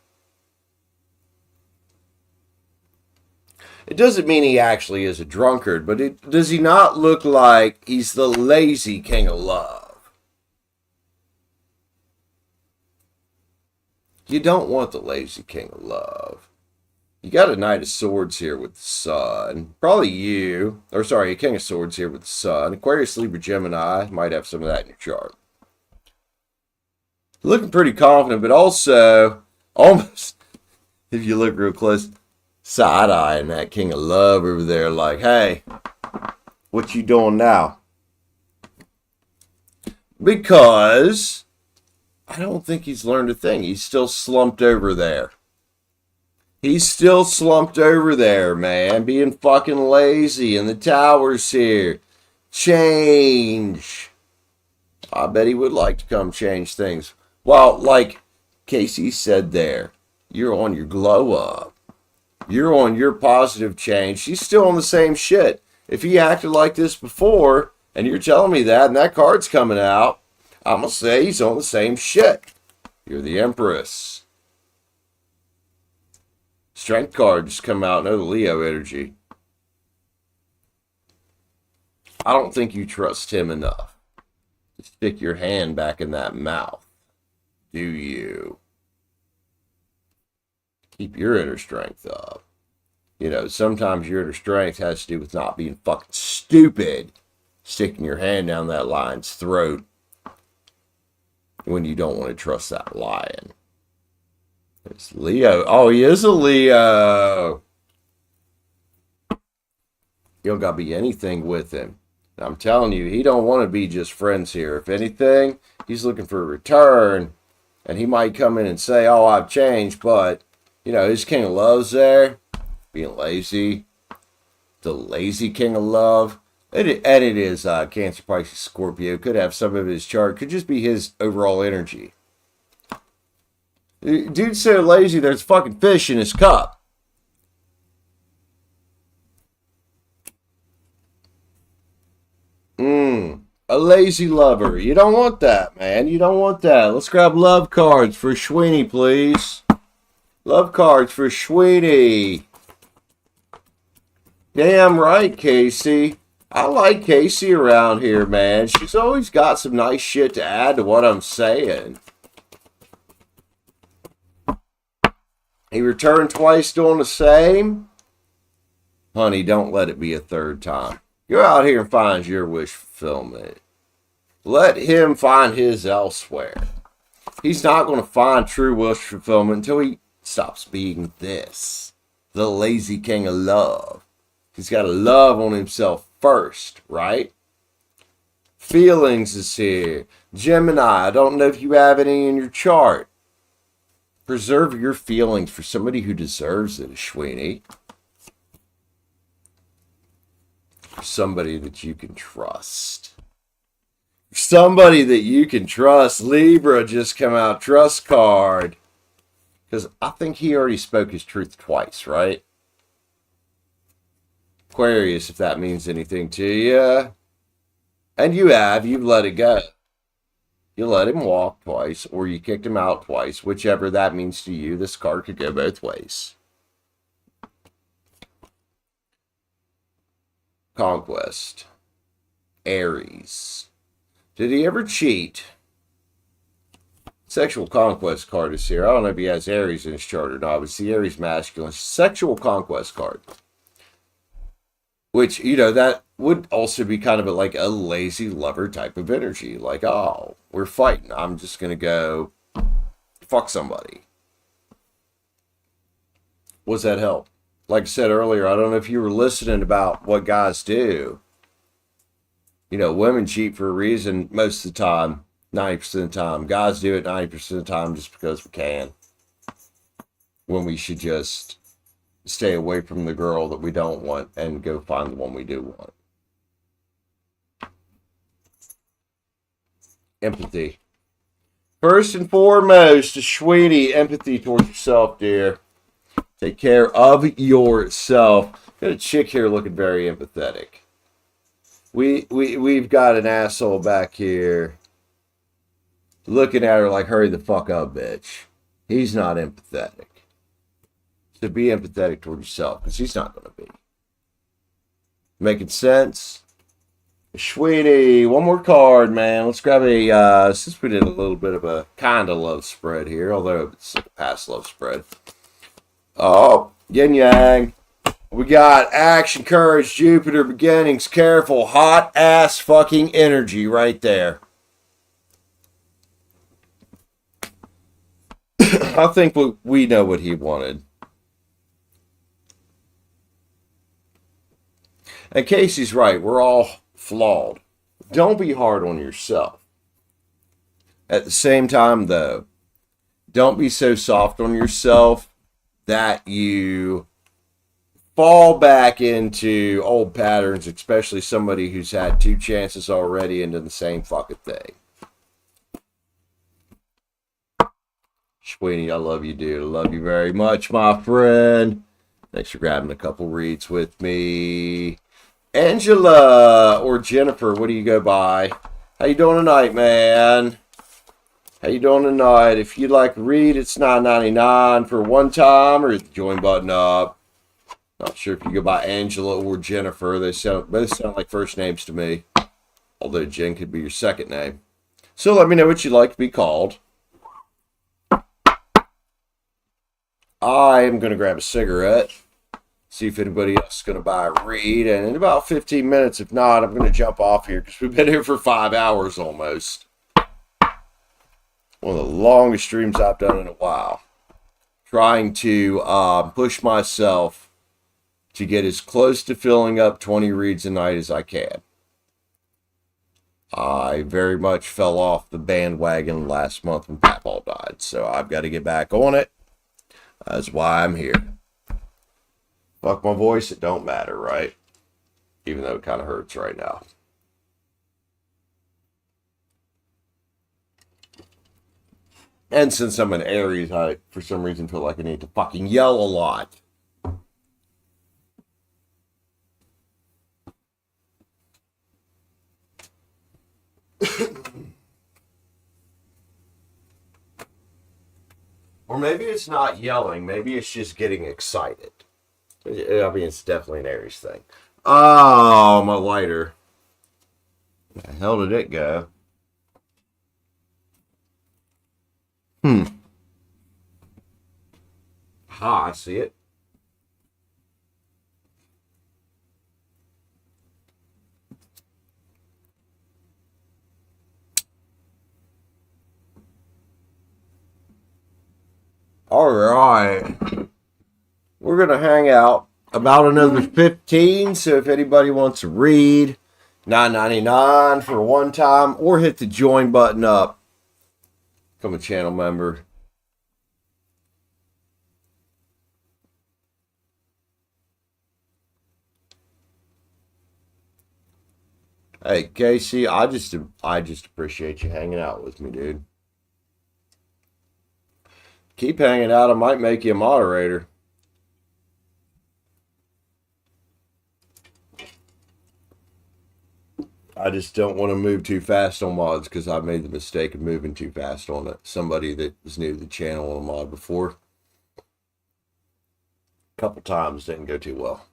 It doesn't mean he actually is a drunkard, but does he not look like he's the lazy King of Love? You don't want the lazy King of Love. You got a Knight of Swords here with the Sun. Probably you. Or sorry, a King of Swords here with the Sun. Aquarius, Libra, Gemini. Might have some of that in your chart. Looking pretty confident, but also almost, if you look real close, side-eyeing that King of Love over there like, hey, what you doing now? Because I don't think he's learned a thing. He's still slumped over there. He's still slumped over there, man. Being fucking lazy. And the Tower's here. Change. I bet he would like to come change things. Well, like Casey said there, you're on your glow up. You're on your positive change. He's still on the same shit. If he acted like this before, and you're telling me that, and that card's coming out, I'm going to say he's on the same shit. You're the Empress. Strength card just come out. No, the Leo energy. I don't think you trust him enough to stick your hand back in that mouth. Do you? Keep your inner strength up. You know, sometimes your inner strength has to do with not being fucking stupid. Sticking your hand down that lion's throat when you don't want to trust that lion. It's Leo. Oh, he is a Leo. You don't got to be anything with him. And I'm telling you, he don't want to be just friends here. If anything, he's looking for a return. And he might come in and say, oh, I've changed. But, you know, his king of love's there. Being lazy. The lazy king of love. And it is Cancer, Pisces, Scorpio. Could have some of his chart. Could just be his overall energy. Dude's so lazy, there's fucking fish in his cup. A lazy lover. You don't want that, man. You don't want that. Let's grab love cards for Ashwini, please. Love cards for Ashwini. Damn right, Casey. I like Casey around here, man. She's always got some nice shit to add to what I'm saying. He returned twice doing the same. Honey, don't let it be a third time. Go out here and find your wish fulfillment. Let him find his elsewhere. He's not going to find true wish fulfillment until he stops being this. The lazy king of love. He's got to love on himself first, right? Feelings is here. Gemini, I don't know if you have any in your chart. Preserve your feelings for somebody who deserves it, Ashwini. For somebody that you can trust. For somebody that you can trust. Libra just come out, trust card. Because I think he already spoke his truth twice, right? Aquarius, if that means anything to you. And you have, you've let it go. You let him walk twice, or you kicked him out twice. Whichever that means to you, this card could go both ways. Conquest. Aries. Did he ever cheat? Sexual conquest card is here. I don't know if he has Aries in his chart or not, but it's the Aries masculine. Sexual conquest card. Which, you know, that would also be kind of like a lazy lover type of energy. Like, oh, we're fighting. I'm just going to go fuck somebody. What's that help? Like I said earlier, I don't know if you were listening about what guys do. You know, women cheat for a reason most of the time, 90% of the time. Guys do it 90% of the time just because we can. When we should just stay away from the girl that we don't want and go find the one we do want. Empathy. First and foremost, Ashwini, empathy towards yourself, dear. Take care of yourself. Got a chick here looking very empathetic. We've got an asshole back here looking at her like, hurry the fuck up, bitch. He's not empathetic. To be empathetic toward yourself, because he's not going to be. Making sense? Ashwini, one more card, man. Let's grab a, since we did a little bit of a kind of love spread here, although it's a past love spread. Oh, yin yang. We got action, courage, Jupiter, beginnings, careful, hot ass fucking energy right there. I think we know what he wanted. And Casey's right. We're all flawed. Don't be hard on yourself. At the same time, though, don't be so soft on yourself that you fall back into old patterns, especially somebody who's had two chances already into the same fucking thing. Ashwini, I love you, dude. I love you very much, my friend. Thanks for grabbing a couple reads with me. Angela or Jennifer, what do you go by? How you doing tonight, man? How you doing tonight? If you'd like to read, it's $9.99 for one time, or hit the join button up. Not sure if you go by Angela or Jennifer. They both sound like first names to me, although Jen could be your second name. So let me know what you'd like to be called. I am going to grab a cigarette, see if anybody else is going to buy a read, and in about 15 minutes, if not, I'm going to jump off here because we've been here for 5 hours almost. One of the longest streams I've done in a while. Trying to push myself to get as close to filling up 20 reads a night as I can. I very much fell off the bandwagon last month when Papaw died, so I've got to get back on it. That's why I'm here. Fuck my voice, it don't matter, right? Even though it kind of hurts right now. And since I'm an Aries, I, for some reason, feel like I need to fucking yell a lot. Or maybe it's not yelling. Maybe it's just getting excited. I mean, it's definitely an Aries thing. Oh, my lighter. Where the hell did it go? I see it. All right. We're going to hang out about another 15. So if anybody wants to read, $9.99 for one time, or hit the join button up. Become a channel member. Hey, Casey, I just appreciate you hanging out with me, dude. Keep hanging out. I might make you a moderator. I just don't want to move too fast on mods because I made the mistake of moving too fast on it. Somebody that was new to the channel on a mod before. A couple times didn't go too well.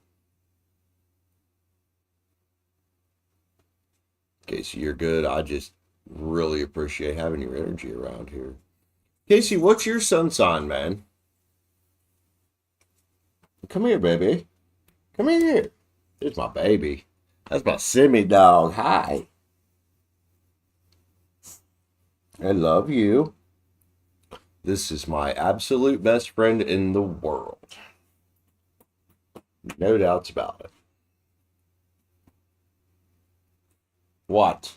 Casey, you're good. I just really appreciate having your energy around here. Casey, what's your sun sign, man? Come here, baby. Come here. There's my baby. That's my semi dog. Hi. I love you. This is my absolute best friend in the world. No doubts about it. What?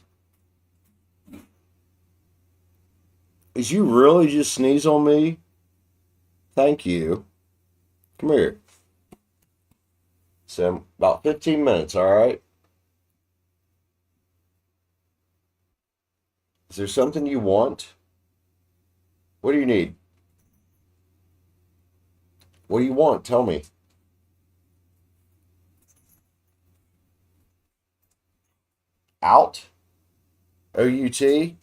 Did you really just sneeze on me? Thank you. Come here. So, about 15 minutes, all right? Is there something you want? What do you need? What do you want? Tell me. Out? O-U-T?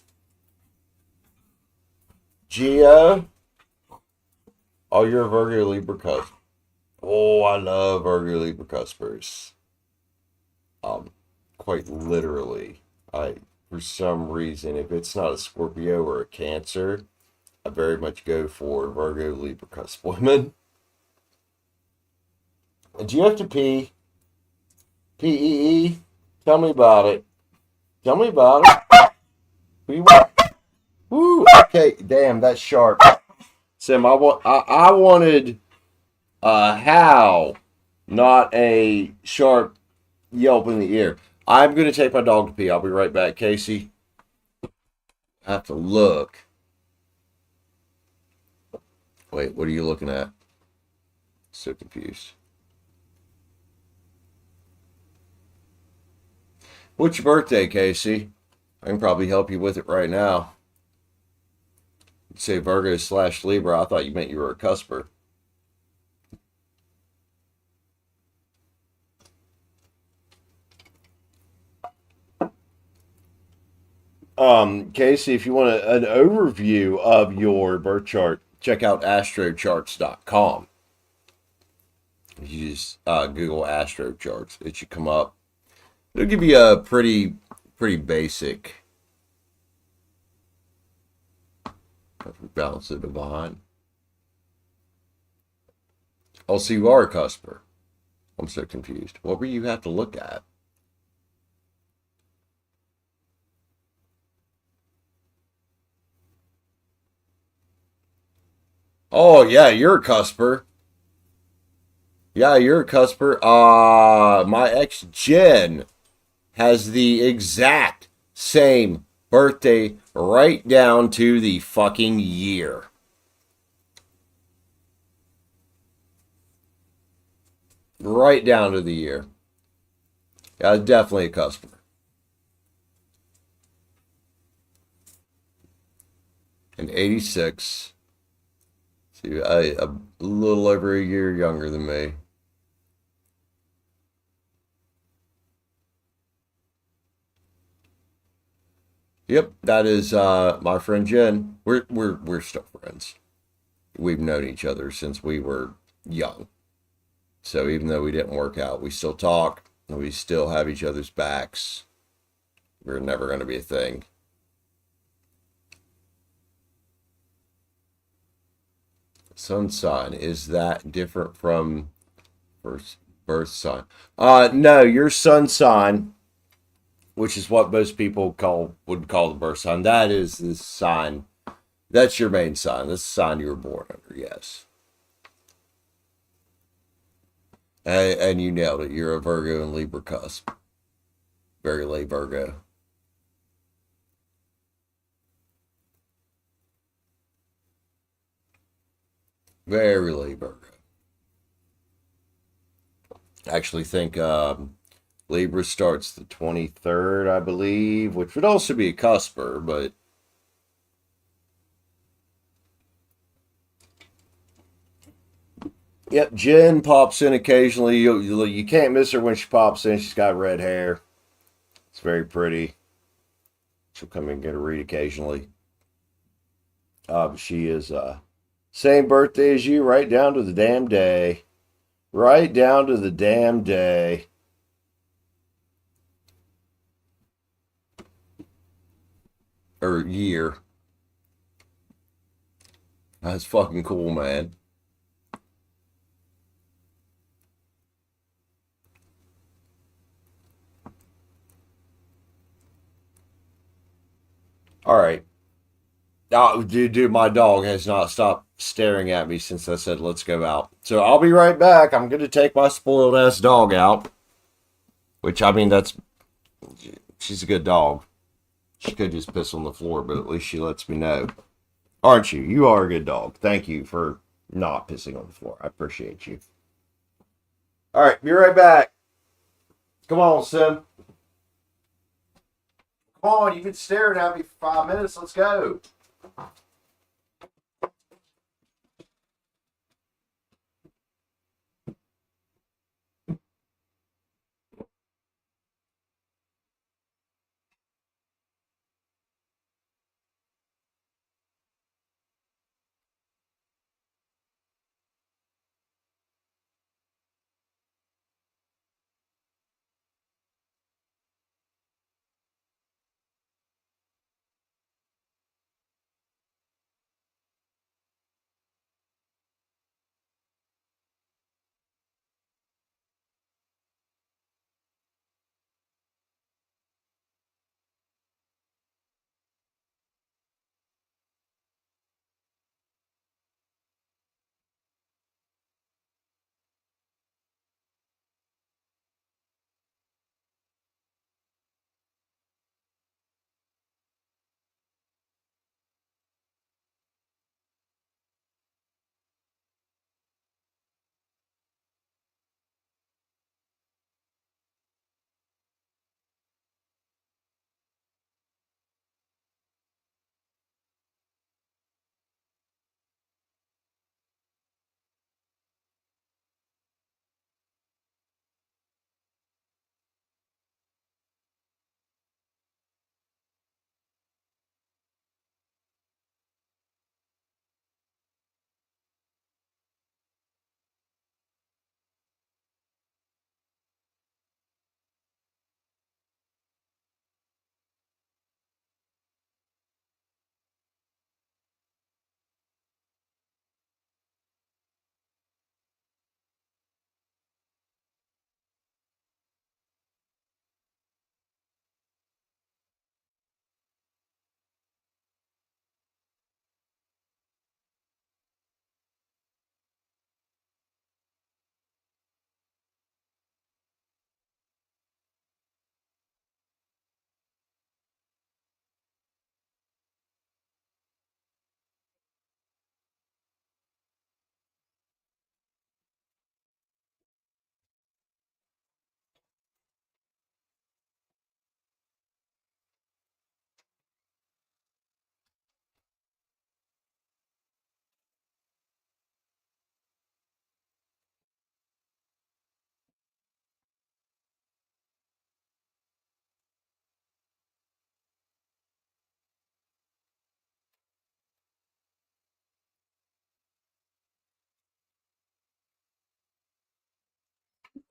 Geo? Oh, you're a Virgo Libra cusp. Oh, I love Virgo Libra cuspers. Quite literally. For some reason, if it's not a Scorpio or a Cancer, I very much go for Virgo Libra cusp women. Do you have to pee? P-E-E? Tell me about it. Tell me about it. Woo, okay, damn, that's sharp. Sam, I wanted a howl, not a sharp yelp in the ear. I'm going to take my dog to pee. I'll be right back, Casey. I have to look. Wait, what are you looking at? So confused. What's your birthday, Casey? I can probably help you with it right now. Say Virgo / Libra. I thought you meant you were a cusper. Casey, if you want an overview of your birth chart, check out astrocharts.com. You just Google astrocharts. It should come up. It'll give you a pretty basic. Balance of divine. Oh, so you are a cusper. I'm so confused. What were you have to look at? Oh, yeah, you're a cusper. Yeah, you're a cusper. My ex Jen has the exact same birthday right down to the fucking year. Right down to the year. Yeah, definitely a customer. In 86. See, a little over a year younger than me. Yep, that is my friend Jen. We're still friends. We've known each other since we were young. So even though we didn't work out, we still talk and we still have each other's backs. We're never going to be a thing. Sun sign, is that different from birth sign? No, your sun sign, which is what most people would call the birth sign, that is the sign. That's your main sign. That's the sign you were born under, yes. And you nailed it. You're a Virgo and Libra cusp. Very late Virgo. Very late Virgo. I actually think Libra starts the 23rd, I believe, which would also be a cusper, but yep, Jen pops in occasionally. You can't miss her when she pops in. She's got red hair. It's very pretty. She'll come in and get a read occasionally. She is same birthday as you, right down to the damn day. Right down to the damn day. Or year. That's fucking cool, man. All right. Oh, dude, my dog has not stopped staring at me since I said let's go out. So I'll be right back. I'm going to take my spoiled ass dog out. Which, I mean, she's a good dog. She could just piss on the floor, but at least she lets me know. Aren't you? You are a good dog. Thank you for not pissing on the floor. I appreciate you. All right, be right back. Come on, Sim. Come on, you've been staring at me for 5 minutes. Let's go.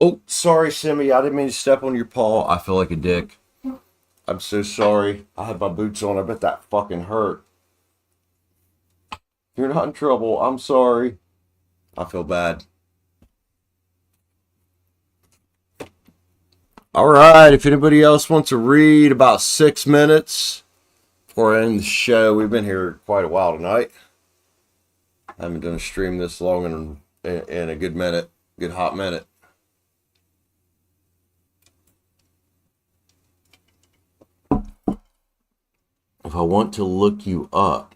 Oh, sorry, Simmy. I didn't mean to step on your paw. I feel like a dick. I'm so sorry. I had my boots on. I bet that fucking hurt. You're not in trouble. I'm sorry. I feel bad. All right. If anybody else wants to read about 6 minutes or end the show, we've been here quite a while tonight. I haven't done a stream this long in a good minute, good hot minute. If I want to look you up,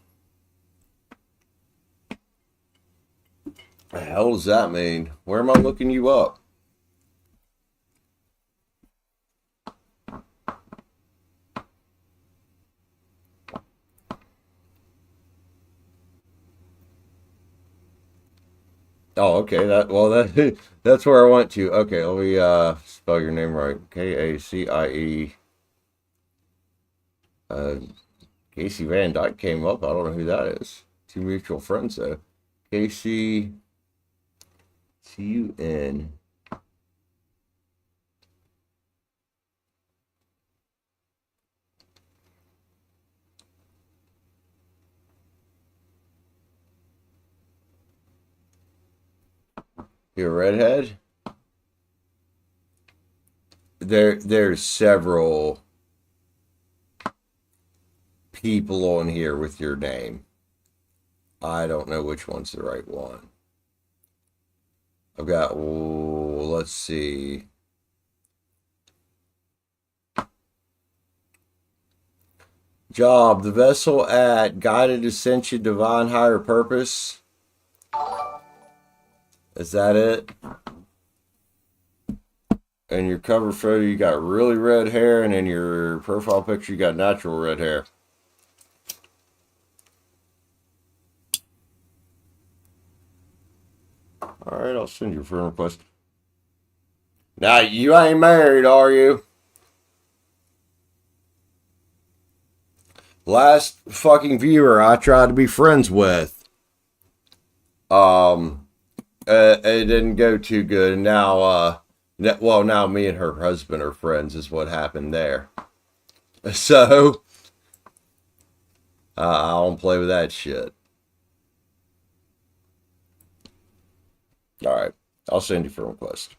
the hell does that mean? Where am I looking you up? Oh, okay. That's where I went to. Okay, let me spell your name right. Kacie. Casey Van Dyke came up. I don't know who that is. Two mutual friends though. Casey Cun. You're a redhead? There's several people on here with your name. I don't know which one's the right one. I've got, let's see. Job, the vessel at Guided Ascension Divine Higher Purpose. Is that it? And your cover photo, you got really red hair, and in your profile picture, you got natural red hair. All right, I'll send you a friend request. Now, you ain't married, are you? Last fucking viewer I tried to be friends with. It didn't go too good. And now, now me and her husband are friends is what happened there. So, I don't play with that shit. All right, I'll send you a friend request.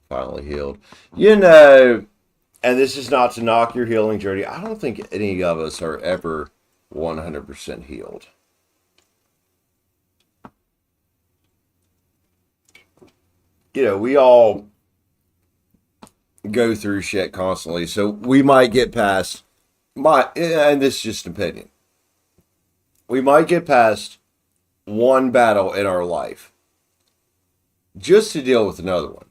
Finally healed. You know, and this is not to knock your healing journey. I don't think any of us are ever 100% healed. You know, we all go through shit constantly, so we might get past and this is just an opinion. We might get past one battle in our life just to deal with another one.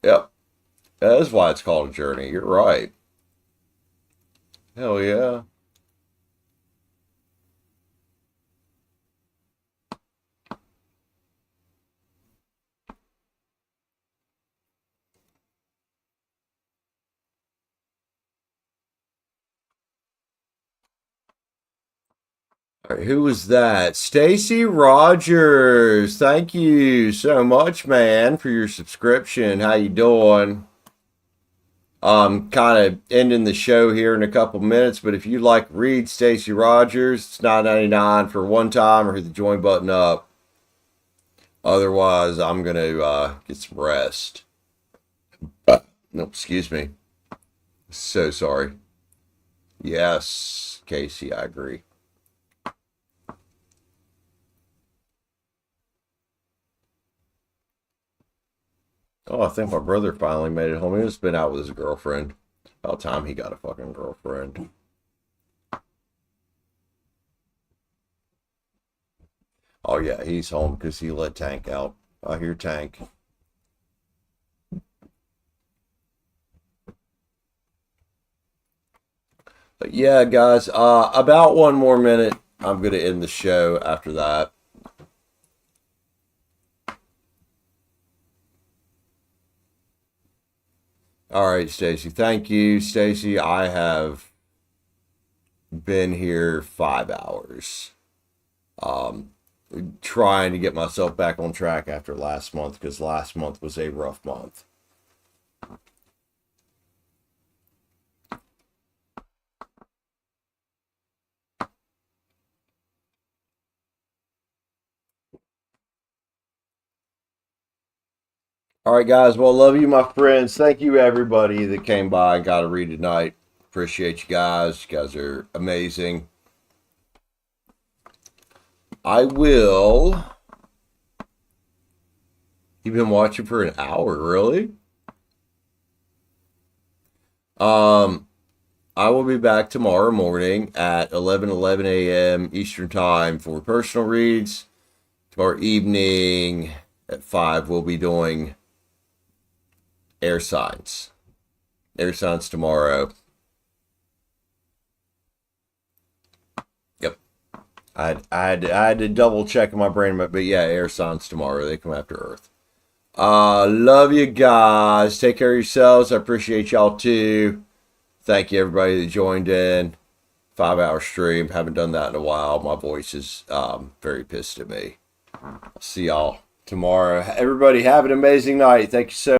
Yep. That's why it's called a journey. You're right. Hell yeah. All right, who was that? Stacy Rogers. Thank you so much, man, for your subscription. How you doing? Kind of ending the show here in a couple minutes, but if you'd like to read Stacy Rogers, it's $9.99 for one time, or hit the join button up. Otherwise, I'm gonna get some rest. No, excuse me. So sorry. Yes, Casey, I agree. Oh, I think my brother finally made it home. He's been out with his girlfriend. About time he got a fucking girlfriend. Oh, yeah, he's home because he let Tank out. I hear Tank. But yeah, guys, about one more minute. I'm going to end the show after that. All right, Stacy. Thank you, Stacy. I have been here 5 hours. trying to get myself back on track after last month, because last month was a rough month. All right, guys. Well, love you, my friends. Thank you, everybody that came by and got a read tonight. Appreciate you guys. You guys are amazing. I will. You've been watching for an hour, really? I will be back tomorrow morning at 11 a.m. Eastern Time for personal reads. Tomorrow evening at 5, we'll be doing air signs. Air signs tomorrow. Yep. I had to double check in my brain, but yeah, air signs tomorrow. They come after Earth. Love you guys. Take care of yourselves. I appreciate y'all too. Thank you, everybody that joined in. 5-hour stream. Haven't done that in a while. My voice is very pissed at me. I'll see y'all tomorrow. Everybody have an amazing night. Thank you so much.